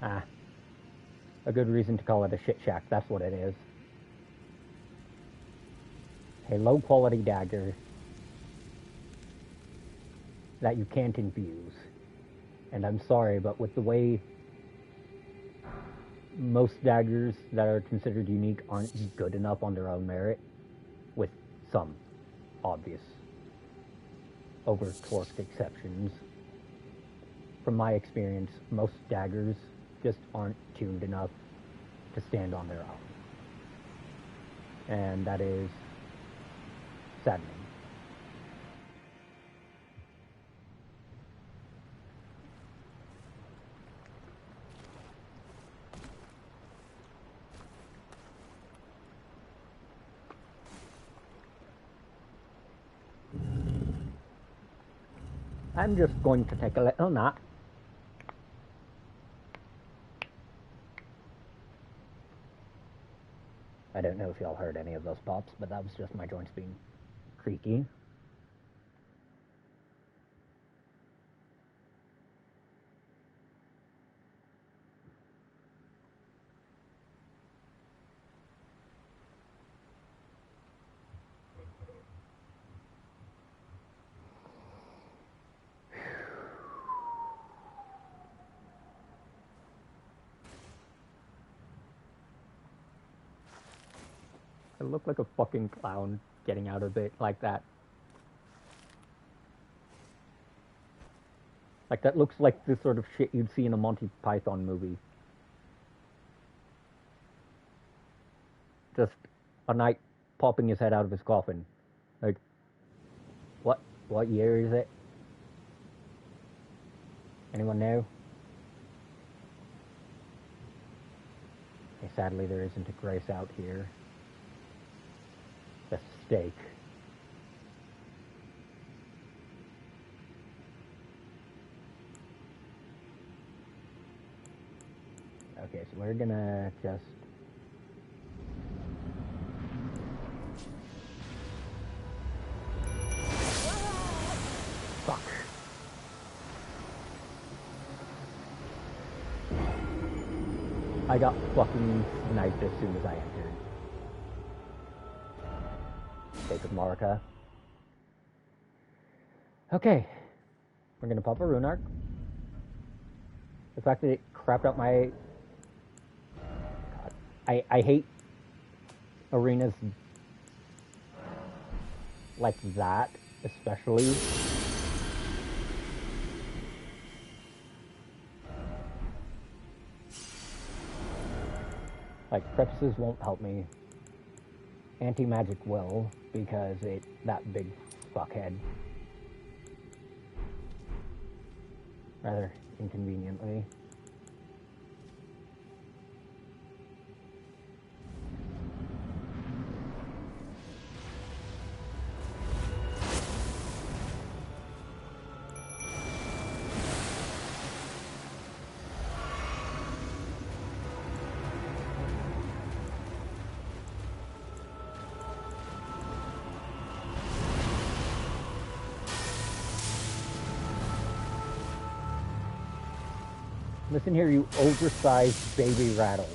Ah. A good reason to call it a shit shack, that's what it is. A low quality dagger that you can't infuse. And I'm sorry, but with the way most daggers that are considered unique aren't good enough on their own merit, with some obvious over-torqued exceptions. From my experience, most daggers just aren't tuned enough to stand on their own. And that is saddening. I'm just going to take a little nap. I don't know if y'all heard any of those pops, but that was just my joints being creaky. I look like a fucking clown getting out of it like that. Like, that looks like the sort of shit you'd see in a Monty Python movie. Just a knight popping his head out of his coffin. Like, what year is it? Anyone know? Okay, sadly, there isn't a grace out here. A stake. Okay, so we're gonna just... Fuck. I got fucking sniped as soon as I entered. Stake of Marika. Okay. We're gonna pop a rune arc. The fact that it crapped out my... God. I hate arenas like that, especially. Like, prefaces won't help me. Anti-magic will, because that big fuckhead. Rather inconveniently. Listen here, you oversized baby rattle.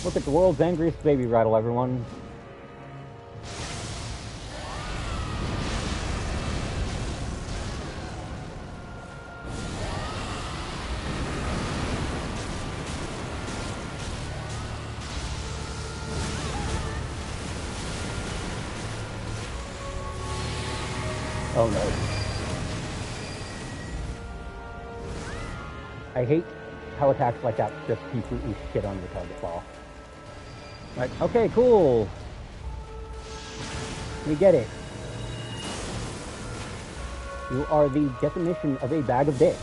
Look at the world's angriest baby rattle, everyone. Oh no. I hate how attacks like that just completely shit on your target ball. Like, okay, cool. We get it. You are the definition of a bag of dicks.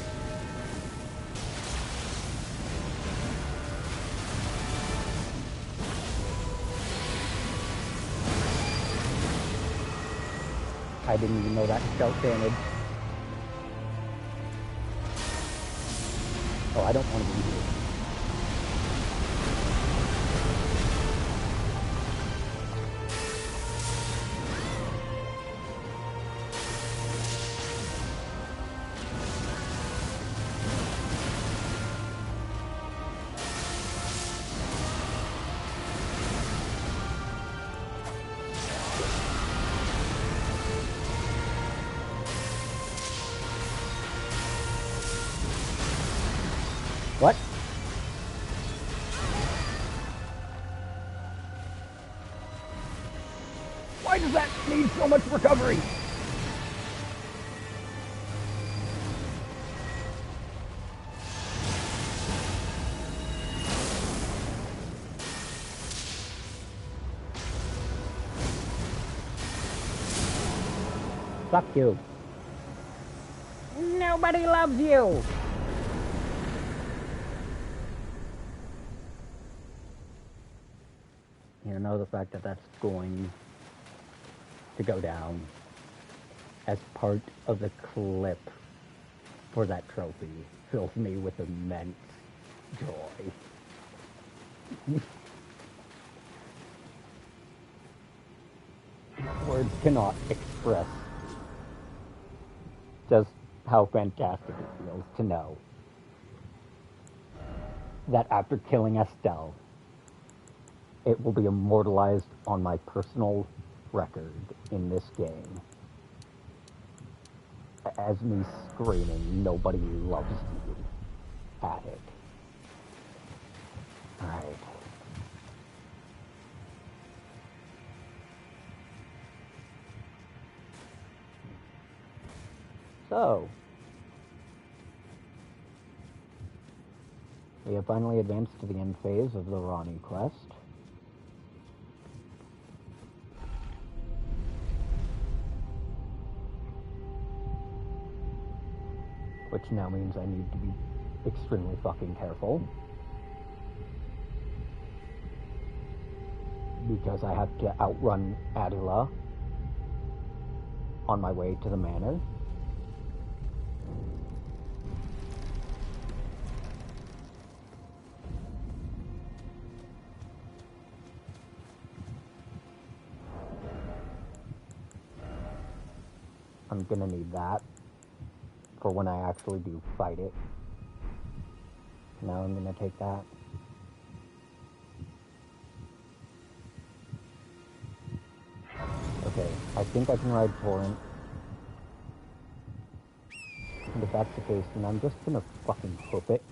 I didn't even know that dealt damage. Oh, I don't want to be here. What? Why does that need so much recovery? Fuck you. Nobody loves you. You know, the fact that that's going to go down as part of the clip for that trophy fills me with immense joy. Words cannot express just how fantastic it feels to know that after killing Estelle, it will be immortalized on my personal record in this game as me screaming, "Nobody loves you," at it. Alright. So, we have finally advanced to the end phase of the Ronnie quest. Which now means I need to be extremely fucking careful. Because I have to outrun Adula on my way to the manor. I'm gonna need that for when I actually do fight it. Now I'm gonna take that. Okay, I think I can ride Torrent. And if that's the case, then I'm just gonna fucking hoof it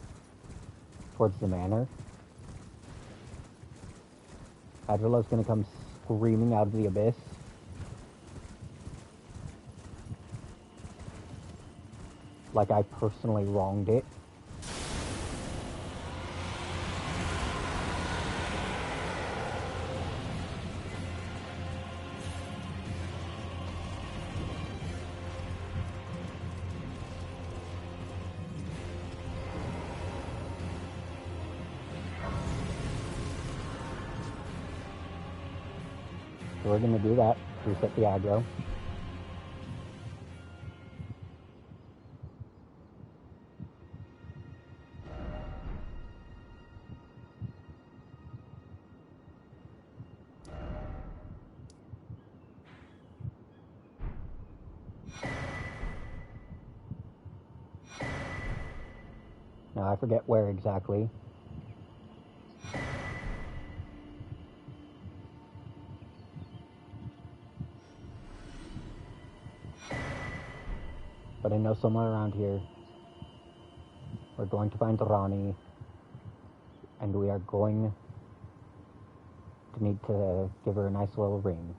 towards the manor. Adrila's gonna come screaming out of the abyss. Like I personally wronged it. So we're gonna do that. Reset the aggro. Now I forget where exactly. But I know somewhere around here we're going to find Rani, and we are going to need to give her a nice little ring.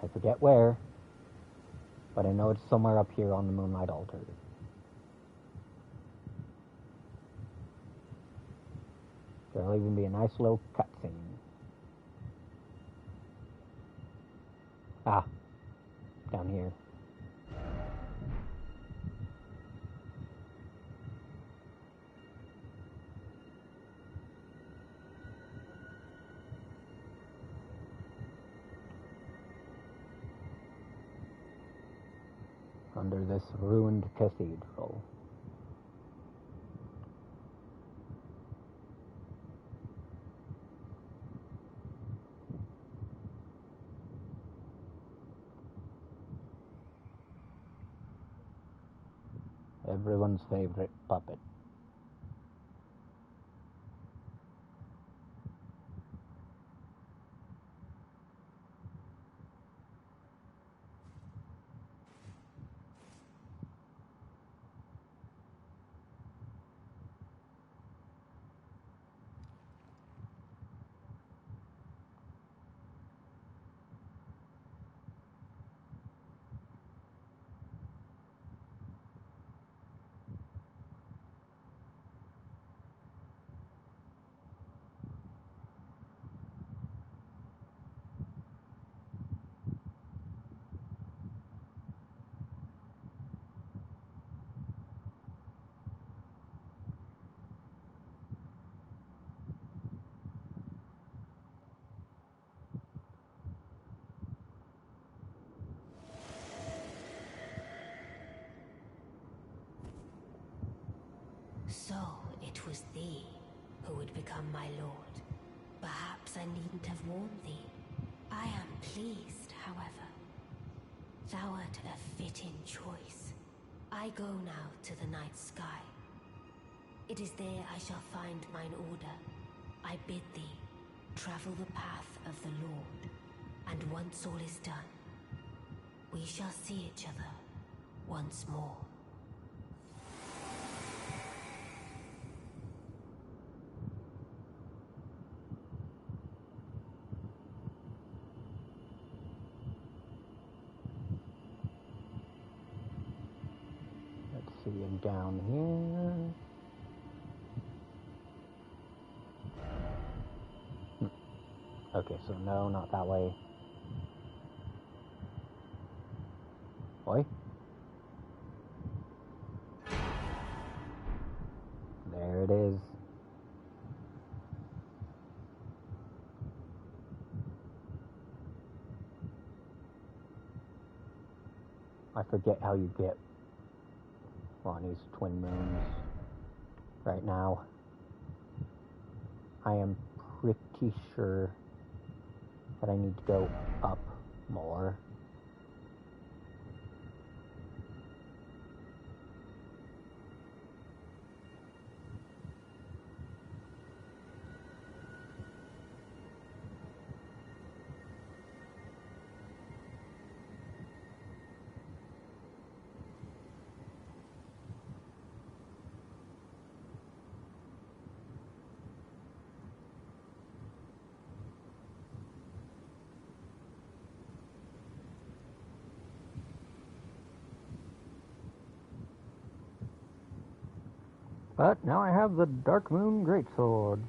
I forget where, but I know it's somewhere up here on the Moonlight Altar. There'll even be a nice little cutscene. Ah, down here. Under this ruined cathedral. Everyone's favorite puppet. So it was thee who would become my lord. Perhaps I needn't have warned thee. I am pleased, however. Thou art a fitting choice. I go now to the night sky. It is there I shall find mine order. I bid thee travel the path of the Lord, and once all is done, we shall see each other once more. Let's see, and down here. Okay, so no, not that way. Boy. There it is. I forget how you get Ronnie's twin moons right now. I am pretty sure that I need to go up more. But now I have the Dark Moon Greatsword.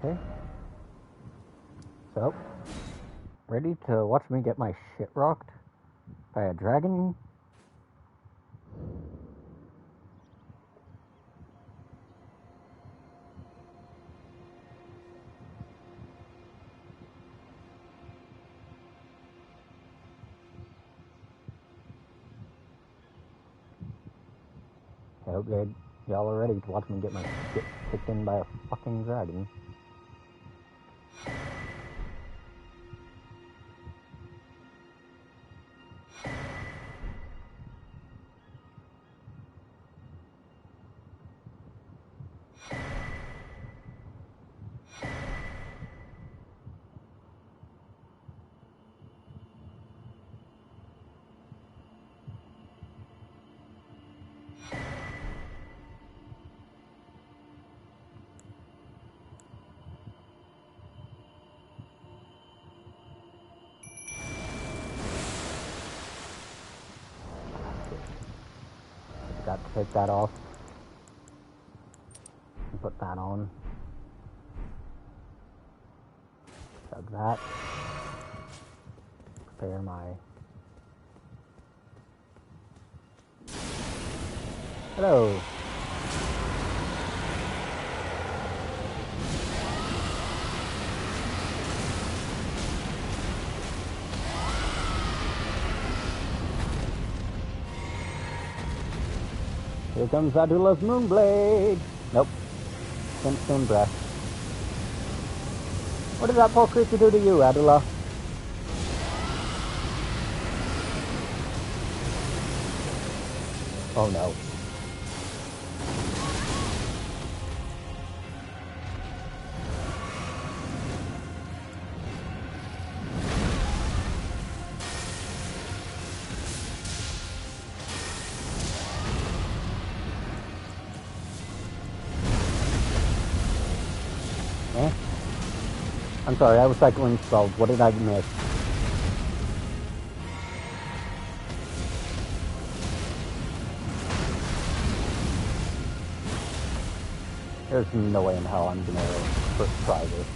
Okay. So, ready to watch me get my shit rocked by a dragon? I hope y'all are ready to watch me get my shit kicked in by a fucking dragon. Got to take that off. And put that on. Chug that. Prepare my... Hello. Here comes Adula's Moonblade. Nope. Instant breath. What did that poor creature do to you, Adula? Oh no. I'm sorry, I was cycling spells. What did I miss? There's no way in hell I'm gonna first try this.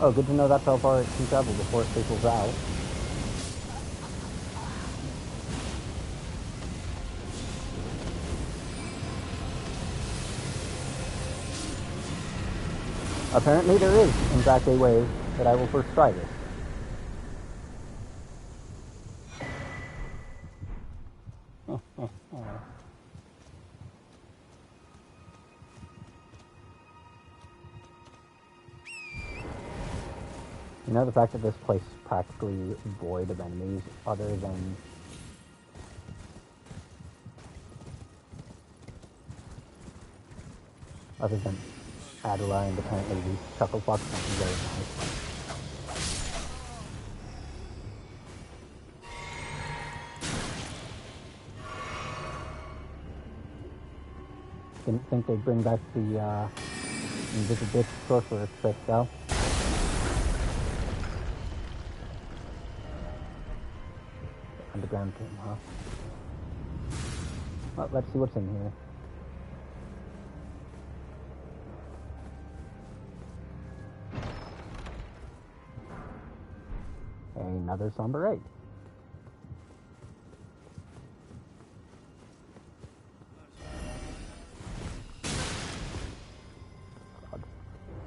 Oh, good to know that's how far it can travel before it fizzles out. Apparently there is, in fact, a way that I will first try this. You know, the fact that this place is practically void of enemies other than... Adela and apparently these chuckle fucks are very nice. Didn't think they'd bring back the invisible sorcerer trick though. Underground tomb, huh? Well, let's see what's in here. Another somber egg.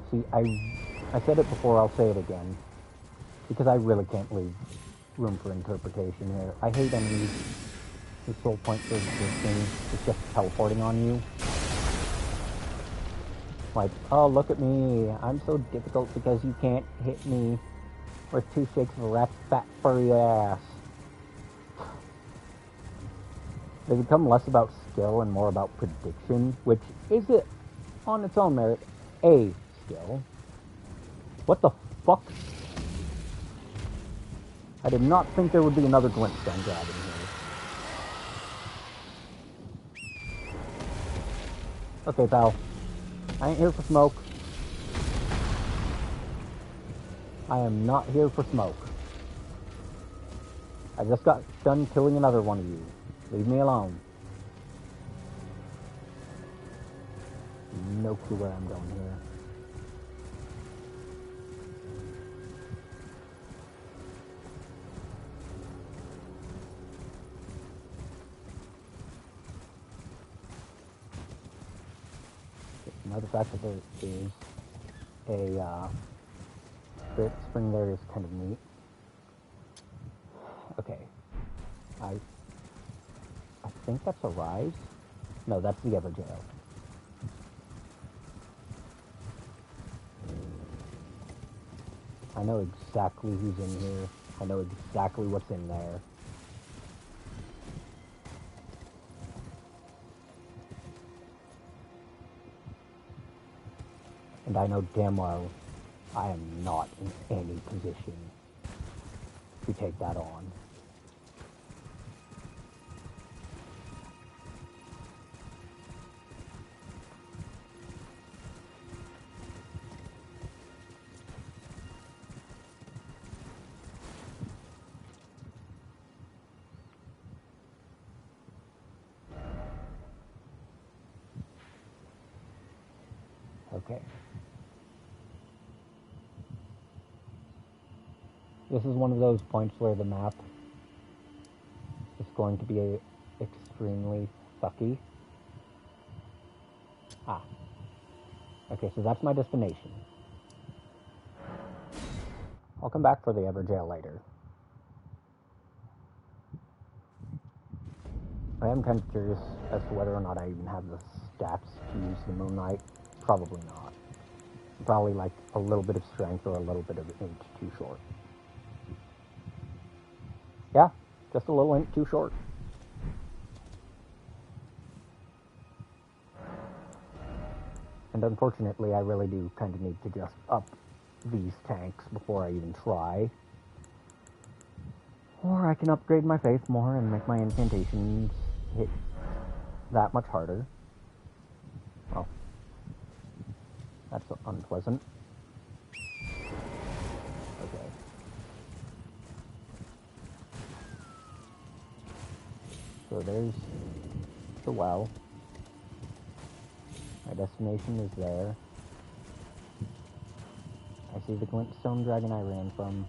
See, I said it before, I'll say it again. Because I really can't leave room for interpretation here. I hate enemies whose sole point for existing is just teleporting on you. Like, oh, look at me, I'm so difficult because you can't hit me with 2 shakes of a rat's fat furry ass. They become less about skill and more about prediction, which is it, on its own merit, a skill. What the fuck? I did not think there would be another glintstone dragon here. Okay, pal. I ain't here for smoke. I am not here for smoke. I just got done killing another one of you. Leave me alone. No clue where I'm going here. Another fact that there is a spirit spring there is kind of neat. Okay. I think that's a rise. No, that's the Everjail. I know exactly who's in here. I know exactly what's in there. And I know damn well I am not in any position to take that on. Okay. This is one of those points where the map is going to be extremely sucky. Ah. Okay, so that's my destination. I'll come back for the Everjail later. I am kind of curious as to whether or not I even have the stats to use the Moonlight. Probably not. Probably like a little bit of strength or a little bit of int too short. Yeah, just a little int too short. And unfortunately, I really do kind of need to just up these tanks before I even try. Or I can upgrade my faith more and make my incantations hit that much harder. Well, that's unpleasant. Okay. So there's the well. My destination is there. I see the glintstone dragon I ran from.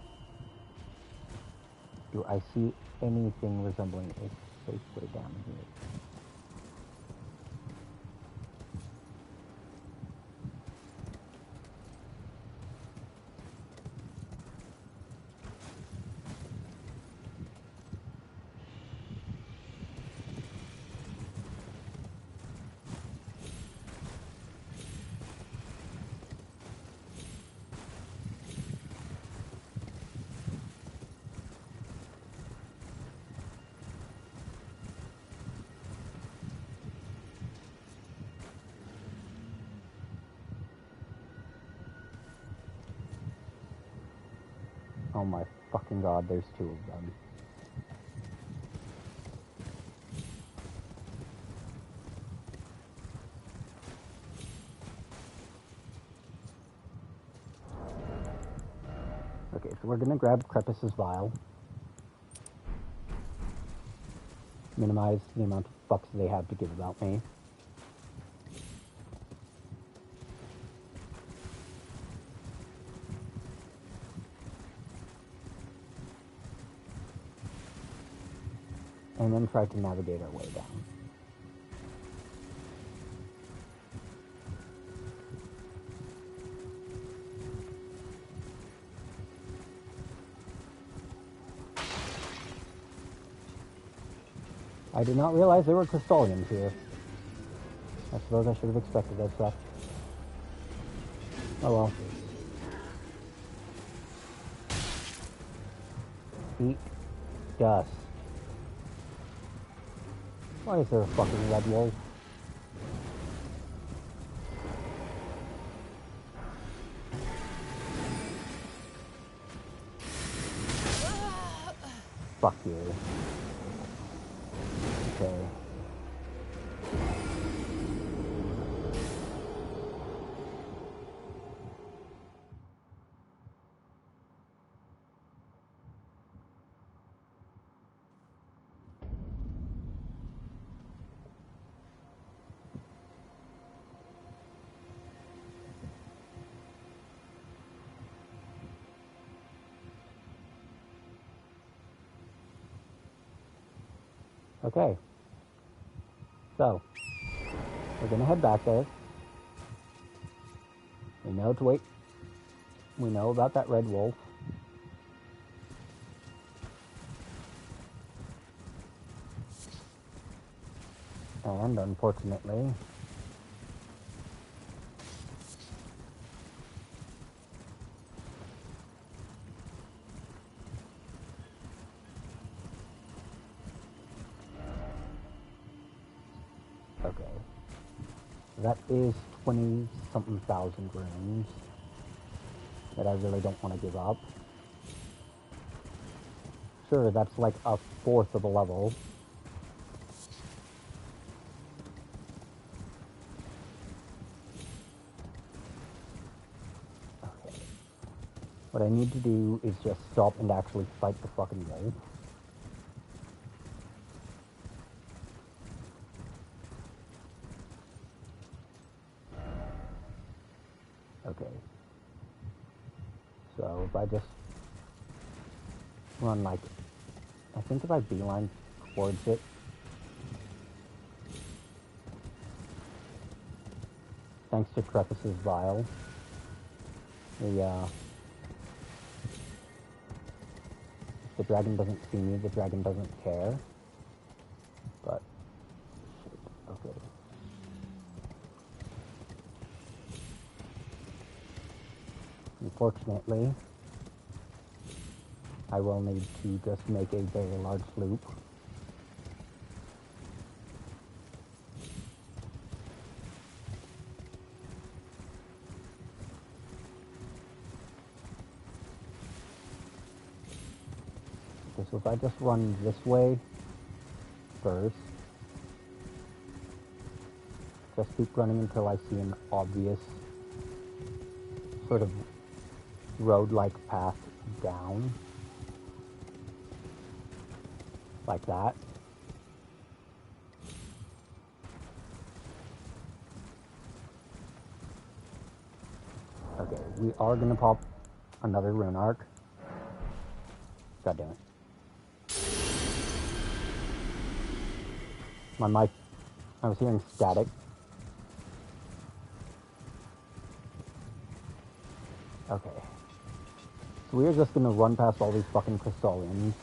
Do I see anything resembling a safe way down here? Oh my fucking god, there's two of them. Okay, so we're gonna grab Crepus's vial. Minimize the amount of fucks they have to give about me. And then try to navigate our way down. I did not realize there were Crystallians here. I suppose I should have expected as such. Oh well. Eat dust. Why is there a fucking red wolf? Fuck you. Okay. Okay. So, we're gonna head back there. We know to wait. We know about that red wolf. And unfortunately, okay, that is 20-something thousand runes that I really don't want to give up. Sure, that's like a fourth of a level. Okay. What I need to do is just stop and actually fight the fucking wolf. Okay. So if I just run like, I think if I beeline towards it, thanks to Crepus's Vial, if the dragon doesn't see me, the dragon doesn't care. But, shit, okay. Unfortunately, I will need to just make a very large loop. Okay, so if I just run this way first, just keep running until I see an obvious sort of road-like path down, like that. Okay, we are gonna pop another rune arc. God damn it. My mic, I was hearing static. Okay. So we are just gonna run past all these fucking Crystallians.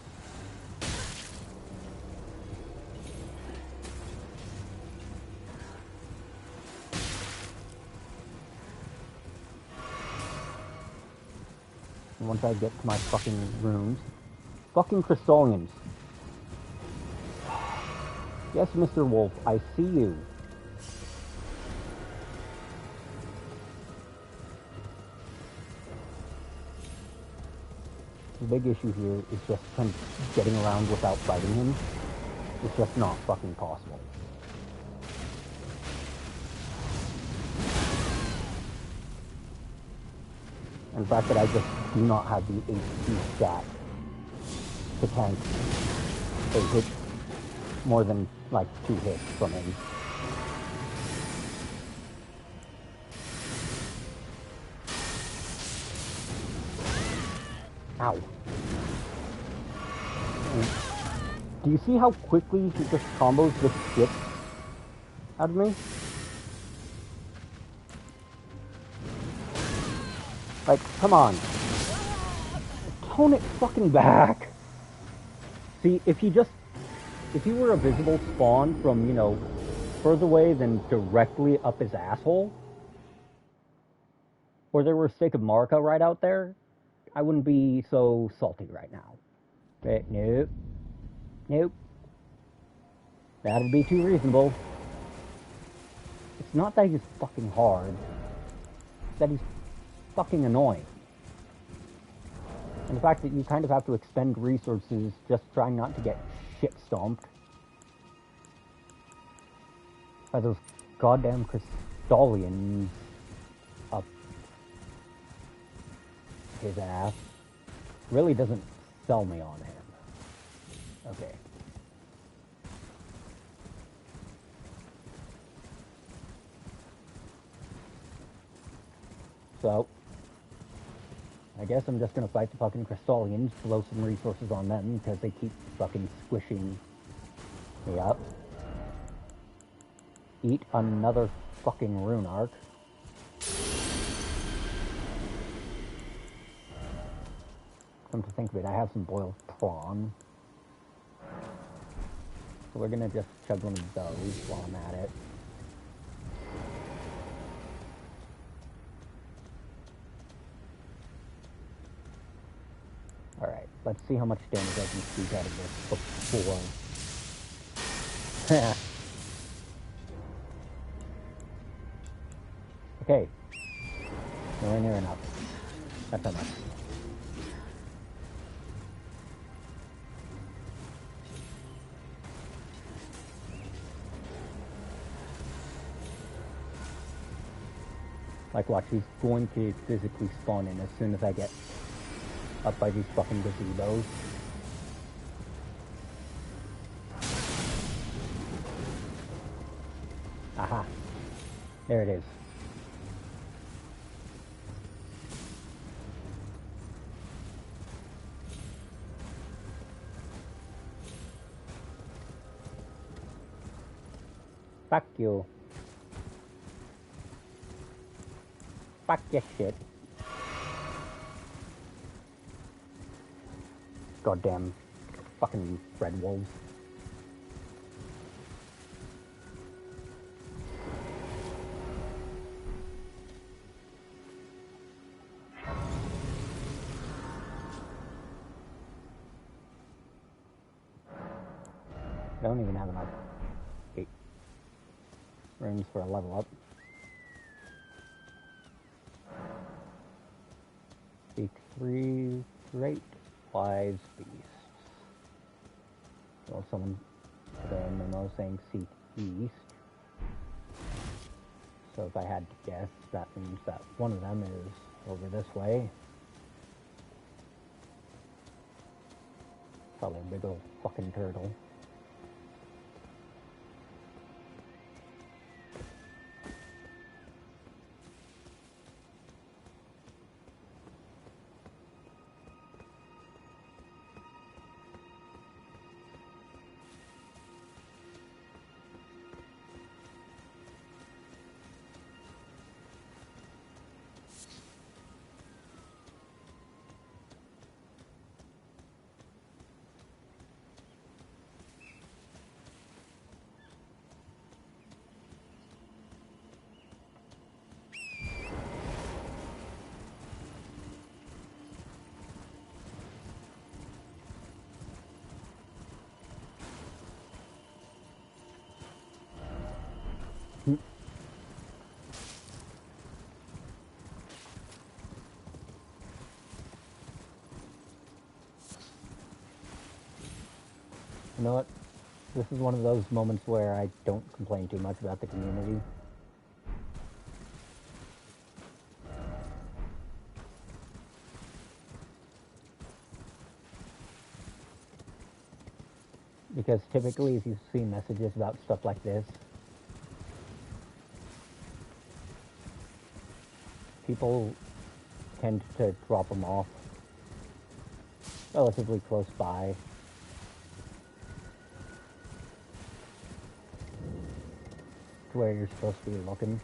And once I get to my fucking rooms, fucking Crystallians. Yes, Mr. Wolf, I see you. The big issue here is just kind of getting around without fighting him. It's just not fucking possible. And the fact that I just do not have the HP stat to tank a hit more than like 2 hits from him. Ow. And do you see how quickly he just combos the shit out of me? Like, come on. Tone it fucking back. See, if he were a visible spawn from, you know, further away than directly up his asshole, or there were a stake of Marika right out there, I wouldn't be so salty right now. But nope. Nope. That'd be too reasonable. It's not that he's fucking hard. It's that he's fucking annoying. And the fact that you kind of have to expend resources just trying not to get shit stomped by those goddamn Crystallians up his ass really doesn't sell me on him. Okay. So, I guess I'm just gonna fight the fucking Crystallians, blow some resources on them because they keep fucking squishing me up. Eat another fucking rune arc. Come to think of it, I have some boiled prawn. So we're gonna just chug one of those while I'm at it. Alright, let's see how much damage I can squeeze out of this before. Okay. Nowhere near enough. That's how much. Like, watch, he's going to physically spawn in as soon as I get up by these fucking gazebos. Aha. There it is. Fuck you. Fuck your shit. Goddamn fucking red wolves. I don't even have enough rooms for a level up. Seek 3 great wise beasts. Well, someone put a memo saying seek east. So if I had to guess, that means that one of them is over this way. Probably a big old fucking turtle. You know what? This is one of those moments where I don't complain too much about the community. Because typically if you see messages about stuff like this, people tend to drop them off relatively close by. To where you're supposed to be looking.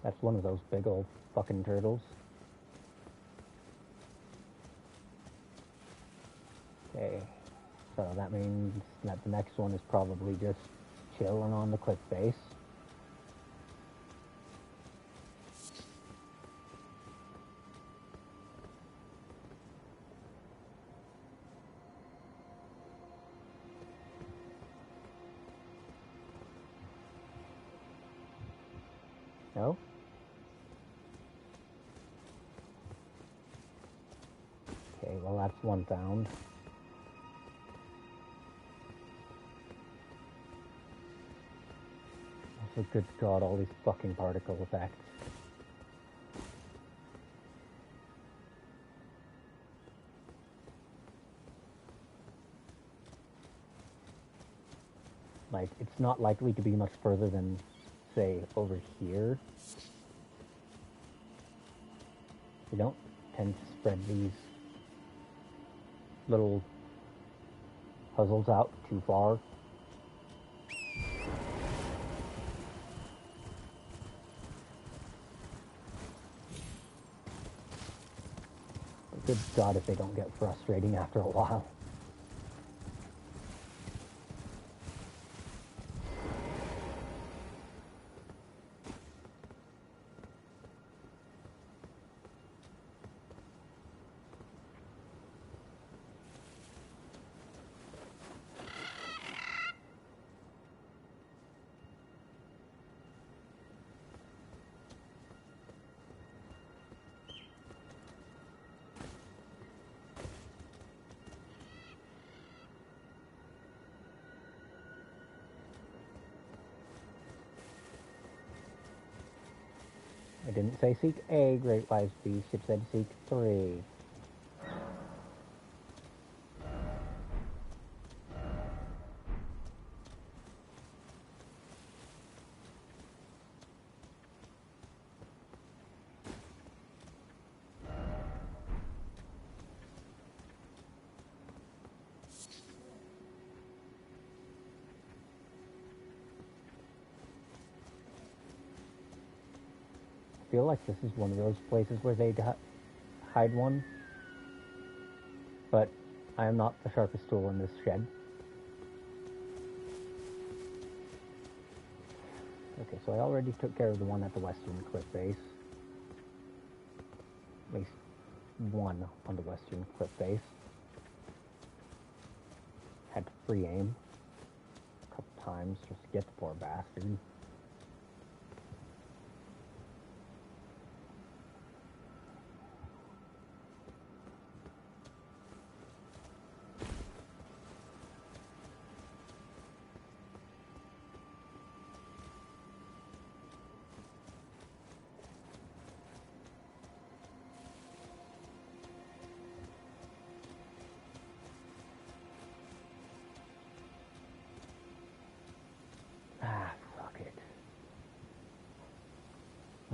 That's one of those big old fucking turtles. Okay, so that means that the next one is probably just chilling on the cliff face. No? Okay, well that's one found. Also, good God, all these fucking particle effects. Like, it's not likely to be much further than, say, over here. You don't tend to spread these little puzzles out too far. Good God, if they don't get frustrating after a while. didn't say seek a great wise beast, it said seek 3. I feel like this is one of those places where they'd hide one, but I am not the sharpest tool in this shed. Okay, so I already took care of the one at the western cliff face. At least one on the western cliff face. Had to free aim a couple times just to get the poor bastard.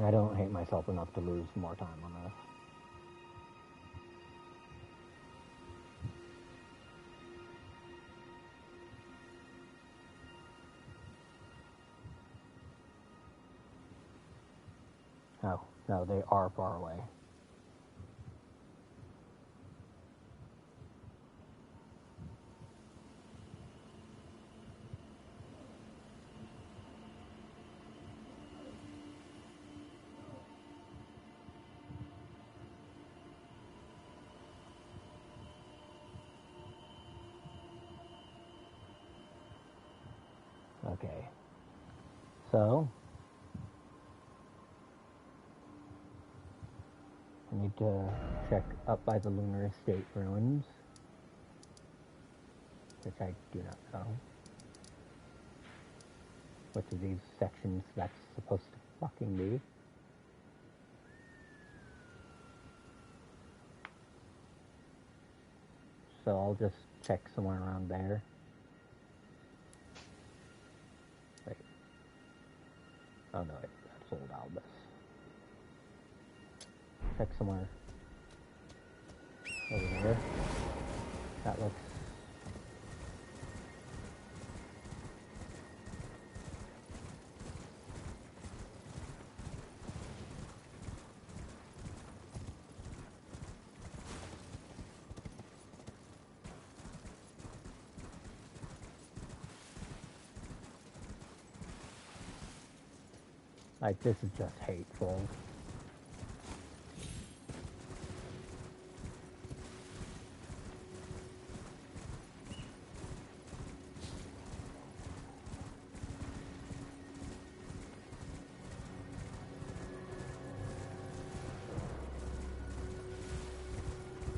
I don't hate myself enough to lose more time on this. Oh, no, they are far away. Okay, so I need to check up by the Lunar Estate ruins, which I do not know which of these sections that's supposed to fucking be. So I'll just check somewhere around there. Wait. Oh no, that's Old Albus. Check somewhere over there. That looks... like, this is just hateful.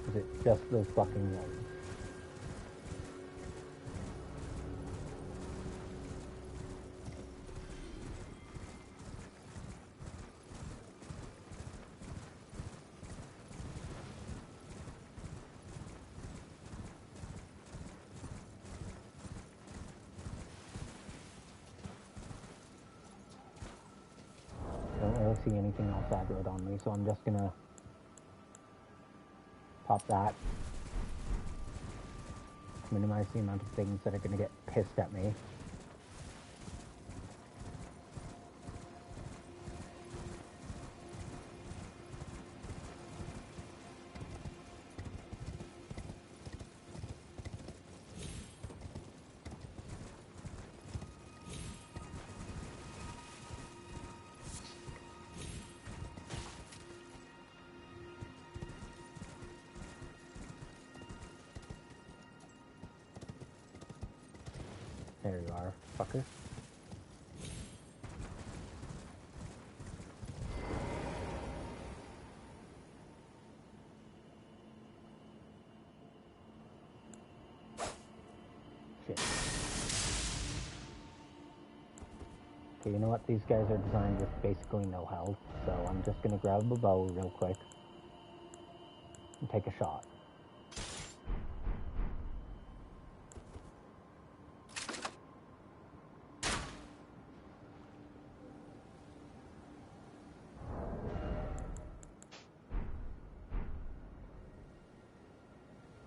Is it just those fucking ones? I don't really see anything else aggroed on me, so I'm just gonna pop that. Minimize the amount of things that are gonna get pissed at me. There you are, fucker. Shit. Okay, you know what? These guys are designed with basically no health. So I'm just gonna grab a bow real quick and take a shot.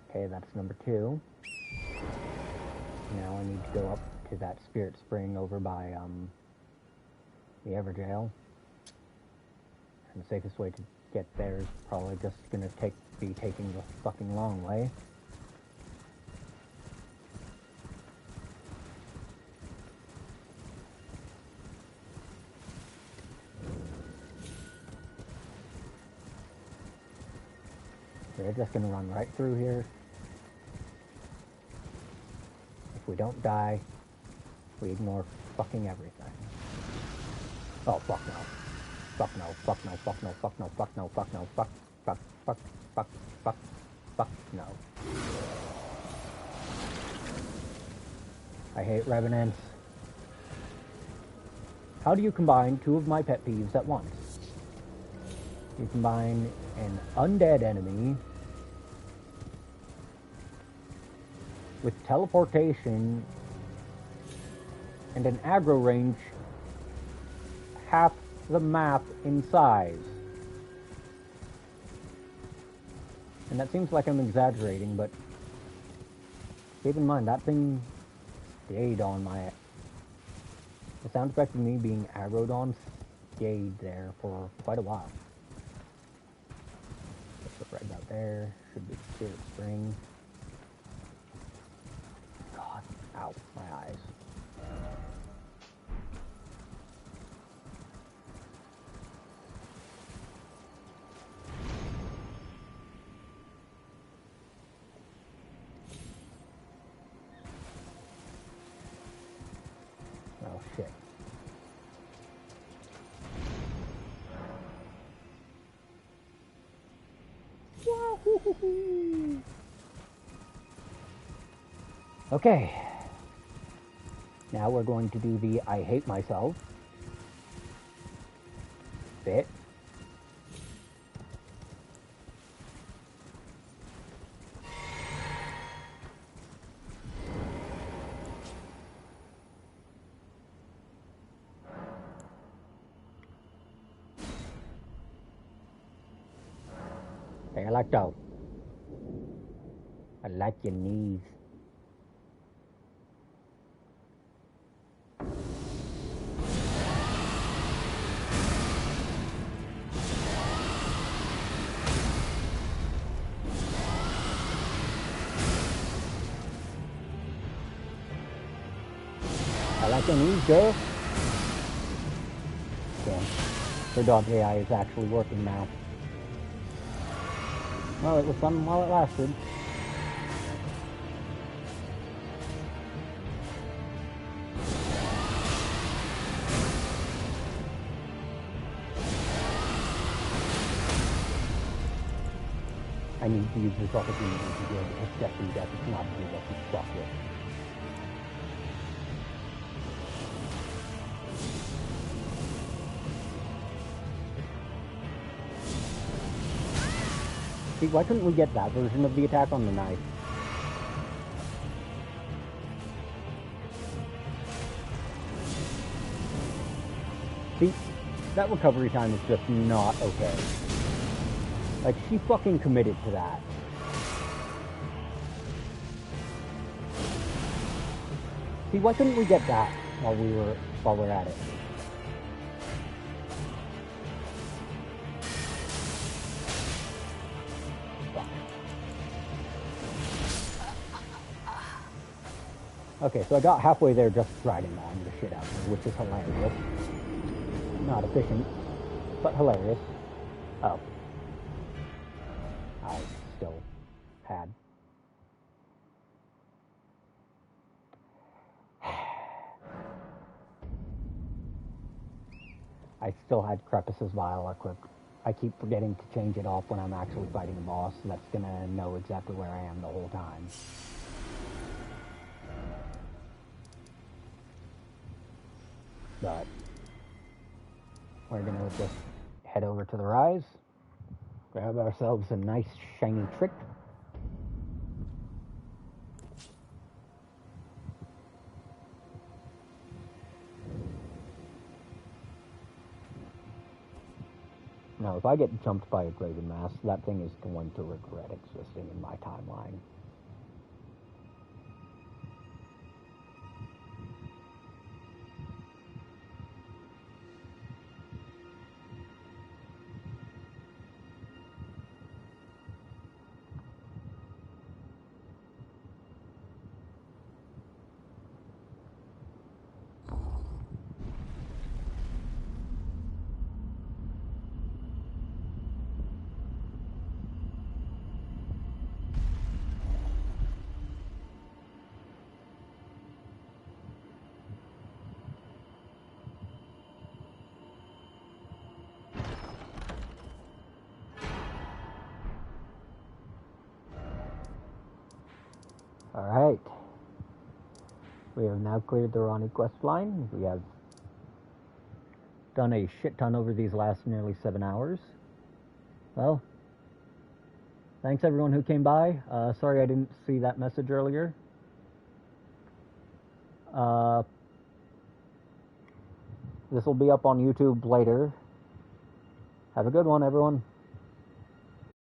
Okay, that's number 2. Now I need to go up to that spirit spring over by the Everjail. And the safest way to get there is probably just gonna be taking the fucking long way. We're just gonna run right through here. If we don't die, we ignore fucking everything. Oh, fuck no. Fuck no, fuck no, fuck no, fuck no, fuck no, fuck no, fuck, fuck, fuck, fuck, fuck, fuck, no. I hate revenants. How do you combine 2 of my pet peeves at once? You combine an undead enemy with teleportation and an aggro range half the map in size. And that seems like I'm exaggerating, but keep in mind that thing stayed on my... The sound effect of me being aggroed on stayed there for quite a while. Let's look right about there. Should be the spirit spring. God, ow, my eyes. Oh shit. Okay. Now we're going to do the I hate myself bit. Hey, I like those. I like your knees. I like your knees, girl. Okay. The dog AI is actually working now. Well, it was fun while it lasted. I need to use this opportunity to give a second death. It's not to what to fuck with. See, why couldn't we get that version of the attack on the knife? See, that recovery time is just not okay. Like, she fucking committed to that. See, why couldn't we get that while we're at it? Okay, so I got halfway there just riding on the shit out of her, which is hilarious. Not efficient, but hilarious. Oh. I still had. I still had Crepus's vial equipped. I keep forgetting to change it off when I'm actually fighting a boss that's gonna know exactly where I am the whole time. But we're gonna just head over to the Rise, grab ourselves a nice shiny trick. Now, if I get jumped by a Graven Mass, that thing is going to regret existing in my timeline. Alright. We have now cleared the Ronnie quest line. We have done a shit ton over these last nearly 7 hours. Well, thanks everyone who came by. Sorry I didn't see that message earlier. This will be up on YouTube later. Have a good one, everyone.